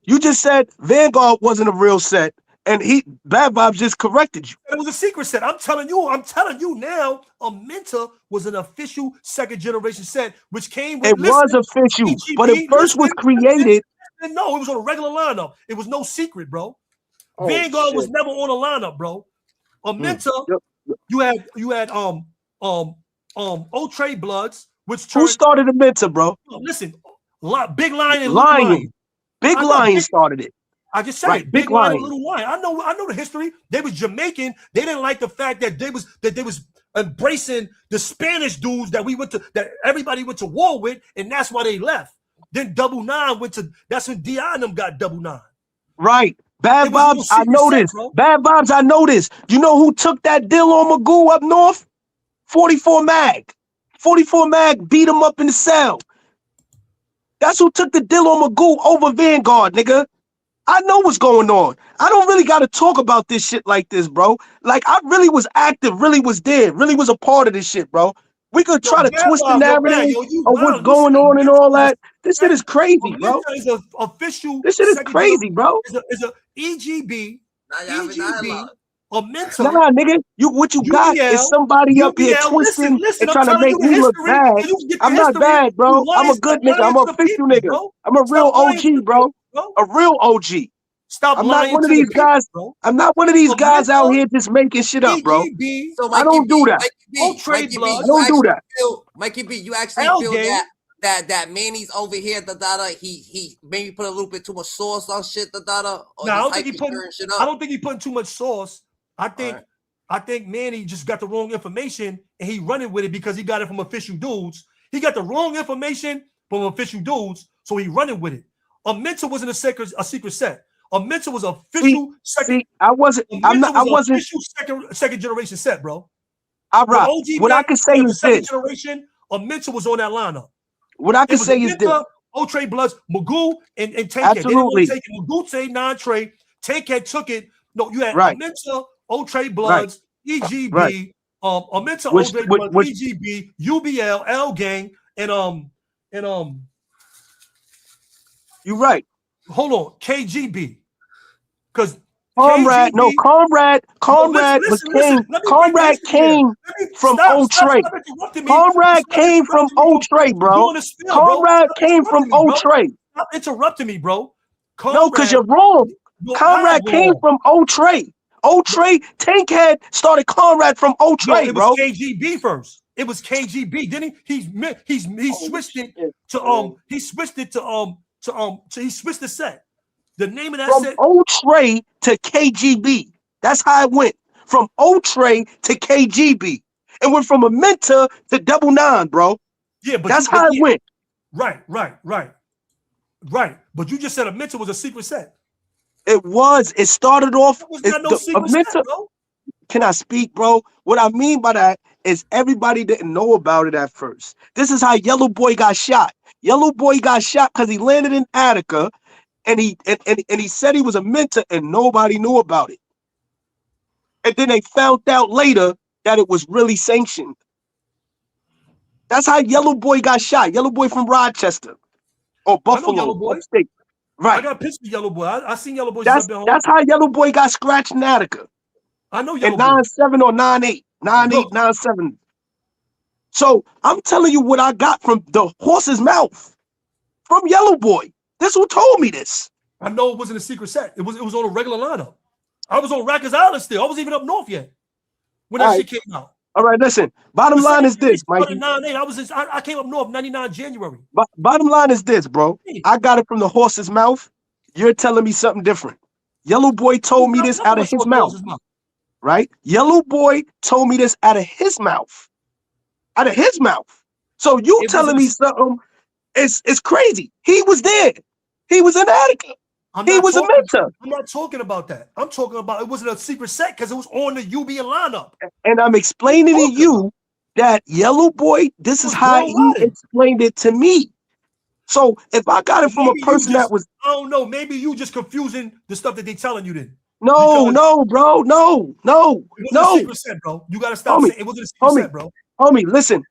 Speaker 2: You just said Vanguard wasn't a real set, and Bad Vibes just corrected you.
Speaker 6: It was a secret set. I'm telling you now, Amenta was an official second generation set, which came with.
Speaker 2: It was official,
Speaker 6: EGB,
Speaker 2: but it first was created.
Speaker 6: No, it was on a regular lineup. It was no secret, bro.
Speaker 2: Oh,
Speaker 6: Vanguard was never on a lineup, bro. Amenta, you had Old Trade Bloods, which turned.
Speaker 2: Who started Amenta, bro?
Speaker 6: Listen, Big Lion and Little Lion.
Speaker 2: Big Lion started it.
Speaker 6: I just said it. Big Lion and Little Lion. I know the history. They was Jamaican. They didn't like the fact that they was embracing the Spanish dudes that everybody went to war with, and that's why they left. Then Double Nine went to. That's when Di and them got Double Nine.
Speaker 2: Right. Bad Vibes, I know this. Bad Vibes, I know this. You know who took that deal on Magoo up north? 44 Mag. 44 Mag beat him up in the cell. That's who took the deal on Magoo over Vanguard, nigga. I know what's going on. I don't really got to talk about this shit like this, bro. Like, I really was active, really was there, really was a part of this shit, bro. We could try to twist the narrative of what's going on and all that. This shit is crazy, bro. This shit is crazy, bro.
Speaker 6: It's a EGB, Amenta.
Speaker 2: Nah, nigga, what you got is somebody up here twisting and trying to make me look bad. I'm not bad, bro. I'm a good nigga. I'm a official nigga. I'm a real OG, bro. A real OG. I'm not one of these guys. I'm not one of these guys out here just making shit up, bro. I don't do that. I don't do that.
Speaker 1: Mikey B, you actually feel that Manny's over here, he maybe put a little bit too much sauce on shit,
Speaker 6: No, I don't think he putting too much sauce. I think Manny just got the wrong information and he running with it because he got it from official dudes. He got the wrong information from official dudes, so he running with it. Amenta wasn't a secret set. Amenta was official second.
Speaker 2: I wasn't
Speaker 6: second generation set, bro.
Speaker 2: All right. What I can say is this:
Speaker 6: generation, Amenta was on that lineup.
Speaker 2: What I can say is this:
Speaker 6: Old Trade Bloods, Magoo and Tank.
Speaker 2: Absolutely.
Speaker 6: They didn't want to take it. Magoo non-trade. Tank took it. No, you had Amenta, Old Trade Bloods, EGB, Amenta, Old Trade Bloods, EGB, UBL, L Gang, and
Speaker 2: You're right.
Speaker 6: Hold on, KGB. Because
Speaker 2: Comrade came from Old Trade. Comrade came from Old Trade, bro. Comrade came from Old Trade.
Speaker 6: Stop interrupting me, bro.
Speaker 2: No, because you're wrong. Comrade came from Old Trade. Old Trade, Tankhead started Comrade from Old Trade, bro.
Speaker 6: It was KGB first. It was KGB. Didn't he? He switched it to he switched the set. The name of that
Speaker 2: from
Speaker 6: set
Speaker 2: Old Trade to KGB. That's how it went. From Old Trade to KGB. It went from Amenta to Double Nine, bro.
Speaker 6: Yeah, but
Speaker 2: that's how it went.
Speaker 6: Right. But you just said Amenta was a secret set.
Speaker 2: It was. It started off.
Speaker 6: It was not no secret set, bro.
Speaker 2: Can I speak, bro? What I mean by that is everybody didn't know about it at first. This is how Yellow Boy got shot. Yellow Boy got shot because he landed in Attica. And he said he was a mentor and nobody knew about it. And then they found out later that it was really sanctioned. That's how Yellow Boy got shot. Yellow Boy from Rochester or Buffalo.
Speaker 6: Yellow Boy.
Speaker 2: Upstate. Right.
Speaker 6: I got pictures of Yellow Boy. I seen Yellow Boy.
Speaker 2: That's how Yellow Boy got scratched in Attica.
Speaker 6: I know Yellow
Speaker 2: Boy. 9-7 or 9-8. 9-8, 9-7. So I'm telling you what I got from the horse's mouth. From Yellow Boy. This who told me this.
Speaker 6: I know it wasn't a secret set. It was on a regular lineup. I was on Rikers Island still. I wasn't even up north yet when that shit came out.
Speaker 2: All right, listen. Bottom line is this, Mike.
Speaker 6: I came up north 99 January.
Speaker 2: Bottom line is this, bro. I got it from the horse's mouth. You're telling me something different. Yellow Boy told me this out of his mouth. Right? Yellow Boy told me this out of his mouth. Out of his mouth. So you telling me something it's crazy. He was there. He was in Attica. He was a mentor.
Speaker 6: I'm not talking about that. I'm talking about it wasn't a secret set because it was on the UB lineup.
Speaker 2: And I'm explaining to you that Yellow Boy, this is how he explained it to me. So if I got it from a person that was,
Speaker 6: I don't know, maybe you just confusing the stuff that they telling you then.
Speaker 2: No, bro, no.
Speaker 6: It wasn't a secret set, bro. You gotta stop saying it wasn't a secret set, bro.
Speaker 2: Homie, listen,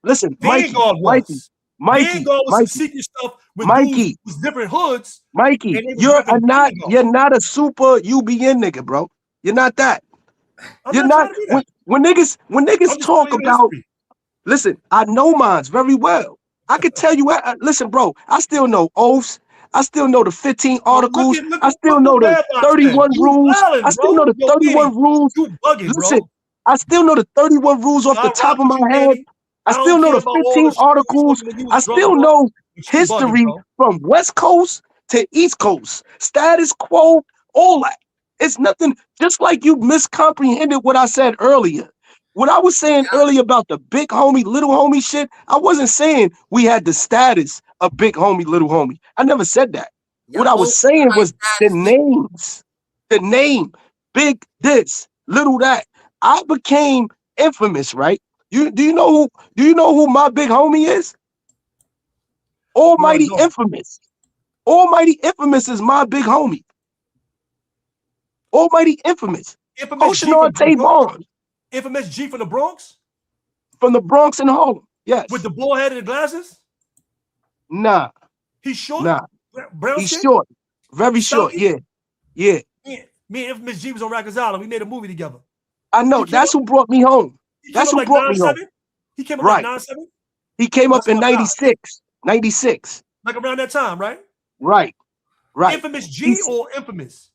Speaker 6: Vanguard was some secret stuff with dudes with different hoods.
Speaker 2: Mikey, you're not a super UBN nigga, bro. You're not that. You're not when niggas talk about. Listen, I know mines very well. I could tell you. Listen, bro. I still know oaths. I still know the 15 articles. I still know the 31 rules. I still know the 31 rules. Listen, I still know the 31 rules off the top of my head. I still know the 15 articles. I still know history from West Coast to East Coast. Status quo, all that. It's nothing, just like you miscomprehended what I said earlier. What I was saying earlier about the big homie, little homie shit, I wasn't saying we had the status of big homie, little homie. I never said that. What I was saying was the names. The name, big this, little that. I became infamous, right? Do you know who my big homie is? Almighty Infamous. Almighty Infamous is my big homie. Almighty Infamous. Oceanard Tavon.
Speaker 6: Infamous G from the Bronx?
Speaker 2: From the Bronx and Harlem, yes.
Speaker 6: With the bald head and the glasses?
Speaker 2: Nah.
Speaker 6: He's short?
Speaker 2: Nah.
Speaker 6: Brown
Speaker 2: He's
Speaker 6: skin?
Speaker 2: short. Very short, yeah. Yeah.
Speaker 6: Me and Infamous G was on Rikers Island. We made a movie together.
Speaker 2: I know. That's who brought me home. That's who brought me home.
Speaker 6: He came up like 9-7?
Speaker 2: He came up in 96. 96.
Speaker 6: Like around that time, right?
Speaker 2: Right.
Speaker 6: Infamous G or Infamous?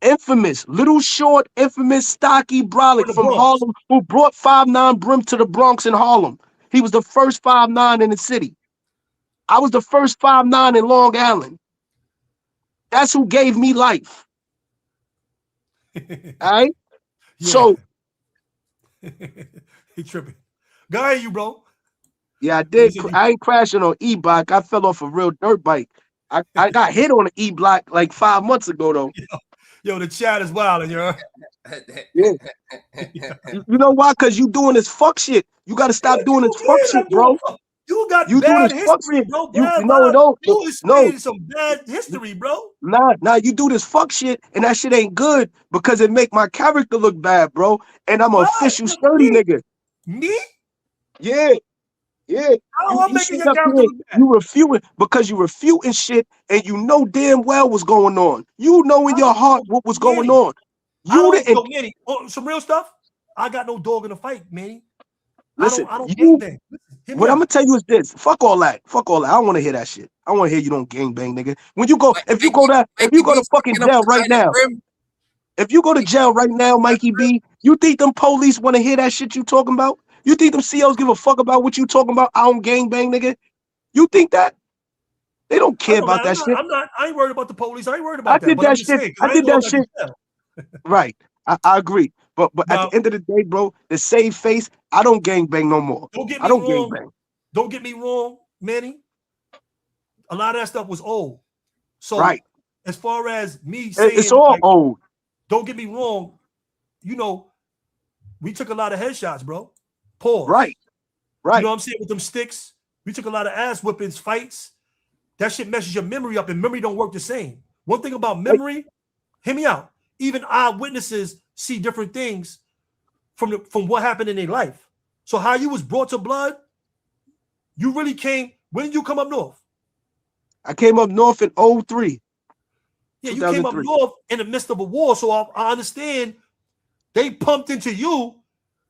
Speaker 2: Infamous, little short, infamous, stocky brolic from Harlem who brought 5'9" Brim to the Bronx in Harlem. He was the first 5'9" in the city. I was the first 5'9" in Long Island. That's who gave me life. All right? Yeah. So.
Speaker 6: He tripping. Go ahead, you, bro.
Speaker 2: Yeah, I did. I ain't crashing on E-Block. I fell off a real dirt bike. I got hit on an E-Block like 5 months ago, though.
Speaker 6: Yo, the chat is wild, yo.
Speaker 2: Yeah. You know why? Because you doing this fuck shit. You got to stop doing this fuck shit, bro.
Speaker 6: You got bad history, bro.
Speaker 2: No,
Speaker 6: some bad history, bro.
Speaker 2: Nah, you do this fuck shit, and that shit ain't good because it make my character look bad, bro. And I'm an official sturdy nigga.
Speaker 6: Me?
Speaker 2: Yeah.
Speaker 6: I'm making your character look bad.
Speaker 2: You refuting shit, and you know damn well what's going on. You know in your heart what was going on.
Speaker 6: Manny, some real stuff. I got no dog in the fight, Manny.
Speaker 2: Listen,
Speaker 6: I don't gangbang.
Speaker 2: What I'm gonna tell you is this: fuck all that. I don't want to hear that shit. I want to hear you don't gangbang, nigga. When you go, if you go to fucking jail right now, if you go to jail right now, Mikey B, you think them police want to hear that shit you talking about? You think them COs give a fuck about what you talking about? I don't gangbang, nigga. You think that? They don't care about that shit.
Speaker 6: I ain't worried about the police. I ain't worried about that.
Speaker 2: I did that shit. Right. I agree. But at the end of the day, bro, the save face, I don't gangbang no more. I don't gangbang.
Speaker 6: Don't get me wrong, Manny. A lot of that stuff was old. So as far as me saying
Speaker 2: it's all old.
Speaker 6: Don't get me wrong, you know, we took a lot of headshots, bro. Pause.
Speaker 2: Right.
Speaker 6: You know what I'm saying? With them sticks, we took a lot of ass whippings, fights. That shit messes your memory up, and memory don't work the same. One thing about memory, hear me out. Even eyewitnesses see different things from what happened in their life. So how you was brought to blood, you really came. When did you come up north?
Speaker 2: I came up north in 03.
Speaker 6: Yeah, you came up north in the midst of a war. So I understand they pumped into you,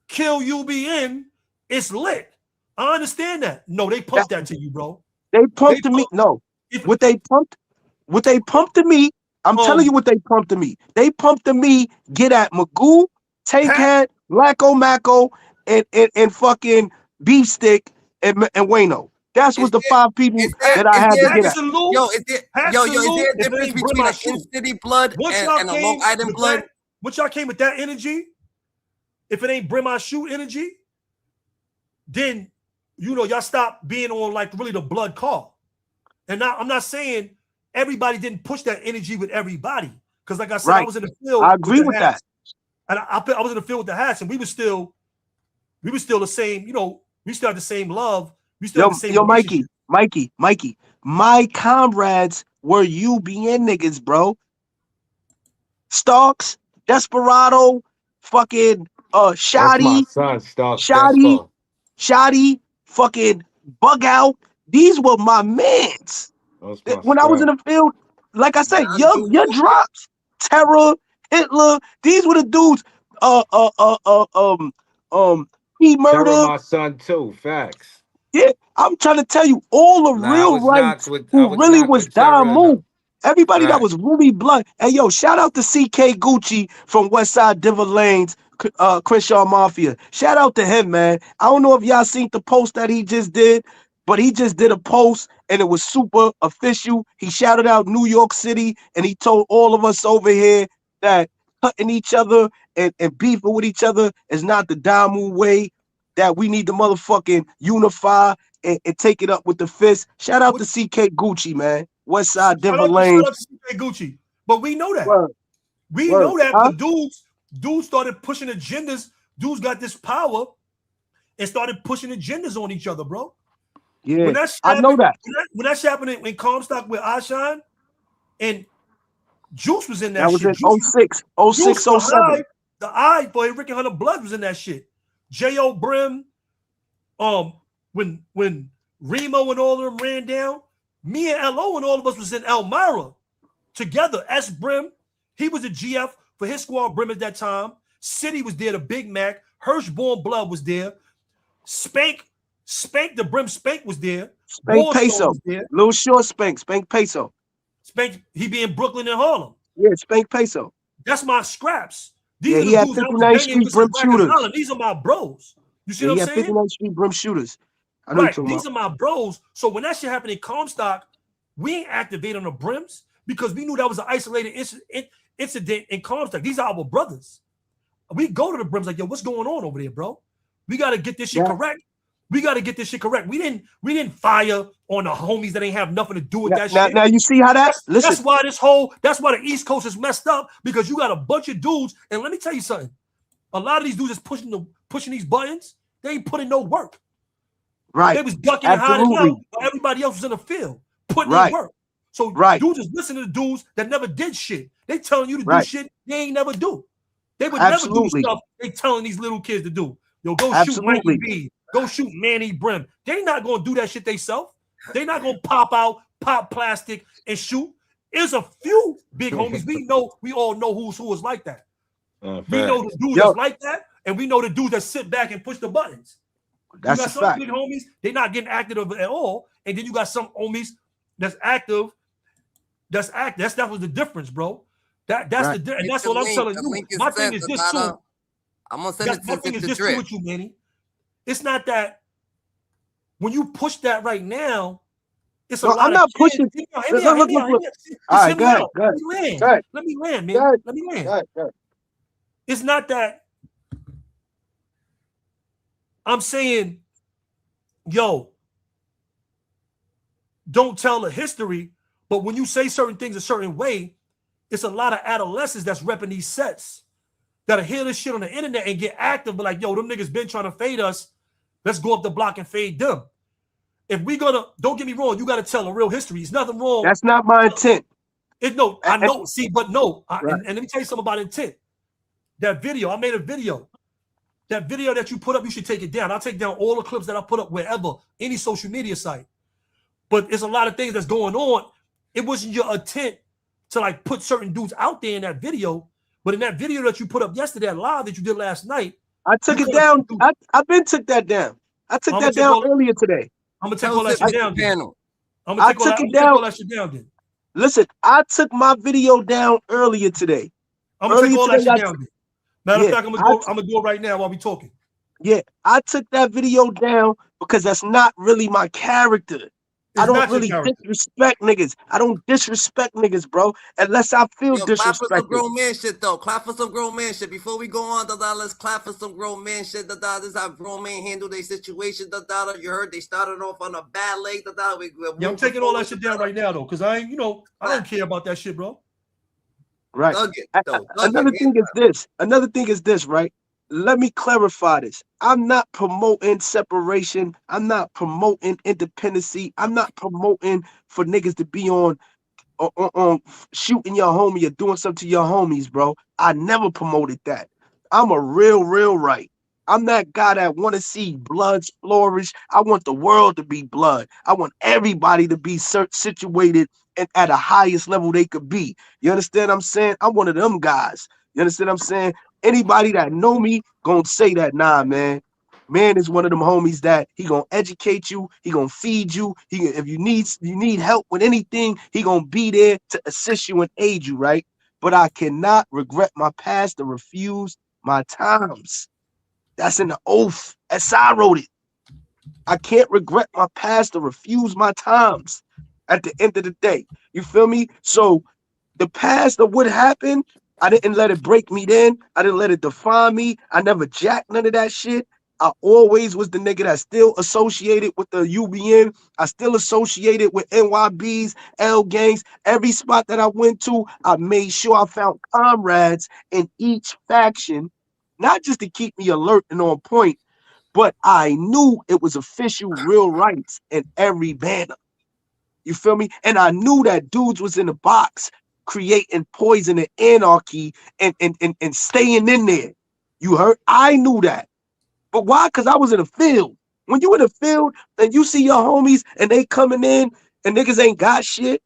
Speaker 6: kill UBN, it's lit. I understand that. No, they pumped that to you, bro.
Speaker 2: They pumped to me. No. What they pumped to me, I'm telling you what they pumped to me. They pumped to me, get at Magoo, Takehead, Lacko Macko, and fucking Beefstick and Wayno. That's what the 5 people that I had to get at.
Speaker 1: Is there a difference between an in-city blood and a Long Island blood?
Speaker 6: What y'all came with that energy? If it ain't brim I shoot energy, then you know y'all stop being on like really the blood call. And now I'm not saying everybody didn't push that energy with everybody. Because like I said, I was in the field.
Speaker 2: I agree with that.
Speaker 6: And I was in the field with the hats, and we were still the same, you know, we still had the same love. We still had the same
Speaker 2: Mikey. My comrades were UBN niggas, bro. Starks, Desperado, fucking Shoddy, fucking Bug Out, These were my mans.
Speaker 7: That's my
Speaker 2: When I was in
Speaker 7: scrap.
Speaker 2: the field, like I said,
Speaker 1: Y'all
Speaker 2: your
Speaker 1: do
Speaker 2: drops, Terror, Hitler, these were the dudes. Uh, uh, uh, uh, um, P
Speaker 7: Terror
Speaker 2: Murder.
Speaker 7: my son too. Facts.
Speaker 2: Yeah, I'm trying to tell you, all the
Speaker 7: Nah,
Speaker 2: real rights
Speaker 7: I
Speaker 2: who
Speaker 7: was
Speaker 2: really
Speaker 7: knocked
Speaker 2: was
Speaker 7: with Terror
Speaker 2: Don
Speaker 7: and
Speaker 2: Moon.
Speaker 7: them.
Speaker 2: Everybody that was
Speaker 7: Facts.
Speaker 2: really blood. Hey, yo, shout out to CK Gucci from Westside Diver Lanes, Crenshaw Mafia. Shout out to him, man. I don't know if y'all seen the post that he just did, but he just did a post and it was super official. He shouted out New York City and he told all of us over here that cutting each other and beefing with each other is not the Damu way, that we need to motherfucking unify and take it up with the fist. Shout out to CK Gucci, man. West Side Denver
Speaker 6: Shout
Speaker 2: Lanes.
Speaker 6: out to CK Gucci. But we know that.
Speaker 2: Word,
Speaker 6: We
Speaker 2: word.
Speaker 6: know that.
Speaker 2: Huh?
Speaker 6: But dudes started pushing agendas. Dudes got this power and started pushing agendas on each other, bro.
Speaker 2: Yeah,
Speaker 6: When that shit
Speaker 2: I know
Speaker 6: happened,
Speaker 2: that.
Speaker 6: when that shit happened in Comstock with Ashan and Juice was in that
Speaker 2: That was
Speaker 6: shit.
Speaker 2: in 06,
Speaker 6: Juice
Speaker 2: 06, 07.
Speaker 6: the eye for Ricky Hunter Blood was in that shit. J.O. Brim, when Remo and all of them ran down, me and L.O. and all of us was in Elmira together. S. Brim, he was a GF for his squad Brim at that time. City was there, the Big Mac. Hirschborn Blood was there. Spank the Brim Spank was there.
Speaker 2: Spank
Speaker 6: Warstone
Speaker 2: Peso.
Speaker 6: was there.
Speaker 2: Little short Spank Peso.
Speaker 6: Spank, he be in Brooklyn and Harlem.
Speaker 2: Yeah, Spank Peso.
Speaker 6: That's my scraps. These
Speaker 2: Yeah,
Speaker 6: are
Speaker 2: he
Speaker 6: the
Speaker 2: had
Speaker 6: dudes I was
Speaker 2: 59th
Speaker 6: banging
Speaker 2: Street
Speaker 6: with since
Speaker 2: Brim
Speaker 6: Rikers
Speaker 2: shooters.
Speaker 6: Island. These are my bros. You see
Speaker 2: Yeah,
Speaker 6: what
Speaker 2: he
Speaker 6: I'm
Speaker 2: had
Speaker 6: saying?
Speaker 2: 59th Street Brim shooters. I know
Speaker 6: Right.
Speaker 2: what you're talking
Speaker 6: These are my bros. So when that shit happened in Comstock, we ain't activate on the Brims because we knew that was an isolated incident in Comstock. These are our brothers. We go to the Brims like, yo, what's going on over there, bro? We got to get this shit
Speaker 2: about.
Speaker 6: correct. We got to get this shit correct. We didn't fire on the homies that ain't have nothing to do with
Speaker 2: Yeah.
Speaker 6: that
Speaker 2: Now,
Speaker 6: shit.
Speaker 2: now you see how that?
Speaker 6: That's
Speaker 2: Listen,
Speaker 6: why that's why the East Coast is messed up because you got a bunch of dudes. And let me tell you something. A lot of these dudes is pushing these buttons. They ain't putting no work.
Speaker 2: right.
Speaker 6: They was ducking and hiding
Speaker 2: Absolutely.
Speaker 6: out, but everybody else was in the field putting in
Speaker 2: Right.
Speaker 6: work. So
Speaker 2: Right.
Speaker 6: dudes is listening to dudes that never did shit. They telling you to do
Speaker 2: Right.
Speaker 6: shit they ain't never do. They would never do
Speaker 2: Absolutely.
Speaker 6: stuff they telling these little kids to do. Yo, go shoot Mikey
Speaker 2: Absolutely.
Speaker 6: B. Go shoot Manny Brim. They not gonna do that shit themselves. They not gonna pop plastic and shoot. There's a few big homies. We all know who is like that. We know the dudes
Speaker 2: Yo,
Speaker 6: that's like that, and we know the dudes that sit back and push the buttons.
Speaker 2: that's
Speaker 6: You
Speaker 2: a
Speaker 6: got some
Speaker 2: fact.
Speaker 6: big homies, they're not getting active at all. And then you got some homies that's active. That's that was the difference, bro. That's
Speaker 2: Right.
Speaker 6: and
Speaker 1: Hit
Speaker 6: that's
Speaker 1: the
Speaker 6: what I'm
Speaker 1: link.
Speaker 6: telling
Speaker 1: The
Speaker 6: you.
Speaker 1: link is
Speaker 6: My thing
Speaker 1: sent,
Speaker 6: is this too.
Speaker 1: Dada. I'm gonna send it
Speaker 6: My
Speaker 1: to
Speaker 6: thing is
Speaker 1: the
Speaker 6: this too
Speaker 1: drip.
Speaker 6: with you, Manny. It's not that when you push that right now, it's a
Speaker 2: No,
Speaker 6: lot
Speaker 2: I'm
Speaker 6: of
Speaker 2: not
Speaker 6: kids.
Speaker 2: pushing.
Speaker 6: Hear me out.
Speaker 2: Look.
Speaker 6: Just
Speaker 2: All right,
Speaker 6: hear
Speaker 2: go
Speaker 6: me
Speaker 2: ahead.
Speaker 6: out.
Speaker 2: Go ahead. Go ahead.
Speaker 6: Let me land,
Speaker 2: Go
Speaker 6: man.
Speaker 2: ahead.
Speaker 6: Let me land.
Speaker 2: Go ahead. Go ahead.
Speaker 6: It's not that I'm saying, yo, don't tell the history, but when you say certain things a certain way, it's a lot of adolescents that's repping these sets that'll hear this shit on the internet and get active, but like, yo, them niggas been trying to fade us. Let's go up the block and fade them. If we gonna, don't get me wrong, you gotta tell a real history. There's nothing wrong.
Speaker 2: That's not my intent.
Speaker 6: I know. See, but no.
Speaker 2: Right.
Speaker 6: And let me tell you something about intent. That video, I made a video. That video that you put up, you should take it down. I'll take down all the clips that I put up wherever, any social media site. But it's a lot of things that's going on. It wasn't your intent to like put certain dudes out there in that video. But in that video that you put up yesterday, live that you did last night,
Speaker 2: I took it down. I've been took that down. I took that down earlier today.
Speaker 6: I'm gonna take all that shit down. I'm gonna take all that shit down. Then
Speaker 2: listen, I took my video down earlier today.
Speaker 6: I'm gonna take all that shit down. Matter of fact, I'm gonna do it right now while we talking.
Speaker 2: Yeah, I took that video down because that's not really my character. I don't really disrespect niggas. I don't disrespect niggas, bro, unless I feel disrespected.
Speaker 1: Clap for some grown man shit, though. Clap for some grown man shit. Before we go on, Dada, let's clap for some grown man shit. Dada, this is how grown men handle their situation. Dada, you heard they started off on a bad leg. Dada,
Speaker 6: yeah, I'm taking all that shit down right now, though, because I don't care about that shit, bro.
Speaker 2: Right. Another thing is this, right? Let me clarify this. I'm not promoting separation. I'm not promoting independency. I'm not promoting for niggas to be on shooting your homie or doing something to your homies, bro. I never promoted that. I'm a real right. I'm that guy that want to see blood flourish. I want the world to be blood. I want everybody to be situated at the highest level they could be. You understand what I'm saying? I'm one of them guys. You understand what I'm saying? Anybody that know me gonna say that, nah, man. Man is one of them homies that he gonna educate you, he gonna feed you. If you need help with anything, he gonna be there to assist you and aid you, right? But I cannot regret my past or refuse my times. That's in the oath. As I wrote it. I can't regret my past or refuse my times at the end of the day. You feel me? So the past of what happened, I didn't let it break me then. I didn't let it define me. I never jacked none of that shit. I always was the nigga that still associated with the UBN. I still associated with NYBs, L gangs. Every spot that I went to, I made sure I found comrades in each faction, not just to keep me alert and on point, but I knew it was official real rights in every banner. You feel me? And I knew that dudes was in the box creating poison and anarchy and staying in there. You heard? I knew that. But why? Because I was in the field. When you in the field and you see your homies and they coming in and niggas ain't got shit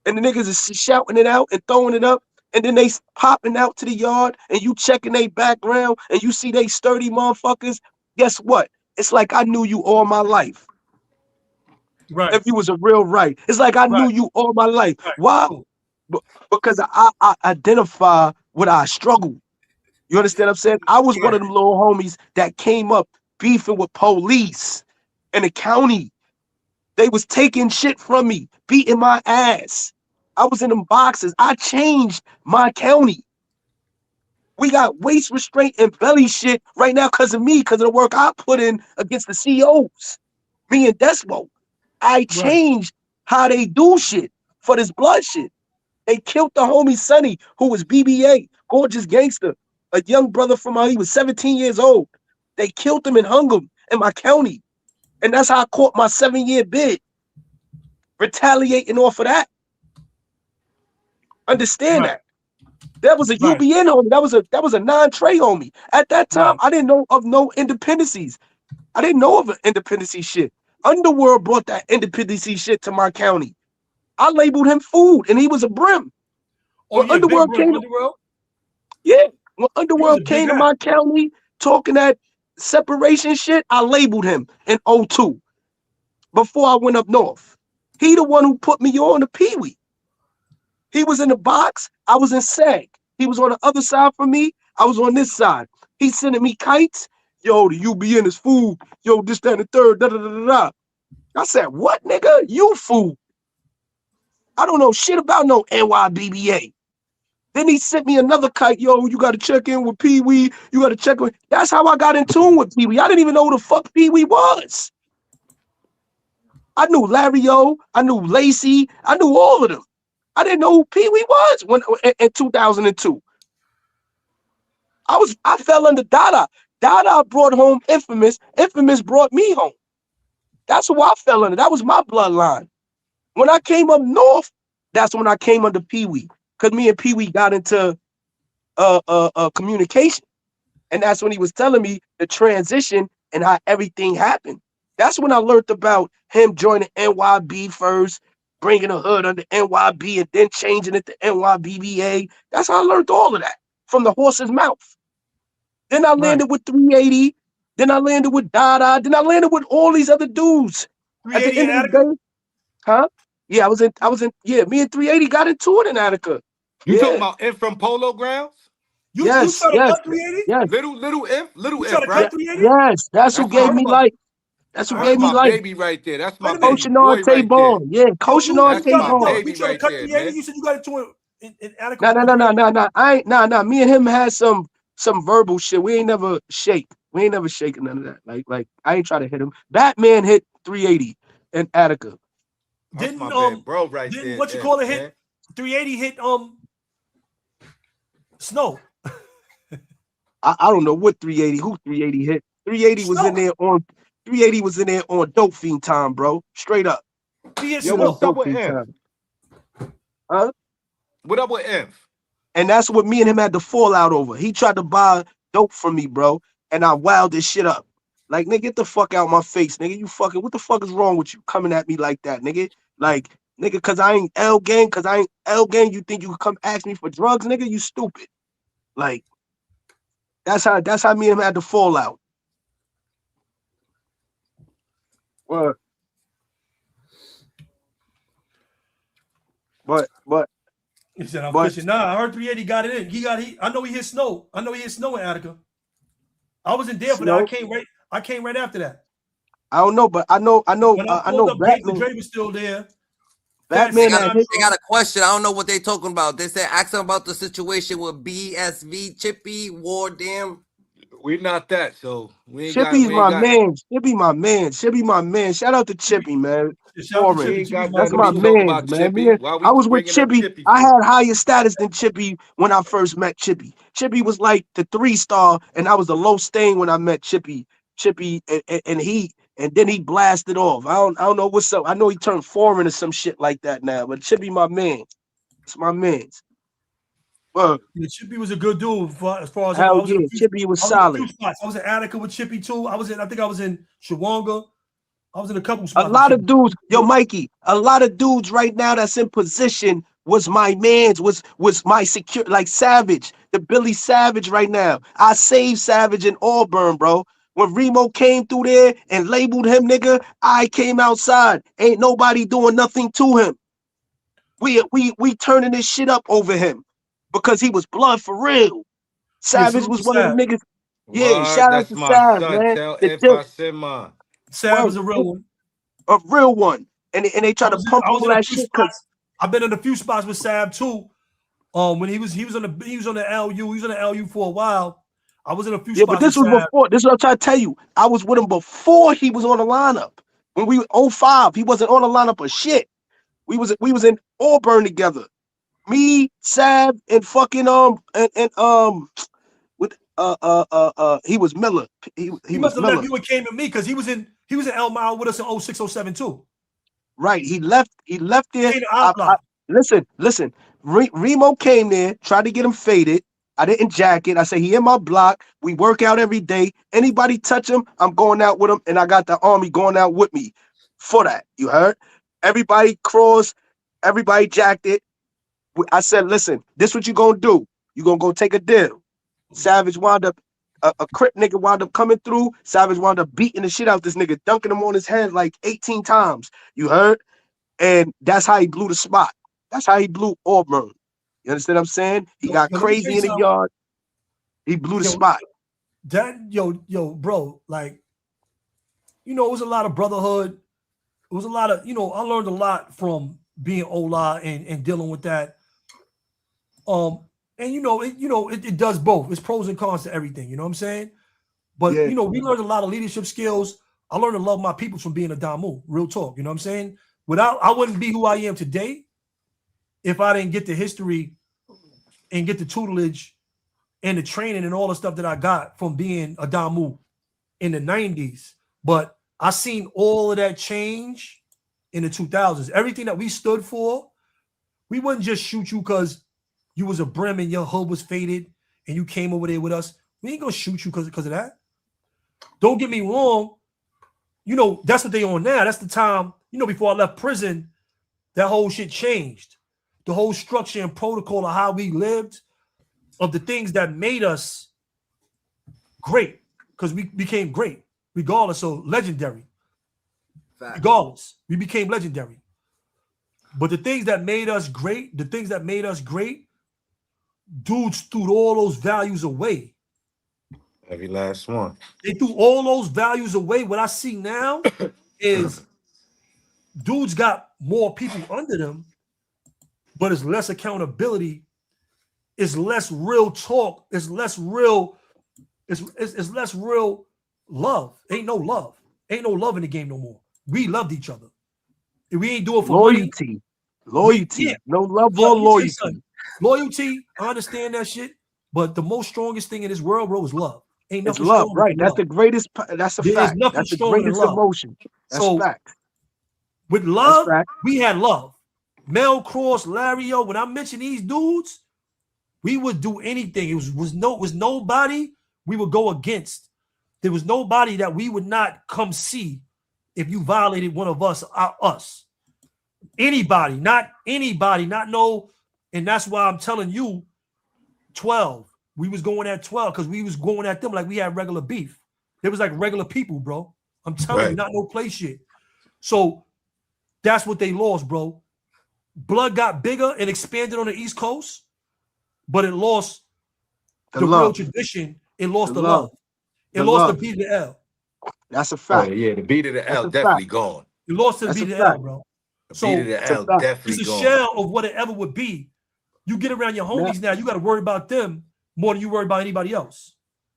Speaker 2: and the niggas is shouting it out and throwing it up and then they popping out to the yard and you checking their background and you see they sturdy motherfuckers, guess what? It's like I knew you all my life.
Speaker 6: Right.
Speaker 2: If you was a real right. It's like I knew you all my life.
Speaker 6: Right.
Speaker 2: Why? Because I identify what I struggle. You understand what I'm saying? I was one of them little homies that came up beefing with police in the county. They was taking shit from me, beating my ass. I was in them boxes. I changed my county. We got waist restraint and belly shit right now because of me, because of the work I put in against the COs. Me and Despo. I changed how they do shit for this blood shit. They killed the homie Sonny, who was BBA, gorgeous gangster, a young brother from he was 17 years old. They killed him and hung him in my county. And that's how I caught my 7-year bid. Retaliating off of that. Understand that. That was a UBN homie. That was a non-Trey homie. At that time, I didn't know of no independencies. I didn't know of an independency shit. Underworld brought that independency shit to my county. I labeled him food, and he was a brim. When Underworld came, when Underworld came to my county talking that separation shit, I labeled him in 02 before I went up north. He the one who put me on the Pee-wee. He was in the box. I was in SAG. He was on the other side from me. I was on this side. He sending me kites. Yo, the UBN is food. Yo, this, that, and the third. Da, da, da, da, da. I said, what, nigga? You fool. I don't know shit about no NYBBA. Then he sent me another kite. Yo, you got to check in with Pee-wee. You got to check with. That's how I got in tune with Pee-wee. I didn't even know who the fuck Pee-wee was. I knew Larry O. I knew Lacey. I knew all of them. I didn't know who Pee-wee was in 2002. I fell under Dada. Dada brought home Infamous. Infamous brought me home. That's who I fell under. That was my bloodline. When I came up north, that's when I came under Pee-wee. Because me and Pee-wee got into communication. And that's when he was telling me the transition and how everything happened. That's when I learned about him joining NYB first, bringing a hood under NYB and then changing it to NYBBA. That's how I learned all of that from the horse's mouth. Then I landed with 380. Then I landed with Dada. Then I landed with all these other dudes. At the end of the day, huh? Yeah, I was in. Yeah, me and 380 got into it in Attica.
Speaker 7: You talking about Imp from Polo Grounds?
Speaker 2: Yes.
Speaker 7: Little Imp, right?
Speaker 2: Yes, that's who gave me life. That's who gave me life.
Speaker 7: Baby right there. That's my
Speaker 2: Coach
Speaker 7: baby boy right there.
Speaker 2: Yeah, Coach
Speaker 7: That's my baby right there, man.
Speaker 6: You said you got into it in Attica.
Speaker 2: No. Me and him had some verbal shit. We ain't never shake. We ain't never shaking none of that. Like I ain't try to hit him. Batman hit 380 in Attica.
Speaker 7: That's my bad bro right there.
Speaker 6: Didn't what you call it hit 380 hit Snow.
Speaker 2: I don't know what 380. Who 380 hit? 380 was in there on. 380 was in there on dope fiend time, bro. Straight up.
Speaker 7: Yo, what's up with him?
Speaker 2: Huh?
Speaker 7: What up with Imp?
Speaker 2: And that's what me and him had to fall out over. He tried to buy dope from me, bro. and I wowed this shit up. Like, nigga, get the fuck out my face, nigga. You fucking, what the fuck is wrong with you coming at me like that, nigga? Like, nigga, cause I ain't L gang, you think you can come ask me for drugs, nigga? You stupid. Like, that's how me and him had to fall out. But
Speaker 6: he said, I'm fishing. Nah, I heard 380 got it in. I know he hit snow. I know he hit snow in Attica. I wasn't there for that. I came right after that.
Speaker 2: I don't know, but I know
Speaker 6: When I pulled up,
Speaker 2: Batman.
Speaker 6: Dre was still there.
Speaker 2: Batman
Speaker 1: they got a question. I don't know what they talking about. They said ask them about the situation with BSV, Chippy, Wardam.
Speaker 7: We're not that, so we ain't
Speaker 2: Chippy's
Speaker 7: got,
Speaker 2: my man. Chippy my man. Shout out to Chippy, man. That's my man, man. I was with Chippy. I had higher status than Chippy when I first met Chippy. Chippy was like the 3-star, and I was the low stain when I met Chippy. And then he blasted off. I don't know what's up. I know he turned foreign or some shit like that now, but Chippy my man. It's my man's.
Speaker 6: Yeah, Chippy was a good dude as far as
Speaker 2: hell yeah, Chippy was solid.
Speaker 6: I was in Attica with Chippy too. I think I was in Shawanga. I was in a couple spots.
Speaker 2: A lot of dudes, yo, Mikey, a lot of dudes right now that's in position was my man's, was my secure, like Savage, the Billy Savage right now. I saved Savage in Auburn, bro. When Remo came through there and labeled him nigga, I came outside. Ain't nobody doing nothing to him. We turning this shit up over him because he was blood for real. Savage was one of the niggas. Yeah, shout out to Sav, man.
Speaker 7: Tell if I said mine.
Speaker 6: Sav is a real one.
Speaker 2: A real one. And they try to pump all that shit.
Speaker 6: I've been in a few spots with Sav too. When he was on the LU, he was on the LU for a while. I was in a few spots.
Speaker 2: Yeah, but this was before. This is what I'm trying to tell you. I was with him before he was on the lineup. When we 05, he wasn't on the lineup of shit. We was in Auburn together. Me, Sav, and fucking with he was Miller. He
Speaker 6: must
Speaker 2: was
Speaker 6: have
Speaker 2: Miller.
Speaker 6: left you and came to me because he was in El Mile with us in 06, 07 too.
Speaker 2: Right. He left there. Listen. Remo came there, tried to get him faded. I didn't jack it. I said, he in my block. We work out every day. Anybody touch him, I'm going out with him. And I got the army going out with me for that. You heard? Everybody crossed. Everybody jacked it. I said, listen, this what you going to do. You going to go take a deal. Savage wound up, a Crip nigga wound up coming through. Savage wound up beating the shit out this nigga, dunking him on his head like 18 times. You heard? And that's how he blew the spot. That's how he blew Auburn. You understand what I'm saying? He got crazy in the yard. He blew the spot.
Speaker 6: Bro, like, it was a lot of brotherhood. It was a lot of, I learned a lot from being Ola and dealing with that. And it does both. It's pros and cons to everything. You know what I'm saying? But we learned a lot of leadership skills. I learned to love my people from being a Damu. Real talk. You know what I'm saying? I wouldn't be who I am today if I didn't get the history and get the tutelage and the training and all the stuff that I got from being a Damu in the 90s. But I seen all of that change in the 2000s. Everything that we stood for, we wouldn't just shoot you because you was a brim and your hood was faded and you came over there with us. We ain't gonna shoot you because of that. Don't get me wrong. That's what they on now. That's the time, before I left prison, that whole shit changed. The whole structure and protocol of how we lived, of the things that made us great, because we became great, regardless, so legendary. Fact. Regardless, we became legendary. But the things that made us great, dudes threw all those values away.
Speaker 7: Every last one.
Speaker 6: They threw all those values away. What I see now is dudes got more people under them, but it's less accountability. It's less real talk. It's less real. It's less real love. Ain't no love. Ain't no love in the game no more. We loved each other. If we ain't do it for
Speaker 2: loyalty. Loyalty. No love or loyalty.
Speaker 6: Loyalty, I understand that shit. But the most strongest thing in this world, bro, is love. Ain't nothing.
Speaker 2: It's love, right? That's the greatest. That's a fact. That's the greatest emotion. That's fact.
Speaker 6: With love, we had love. Mel Cross, Larry O. When I mention these dudes, we would do anything. It was nobody we would go against there was nobody that we would not come see if you violated one of us, us. Anybody, not no. And that's why I'm telling you, 12. We was going at 12 because we was going at them like we had regular beef. They was like regular people, bro. I'm telling you, not no play shit. So that's what they lost, bro. Blood got bigger and expanded on the East Coast, but it lost the real tradition. It lost the love. It lost the B to the L.
Speaker 2: That's a fact.
Speaker 7: Oh, yeah, the B to the L definitely gone.
Speaker 6: It lost the B to the L, bro.
Speaker 7: So B to the L definitely
Speaker 6: it's a
Speaker 7: gone.
Speaker 6: shell of what it ever would be. You get around your homies now, you got to worry about them more than you worry about anybody else.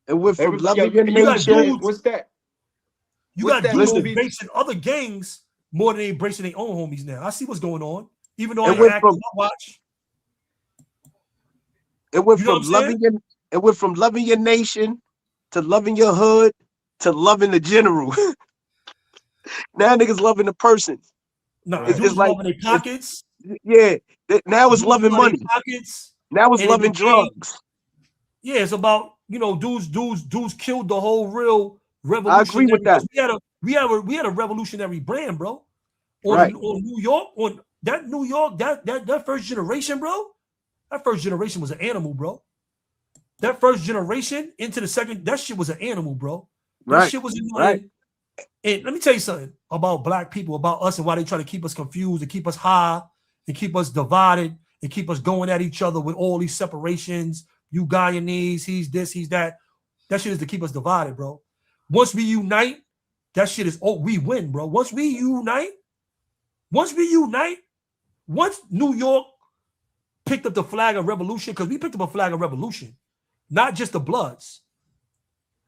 Speaker 2: And we're from loving your nation.
Speaker 7: What's that?
Speaker 6: You got dudes embracing other gangs more than they embracing their own homies now. I see what's going on. Even though I act on my watch.
Speaker 2: It went from loving your nation to loving your hood to loving the general. Now niggas loving the person.
Speaker 6: No, it's just like loving their pockets.
Speaker 2: Yeah. Now it's loving money.
Speaker 6: Pockets,
Speaker 2: now it's loving drugs.
Speaker 6: Yeah, it's about, dudes killed the whole real revolution.
Speaker 2: I agree with that.
Speaker 6: We had a revolutionary brand, bro. On New York, on that New York, that first generation, bro. That first generation was an animal, bro. That first generation into the second, that shit was an animal, bro. That shit was annoying. And let me tell you something about black people, about us, and why they try to keep us confused and keep us high and keep us divided and keep us going at each other with all these separations. You Guyanese, he's this, he's that. That shit is to keep us divided, bro. Once we unite, that shit is, we win, bro. Once New York picked up the flag of revolution, because we picked up a flag of revolution, not just the Bloods.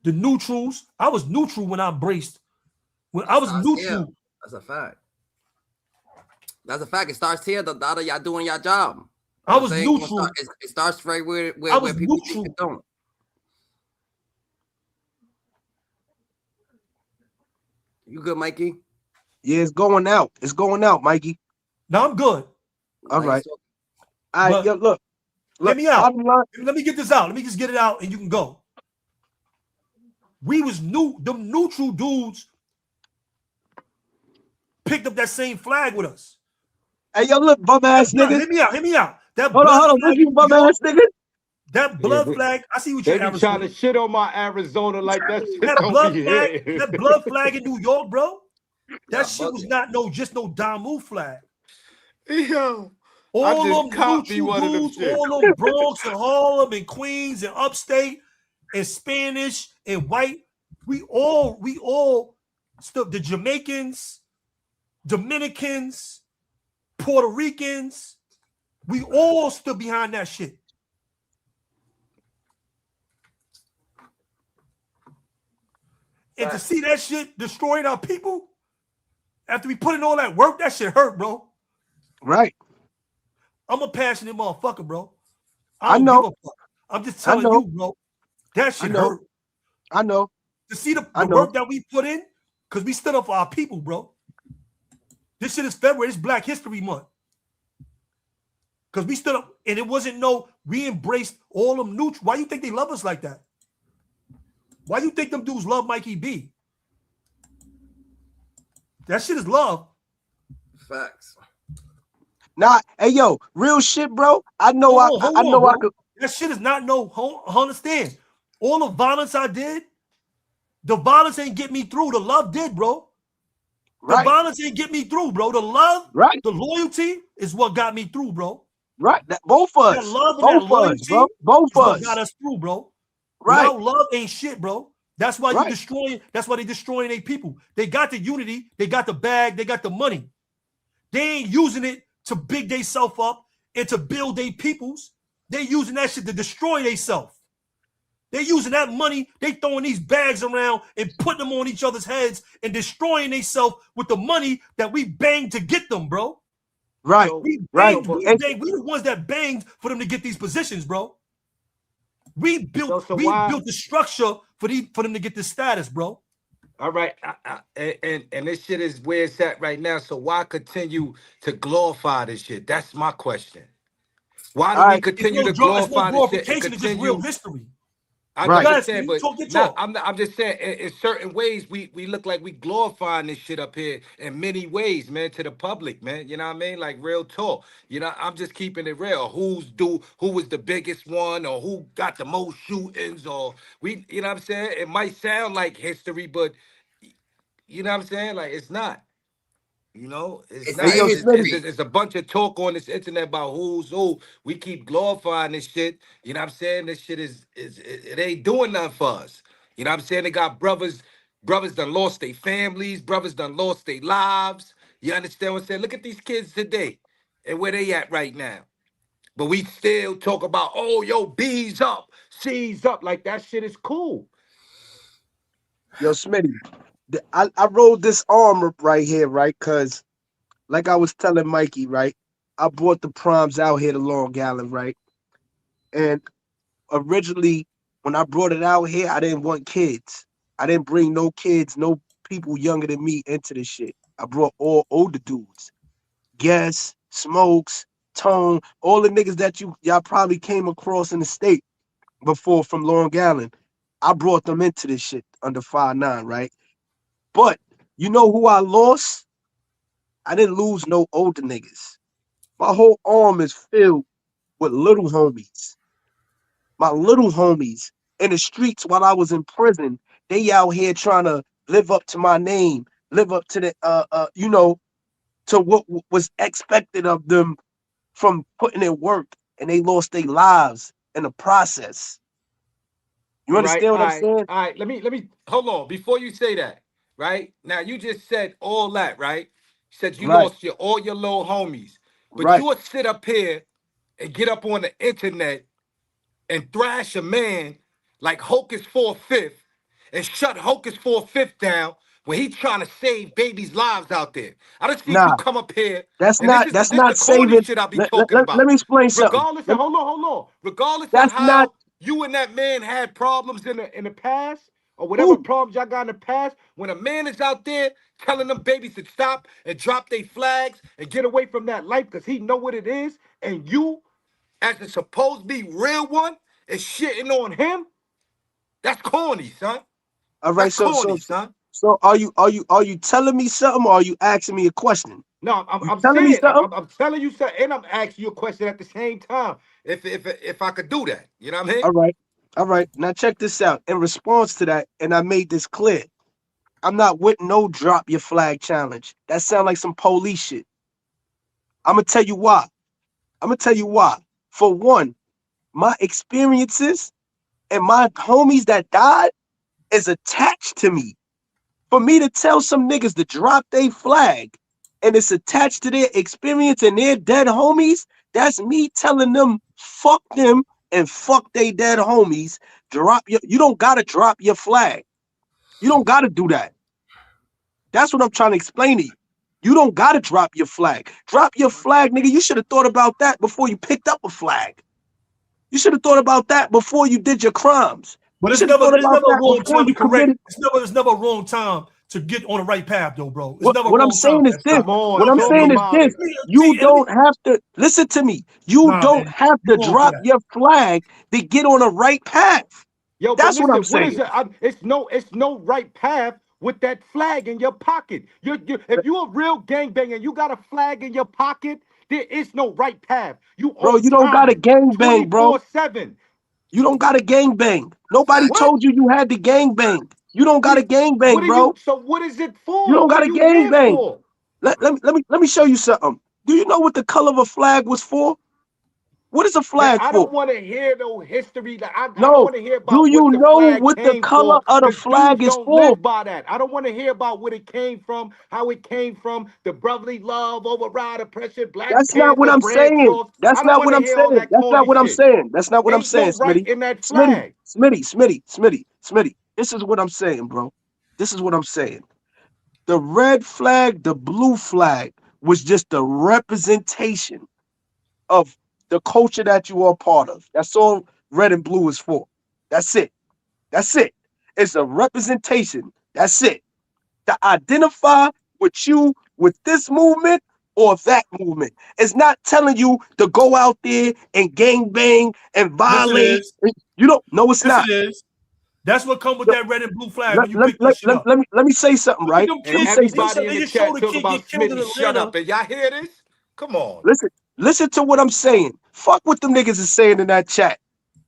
Speaker 6: The neutrals, I was neutral when I embraced. When I was neutral.
Speaker 1: Yeah, that's a fact. That's a fact. It starts here. The other y'all doing your job.
Speaker 6: I was neutral.
Speaker 1: It starts right where people think it don't. You good, Mikey?
Speaker 2: Yeah, it's going out. It's going out, Mikey.
Speaker 6: No, I'm good.
Speaker 2: All right. All right, look.
Speaker 6: Let me out. Let me get this out. Let me just get it out and you can go. We was them neutral dudes picked up that same flag with us.
Speaker 2: Hey, yo, look, bum ass nigga.
Speaker 6: Hear me out. That
Speaker 2: hold on. Look, you bum ass nigga.
Speaker 6: That blood flag, I see what you're
Speaker 7: They be trying to shit on my Arizona like that shit.
Speaker 6: That blood flag in New York, bro. That shit was not just no Damu flag.
Speaker 7: Yo,
Speaker 6: all them neutral dudes, all them Bronx and Harlem and Queens and upstate and Spanish and white, we all stood, the Jamaicans, Dominicans, Puerto Ricans, we all stood behind that shit. And to see that shit destroying our people, after we put in all that work, that shit hurt, bro.
Speaker 2: Right.
Speaker 6: I'm a passionate motherfucker, bro.
Speaker 2: I know.
Speaker 6: Give a fuck. I'm just telling you, bro. That shit hurt.
Speaker 2: I know.
Speaker 6: To see the work that we put in, because we stood up for our people, bro. This shit is February. It's Black History Month. Because we stood up, and it wasn't we embraced all them neutral. Why you think they love us like that? Why you think them dudes love Mikey B? That shit is love.
Speaker 1: Facts.
Speaker 2: Nah, hey yo, real shit, bro. I know I could.
Speaker 6: That shit is not understand. All the violence I did, the violence ain't get me through. The love did, bro. The violence ain't get me through, bro. The love, the loyalty is what got me through, bro.
Speaker 2: Right. Both of us.
Speaker 6: That love and that loyalty,
Speaker 2: bro. Both of us
Speaker 6: got us through, bro.
Speaker 2: Right.
Speaker 6: Without love ain't shit, bro. That's why you destroying. That's why they destroying their people. They got the unity. They got the bag. They got the money. They ain't using it to big they self up and to build their peoples. They using that shit to destroy they self. They using that money. They throwing these bags around and putting them on each other's heads and destroying they self with the money that we banged to get them, bro.
Speaker 2: Right.
Speaker 6: We the ones that banged for them to get these positions, bro. We built the structure for them to get this status, bro.
Speaker 7: All right, and this shit is where it's at right now. So why continue to glorify this shit? That's my question. Why do we continue to glorify this shit?
Speaker 6: It's just real history.
Speaker 7: I'm
Speaker 2: Right.
Speaker 7: just saying, but not, I'm just saying, in certain ways, we look like we glorifying this shit up here in many ways, man, to the public, man. You know what I mean? Like real talk. You know, I'm just keeping it real. Who was the biggest one, or who got the most shootings, or you know what I'm saying? It might sound like history, but you know what I'm saying? Like it's not. You know, it's
Speaker 1: It's
Speaker 7: not.
Speaker 1: not
Speaker 2: Hey, yo, Smitty.
Speaker 7: It's a bunch of talk on this internet about who's who. We keep glorifying this shit. You know what I'm saying? This shit it ain't doing nothing for us. You know what I'm saying? They got brothers done lost their families, brothers done lost their lives. You understand what I'm saying? Look at these kids today and where they at right now. But we still talk about, oh, yo, B's up, C's up. Like that shit is cool.
Speaker 2: Yo, Smitty. I rolled this arm up right here, right? Because, like I was telling Mikey, right? I brought the proms out here to Long Island, right? And originally, when I brought it out here, I didn't want kids. I didn't bring no kids, no people younger than me into this shit. I brought all older dudes. Guess, Smokes, Tone, all the niggas that y'all probably came across in the state before from Long Island. I brought them into this shit under 5'9", right? But you know who I lost? I didn't lose no older niggas. My whole arm is filled with little homies. My little homies in the streets while I was in prison, they out here trying to live up to my name, live up to the to what was expected of them from putting in work, and they lost their lives in the process. You
Speaker 7: Right.
Speaker 2: understand
Speaker 7: All
Speaker 2: what I'm
Speaker 7: right.
Speaker 2: saying?
Speaker 7: All right. Let me hold on before you say that. Right now, you just said all that. Right. You said you
Speaker 2: Right,
Speaker 7: lost all your little homies, but
Speaker 2: right.
Speaker 7: you would sit up here and get up on the internet and thrash a man like Hocus 4/5 and shut Hocus 4/5 down when he trying to save babies' lives out there. I just see you
Speaker 2: Nah,
Speaker 7: come up here,
Speaker 2: that's
Speaker 7: and
Speaker 2: not
Speaker 7: this the corny
Speaker 2: saving.
Speaker 7: shit I be
Speaker 2: Let,
Speaker 7: talking
Speaker 2: let
Speaker 7: about.
Speaker 2: me explain something.
Speaker 7: Regardless of hold on. Regardless of
Speaker 2: That's not
Speaker 7: how you and that man had problems in the past, or whatever
Speaker 2: who.
Speaker 7: problems y'all got in the past, when a man is out there telling them babies to stop and drop their flags and get away from that life because he know what it is, and you, as a supposed to be real one, is shitting on him, that's corny, son.
Speaker 2: All right,
Speaker 7: That's
Speaker 2: so
Speaker 7: corny, son.
Speaker 2: are you telling me something, or are you asking me a question?
Speaker 7: No,
Speaker 2: You
Speaker 7: I'm
Speaker 2: telling me
Speaker 7: saying
Speaker 2: something?
Speaker 7: I'm telling you something, and I'm asking you a question at the same time. If I could do that, you know what I mean?
Speaker 2: All right. All right. Now check this out. In response to that, and I made this clear, I'm not with no drop your flag challenge. That sound like some police shit. I'm gonna tell you why. I'm gonna tell you why. For one, my experiences and my homies that died is attached to me. For me to tell some niggas to drop their flag and it's attached to their experience and their dead homies, that's me telling them fuck them and fuck they dead homies. You don't gotta drop your flag. You don't gotta do that. That's what I'm trying to explain to you. You don't gotta drop your flag. Drop your flag, nigga. You should have thought about that before you picked up a flag. You should have thought about that before you did your crimes.
Speaker 6: But
Speaker 2: You
Speaker 6: it's
Speaker 2: should have
Speaker 6: never
Speaker 2: thought
Speaker 6: it's
Speaker 2: about
Speaker 6: never a
Speaker 2: that
Speaker 6: wrong
Speaker 2: before
Speaker 6: time to
Speaker 2: you
Speaker 6: correct.
Speaker 2: committed.
Speaker 6: It's never a wrong time to get on the right path, though, bro. It's
Speaker 2: What,
Speaker 6: never a
Speaker 2: what I'm
Speaker 6: wrong time.
Speaker 2: saying is this.
Speaker 7: Come on,
Speaker 2: What I'm
Speaker 7: talk
Speaker 2: saying is
Speaker 7: about
Speaker 2: this.
Speaker 7: it.
Speaker 2: You don't have to listen to me. You
Speaker 6: Nah,
Speaker 2: don't
Speaker 6: man,
Speaker 2: have
Speaker 6: you
Speaker 2: to
Speaker 6: wrong for
Speaker 2: drop
Speaker 6: that.
Speaker 2: your flag to get on the right path.
Speaker 7: Yo, but
Speaker 2: That's what I'm
Speaker 7: listen, what is
Speaker 2: saying.
Speaker 7: it? It's no right path with that flag in your pocket. If you're a real gangbanger and you got a flag in your pocket, there is no right path. You
Speaker 2: Bro,
Speaker 7: on
Speaker 2: you don't got a
Speaker 7: timing,
Speaker 2: gang bang, bro.
Speaker 7: 24/7.
Speaker 2: You don't got a gang bang. Nobody
Speaker 7: What?
Speaker 2: told you you had the gang bang. You don't
Speaker 7: What
Speaker 2: got
Speaker 7: do
Speaker 2: a
Speaker 7: you,
Speaker 2: gang
Speaker 7: what
Speaker 2: bang,
Speaker 7: are you,
Speaker 2: bro.
Speaker 7: so what is it
Speaker 2: You
Speaker 7: for?
Speaker 2: don't
Speaker 7: What
Speaker 2: got
Speaker 7: are
Speaker 2: a
Speaker 7: you
Speaker 2: gang
Speaker 7: here
Speaker 2: bang.
Speaker 7: for?
Speaker 2: Let me show you something. Do you know what the color of a flag was for? What is a
Speaker 7: Man,
Speaker 2: flag
Speaker 7: I
Speaker 2: for?
Speaker 7: don't want to hear no history. I don't
Speaker 2: No.
Speaker 7: want to hear
Speaker 2: Do
Speaker 7: about what
Speaker 2: you
Speaker 7: the
Speaker 2: know
Speaker 7: flag
Speaker 2: what the
Speaker 7: came
Speaker 2: color
Speaker 7: for,
Speaker 2: of the
Speaker 7: because dudes
Speaker 2: flag is
Speaker 7: don't
Speaker 2: for?
Speaker 7: live by that. I don't want to hear about what it came from, how it came from, the brotherly love, override oppression, Black
Speaker 2: That's not what
Speaker 7: Panther,
Speaker 2: I'm
Speaker 7: brand
Speaker 2: saying.
Speaker 7: sauce.
Speaker 2: That's
Speaker 7: I don't
Speaker 2: not
Speaker 7: want
Speaker 2: what
Speaker 7: to
Speaker 2: I'm
Speaker 7: hear all
Speaker 2: saying.
Speaker 7: that
Speaker 2: That's not
Speaker 7: corny
Speaker 2: what I'm
Speaker 7: shit.
Speaker 2: saying. That's not what I'm
Speaker 7: Ain't
Speaker 2: saying,
Speaker 7: no right
Speaker 2: Smitty.
Speaker 7: in that
Speaker 2: Smitty,
Speaker 7: flag.
Speaker 2: Smitty. This is what I'm saying, bro. This is what I'm saying. The red flag, the blue flag was just a representation of the culture that you are part of. That's all red and blue is for. That's it. That's it. It's a representation. That's it. To identify with you with this movement or that movement. It's not telling you to go out there and gang bang and
Speaker 6: Yes, it
Speaker 2: violate.
Speaker 6: is.
Speaker 2: You don't. No, it's
Speaker 6: Yes,
Speaker 2: not.
Speaker 6: it is. That's what come with that red and blue flag when you
Speaker 2: let,
Speaker 6: pick that shit up.
Speaker 2: let me say something,
Speaker 6: Look at
Speaker 2: right?
Speaker 6: them
Speaker 2: Let me
Speaker 6: kids.
Speaker 2: say
Speaker 6: They
Speaker 2: something.
Speaker 7: Everybody in the
Speaker 6: just showed
Speaker 7: chat
Speaker 6: a
Speaker 7: talk
Speaker 6: kid
Speaker 7: about
Speaker 6: get killed in
Speaker 7: Smitty. Shut
Speaker 6: Atlanta.
Speaker 7: up. And y'all hear this? Come on.
Speaker 2: Listen to what I'm saying. Fuck what them niggas is saying in that chat.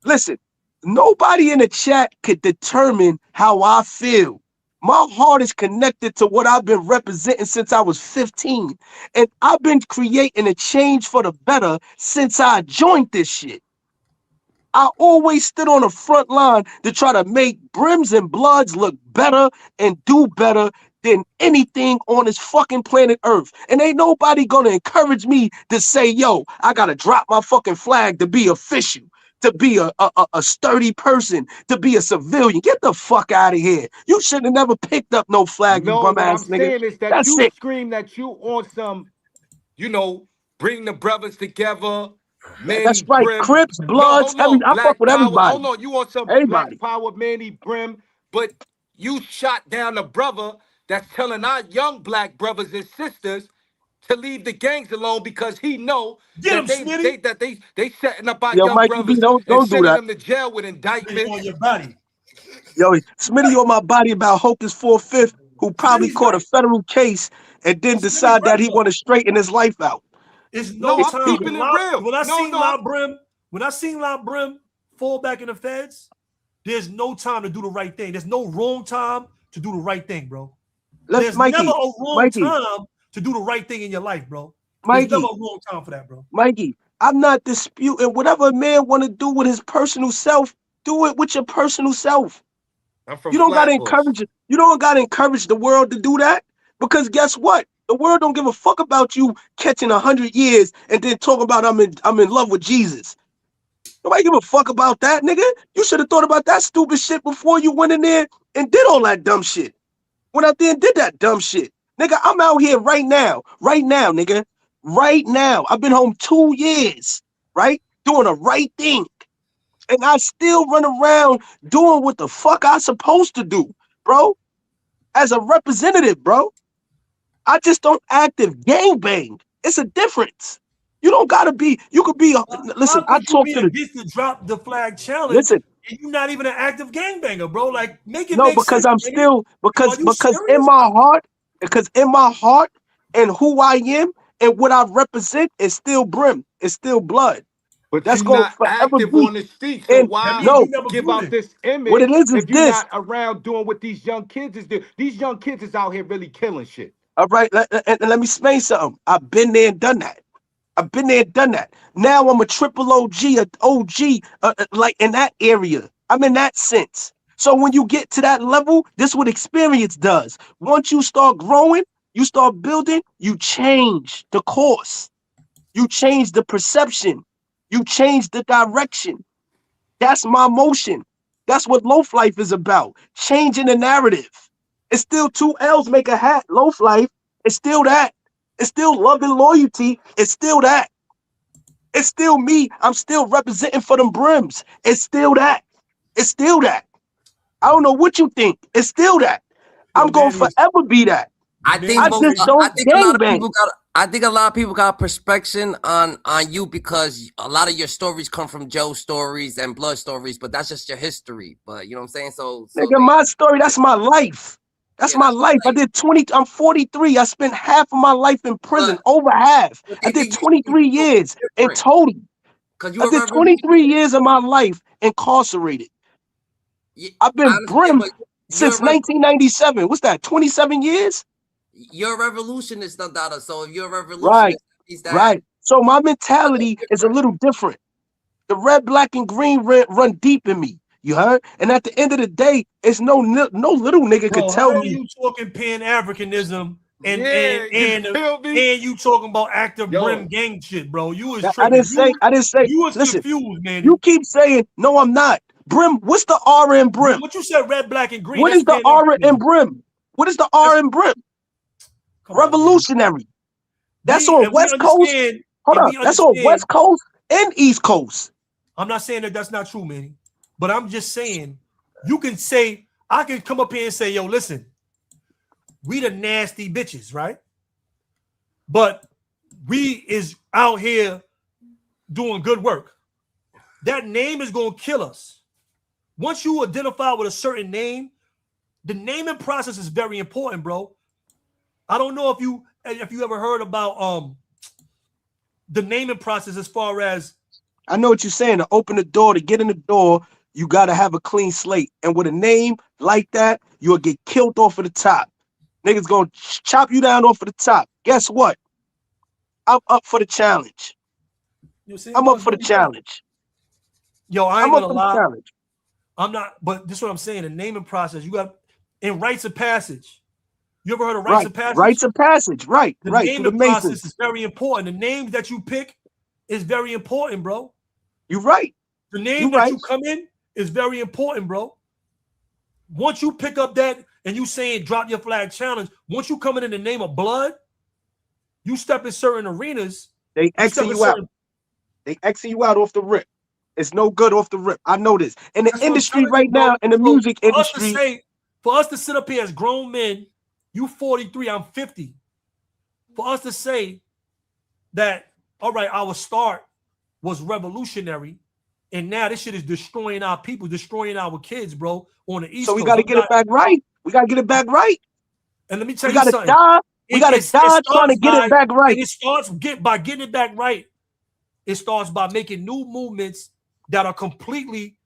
Speaker 2: Listen, nobody in the chat could determine how I feel. My heart is connected to what I've been representing since I was 15. And I've been creating a change for the better since I joined this shit. I always stood on the front line to try to make Brims and Bloods look better and do better than anything on this fucking planet Earth. And ain't nobody gonna encourage me to say, yo, I gotta drop my fucking flag to be official, to be a sturdy person, to be a civilian. Get the fuck out of here. You should have never picked up no flag, you
Speaker 7: No,
Speaker 2: bum
Speaker 7: what I'm
Speaker 2: ass nigga.
Speaker 7: saying is that
Speaker 2: That's
Speaker 7: you
Speaker 2: it.
Speaker 7: scream that you on some, bring the brothers together,
Speaker 2: That's
Speaker 7: Manny
Speaker 2: right.
Speaker 7: Brim.
Speaker 2: Crips,
Speaker 7: No,
Speaker 2: Bloods,
Speaker 7: hold on.
Speaker 2: I fuck
Speaker 7: Black
Speaker 2: with
Speaker 7: Power.
Speaker 2: everybody.
Speaker 7: Hold on. You want some Black
Speaker 2: Everybody.
Speaker 7: Power, Manny Brim, but you shot down a brother that's telling our young black brothers and sisters to leave the gangs alone because he know
Speaker 6: Get him,
Speaker 7: that
Speaker 6: Smitty.
Speaker 7: they setting up our
Speaker 2: Yo,
Speaker 7: young
Speaker 2: Mikey B,
Speaker 7: brothers and
Speaker 2: don't do
Speaker 7: sending
Speaker 2: that.
Speaker 7: them to jail with
Speaker 6: Smitty
Speaker 7: indictments.
Speaker 6: on your body.
Speaker 2: Yo, Smitty on my body about Hocus 4/5, who probably
Speaker 6: Smitty's
Speaker 2: caught a
Speaker 6: right.
Speaker 2: federal case and then
Speaker 6: Smitty's
Speaker 2: decide
Speaker 6: right
Speaker 2: that he
Speaker 6: though.
Speaker 2: want to straighten his life out.
Speaker 6: It's
Speaker 7: No,
Speaker 6: no
Speaker 7: I'm
Speaker 6: time.
Speaker 7: keeping it real.
Speaker 6: When I
Speaker 7: No,
Speaker 6: seen
Speaker 7: no, I'm
Speaker 6: La Brim, fall back in the feds, there's no time to do the right thing. There's no wrong time to do the right thing, bro. There's never
Speaker 2: Mikey,
Speaker 6: a wrong
Speaker 2: Mikey,
Speaker 6: time to do the right thing in your life, bro. There's never
Speaker 2: Mikey,
Speaker 6: a wrong time for that, bro.
Speaker 2: Mikey, I'm not disputing whatever a man want to do with his personal self, do it with your personal self.
Speaker 7: I'm from
Speaker 2: You don't gotta
Speaker 7: Flatbush.
Speaker 2: encourage it. You don't gotta encourage the world to do that. Because guess what? The world don't give a fuck about you catching 100 years and then talking about I'm in love with Jesus. Nobody give a fuck about that, nigga. You should have thought about that stupid shit before you went in there and did all that dumb shit. Went out there and did that dumb shit. Nigga, I'm out here right now, nigga. Right now. I've been home 2 years, right? Doing the right thing. And I still run around doing what the fuck I supposed to do, bro. As a representative, bro. I just don't active gangbang. It's a difference. You don't gotta be, you could be, listen,
Speaker 6: How
Speaker 2: I
Speaker 6: could you
Speaker 2: talk
Speaker 6: be
Speaker 2: to the,
Speaker 6: against the drop the flag challenge
Speaker 2: listen,
Speaker 6: and you're not even an active gangbanger, bro? Like, make it
Speaker 2: no,
Speaker 6: make
Speaker 2: because
Speaker 6: sense,
Speaker 2: I'm
Speaker 6: Smitty.
Speaker 2: still,
Speaker 6: Are you
Speaker 2: because in
Speaker 6: serious?
Speaker 2: my heart, and who I am and what I represent is still Brim. It's still blood.
Speaker 7: But
Speaker 2: That's
Speaker 7: you're
Speaker 2: going to
Speaker 7: not
Speaker 2: forever
Speaker 7: active
Speaker 2: be.
Speaker 7: on the street, so
Speaker 2: And
Speaker 6: That
Speaker 7: why
Speaker 6: means
Speaker 2: no,
Speaker 6: you never
Speaker 7: give
Speaker 6: grew
Speaker 7: out
Speaker 6: it.
Speaker 7: this
Speaker 2: what it
Speaker 7: image
Speaker 2: is
Speaker 7: if you're
Speaker 2: this.
Speaker 7: not around doing what these young kids is doing? These young kids is out here really killing shit.
Speaker 2: All right, and let me explain something. I've been there and done that. I've been there and done that. Now I'm a triple OG, a OG, like in that area. I'm in that sense. So when you get to that level, this is what experience does. Once you start growing, you start building, you change the course. You change the perception. You change the direction. That's my motion. That's what Loaf Life is about. Changing the narrative. It's still 2 L's make a hat. Loaf Life. It's still that. It's still love and loyalty. It's still that. It's still me. I'm still representing for them brims. It's still that. It's still that. I don't know what you think. It's still that.
Speaker 6: Yo,
Speaker 2: I'm going
Speaker 6: Manny
Speaker 2: to
Speaker 6: is
Speaker 2: forever be that.
Speaker 1: I
Speaker 6: Manny
Speaker 1: think
Speaker 2: I
Speaker 6: is
Speaker 1: most.
Speaker 2: just
Speaker 6: crazy.
Speaker 1: I
Speaker 2: don't
Speaker 1: think a lot of
Speaker 2: gangbang.
Speaker 1: people got. I think a lot of people got perspective on you because a lot of your stories come from Joe stories and blood stories, but that's just your history. But you know what I'm saying? So
Speaker 2: Nigga,
Speaker 1: they.
Speaker 2: my story, that's my life. That's
Speaker 1: Yeah,
Speaker 2: my
Speaker 1: that's
Speaker 2: life. I
Speaker 1: like.
Speaker 2: did 20, I'm 43. I spent half of my life in prison,
Speaker 1: But
Speaker 2: over half. I
Speaker 1: they
Speaker 2: did
Speaker 1: think you
Speaker 2: 23 years in
Speaker 1: different
Speaker 2: total.
Speaker 1: because
Speaker 2: I
Speaker 1: you're a
Speaker 2: did 23
Speaker 1: revolutionary.
Speaker 2: years of my life incarcerated.
Speaker 1: Yeah,
Speaker 2: I've
Speaker 1: I
Speaker 2: been
Speaker 1: understand,
Speaker 2: brim
Speaker 1: but you're
Speaker 2: since 1997. What's that, 27 years?
Speaker 1: you're a revolutionist, no doubt. So if you're a
Speaker 2: Right,
Speaker 1: revolutionist, that means that
Speaker 2: right. So my
Speaker 1: a little
Speaker 2: mentality is a
Speaker 1: different.
Speaker 2: little different. The red, black, and green run deep in me. You heard? And at the end of the day, it's no little nigga could
Speaker 6: Bro,
Speaker 2: tell
Speaker 6: how are
Speaker 2: me.
Speaker 6: you talking Pan-Africanism and
Speaker 7: Yeah, you feel me?
Speaker 6: and you talking about active brim
Speaker 7: Yo,
Speaker 6: gang shit, bro? You was
Speaker 2: I
Speaker 6: tripping.
Speaker 2: didn't say,
Speaker 6: You was
Speaker 2: listen,
Speaker 6: confused,
Speaker 2: you
Speaker 6: Manny.
Speaker 2: keep saying, no, I'm not. Brim, what's the R in brim?
Speaker 6: What you said, red, black, and green,
Speaker 2: What
Speaker 6: that's
Speaker 2: is the R in
Speaker 6: Pan-Africanism.
Speaker 2: brim? What is the
Speaker 6: That's,
Speaker 2: R in brim?
Speaker 6: come on, man.
Speaker 2: Revolutionary. That's on
Speaker 6: We
Speaker 2: West Coast.
Speaker 6: understand,
Speaker 2: Hold
Speaker 6: and
Speaker 2: up.
Speaker 6: we
Speaker 2: That's on
Speaker 6: understand.
Speaker 2: West Coast and East Coast.
Speaker 6: I'm not saying that that's not true, Manny, but I'm just saying you can say, I can come up here and say, yo, listen, we the nasty bitches, right? But we is out here doing good work. That name is gonna kill us. once you identify with a certain name, the naming process is very important, bro. I don't know if you ever heard about the naming process as far as.
Speaker 2: I know what you're saying. To open the door, to get in the door, you gotta have a clean slate. And with a name like that, you'll get killed off of the top. Niggas gonna chop you down off of the top. Guess what? I'm up for the challenge. I'm up for the challenge.
Speaker 6: Yo, I ain't gonna lie.
Speaker 2: Challenge.
Speaker 6: I'm not, but this is what I'm saying. The naming process, you got in rites of passage. You ever heard of rites of passage?
Speaker 2: Rites of passage, right.
Speaker 6: The
Speaker 2: right.
Speaker 6: naming process is very important. The names that you pick is very important, bro.
Speaker 2: You're right.
Speaker 6: The name that you come in is very important, bro. Once you pick up that and you saying drop your flag challenge, once you come in the name of blood, you step in certain arenas.
Speaker 2: They exit you out. They exit you out off the rip. It's no good off the rip. I know this. In the industry right now, in the music industry.
Speaker 6: For us to sit up here as grown men, you 43, I'm 50. For us to say that, all right, our start was revolutionary, and now this shit is destroying our people, destroying our kids, bro, on the East Coast.
Speaker 2: So we got to get it back right. We got to get it back right.
Speaker 6: And let me tell you something.
Speaker 2: We got to die trying to get it back right.
Speaker 6: And it starts by getting it back right. It starts by making new movements that are completely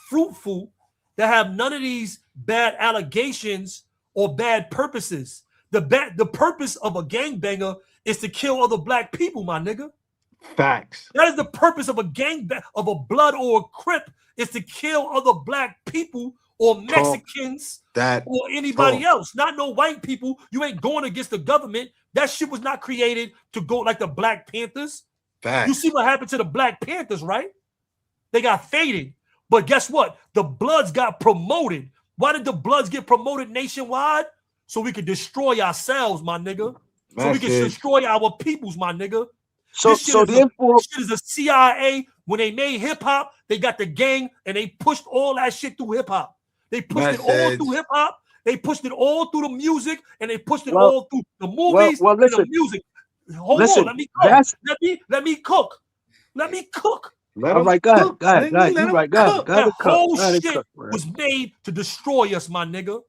Speaker 6: fruitful, that have none of these bad allegations or bad purposes. The purpose of a gangbanger is to kill other black people, my nigga.
Speaker 7: Facts.
Speaker 6: That is the purpose of of a blood or a Crip, is to kill other black people or Mexicans or anybody else. Not no white people. You ain't going against the government. That shit was not created to go like the Black Panthers.
Speaker 7: Facts.
Speaker 6: You see what happened to the Black Panthers, right? They got faded. But guess what? The Bloods got promoted. Why did the Bloods get promoted nationwide? So we could destroy ourselves, my nigga. So we can destroy our peoples, my nigga. This shit is a CIA. When they made hip hop, they got the gang and they pushed all that shit through hip hop. They pushed it all through hip hop. They pushed it all through the music, and they pushed it all through the movies and the music. Hold on, let me cook. Let me cook. Let me cook.
Speaker 2: All right, go ahead. You right, go ahead.
Speaker 6: That whole shit was made to destroy us, my nigga.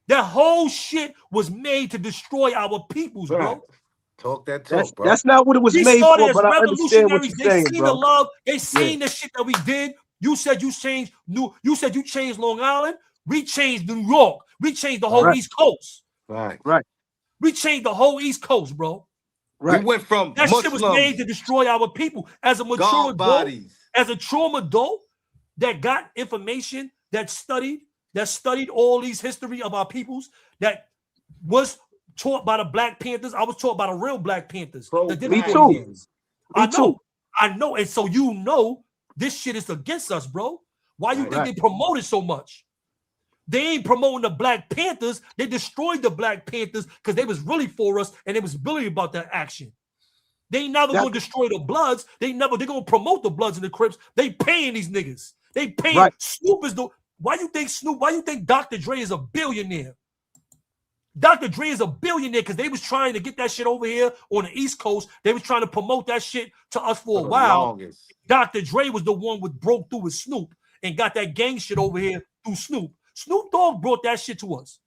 Speaker 6: That whole shit was made to destroy our peoples, bro.
Speaker 7: Talk that talk, bro.
Speaker 2: That's not what it was made for, but I understand what you're saying, bro.
Speaker 6: They seen the love. They seen the shit that we did. You said you changed You said you changed Long Island. We changed New York. We changed the whole East Coast.
Speaker 2: Right.
Speaker 6: We changed the whole East Coast, bro.
Speaker 7: Right. We went from
Speaker 6: that shit was made to destroy our people. As a mature adult, as a trauma adult that got information, that studied all these history of our peoples, that was taught by the Black Panthers. I was taught by the real Black Panthers.
Speaker 2: Me too.
Speaker 6: I know. And so you know this shit is against us, bro. Why you think they promoted so much? They ain't promoting the Black Panthers. They destroyed the Black Panthers because they was really for us and it was really about that action. They ain't never gonna destroy the Bloods. They're gonna promote the Bloods and the Crips. They paying these niggas. They paying Snoop is the why you think Dr. Dre is a billionaire? Dr. Dre is a billionaire because they was trying to get that shit over here on the East Coast. They was trying to promote that shit to us for a while. Dr. Dre was the one who broke through with Snoop and got that gang shit over here through Snoop. Snoop Dogg brought that shit to us.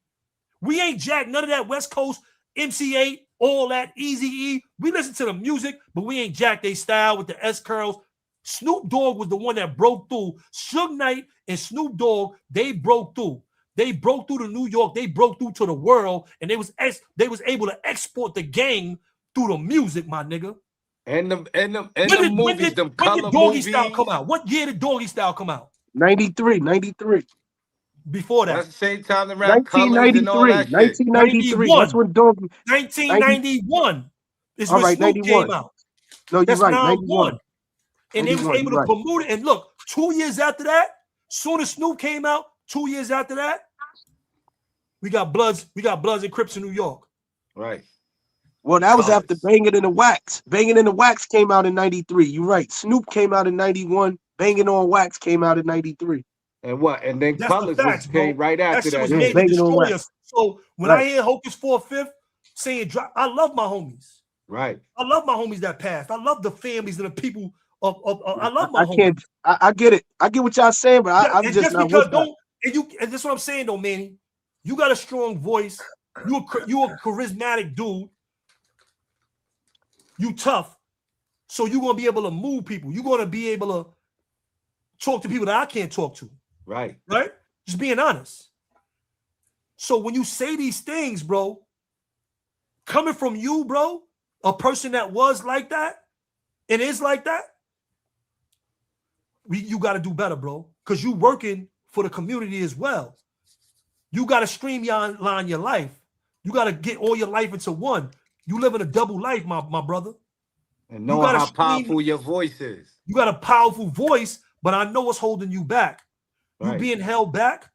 Speaker 6: We ain't jack none of that West Coast, MC8, all that, Eazy-E. We listen to the music, but we ain't jack they style with the S curls. Snoop Dogg was the one that broke through. Suge Knight and Snoop Dogg, they broke through. They broke through to New York. They broke through to the world, and they was able to export the gang through the music, my nigga.
Speaker 7: And the movies,
Speaker 6: when did Doggy Style come out? What year did Doggy Style come out?
Speaker 2: 93.
Speaker 6: Before that.
Speaker 7: That's the same time the rap 1993.
Speaker 2: 1993. That's when Doggy.
Speaker 6: 1991 is when Snoop came out.
Speaker 2: No, you're right.
Speaker 6: 91. And they was able to promote it. And look, 2 years after that, soon as Snoop came out, 2 years after that, we got Bloods and Crips in New York.
Speaker 7: Right.
Speaker 2: Well, that was after Bangin' in the Wax. Bangin' in the Wax came out in 93. You're right. Snoop came out in 91. Bangin' on Wax came out in 93.
Speaker 7: And what? And then Colors came right after that.
Speaker 6: Shit was made to destroy us. So when I hear Hocus 4/5 saying drop, I love my homies.
Speaker 7: Right.
Speaker 6: I love my homies that passed. I love the families and the people I love my
Speaker 2: I can't.
Speaker 6: homies.
Speaker 2: I get it. I get what y'all saying, but
Speaker 6: Yeah,
Speaker 2: I'm
Speaker 6: and
Speaker 2: just
Speaker 6: just
Speaker 2: not
Speaker 6: because
Speaker 2: with that.
Speaker 6: and that's what I'm saying though, Manny. You got a strong voice. You a charismatic dude. You tough. So you're gonna be able to move people. You're gonna be able to talk to people that I can't talk to.
Speaker 7: Right.
Speaker 6: Right? Just being honest. So when you say these things, bro, coming from you, bro, a person that was like that and is like that, you got to do better, bro, because you working for the community as well. You got to streamline your life. You got to get all your life into one. You live in a double life, my brother.
Speaker 7: And knowing how powerful your voice is.
Speaker 6: You got a powerful voice, but I know what's holding you back. Right. You being held back.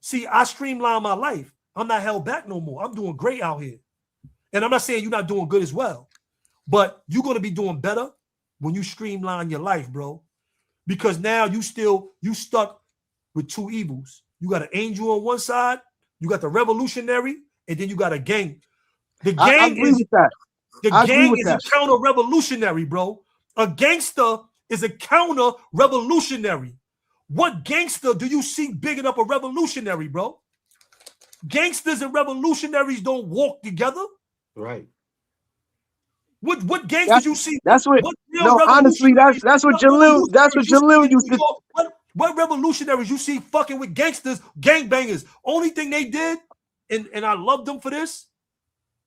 Speaker 6: See, I streamline my life. I'm not held back no more. I'm doing great out here. And I'm not saying you're not doing good as well, but you're going to be doing better when you streamline your life, bro. Because now you stuck with two evils. You got an angel on one side, you got the revolutionary, and then you got a gang. The gang
Speaker 2: I agree with that.
Speaker 6: The gang is a counter-revolutionary, bro. A gangster is a counter-revolutionary. What gangster do you see bigging up a revolutionary, bro? Gangsters and revolutionaries don't walk together.
Speaker 7: Right.
Speaker 6: What gangsters you see?
Speaker 2: That's what. No, honestly, that's what Jalil. That's what Jalil used to.
Speaker 6: What revolutionaries you see fucking with gangsters, gangbangers? Only thing they did, and I love them for this,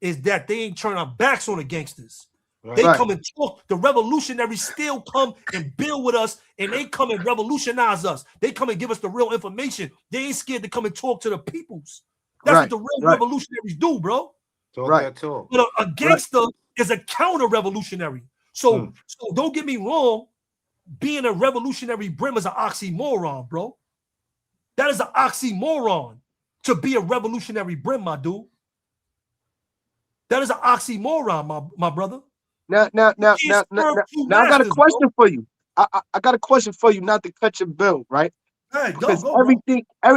Speaker 6: is that they ain't turn our backs on the gangsters. Right. They come and talk. The revolutionaries still come and build with us, and they come and revolutionize us. They come and give us the real information. They ain't scared to come and talk to the peoples. That's what the real revolutionaries do, bro.
Speaker 7: Talk.
Speaker 6: But a gangster is a counter-revolutionary. So don't get me wrong. Being a revolutionary brim is an oxymoron, bro. That is an oxymoron to be a revolutionary brim, my dude. That is an oxymoron, my brother.
Speaker 2: Now, I got a question for you. I got a question for you, not to cut your bill, right?
Speaker 6: Hey,
Speaker 2: because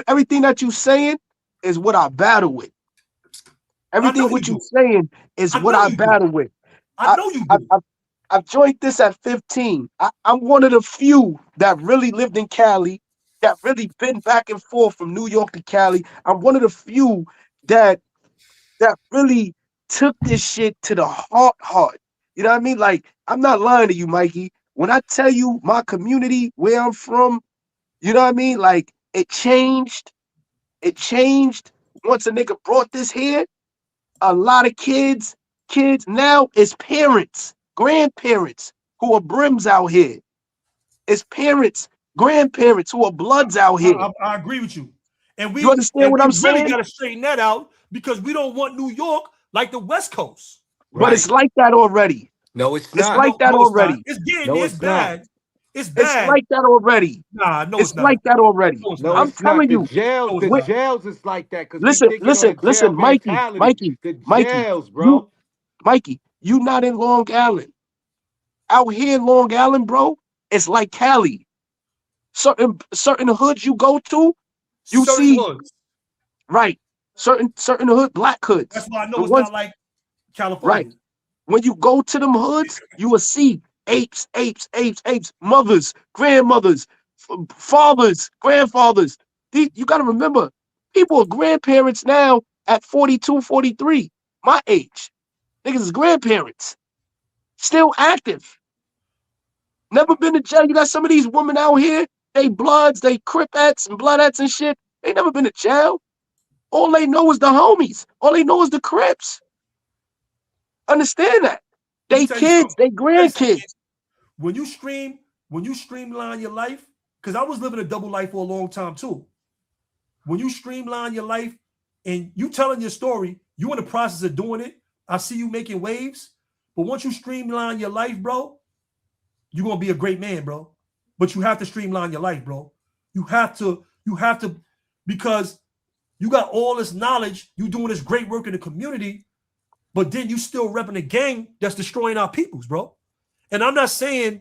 Speaker 2: everything that you saying is what I battle with. Everything what you saying is what I battle with.
Speaker 6: I know you do.
Speaker 2: I've joined this at 15. I'm one of the few that really lived in Cali, that really been back and forth from New York to Cali. I'm one of the few that really took this shit to the heart. You know what I mean? Like, I'm not lying to you, Mikey. When I tell you my community, where I'm from, you know what I mean? Like, it changed. It changed once a nigga brought this here. A lot of kids now is parents, grandparents who are brims out here. It's parents, grandparents who are bloods out here.
Speaker 6: I agree with you. And
Speaker 2: you understand what I'm saying?
Speaker 6: We really got to straighten that out because we don't want New York like the West Coast.
Speaker 2: But it's like that already.
Speaker 7: No, it's not.
Speaker 2: It's like that already.
Speaker 6: It's getting it's bad. It's bad.
Speaker 2: It's like that already.
Speaker 6: Nah, no,
Speaker 2: it's like that already.
Speaker 7: No,
Speaker 2: I'm telling you.
Speaker 7: The jails is like that.
Speaker 2: Listen, Mikey,
Speaker 7: the jails,
Speaker 2: bro. Mikey, you not in Long Island. Out here in Long Island, bro, it's like Cali. Certain hoods you go to, you see
Speaker 6: hoods.
Speaker 2: Right. Certain hood, black hoods.
Speaker 6: That's why I know it's not like California.
Speaker 2: Right. When you go to them hoods, you will see apes, mothers, grandmothers, fathers, grandfathers. You got to remember, people are grandparents now at 42, 43, my age. Niggas is grandparents, still active. Never been to jail. You got some of these women out here, they bloods, they cripettes and bloodettes and shit. They never been to jail. All they know is the homies. All they know is the Crips. Understand that. They kids, they grandkids.
Speaker 6: When you streamline your life, because I was living a double life for a long time too. When you streamline your life and you telling your story, you in the process of doing it. I see you making waves. But once you streamline your life, bro, you're gonna be a great man, bro. But you have to streamline your life, bro. You have to, because you got all this knowledge, you doing this great work in the community, but then you still repping a gang that's destroying our peoples, bro. And I'm not saying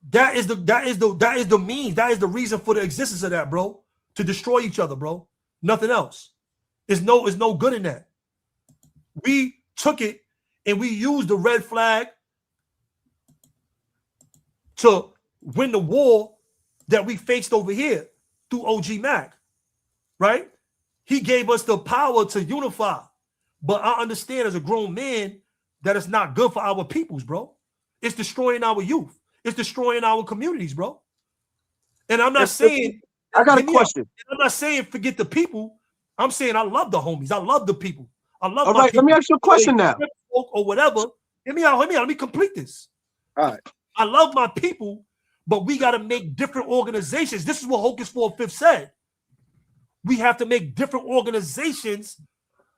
Speaker 6: that is the means, that is the reason for the existence of that, bro. To destroy each other, bro. Nothing else. It's no good in that. We took it and we used the red flag to win the war that we faced over here through OG Mac, right? He gave us the power to unify. But I understand as a grown man that it's not good for our peoples, bro. It's destroying our youth. It's destroying our communities, bro. And I'm not saying,
Speaker 2: I got a question.
Speaker 6: I'm not saying forget the people. I'm saying I love the homies. I love the people. I love
Speaker 2: All
Speaker 6: my
Speaker 2: right,
Speaker 6: people.
Speaker 2: let me ask you a question now.
Speaker 6: Or whatever. Hear me out. Let me complete this.
Speaker 2: All right.
Speaker 6: I love my people, but we got to make different organizations. This is what Hocus 4/5 said. We have to make different organizations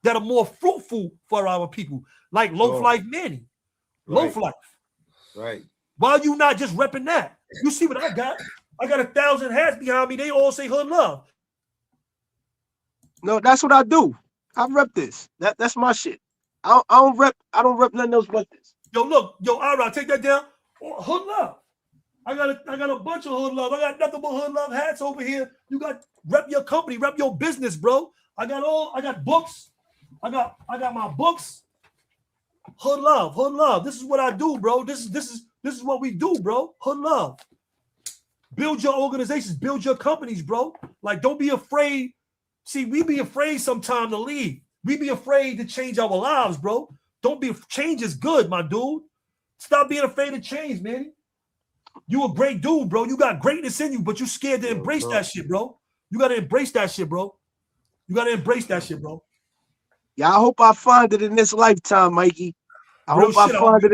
Speaker 6: that are more fruitful for our people, like Loaf Life Manny. Loaf Life.
Speaker 7: Right.
Speaker 6: Why are you not just repping that? You see what I got? I got 1,000 hats behind me. They all say hood love.
Speaker 2: No, that's what I do. I rep this. That's my shit. I don't rep nothing else but this.
Speaker 6: Yo, look, Ira, take that down. Hood love. I got a bunch of hood love. I got nothing but hood love hats over here. You got rep your company, rep your business, bro. I got books. I got my books. Hood love, hood love. This is what I do, bro. This is what we do, bro. Hood love. Build your organizations, build your companies, bro. Like, don't be afraid. See, we be afraid sometimes to leave. We be afraid to change our lives, bro. Don't be. Change is good, my dude. Stop being afraid of change, man. You a great dude, bro. You got greatness in you, but you scared to embrace that shit, bro. You got to embrace that shit, bro. You got to embrace that shit, bro.
Speaker 2: Yeah, I hope I find it in this lifetime, Mikey. I hope I find it.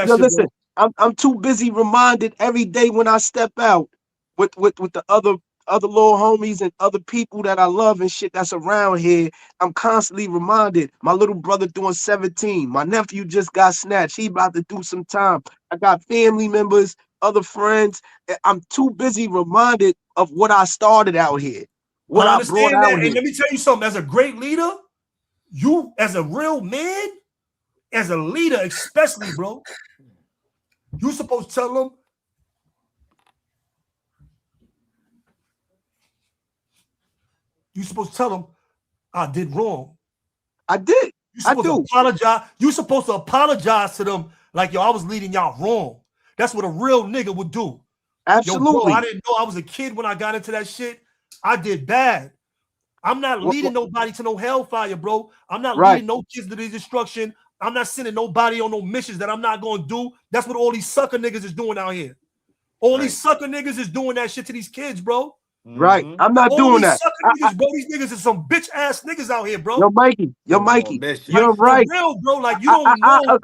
Speaker 2: Listen, I'm too busy reminded every day when I step out with the other little homies and other people that I love and shit that's around here. I'm constantly reminded. My little brother doing 17. My nephew just got snatched. He about to do some time. I got family members, other friends. I'm too busy reminded of what I started out here. What I brought out here.
Speaker 6: And let me tell you something. As a great leader, you as a real man, as a leader, especially, bro, you're supposed to tell them, I did wrong.
Speaker 2: I did.
Speaker 6: You're supposed to apologize. You're supposed to apologize to them like, yo, I was leading y'all wrong. That's what a real nigga would do.
Speaker 2: Absolutely.
Speaker 6: Yo, bro, I didn't know I was a kid when I got into that shit. I did bad. I'm not leading nobody to no hellfire, bro. I'm not leading no kids to the destruction. I'm not sending nobody on no missions that I'm not going to do. That's what all these sucker niggas is doing out here. All these sucker niggas is doing that shit to these kids, bro.
Speaker 2: Right. I'm not doing that.
Speaker 6: Niggas, bro. These niggas are some bitch ass niggas out here, bro.
Speaker 2: Yo, Mikey. You're right.
Speaker 6: Real, bro. Like, you don't know.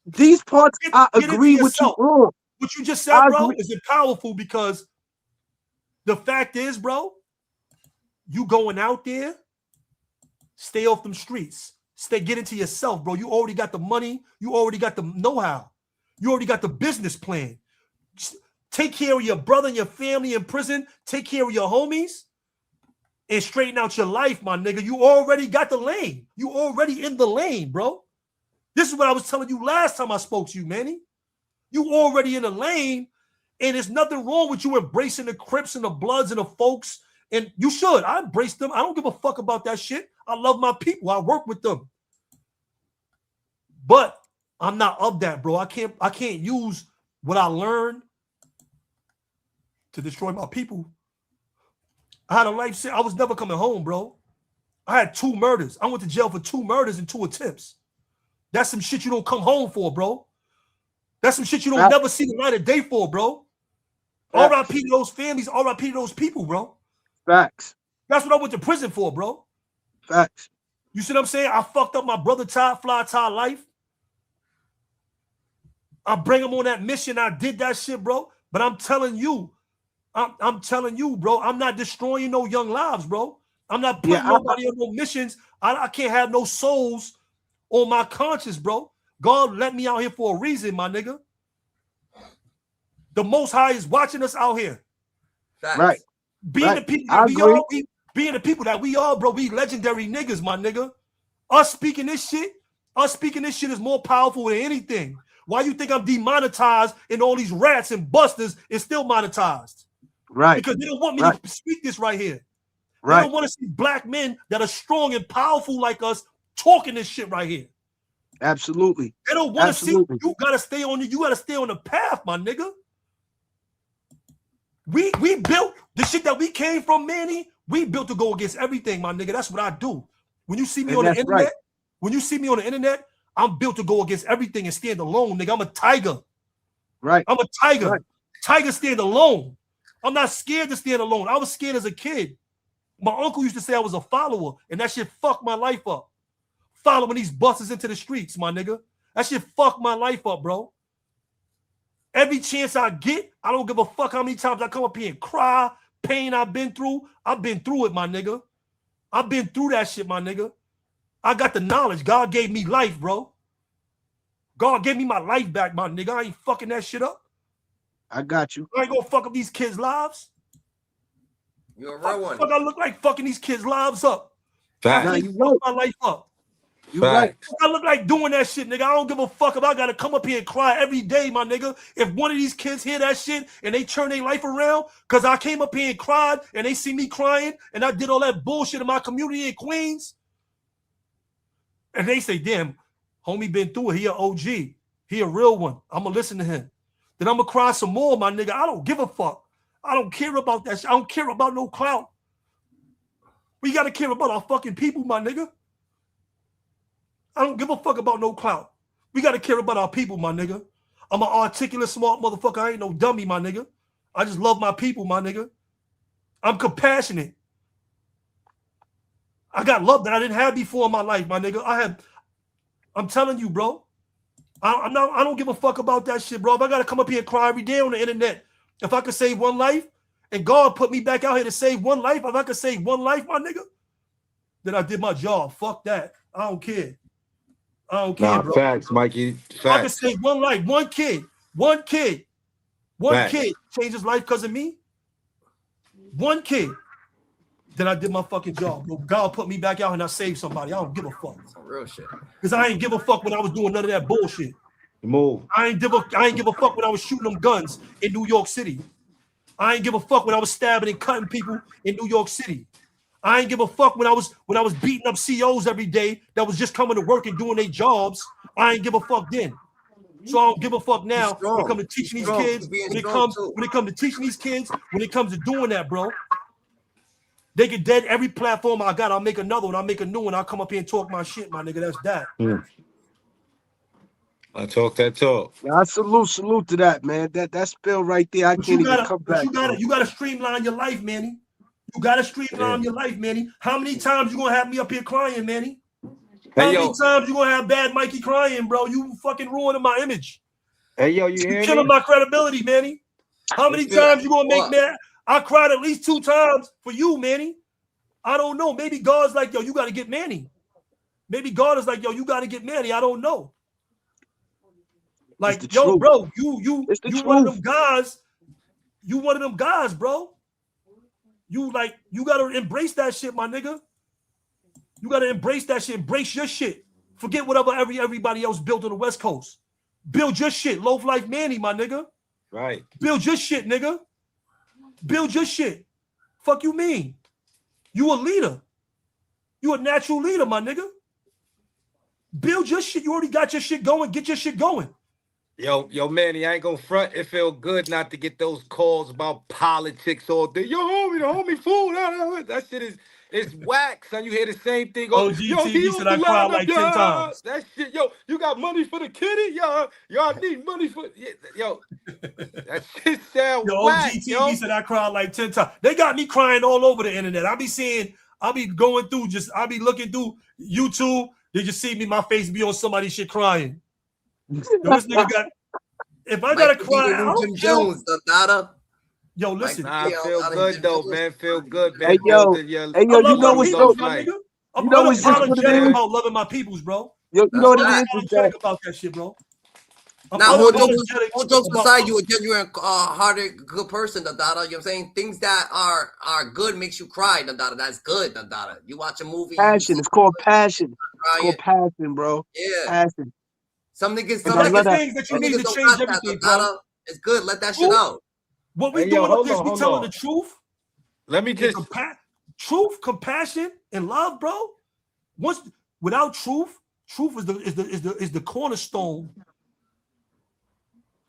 Speaker 2: These parts, I agree with you on.
Speaker 6: What you just said, bro, is it powerful because the fact is, bro, you going out there, stay off them streets. Get into yourself, bro. You already got the money. You already got the know-how. You already got the business plan. Take care of your brother and your family in prison. Take care of your homies and straighten out your life, my nigga. You already got the lane. You already in the lane, bro. This is what I was telling you last time I spoke to you, Manny. You already in the lane, and there's nothing wrong with you embracing the Crips and the Bloods and the folks. And you should. I embrace them. I don't give a fuck about that shit. I love my people. I work with them. But I'm not of that, bro. I can't use what I learned to destroy my people. I had a life. I was never coming home, bro. I had 2 murders. I went to jail for 2 murders and 2 attempts. That's some shit you don't come home for, bro. That's some shit you don't never see the light of day for, bro. R.I.P. to those families. R.I.P. to those people, bro.
Speaker 2: Facts.
Speaker 6: That's what I went to prison for, bro.
Speaker 2: Facts.
Speaker 6: You see what I'm saying? I fucked up my brother Ty life. I bring him on that mission. I did that shit, bro. But I'm telling you, bro, I'm not destroying no young lives, bro. I'm not putting nobody on no missions. I can't have no souls on my conscience, bro. God let me out here for a reason, my nigga. The Most High is watching us out here.
Speaker 2: Right.
Speaker 6: Being the people that we are, bro, we legendary niggas, my nigga. Us speaking this shit is more powerful than anything. Why you think I'm demonetized and all these rats and busters is still monetized?
Speaker 2: Right.
Speaker 6: Because they don't want me to speak this right here.
Speaker 2: Right.
Speaker 6: They don't want to see black men that are strong and powerful like us talking this shit right here.
Speaker 2: Absolutely.
Speaker 6: They don't want to see. You gotta stay on the path, my nigga. We built the shit that we came from, Manny. We built to go against everything, my nigga. That's what I do. When you see me on the internet, I'm built to go against everything and stand alone, nigga. I'm a tiger.
Speaker 2: Right.
Speaker 6: I'm a tiger.
Speaker 2: Right.
Speaker 6: Tiger stand alone. I'm not scared to stand alone. I was scared as a kid. My uncle used to say I was a follower, and that shit fucked my life up. Following these buses into the streets, my nigga. That shit fucked my life up, bro. Every chance I get, I don't give a fuck how many times I come up here and cry, pain I've been through it, my nigga. I've been through that shit, my nigga. I got the knowledge. God gave me life, bro. God gave me my life back, my nigga. I ain't fucking that shit up.
Speaker 2: I got you.
Speaker 6: I ain't gonna fuck up these kids' lives.
Speaker 1: You're a real one.
Speaker 6: Fuck, I look like fucking these kids' lives up.
Speaker 7: Facts.
Speaker 6: I fuck my life up.
Speaker 2: You right.
Speaker 6: I look like doing that shit, nigga. I don't give a fuck if I gotta come up here and cry every day, my nigga. If one of these kids hear that shit and they turn their life around because I came up here and cried and they see me crying and I did all that bullshit in my community in Queens, and they say, damn, homie been through it. He an OG. He a real one. I'm gonna listen to him. Then I'm gonna cry some more, my nigga. I don't give a fuck. I don't care about that shit. I don't care about no clout. We gotta care about our fucking people, my nigga. I don't give a fuck about no clout. We got to care about our people, my nigga. I'm an articulate, smart motherfucker. I ain't no dummy, my nigga. I just love my people, my nigga. I'm compassionate. I got love that I didn't have before in my life, my nigga. I'm telling you, bro. I don't give a fuck about that shit, bro. If I got to come up here and cry every day on the internet, if I could save one life, and God put me back out here to save one life, if I could save one life, my nigga, then I did my job. Fuck that. I don't care. I don't care, bro.
Speaker 7: Facts, Mikey. Facts.
Speaker 6: I can save one life, one kid changed his life because of me. One kid. Then I did my fucking job. God put me back out and I saved somebody. I don't give a fuck.
Speaker 1: Some real shit.
Speaker 6: Because I ain't give a fuck when I was doing none of that bullshit.
Speaker 7: Move.
Speaker 6: I ain't give a fuck when I was shooting them guns in New York City. I ain't give a fuck when I was stabbing and cutting people in New York City. I ain't give a fuck when I was beating up CEOs every day that was just coming to work and doing their jobs. I ain't give a fuck then. So I don't give a fuck now when it comes to teaching these kids. When it comes to teaching these kids, when it comes to doing that, bro. They get dead every platform I got. I'll make another one. I'll make a new one. I'll come up here and talk my shit, my nigga. That's that.
Speaker 7: I talk that talk.
Speaker 2: I salute to that, man. That spill right there. I can't even come back.
Speaker 6: You gotta streamline your life, Manny. You gotta streamline your life, Manny. How many times you gonna have me up here crying, Manny? How many times you gonna have bad Mikey crying, bro? You fucking ruining my image.
Speaker 7: Hey, yo, you hear me?
Speaker 6: Killing my credibility, Manny. How many times you gonna make me? I cried at least 2 times for you, Manny. I don't know. Maybe God's like, yo, you gotta get Manny. Maybe God is like, yo, you gotta get Manny. I don't know. Like, yo, truth. Bro, you one of them guys. You one of them guys, bro. You gotta embrace that shit, my nigga. You gotta embrace that shit. Embrace your shit. Forget whatever everybody else built on the West Coast. Build your shit. Loaf Life Manny, my nigga.
Speaker 7: Right.
Speaker 6: Build your shit, nigga. Build your shit. Fuck you mean? You a leader. You a natural leader, my nigga. Build your shit. You already got your shit going. Get your shit going.
Speaker 7: Yo, Manny, I ain't gonna front. It feel good not to get those calls about politics all day. Yo, homie, the homie fool. That shit is whack, son. You hear the same thing.
Speaker 6: Yo, he said I cried like 10 times.
Speaker 7: That shit, yo, you got money for the kitty? Y'all need money for yo. That shit sound whack.
Speaker 6: OGTV said I cried like 10 times. They got me crying all over the internet. I'll be looking through YouTube. They just see me, my face be on somebody's shit crying. Yo, this nigga got. If I gotta cry,
Speaker 1: Jim Jones, the data.
Speaker 6: Yo, listen.
Speaker 7: Nah, feel good though, man. Feel good, man.
Speaker 2: Hey, yo, you know what's so funny?
Speaker 6: I'm unapologetic about loving my peoples, bro.
Speaker 2: Yo, you know what it is?
Speaker 6: About that shit, bro.
Speaker 1: Now, all jokes aside, you a genuine, hearted, good person, the data. You know what I'm saying? Things that are good makes you cry, the data. That's good, the data. You watch a movie.
Speaker 2: Passion. It's called passion. It's called passion, bro.
Speaker 1: Yeah.
Speaker 2: Passion.
Speaker 6: Some niggas things that you need to change everything, bro.
Speaker 1: It's good. Let that shit out.
Speaker 6: What we doing up this, we telling the truth.
Speaker 7: Let me just
Speaker 6: truth, compassion, and love, bro. Without truth is the cornerstone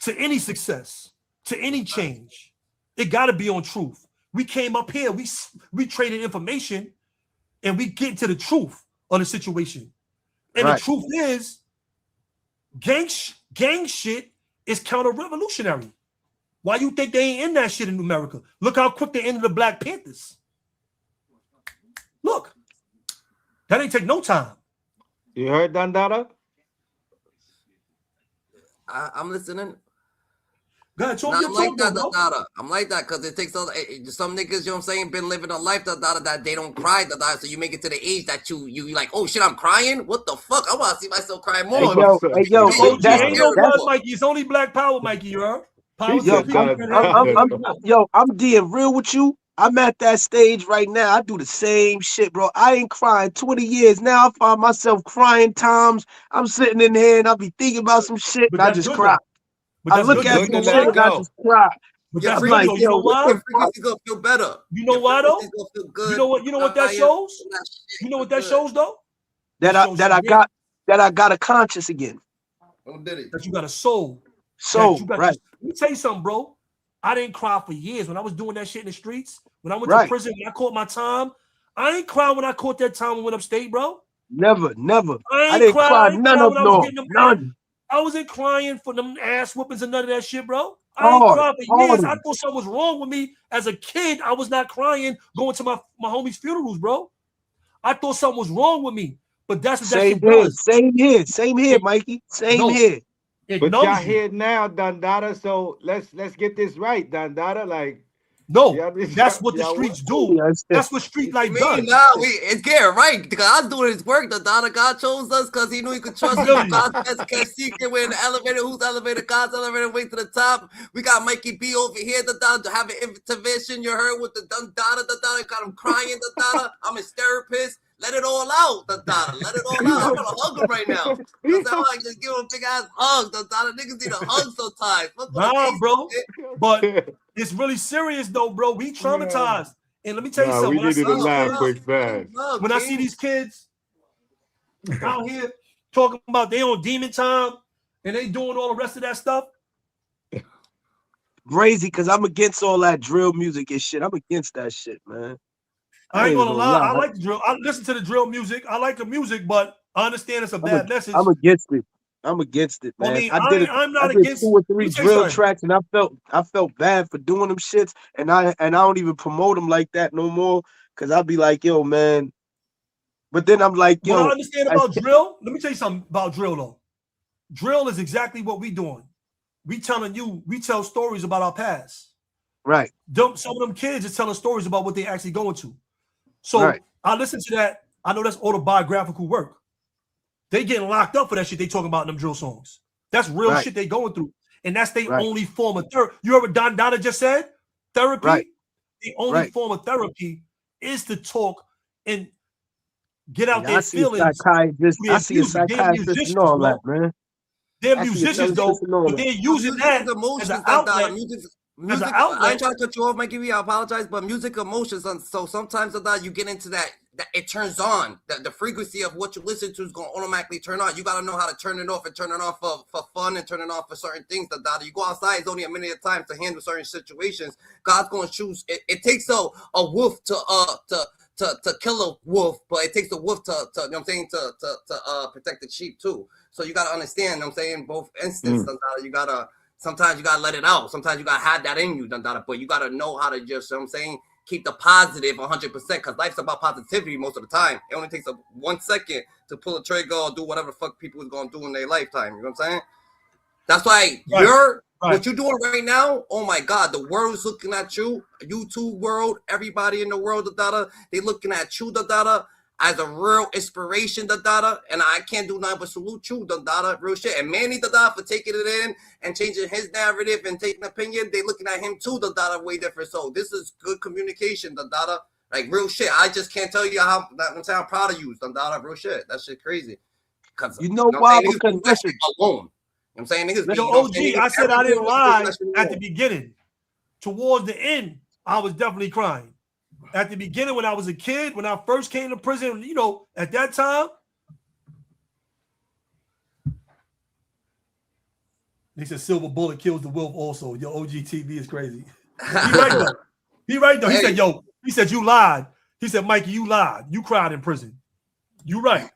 Speaker 6: to any success, to any change. It got to be on truth. We came up here, we traded information, and we get to the truth of the situation. And the truth is, gang shit is counter-revolutionary. Why you think they ain't in that shit in America? Look how quick they ended the Black Panthers. Look, that ain't take no time.
Speaker 7: You heard Dandara?
Speaker 1: I'm listening.
Speaker 6: Go ahead, talk
Speaker 1: I'm like that,
Speaker 6: bro.
Speaker 1: I'm like that because it takes some niggas, you know what I'm saying, been living a life that they don't cry, so you make it to the age that you like, oh shit, I'm crying. What the fuck? I want to see myself cry more.
Speaker 2: Hey yo,
Speaker 6: OG, ain't no blood, Mikey. It's only Black Power, Mikey. You heard? Power
Speaker 2: yo, I'm being real with you. I'm at that stage right now. I do the same shit, bro. I ain't crying 20 years now. I find myself crying times. I'm sitting in here and I'll be thinking about some shit and I just cry. I look at some shit and I just cry.
Speaker 6: But that's
Speaker 2: I'm like,
Speaker 6: you know why?
Speaker 1: Frequency gonna feel better.
Speaker 6: You know why though? You know what that shows? You know what that shows though?
Speaker 2: That I got a conscience again.
Speaker 6: That you got a soul.
Speaker 2: Soul, right.
Speaker 6: Let me tell you something, bro. I didn't cry for years when I was doing that shit in the streets. When I went to prison, when I caught my time, I ain't crying when I caught that time and went upstate, bro.
Speaker 2: Never.
Speaker 6: I
Speaker 2: didn't cry none of them. None.
Speaker 6: I wasn't crying for them ass whoopings and none of that shit, bro. I ain't cried for years. I thought something was wrong with me as a kid. I was not crying going to my homies' funerals, bro. I thought something was wrong with me. But that's what that shit does.
Speaker 2: Same here, Mikey. Same here.
Speaker 7: But y'all here now, Dandara. So let's get this right, Dandara. Like,
Speaker 6: that's what the streets do. That's what street life does.
Speaker 1: Now it's getting right because I was doing his work. The God chose us because he knew he could trust us. God's kept secret. We're in the elevator. Who's elevator? God's elevator. Way to the top. We got Mikey B over here. The Dada have an intervention. You heard with the Dada. Got him crying. The Dada. I'm his therapist. Let it all out, the Dada. Let it all out. I'm gonna hug him right now. You know, I just give him a big ass hug. The Dada niggas need a hug sometimes.
Speaker 6: Nah, bro. But it's really serious though, bro. We traumatized. And let me tell you something.
Speaker 7: We needed to laugh quick fast.
Speaker 6: When I see these kids out here talking about they on demon time and they doing all the rest of that stuff.
Speaker 2: Crazy, because I'm against all that drill music and shit. I'm against that shit, man.
Speaker 6: I ain't gonna lie. I like the drill. I listen to the drill music. I like the music, but I understand it's a bad message.
Speaker 2: I'm against it, man.
Speaker 6: I mean,
Speaker 2: I'm not against 2 or 3 drill tracks, and I felt bad for doing them shits, and I don't even promote them like that no more, because I'll be like, yo, man. But then I'm like, yo.
Speaker 6: What I understand about drill. Let me tell you something about drill though. Drill is exactly what we doing. We tell stories about our past.
Speaker 2: Right.
Speaker 6: Some of them kids is telling stories about what they actually going to. So I listen to that. I know that's autobiographical work. They getting locked up for that shit they talking about in them drill songs. That's real shit they going through. And that's their only form of therapy. You heard what Donna just said? Therapy? The only form of therapy is to talk and get out their feelings.
Speaker 2: I see a psychiatrist and all that, man.
Speaker 6: They're musicians though, but they're using that as an outlet.
Speaker 1: Music, I ain't trying to cut you off, Mikey. I apologize, but music emotions. So sometimes you get into that it turns on. The frequency of what you listen to is going to automatically turn on. You got to know how to turn it off and turn it off for fun and turn it off for certain things. You go outside, it's only a minute at a time to handle certain situations. God's going to choose. It takes a wolf to kill a wolf, but it takes a wolf to you know what I'm saying, to protect the sheep too. So you got to understand, you know what I'm saying, both instances. Sometimes you gotta let it out. Sometimes you gotta have that in you, but you gotta know how to just, you know what I'm saying, keep the positive 100%, because life's about positivity most of the time. It only takes 1 second to pull a trigger or do whatever the fuck people is gonna do in their lifetime. You know what I'm saying? That's why what you're doing right now, oh my God, the world's looking at you, YouTube world, everybody in the world, they looking at you, as a real inspiration, and I can't do nothing but salute you, real shit. And Manny, for taking it in and changing his narrative and taking opinion. They looking at him too, way different. So this is good communication, like real shit. I just can't tell you how I'm proud of you, real shit. That shit crazy. Cause
Speaker 2: you know why? Because listen,
Speaker 1: alone. You know what I'm saying? Niggas
Speaker 6: OG, I said I didn't lie at the beginning. Towards the end, I was definitely crying. At the beginning, when I was a kid, when I first came to prison, you know, at that time, they said silver bullet kills the wolf also. Your OG TV is crazy. He right though. He right though. He
Speaker 1: Hey.
Speaker 6: said, yo, he said, you lied. He said, Mikey, you lied. You cried in prison. You right.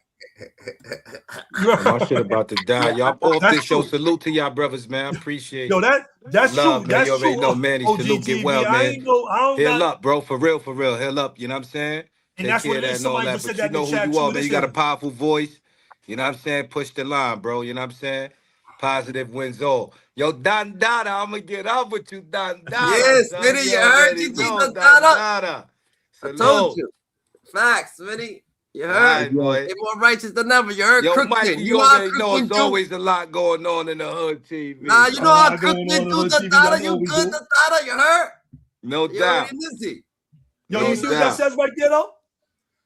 Speaker 7: My shit about to die. Y'all off
Speaker 6: That's
Speaker 7: this show.
Speaker 6: true.
Speaker 7: Salute to y'all brothers, man. I appreciate
Speaker 6: Yo, that's
Speaker 7: love,
Speaker 6: true.
Speaker 7: man.
Speaker 6: That's
Speaker 7: You already
Speaker 6: true.
Speaker 7: know, Manny. Salute, get
Speaker 6: OGTV.
Speaker 7: well,
Speaker 6: I
Speaker 7: man.
Speaker 6: ain't know. I don't
Speaker 7: Heal
Speaker 6: got.
Speaker 7: up, bro. For real, for real. Heal up. You know what I'm saying?
Speaker 6: And
Speaker 7: Take
Speaker 6: that's
Speaker 7: care
Speaker 6: what
Speaker 7: of
Speaker 6: it
Speaker 7: that
Speaker 6: is.
Speaker 7: and all
Speaker 6: Somebody
Speaker 7: that.
Speaker 6: just said
Speaker 7: But
Speaker 6: that
Speaker 7: you
Speaker 6: in the
Speaker 7: know who
Speaker 6: chat
Speaker 7: you
Speaker 6: too.
Speaker 7: are, man. You got a
Speaker 6: Listen,
Speaker 7: powerful voice. You know what I'm saying? Push the line, bro. You know what I'm saying? Positive wins all. Yo, Don Dada, I'm going to get up with you, Don Dada,
Speaker 1: Yes,
Speaker 7: son.
Speaker 1: Smitty,
Speaker 7: You
Speaker 1: you heard
Speaker 7: already
Speaker 1: GG
Speaker 7: know,
Speaker 1: done
Speaker 7: Don
Speaker 1: up.
Speaker 7: Dada.
Speaker 1: I told
Speaker 7: Salute.
Speaker 1: you. Facts, Smitty. You
Speaker 7: All
Speaker 1: heard?
Speaker 7: right, boy.
Speaker 1: They more righteous than ever. You heard
Speaker 7: Yo,
Speaker 1: Crookton.
Speaker 7: Mikey,
Speaker 1: You
Speaker 7: you
Speaker 1: know how
Speaker 7: already know
Speaker 1: Crookton
Speaker 7: it's
Speaker 1: do?
Speaker 7: always a lot going on in the hood TV.
Speaker 1: Nah, you
Speaker 6: a
Speaker 1: know how
Speaker 6: lot going
Speaker 1: Crookton
Speaker 6: on
Speaker 1: do
Speaker 6: on
Speaker 1: the
Speaker 6: TV.
Speaker 1: data.
Speaker 6: Y'all know
Speaker 1: You
Speaker 6: what we
Speaker 1: good
Speaker 6: do.
Speaker 1: the data, you heard?
Speaker 7: No
Speaker 1: You
Speaker 7: doubt.
Speaker 1: already busy.
Speaker 6: Yo,
Speaker 7: No
Speaker 6: you see what that
Speaker 7: doubt.
Speaker 6: says right there, though?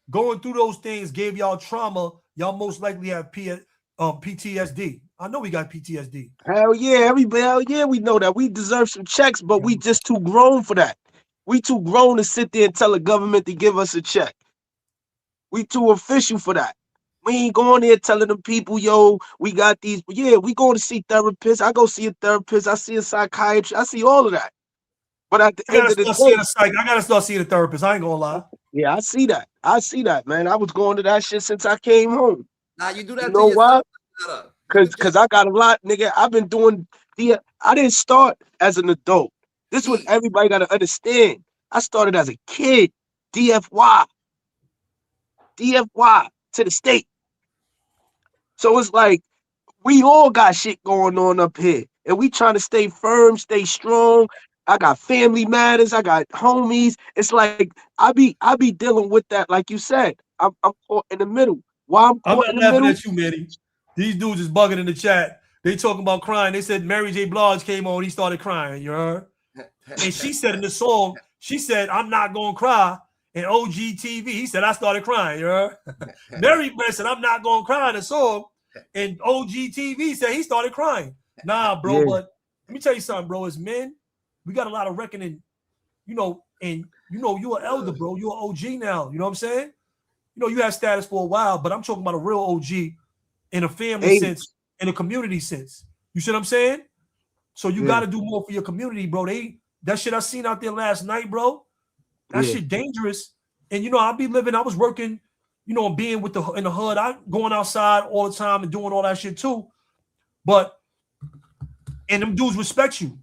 Speaker 6: Going through those things gave y'all trauma. Y'all most likely have PTSD. I know we got PTSD.
Speaker 2: Hell yeah, we know that. We deserve some checks, but we just too grown for that. We too grown to sit there and tell the government to give us a check. We too official for that. We ain't going there telling them people, yo, we got these. Yeah, we going to see therapists. I go see a therapist. I see a psychiatrist. I see all of that. But at the
Speaker 6: I
Speaker 2: end
Speaker 6: gotta
Speaker 2: of the
Speaker 6: start seeing
Speaker 2: day,
Speaker 6: a psych. I gotta start seeing a therapist. I ain't gonna lie.
Speaker 2: yeah, I see that. I see that, man. I was going to that shit since I came home.
Speaker 1: Nah, you do that
Speaker 2: You
Speaker 1: to
Speaker 2: know why?
Speaker 1: yourself. Dada. You
Speaker 2: Cause I got a lot, nigga. I've been doing I didn't start as an adult. This is what everybody gotta understand. I started as a kid. DFY to the state. So it's like we all got shit going on up here, and we trying to stay firm, stay strong. I got family matters. I got homies. It's like I be dealing with that, like you said. I'm caught in the middle. Why I'm
Speaker 6: I'm
Speaker 2: caught
Speaker 6: not
Speaker 2: in the
Speaker 6: laughing
Speaker 2: middle?
Speaker 6: at you, Manny. These dudes is bugging in the chat. They talking about crying. They said Mary J. Blige came on. He started crying. You heard? And she said in the song, she said, "I'm not gonna cry." And OGTV, he said, "I started crying." You heard? Mary said, "I'm not gonna cry" in the song, and OGTV said he started crying. Nah, bro.
Speaker 2: Yeah.
Speaker 6: But let me tell you something, bro. As men, we got a lot of reckoning, and you're an elder, bro. You're an OG now. You know what I'm saying? You had status for a while, but I'm talking about a real OG in a family
Speaker 2: Hey,
Speaker 6: sense, in a community sense. You see what I'm saying? So you
Speaker 2: yeah,
Speaker 6: got to do more for your community, bro. That shit I seen out there last night, bro. That
Speaker 2: yeah.
Speaker 6: shit dangerous. And I was working, and being in the hood. I going outside all the time and doing all that shit too. And them dudes respect you.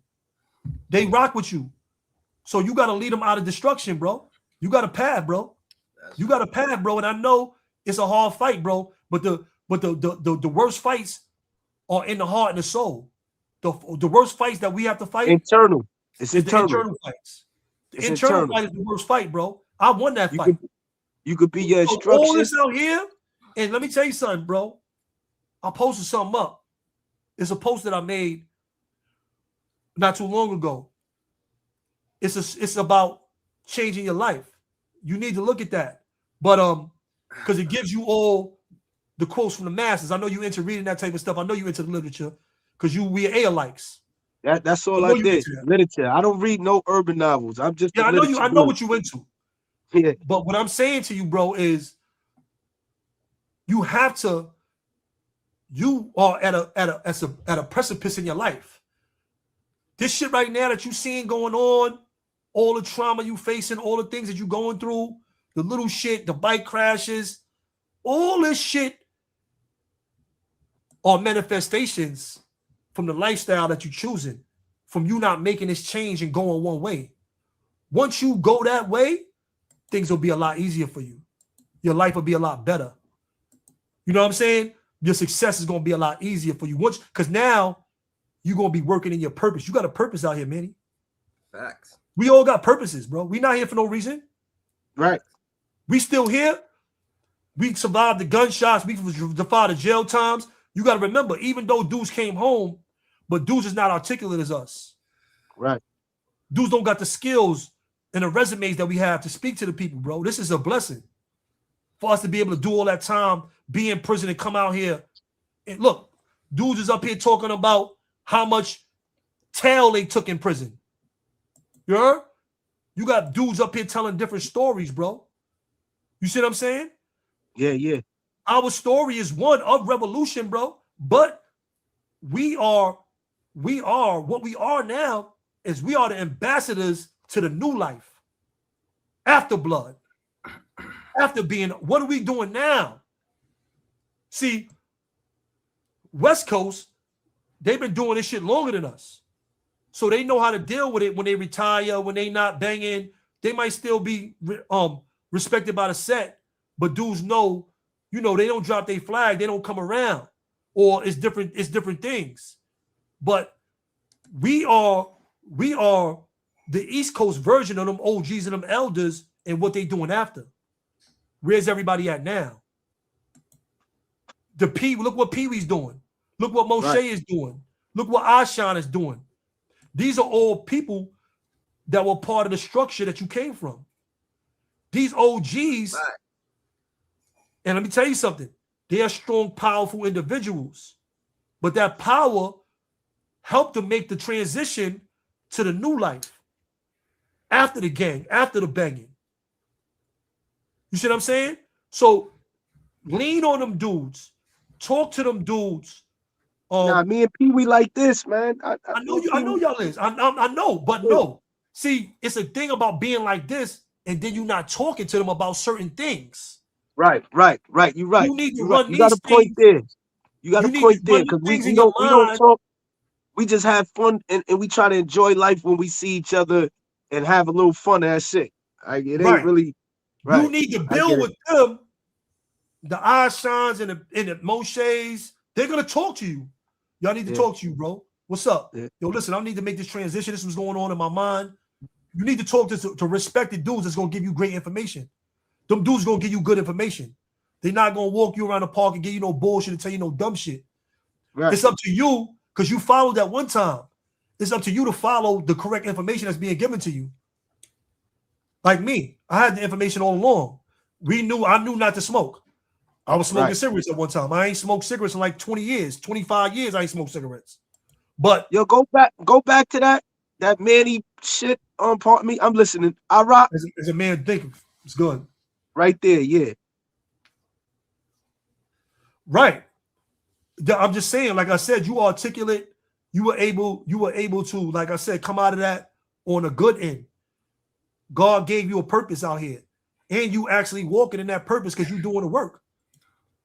Speaker 6: They rock with you. So you got to lead them out of destruction, bro. You got a path, bro. You got a path, bro. And I know it's a hard fight, bro. But the worst fights are in the heart and the soul. The worst fights that we have to fight
Speaker 2: Internal. It's
Speaker 6: is the
Speaker 2: internal.
Speaker 6: internal fights. The
Speaker 2: It's
Speaker 6: internal
Speaker 2: internal.
Speaker 6: fight is the worst fight, bro. I won that fight.
Speaker 2: You could be your
Speaker 6: So all
Speaker 2: instruction.
Speaker 6: this out here, and let me tell you something, bro. I posted something up. It's a post that I made not too long ago. It's about changing your life. You need to look at that. But because it gives you all the quotes from the masses. I know you into reading that type of stuff. I know you into the literature because we are likes.
Speaker 2: That's all I did. Literature. I don't read no urban novels. I'm just
Speaker 6: I know you. I know what you into.
Speaker 2: Yeah.
Speaker 6: But what I'm saying to you, bro, is you have to. You are at a precipice in your life. This shit right now that you seeing going on, all the trauma you facing, all the things that you going through, the little shit, the bike crashes, all this shit are manifestations from the lifestyle that you're choosing, from you not making this change and going one way. Once you go that way, things will be a lot easier for you. Your life will be a lot better. You know what I'm saying? Your success is going to be a lot easier for you. Because now you're going to be working in your purpose. You got a purpose out here, Manny.
Speaker 1: Facts. We
Speaker 6: all got purposes, bro. We're not here for no reason.
Speaker 2: Right.
Speaker 6: We still here. We survived the gunshots. We defied the jail times. You got to remember, even though dudes came home, but dudes is not articulate as us.
Speaker 2: Right.
Speaker 6: Dudes don't got the skills and the resumes that we have to speak to the people, bro. This is a blessing for us to be able to do all that time, be in prison and come out here. And look, dudes is up here talking about how much tail they took in prison. You heard? You got dudes up here telling different stories, bro. You see what I'm saying?
Speaker 2: Yeah.
Speaker 6: Our story is one of revolution, bro. But we are what we are now is we are the ambassadors to the new life. After blood. After being, what are we doing now? See, West Coast, they've been doing this shit longer than us. So they know how to deal with it when they retire, when they not banging. They might still be respected by the set, but dudes know, they don't drop their flag, they don't come around. Or it's different things. But we are the East Coast version of them OGs and them elders and what they doing after. Where's everybody at now? Look what Pee Wee's doing. Look what Moshe is doing. Look what Ashan is doing. These are all people that were part of the structure that you came from. These OGs, and let me tell you something, they are strong, powerful individuals, but that power helped them make the transition to the new life after the gang, after the banging. You see what I'm saying? So lean on them dudes. Talk to them dudes.
Speaker 2: Me and Pee Wee like this, man.
Speaker 6: I know y'all is. I know, but no. See, it's a thing about being like this, and then you're not talking to them about certain things.
Speaker 2: Right. You're right.
Speaker 6: You need to run these things.
Speaker 2: You got a point there. You got a point there because we don't talk. We just have fun and we try to enjoy life when we see each other and have a little fun. That's it. It ain't really. Right.
Speaker 6: You need to build with them. The Ashans and the Moshes, they're gonna talk to you. Y'all need to talk to you, bro. What's up? Yeah. Yo, listen, I need to make this transition. This was going on in my mind. You need to talk to respected dudes that's gonna give you great information. Them dudes gonna give you good information. They're not gonna walk you around the park and give you no bullshit and tell you no dumb shit. Right. It's up to you because you followed that one time. It's up to you to follow the correct information that's being given to you. Like me, I had the information all along. I knew not to smoke. I was smoking cigarettes at one time. I ain't smoked cigarettes in like 20 years, 25 years. I ain't smoked cigarettes. But
Speaker 2: yo, go back to that Manny shit on part of me. I'm listening. I rock.
Speaker 6: As a man thinking, it's good.
Speaker 2: Right there, yeah.
Speaker 6: Right. I'm just saying, like I said, you articulate. You were able to, like I said, come out of that on a good end. God gave you a purpose out here, and you actually walking in that purpose because you're doing the work.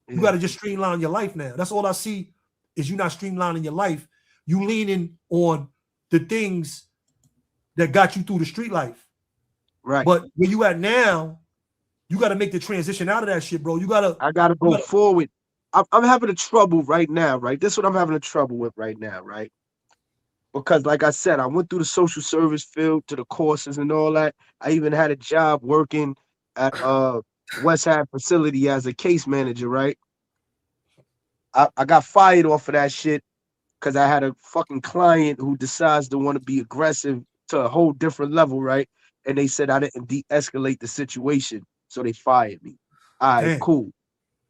Speaker 6: You got to just streamline your life now. That's all I see is you not streamlining your life. You leaning on the things that got you through the street life.
Speaker 2: Right.
Speaker 6: But where you at now, you got to make the transition out of that shit, bro.
Speaker 2: I got to go forward. I'm having a trouble right now, right? This is what I'm having a trouble with right now, right? Because like I said, I went through the social service field to the courses and all that. I even had a job working at West Side facility as a case manager, right? I got fired off of that shit because I had a fucking client who decides to want to be aggressive to a whole different level, right? And they said I didn't de-escalate the situation, so they fired me. All right, cool.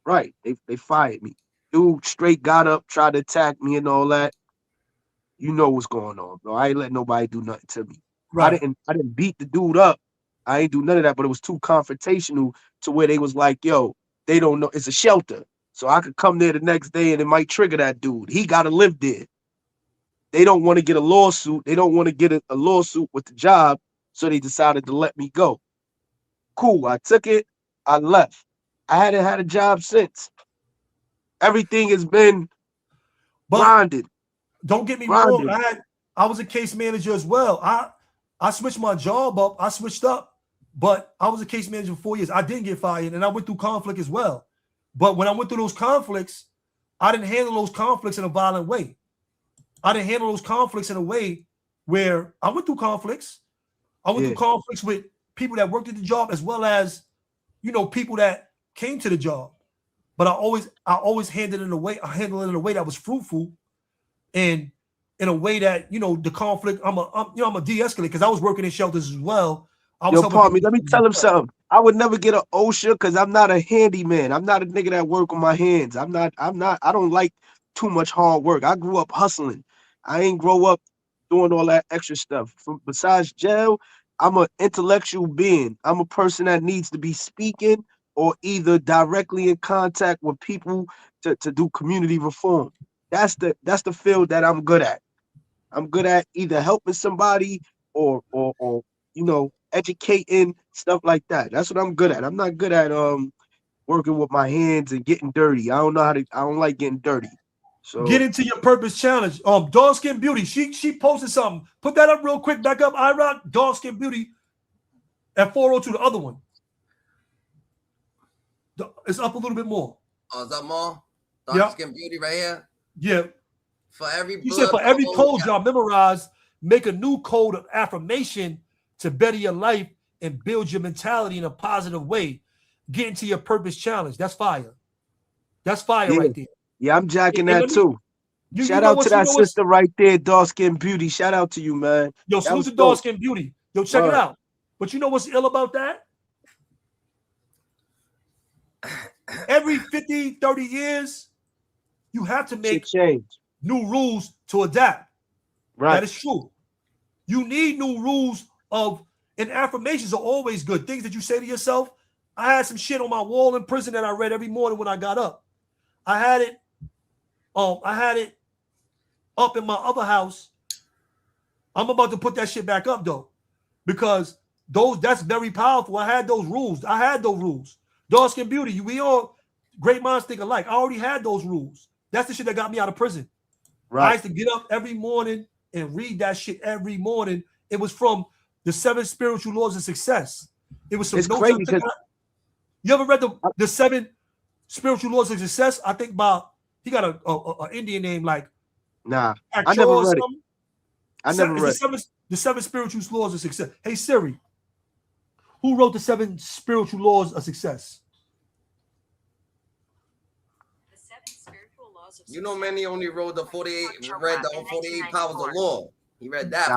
Speaker 2: Right, they fired me. Dude straight got up, tried to attack me and all that. You know what's going on, bro. I ain't let nobody do nothing to me. Right. I didn't beat the dude up. I ain't do none of that, but it was too confrontational to where they was like, yo, they don't know. It's a shelter. So I could come there the next day and it might trigger that dude. He got to live there. They don't want to get a lawsuit. They don't want to get a lawsuit with the job. So they decided to let me go. Cool. I took it. I left. I hadn't had a job since. Everything has been grinded.
Speaker 6: Don't get me wrong. I was a case manager as well. I switched my job up. I switched up, but I was a case manager for 4 years. I didn't get fired, and I went through conflict as well. But when I went through those conflicts, I didn't handle those conflicts in a violent way. I didn't handle those conflicts in a way where I went through conflicts. I went through conflicts with people that worked at the job as well as, people that came to the job. But I always handled it in a way. I handled it in a way that was fruitful, and in a way that the conflict. I'm a de-escalate because I was working in shelters as well.
Speaker 2: Pardon me. Let me tell him something. I would never get an OSHA because I'm not a handyman. I'm not a nigga that work with my hands. I don't like too much hard work. I grew up hustling. I ain't grow up doing all that extra stuff. Besides jail, I'm an intellectual being. I'm a person that needs to be speaking or either directly in contact with people to do community reform. That's the field that I'm good at. I'm good at either helping somebody or you know, educating, stuff like that. That's what I'm good at. I'm not good at working with my hands and getting dirty. I don't like getting dirty.
Speaker 6: Get
Speaker 2: So
Speaker 6: into your purpose challenge. Dog Skin Beauty. She posted something. Put that up real quick. Back up. IROC, Dog Skin Beauty at 402. The other one. It's up a little bit more.
Speaker 1: Oh, is that more? Dog
Speaker 6: Yeah.
Speaker 1: Skin Beauty right here.
Speaker 6: Yeah.
Speaker 1: For every
Speaker 6: You said for every code y'all memorize, make a new code of affirmation to better your life and build your mentality in a positive way. Get into your purpose challenge. That's fire. That's fire right there.
Speaker 2: Yeah, I'm jacking that too. Shout out to that sister right there, Dog Skin Beauty. Shout out to you, man.
Speaker 6: Yo, salute to Dog Skin Beauty. Yo, check it out. But you know what's ill about that? Every 50, 30 years, you have to make new rules to adapt. Right. That is true. You need new rules and affirmations are always good. Things that you say to yourself. I had some shit on my wall in prison that I read every morning when I got up. I had it up in my other house. I'm about to put that shit back up though, because that's very powerful. I had those rules. Dog Skin Beauty, we all great minds think alike. I already had those rules. That's the shit that got me out of prison. Right. I used to get up every morning and read that shit every morning. It was from the 7 Spiritual Laws of Success. It was some notes. Crazy you ever read the 7 Spiritual Laws of Success? I think he got a Indian name like
Speaker 2: I never read it. I never read
Speaker 6: the 7 Spiritual Laws of Success. Hey Siri, who wrote the 7 Spiritual Laws of Success?
Speaker 1: The 7 Spiritual Laws of Success. You know, Manny only wrote the 48. Read the 48 Powers of Law. He read that.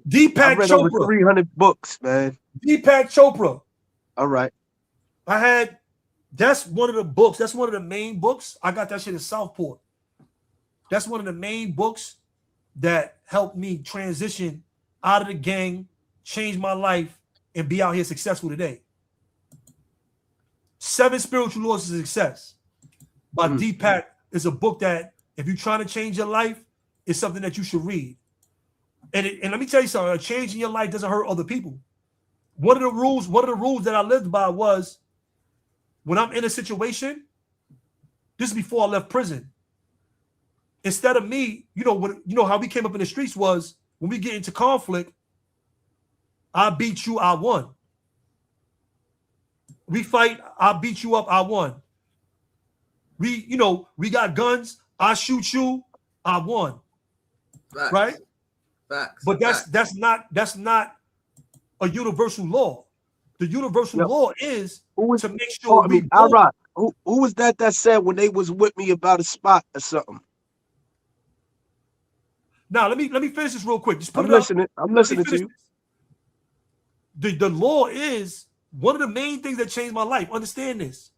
Speaker 6: Deepak
Speaker 2: I read
Speaker 6: Chopra.
Speaker 2: Over 300 books, man.
Speaker 6: Deepak Chopra.
Speaker 2: All right.
Speaker 6: That's one of the books. That's one of the main books. I got that shit in Southport. That's one of the main books that helped me transition out of the gang, change my life, and be out here successful today. 7 Spiritual Laws of Success by Deepak is a book that if you're trying to change your life, it's something that you should read. And let me tell you something, changing your life doesn't hurt other people. One of the rules that I lived by was when I'm in a situation, this is before I left prison. Instead of me, you know how we came up in the streets was when we get into conflict, I beat you, I won. We fight, I beat you up, I won. We got guns, I shoot you, I won.
Speaker 1: Facts.
Speaker 6: Right?
Speaker 1: Facts.
Speaker 6: But that's not a universal law. The universal law is to make sure
Speaker 2: who was that said when they was with me about a spot or something?
Speaker 6: Now let me finish this real quick. Just put
Speaker 2: I'm listening. I'm listening to you.
Speaker 6: The law is one of the main things that changed my life. Understand this,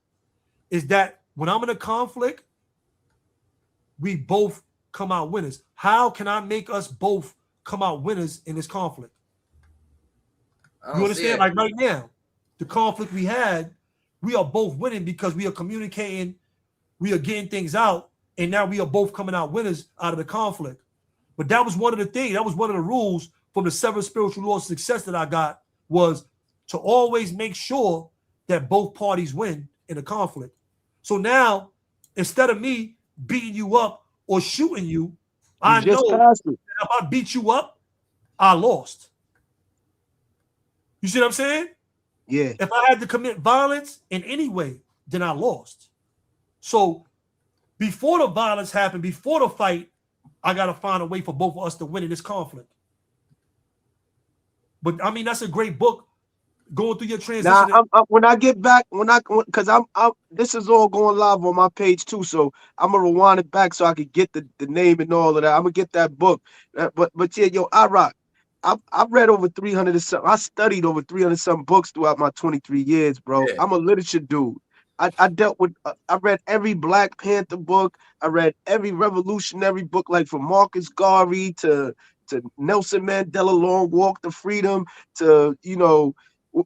Speaker 6: is that when I'm in a conflict, we both come out winners. How can I make us both come out winners in this conflict? You understand? Like right now, the conflict we had, we are both winning because we are communicating, we are getting things out, and now we are both coming out winners out of the conflict. But that was one of the things, that was one of the rules from the 7 Spiritual Laws of Success that I got, was to always make sure that both parties win in a conflict. So now, instead of me beating you up or shooting you, I know that if I beat you up, I lost. You see what I'm saying?
Speaker 2: Yeah.
Speaker 6: If I had to commit violence in any way, then I lost. So before the violence happened, before the fight, I got to find a way for both of us to win in this conflict. But I mean, that's a great book. Going through your transition.
Speaker 2: Now, when I get back, because this is all going live on my page too, so I'm gonna rewind it back so I can get the name and all of that. I'm gonna get that book. But yeah, yo, I've read over 300 or something. I studied over 300 something books throughout my 23 years, bro. Yeah. I'm a literature dude. I dealt with. I read every Black Panther book. I read every revolutionary book, like from Marcus Garvey to Nelson Mandela, Long Walk to Freedom, to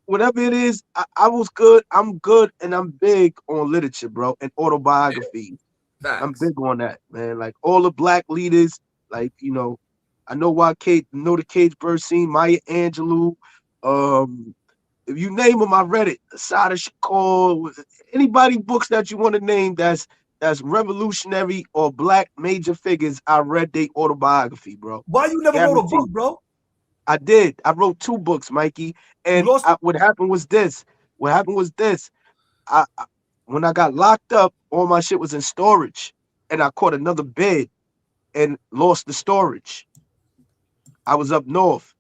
Speaker 2: whatever it is. I was good. I'm good, and I'm big on literature, bro, and autobiography. Yeah. I'm big on that, man. Like all the Black leaders, like I know know the Cage Bird scene, Maya Angelou. If you name them, I read it. Asada Shakur, anybody books that you want to name that's revolutionary or black major figures, I read their autobiography, bro.
Speaker 6: Why you never wrote a book, bro?
Speaker 2: I did. I wrote 2 books, Mikey. And what happened was this. I when I got locked up, all my shit was in storage, and I caught another bid and lost the storage. I was up north,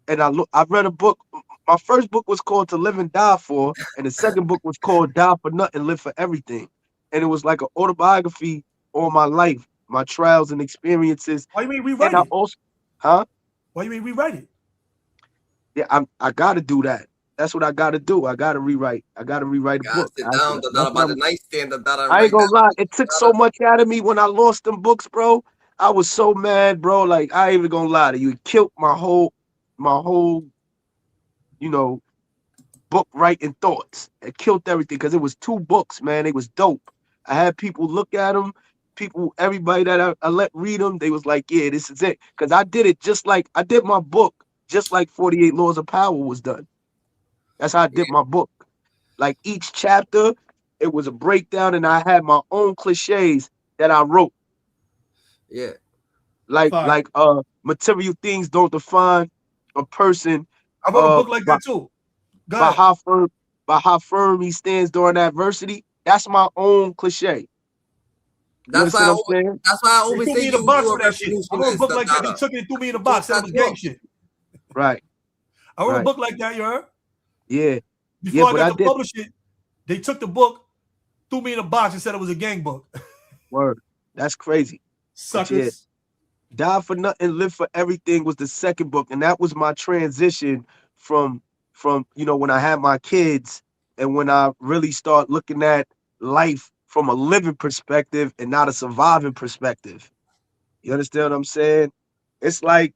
Speaker 2: and I read a book. My first book was called To Live and Die For, and the second book was called Die for Nothing, Live for Everything. And it was like an autobiography on my life, my trials and experiences.
Speaker 6: Why you mean rewrite it?
Speaker 2: Why
Speaker 6: you mean rewrite it?
Speaker 2: Yeah, I gotta do that. That's what I gotta do. I gotta rewrite. I gotta rewrite a book.
Speaker 1: Sit down, by the nightstand.
Speaker 2: I ain't gonna lie. It took so much out of me when I lost them books, bro. I was so mad, bro. Like, I ain't even gonna lie to you. It killed my whole, book writing thoughts. It killed everything because it was 2 books, man. It was dope. I had people look at them. Everybody that I let read them, they was like, yeah, this is it. Because I did it I did my book just like 48 Laws of Power was done. That's how I did my book. Like, each chapter, it was a breakdown, and I had my own cliches that I wrote.
Speaker 1: Yeah.
Speaker 2: Like material things don't define a person.
Speaker 6: I wrote a book like that too.
Speaker 2: By how firm he stands during adversity. That's my own cliche.
Speaker 1: That's why I always say
Speaker 6: you box for that shit. I wrote a book like that. They took it and threw me in the box. That was gang shit.
Speaker 2: Right.
Speaker 6: I wrote a book like that, you heard?
Speaker 2: Yeah.
Speaker 6: Before I got to publish it, they took the book, threw me in a box, and said it was a gang book.
Speaker 2: Word. That's crazy.
Speaker 6: Suckers.
Speaker 2: Die for Nothing, Live for Everything was the second book, and that was my transition from when I had my kids and when I really start looking at life from a living perspective and not a surviving perspective. You understand what I'm saying? It's like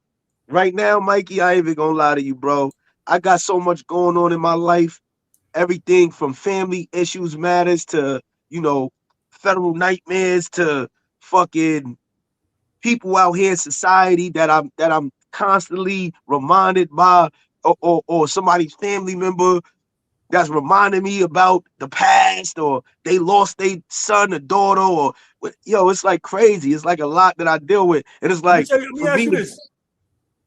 Speaker 2: right now, Mikey, I ain't even gonna lie to you, bro. I got so much going on in my life. Everything from family issues matters to, federal nightmares to fucking people out here in society that I'm constantly reminded by, or somebody's family member that's reminding me about the past, or they lost their son or daughter, or it's like crazy. It's like a lot that I deal with, and it's like,
Speaker 6: let me ask you this: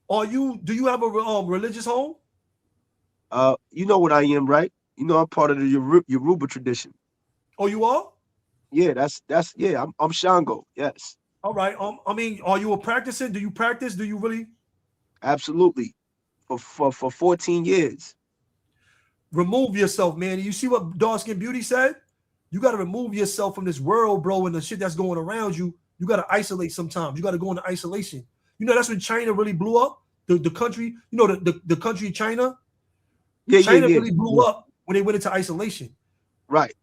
Speaker 6: do you have a religious home?
Speaker 2: You know what I am, right? I'm part of the Yoruba tradition.
Speaker 6: Oh, you are?
Speaker 2: Yeah, I'm Shango. Yes.
Speaker 6: All right. I mean, are you a practicing? Do you practice? Do you really?
Speaker 2: Absolutely. For 14 years.
Speaker 6: Remove yourself, man. You see what Dark Skin Beauty said? You got to remove yourself from this world, bro, and the shit that's going around you. You got to isolate sometimes. You got to go into isolation. That's when China really blew up. The country, the country China. China really blew up when they went into isolation.
Speaker 2: Right.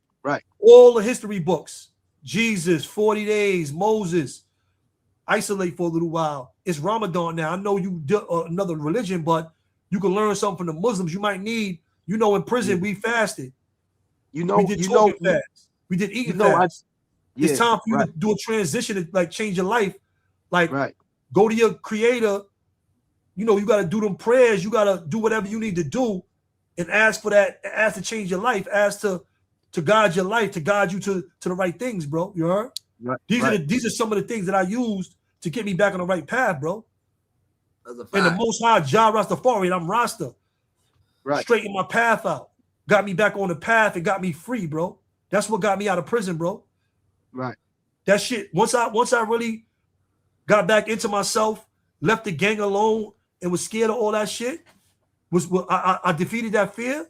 Speaker 6: All the history books, Jesus, 40 days, Moses, isolate for a little while. It's Ramadan now. I know you another religion, but you can learn something from the Muslims. You might need, in prison, we fasted. We did talking fast. We did eating fast. It's time for you to do a transition to like change your life. Like go to your creator. You got to do them prayers. You got to do whatever you need to do and ask for that, ask to change your life, ask to guide your life, to guide you to the right things, bro. You heard?
Speaker 2: Right.
Speaker 6: These are some of the things that I used to get me back on the right path, bro.
Speaker 1: That's a fact.
Speaker 6: And the Most High, Jah Rastafari, and I'm Rasta.
Speaker 2: Right.
Speaker 6: Straighten my path out. Got me back on the path and got me free, bro. That's what got me out of prison, bro.
Speaker 2: Right.
Speaker 6: That shit, once I really got back into myself, left the gang alone, and was scared of all that shit, I defeated that fear.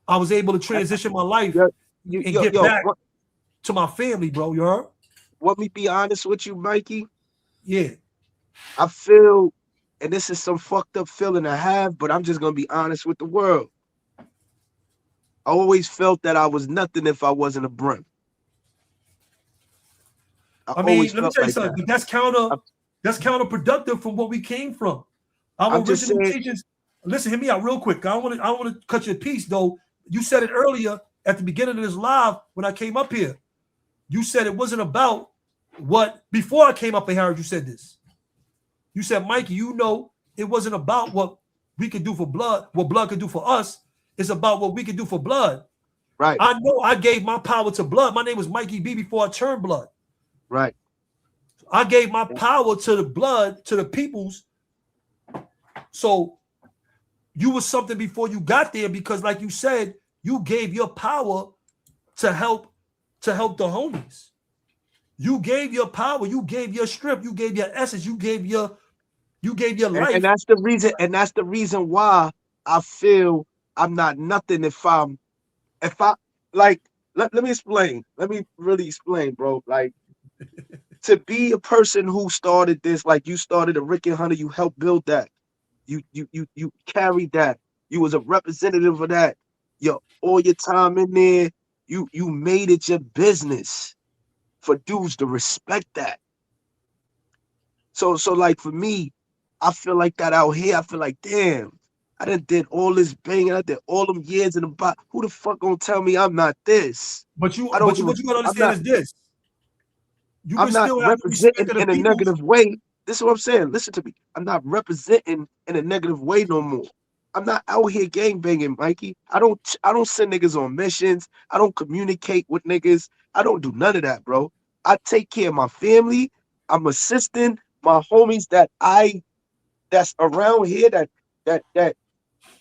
Speaker 6: I was able to transition my life and get back to my family, bro. You heard?
Speaker 2: Let me be honest with you, Mikey.
Speaker 6: Yeah.
Speaker 2: I feel, and this is some fucked up feeling I have, but I'm just going to be honest with the world. I always felt that I was nothing if I wasn't a brim.
Speaker 6: I mean, let me tell you something. That's counterproductive from what we came from. Our original teachings. Listen, hear me out real quick. I don't want to cut your piece, though. You said it earlier at the beginning of this live when I came up here. You said it wasn't about what before I came up here. You said this. You said, Mikey, you know, it wasn't about what we could do for blood, what blood could do for us. It's about what we could do for blood.
Speaker 2: Right.
Speaker 6: I know I gave my power to blood. My name was Mikey B before I turned blood.
Speaker 2: Right.
Speaker 6: I gave my power to the blood, to the peoples. So you was something before you got there because, like you said, you gave your power to help the homies. You gave your power, you gave your strength, you gave your essence, you gave your life.
Speaker 2: And that's the reason, why I feel I'm not nothing if I like let me explain. Let me really explain, bro. Like to be a person who started this, like you started a Rick and Hunter, you helped build that. You carried that. You was a representative of that. All your time in there, you made it your business for dudes to respect that. So like for me, I feel like that out here. I feel like, damn, I done did all this banging. I did all them years in the box. Who the fuck gonna tell me I'm not this?
Speaker 6: But you,
Speaker 2: I don't.
Speaker 6: what you gotta understand is this. You
Speaker 2: I'm
Speaker 6: can
Speaker 2: not
Speaker 6: still have
Speaker 2: representing
Speaker 6: respect of the
Speaker 2: in a
Speaker 6: peoples.
Speaker 2: negative way. This is what I'm saying. Listen to me. I'm not representing in a negative way no more. I'm not out here gang banging, Mikey. I don't send niggas on missions. I don't communicate with niggas. I don't do none of that, bro. I take care of my family. I'm assisting my homies that's around here that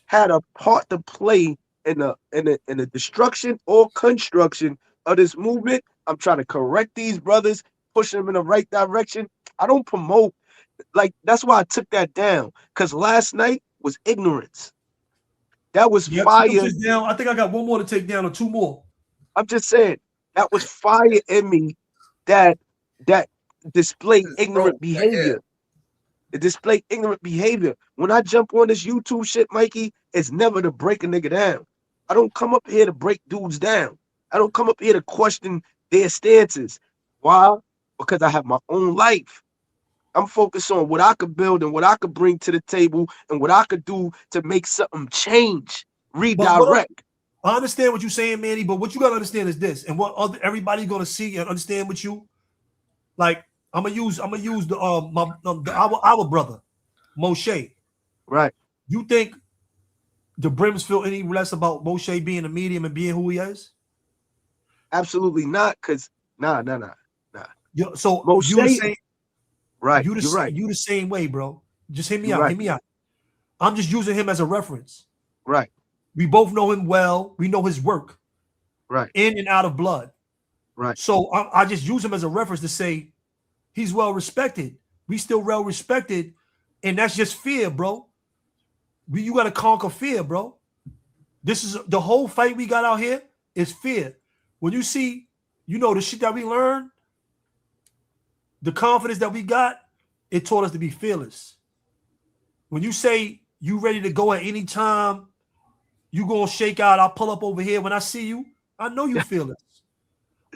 Speaker 2: had a part to play in the destruction or construction of this movement. I'm trying to correct these brothers, push them in the right direction. I don't promote, like, that's why I took that down. Because last night was ignorance. That was
Speaker 6: Yeah, take them
Speaker 2: fire.
Speaker 6: shits down. I think I got one more to take down or two more.
Speaker 2: I'm just saying, that was fire in me that displayed ignorant behavior. It displayed ignorant behavior. When I jump on this YouTube shit, Mikey, it's never to break a nigga down. I don't come up here to break dudes down. I don't come up here to question their stances. Why? Because I have my own life. I'm focused on what I could build and what I could bring to the table and what I could do to make something change, redirect.
Speaker 6: I understand what you're saying, Manny, but what you gotta understand is this, and what everybody's gonna see and understand with you. Like I'm gonna use the our brother, Moshe.
Speaker 2: Right.
Speaker 6: You think the Brims feel any less about Moshe being a medium and being who he is?
Speaker 2: Absolutely not, because nah.
Speaker 6: So
Speaker 2: Moshe,
Speaker 6: you the same,
Speaker 2: right?
Speaker 6: you're right. You the same way, bro. Just hit me out.
Speaker 2: Right.
Speaker 6: Hit me out. I'm just using him as a reference.
Speaker 2: Right.
Speaker 6: We both know him well. We know his work.
Speaker 2: Right.
Speaker 6: In and out of blood.
Speaker 2: Right.
Speaker 6: So I just use him as a reference to say he's well respected. We still well respected, and that's just fear, bro. You got to conquer fear, bro. This is the whole fight we got out here is fear. When you see, the shit that we learned, the confidence that we got, it taught us to be fearless. When you say you ready to go at any time, you gonna shake out, I'll pull up over here. When I see you, I know you fearless.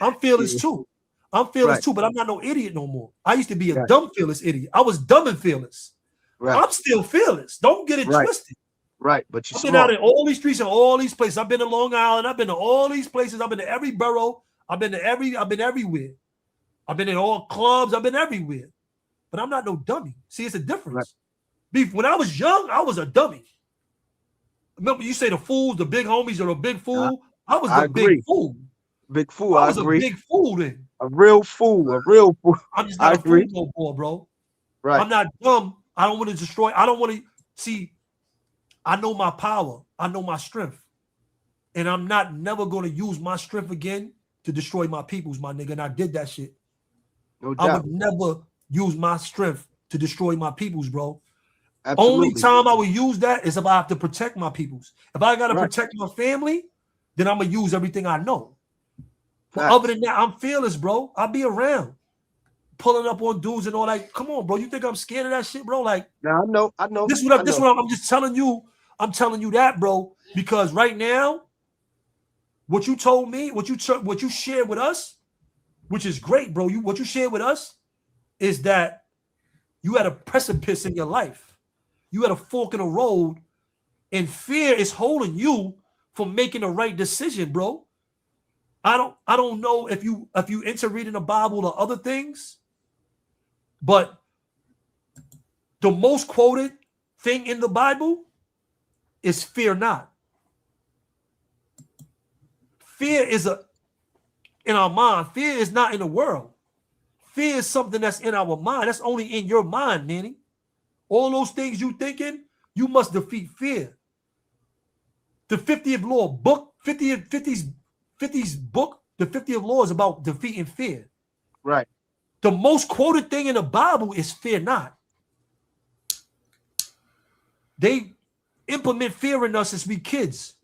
Speaker 6: I'm fearless too. I'm fearless too, but I'm not no idiot no more. I used to be a dumb fearless idiot. I was dumb and fearless. Right. I'm still fearless. Don't get it twisted.
Speaker 2: Right, but
Speaker 6: I've been out in all these streets and all these places. I've been to Long Island. I've been to all these places. I've been to every borough. I've been everywhere. I've been in all clubs. I've been everywhere. But I'm not no dummy. See, it's a difference. Right. When I was young, I was a dummy. Remember, you say the fools, the big homies, or the big fool. I was the big fool.
Speaker 2: Big fool.
Speaker 6: I was a big fool then.
Speaker 2: A real fool. A real fool.
Speaker 6: I'm just not a fool no more, bro.
Speaker 2: Right.
Speaker 6: I'm not dumb. I don't want to destroy. I don't want to see. I know my power. I know my strength. And I'm not never going to use my strength again to destroy my peoples, my nigga. And I did that shit.
Speaker 2: No doubt.
Speaker 6: I would never use my strength to destroy my peoples, bro.
Speaker 2: Absolutely.
Speaker 6: Only time I would use that is if I have to protect my peoples. If I got to protect my family, then I'm going to use everything I know. But other than that, I'm fearless, bro. I'll be around. Pulling up on dudes and all that. Come on, bro. You think I'm scared of that shit, bro? Like,
Speaker 2: no, I know.
Speaker 6: This is what I'm just telling you. I'm telling you that, bro, because right now, what you told me, what you shared with us, which is great, bro. What you shared with us is that you had a precipice in your life. You had a fork in the road, and fear is holding you from making the right decision, bro. I don't know if you into reading the Bible or other things, but The most quoted thing in the Bible is fear not. Fear is in our mind. Fear is not in the world. Fear is something that's in our mind. That's only in your mind, Nanny. All those things you thinking, you must defeat fear. The 50th law book, 50's book, the 50th law is about defeating fear.
Speaker 2: Right.
Speaker 6: The most quoted thing in the Bible is fear not. They implement fear in us as we kids.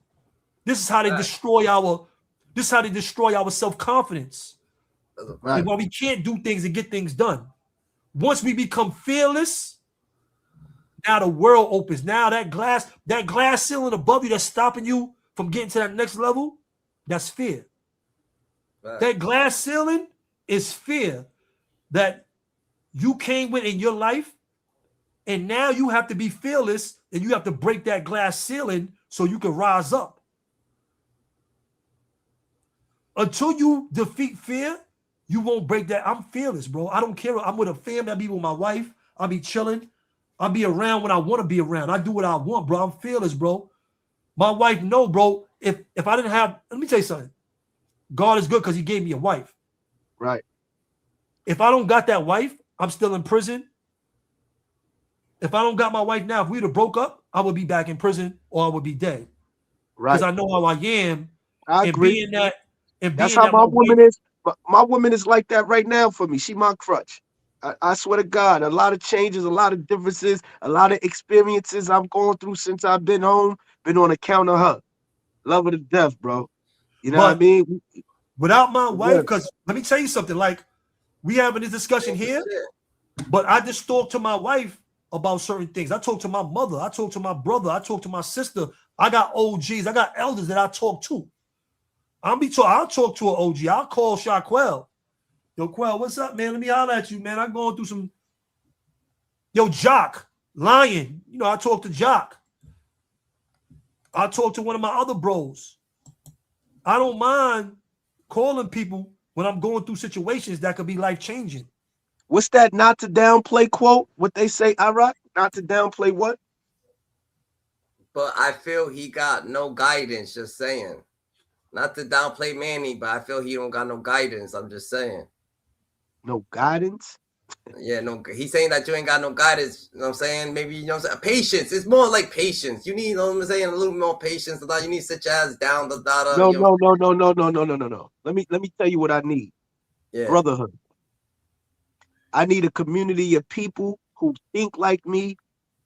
Speaker 6: This is how they destroy our self-confidence.
Speaker 2: Right.
Speaker 6: And why we can't do things and get things done. Once we become fearless, now the world opens. Now that glass ceiling above you that's stopping you from getting to that next level, that's fear. Right. That glass ceiling is fear that you came with in your life, and now you have to be fearless and you have to break that glass ceiling so you can rise up. Until you defeat fear, you won't break that. I'm fearless, bro. I don't care. I'm with a family. I'll be with my wife. I'll be chilling. I'll be around when I want to be around. I do what I want, bro. I'm fearless, bro. My wife know, bro. If I didn't have, let me tell you something. God is good because he gave me a wife.
Speaker 2: Right.
Speaker 6: If I don't got that wife, I'm still in prison. If I don't got my wife now, if we'd have broke up, I would be back in prison or I would be dead.
Speaker 2: Right.
Speaker 6: Because I know how I am.
Speaker 2: I agree.
Speaker 6: Being that,
Speaker 2: that's how my woman is. My woman is like that right now for me. She my crutch. I swear to God, a lot of changes, a lot of differences, a lot of experiences I'm going through since I've been home, been on account of her. Love her to death, bro. You know what I mean?
Speaker 6: Without my wife, because let me tell you something, like we having this discussion here, but I just talk to my wife about certain things. I talk to my mother, I talk to my brother, I talk to my sister. I got OGs, I got elders that I talk to. I'll talk to an OG. I'll call Shaquell. Yo, Quell, what's up, man? Let me holler at you, man. I'm going through some. Yo, Jock, Lion. You know, I talk to Jock. I talk to one of my other bros. I don't mind calling people when I'm going through situations that could be life-changing.
Speaker 2: What's that not to downplay quote? What they say, Iraq? Not to downplay what?
Speaker 1: But I feel he got no guidance, just saying. Not to downplay Manny, but I feel he don't got no guidance. I'm just saying.
Speaker 2: No guidance?
Speaker 1: Yeah, no. He's saying that you ain't got no guidance. You know what I'm saying? Maybe, you know what I'm saying? Patience. It's more like patience. You need, you know what I'm saying, a little more patience. You need to sit your ass down.
Speaker 2: No. Let me tell you what I need. Yeah. Brotherhood. I need a community of people who think like me,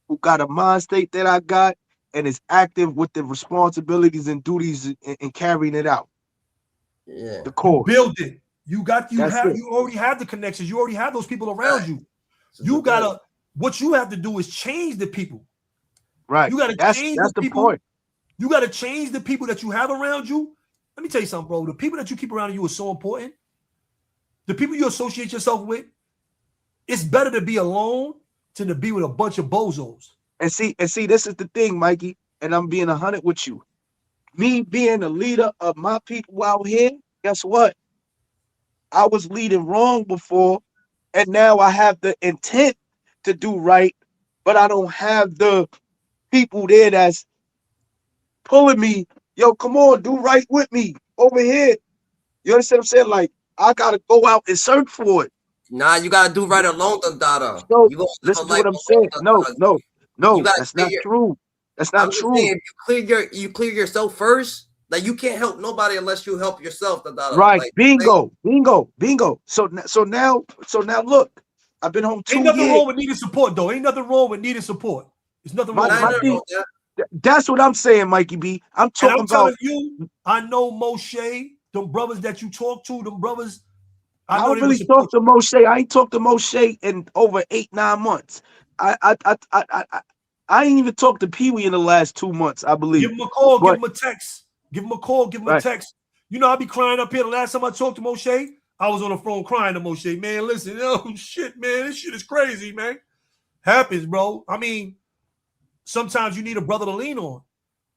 Speaker 2: who got a mind state that I got, and is active with the responsibilities and duties and carrying it out.
Speaker 1: Yeah.
Speaker 2: The core.
Speaker 6: Build it. You already have the connections. You already have those people around you. You gotta, what you have to do is change the people.
Speaker 2: Right.
Speaker 6: You gotta change the people. Point. You gotta change the people that you have around you. Let me tell you something, bro. The people that you keep around you are so important. The people you associate yourself with, it's better to be alone than to be with a bunch of bozos.
Speaker 2: And see, this is the thing, Mikey, and I'm being 100 with you. Me being a leader of my people out here, guess what? I was leading wrong before, and now I have the intent to do right, but I don't have the people there that's pulling me. Yo, come on, do right with me over here. You understand what I'm saying? Like, I got to go out and search for it.
Speaker 1: Nah, you got to do right alone, Dada.
Speaker 2: So, listen to what I'm saying. No, that's not true. That's not true.
Speaker 1: Saying, if you clear yourself first, like you can't help nobody unless you help yourself.
Speaker 2: Right.
Speaker 1: Like,
Speaker 2: bingo. So now look, I've been home 2 years.
Speaker 6: Ain't nothing wrong with needing support, though. Ain't nothing wrong with needing support. There's nothing wrong with that.
Speaker 2: That's what I'm saying, Mikey B. I'm talking about
Speaker 6: you. I know Moshe, them brothers that you talk to, them brothers.
Speaker 2: I don't really talk to Moshe. I ain't talked to Moshe in over 8-9 months. I ain't even talked to Pee Wee in the last 2 months, I believe.
Speaker 6: Give him a call, give him a text. Give him a call, give him a text. You know, I be crying up here. The last time I talked to Moshe, I was on the phone crying to Moshe. Man, listen, oh shit, man, this shit is crazy, man. Happens, bro. I mean, sometimes you need a brother to lean on.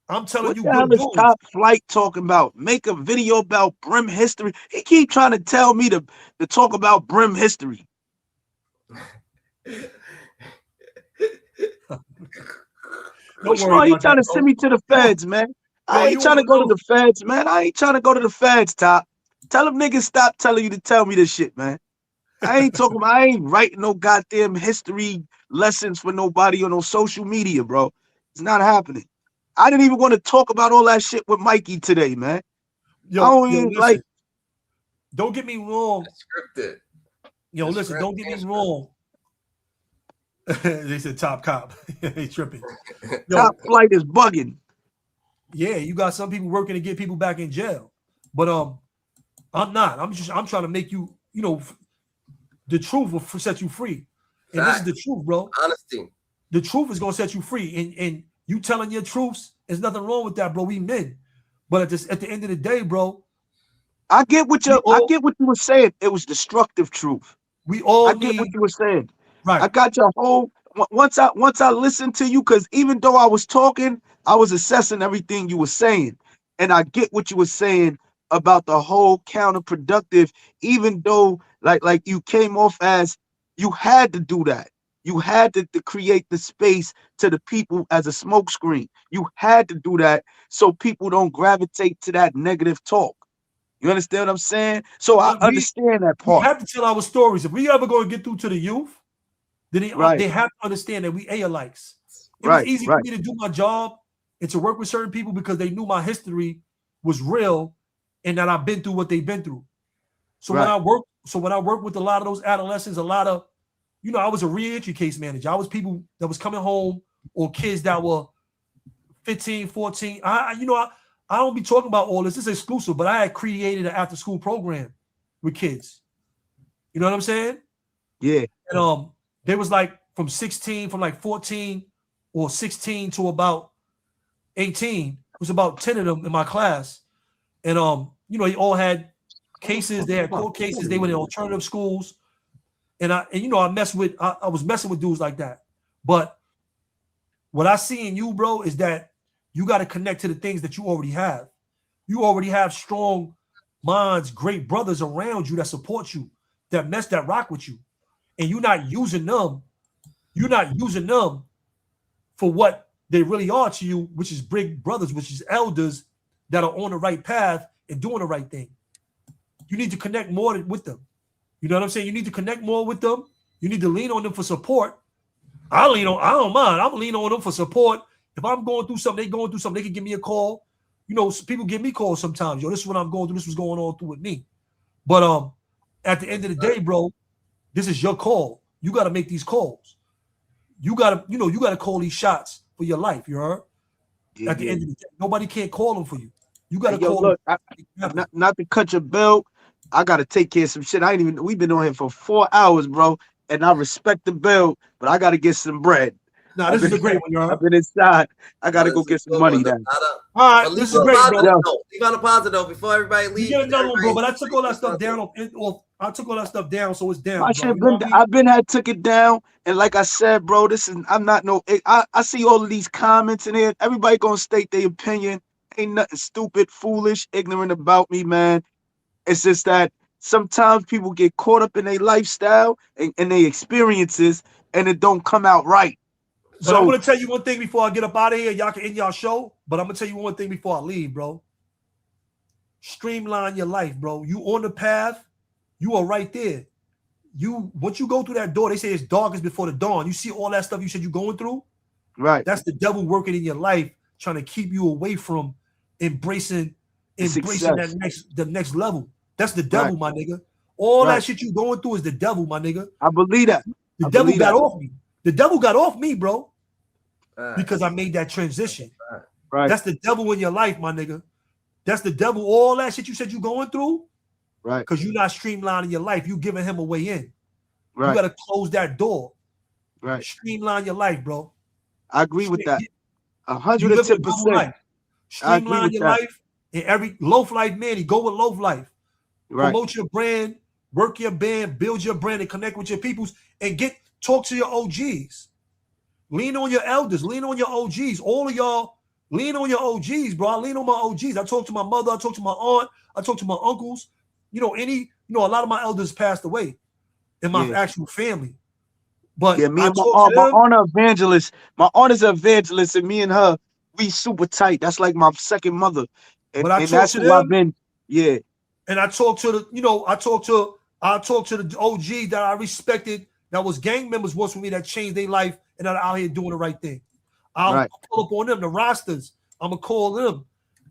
Speaker 6: I'm telling you,
Speaker 2: what the hell is Top Flight talking about? Make a video about Brim history. He keep trying to tell me to talk about Brim history. Which one? He trying to send me to the feds, man. I ain't trying to go to the feds, man. I ain't trying to go to the feds, Top. Tell them niggas stop telling you to tell me this shit, man. I ain't writing no goddamn history lessons for nobody on no social media, bro. It's not happening. I didn't even want to talk about all that shit with Mikey today, man.
Speaker 6: Listen, don't get me wrong.
Speaker 1: Scripted.
Speaker 6: Listen, don't get me wrong. They said top cop. They tripping.
Speaker 2: Top flight is bugging.
Speaker 6: Yeah, you got some people working to get people back in jail. But I'm not. I'm trying to make you, the truth will set you free. And this is the truth, bro.
Speaker 1: Honesty.
Speaker 6: The truth is gonna set you free. And you telling your truths, there's nothing wrong with that, bro. We men. But at the end of the day, bro.
Speaker 2: I get what you were saying. It was destructive truth.
Speaker 6: I
Speaker 2: get what you were saying.
Speaker 6: Right.
Speaker 2: I got your whole once I listened to you, because even though I was talking, I was assessing everything you were saying. And I get what you were saying about the whole counterproductive, even though like you came off as you had to do that. You had to create the space to the people as a smokescreen. You had to do that so people don't gravitate to that negative talk. You understand what I'm saying? So I understand that part.
Speaker 6: We have to tell our stories. If we ever going to get through to the youth, then they have to understand that we alikes. It was easy for me to do my job and to work with certain people because they knew my history was real and that I've been through what they've been through. So when I work with a lot of those adolescents, a lot of, I was a re-entry case manager. I was people that was coming home or kids that were 15, 14. I don't be talking about all this. This is exclusive, but I had created an after-school program with kids. You know what I'm saying?
Speaker 2: Yeah.
Speaker 6: And they was like from 14 or 16 to about 18. It was about 10 of them in my class. And they all had cases. They had court cases. They were in alternative schools. And I was messing with dudes like that. But what I see in you, bro, is that you got to connect to the things that you already have. You already have strong minds, great brothers around you that support you, that rock with you. And you're not using them. You're not using them for what they really are to you, which is big brothers, which is elders that are on the right path and doing the right thing. You need to connect more with them. You know what I'm saying? You need to connect more with them. You need to lean on them for support. I don't mind. I'm leaning on them for support. If I'm going through something, they can give me a call. People give me calls sometimes. This is what I'm going through. This is what's going on through with me. But at the end of the day, bro, this is your call. You got to make these calls. You got to call these shots for your life. You heard? Yeah, at the end of the day, nobody can't call them for you. You got to call them.
Speaker 2: Not to cut your belt. I gotta take care of some shit. We've been on here for 4 hours, bro. And I respect the bill, but I gotta get some bread.
Speaker 6: Nah, this is a great one, y'all.
Speaker 2: I've been inside. I gotta go get some money now.
Speaker 6: All right, this is great, bro.
Speaker 1: Leave on a positive note before everybody leaves.
Speaker 6: You get another one, bro. But I took all that stuff down. I took all that stuff down, so it's down.
Speaker 2: My shit I've took it down, and like I said, bro, I see all of these comments in here. Everybody gonna state their opinion. Ain't nothing stupid, foolish, ignorant about me, man. It's just that sometimes people get caught up in their lifestyle and their experiences, and it don't come out right.
Speaker 6: So I'm gonna tell you one thing before I get up out of here. Y'all can end y'all show, but I'm gonna tell you one thing before I leave, bro. Streamline your life, bro. You on the path, you are right there. Once you go through that door, they say it's darkest before the dawn. You see all that stuff you said you're going through,
Speaker 2: right?
Speaker 6: That's the devil working in your life, trying to keep you away from embracing the next level. That's the devil, my nigga. All that shit you going through is the devil, my nigga.
Speaker 2: I believe that.
Speaker 6: The devil got off me. The devil got off me, bro. Because I made that transition.
Speaker 2: Right.
Speaker 6: That's the devil in your life, my nigga. That's the devil. All that shit you said you going through.
Speaker 2: Right.
Speaker 6: Because you're not streamlining your life. You giving him a way in.
Speaker 2: Right.
Speaker 6: You got to close that door.
Speaker 2: Right.
Speaker 6: Streamline your life, bro.
Speaker 2: I agree with that. 110%.
Speaker 6: Streamline your life. And every loaf life, man, go with loaf life.
Speaker 2: Right.
Speaker 6: Promote your brand, work your band, build your brand, and connect with your peoples, and talk to your OGs. Lean on your elders, lean on your OGs. All of y'all, lean on your OGs, bro. I lean on my OGs. I talk to my mother, I talk to my aunt, I talk to my uncles. A lot of my elders passed away in my actual family. But
Speaker 2: Yeah, me
Speaker 6: I
Speaker 2: and
Speaker 6: talked to
Speaker 2: my
Speaker 6: them.
Speaker 2: honor evangelist, my honor's evangelist, and me and her, we super tight. That's like my second mother,
Speaker 6: But I
Speaker 2: and
Speaker 6: talked
Speaker 2: that's
Speaker 6: to
Speaker 2: who I've
Speaker 6: them,
Speaker 2: been. Yeah,
Speaker 6: and I talked to the, I talked to the OG that I respected, that was gang members once with me, that changed their life and that are out here doing the right thing. I'll
Speaker 2: right.
Speaker 6: pull up on them, the rosters. I'm gonna call them.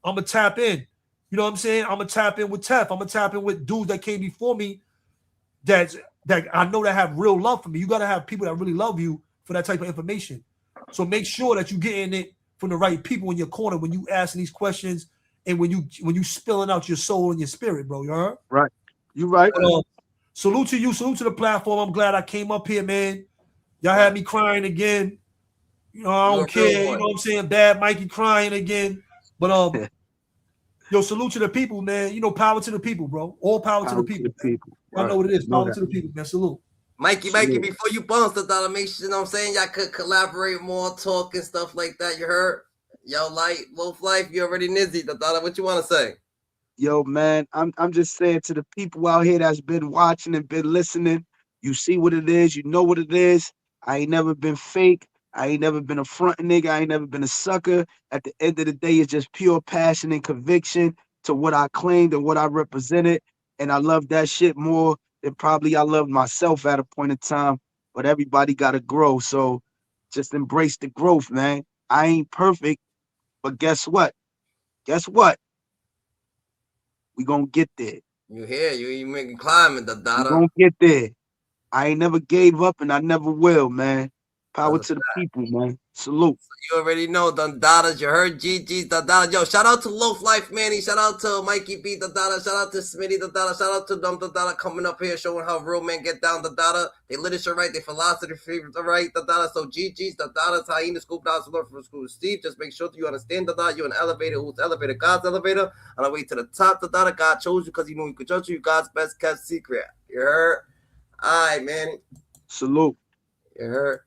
Speaker 6: I'm gonna tap in. You know what I'm saying? I'm gonna tap in with Tef. I'm gonna tap in with dudes that came before me that I know that have real love for me. You gotta have people that really love you for that type of information. So make sure that you getting it from the right people in your corner when you asking these questions and when you spilling out your soul and your spirit, bro. You heard?
Speaker 2: Right. You right.
Speaker 6: But, salute to you. Salute to the platform. I'm glad I came up here, man. Y'all had me crying again. You know, I
Speaker 1: You're
Speaker 6: don't
Speaker 1: a real
Speaker 6: care. You
Speaker 1: one.
Speaker 6: know what I'm saying? Bad Mikey crying again. But yo, salute to the people, man. You know, power to the people, bro. All power to the
Speaker 2: Power to
Speaker 6: people.
Speaker 2: the people.
Speaker 6: I know
Speaker 2: Right.
Speaker 6: what it is.
Speaker 2: Know
Speaker 6: Power
Speaker 2: that.
Speaker 6: to the people, man. Salute.
Speaker 1: Mikey,
Speaker 2: Salute.
Speaker 1: before you bounce the dollar, make sure, you know what I'm saying, y'all could collaborate more, talk and stuff like that. You heard? Yo, Loaf Life, you already nizzy, the dollar. What you want to say?
Speaker 2: Yo, man, I'm just saying to the people out here that's been watching and been listening, you see what it is, you know what it is. I ain't never been fake. I ain't never been a front nigga. I ain't never been a sucker. At the end of the day, it's just pure passion and conviction to what I claimed and what I represented. And I love that shit more than probably I loved myself at a point in time. But everybody got to grow. So just embrace the growth, man. I ain't perfect, but guess what? Guess what? We gonna get there.
Speaker 1: You here? You making climbing, the
Speaker 2: We
Speaker 1: dollar.
Speaker 2: gonna get there. I ain't never gave up and I never will, man. Power
Speaker 1: That's
Speaker 2: to the people, man. Salute.
Speaker 1: You already know the Dadas. You heard GG's the Dada. Yo, shout out to Loaf Life Manny. Shout out to Mikey B the Dada. Shout out to Smitty the Dada. Shout out to them the Dada coming up here showing how real men get down the Dada. They literature right, they philosophy right, the Dada. So GG's the Dada's Hyena Scoop Down learn from School Steve. Just make sure that you understand the Dada. You're an elevator who's elevator, God's elevator. On the way to the top, the Dada. God chose you because he knew he could judge you. God's best kept secret. You heard? All right, Manny.
Speaker 2: Salute.
Speaker 1: You heard?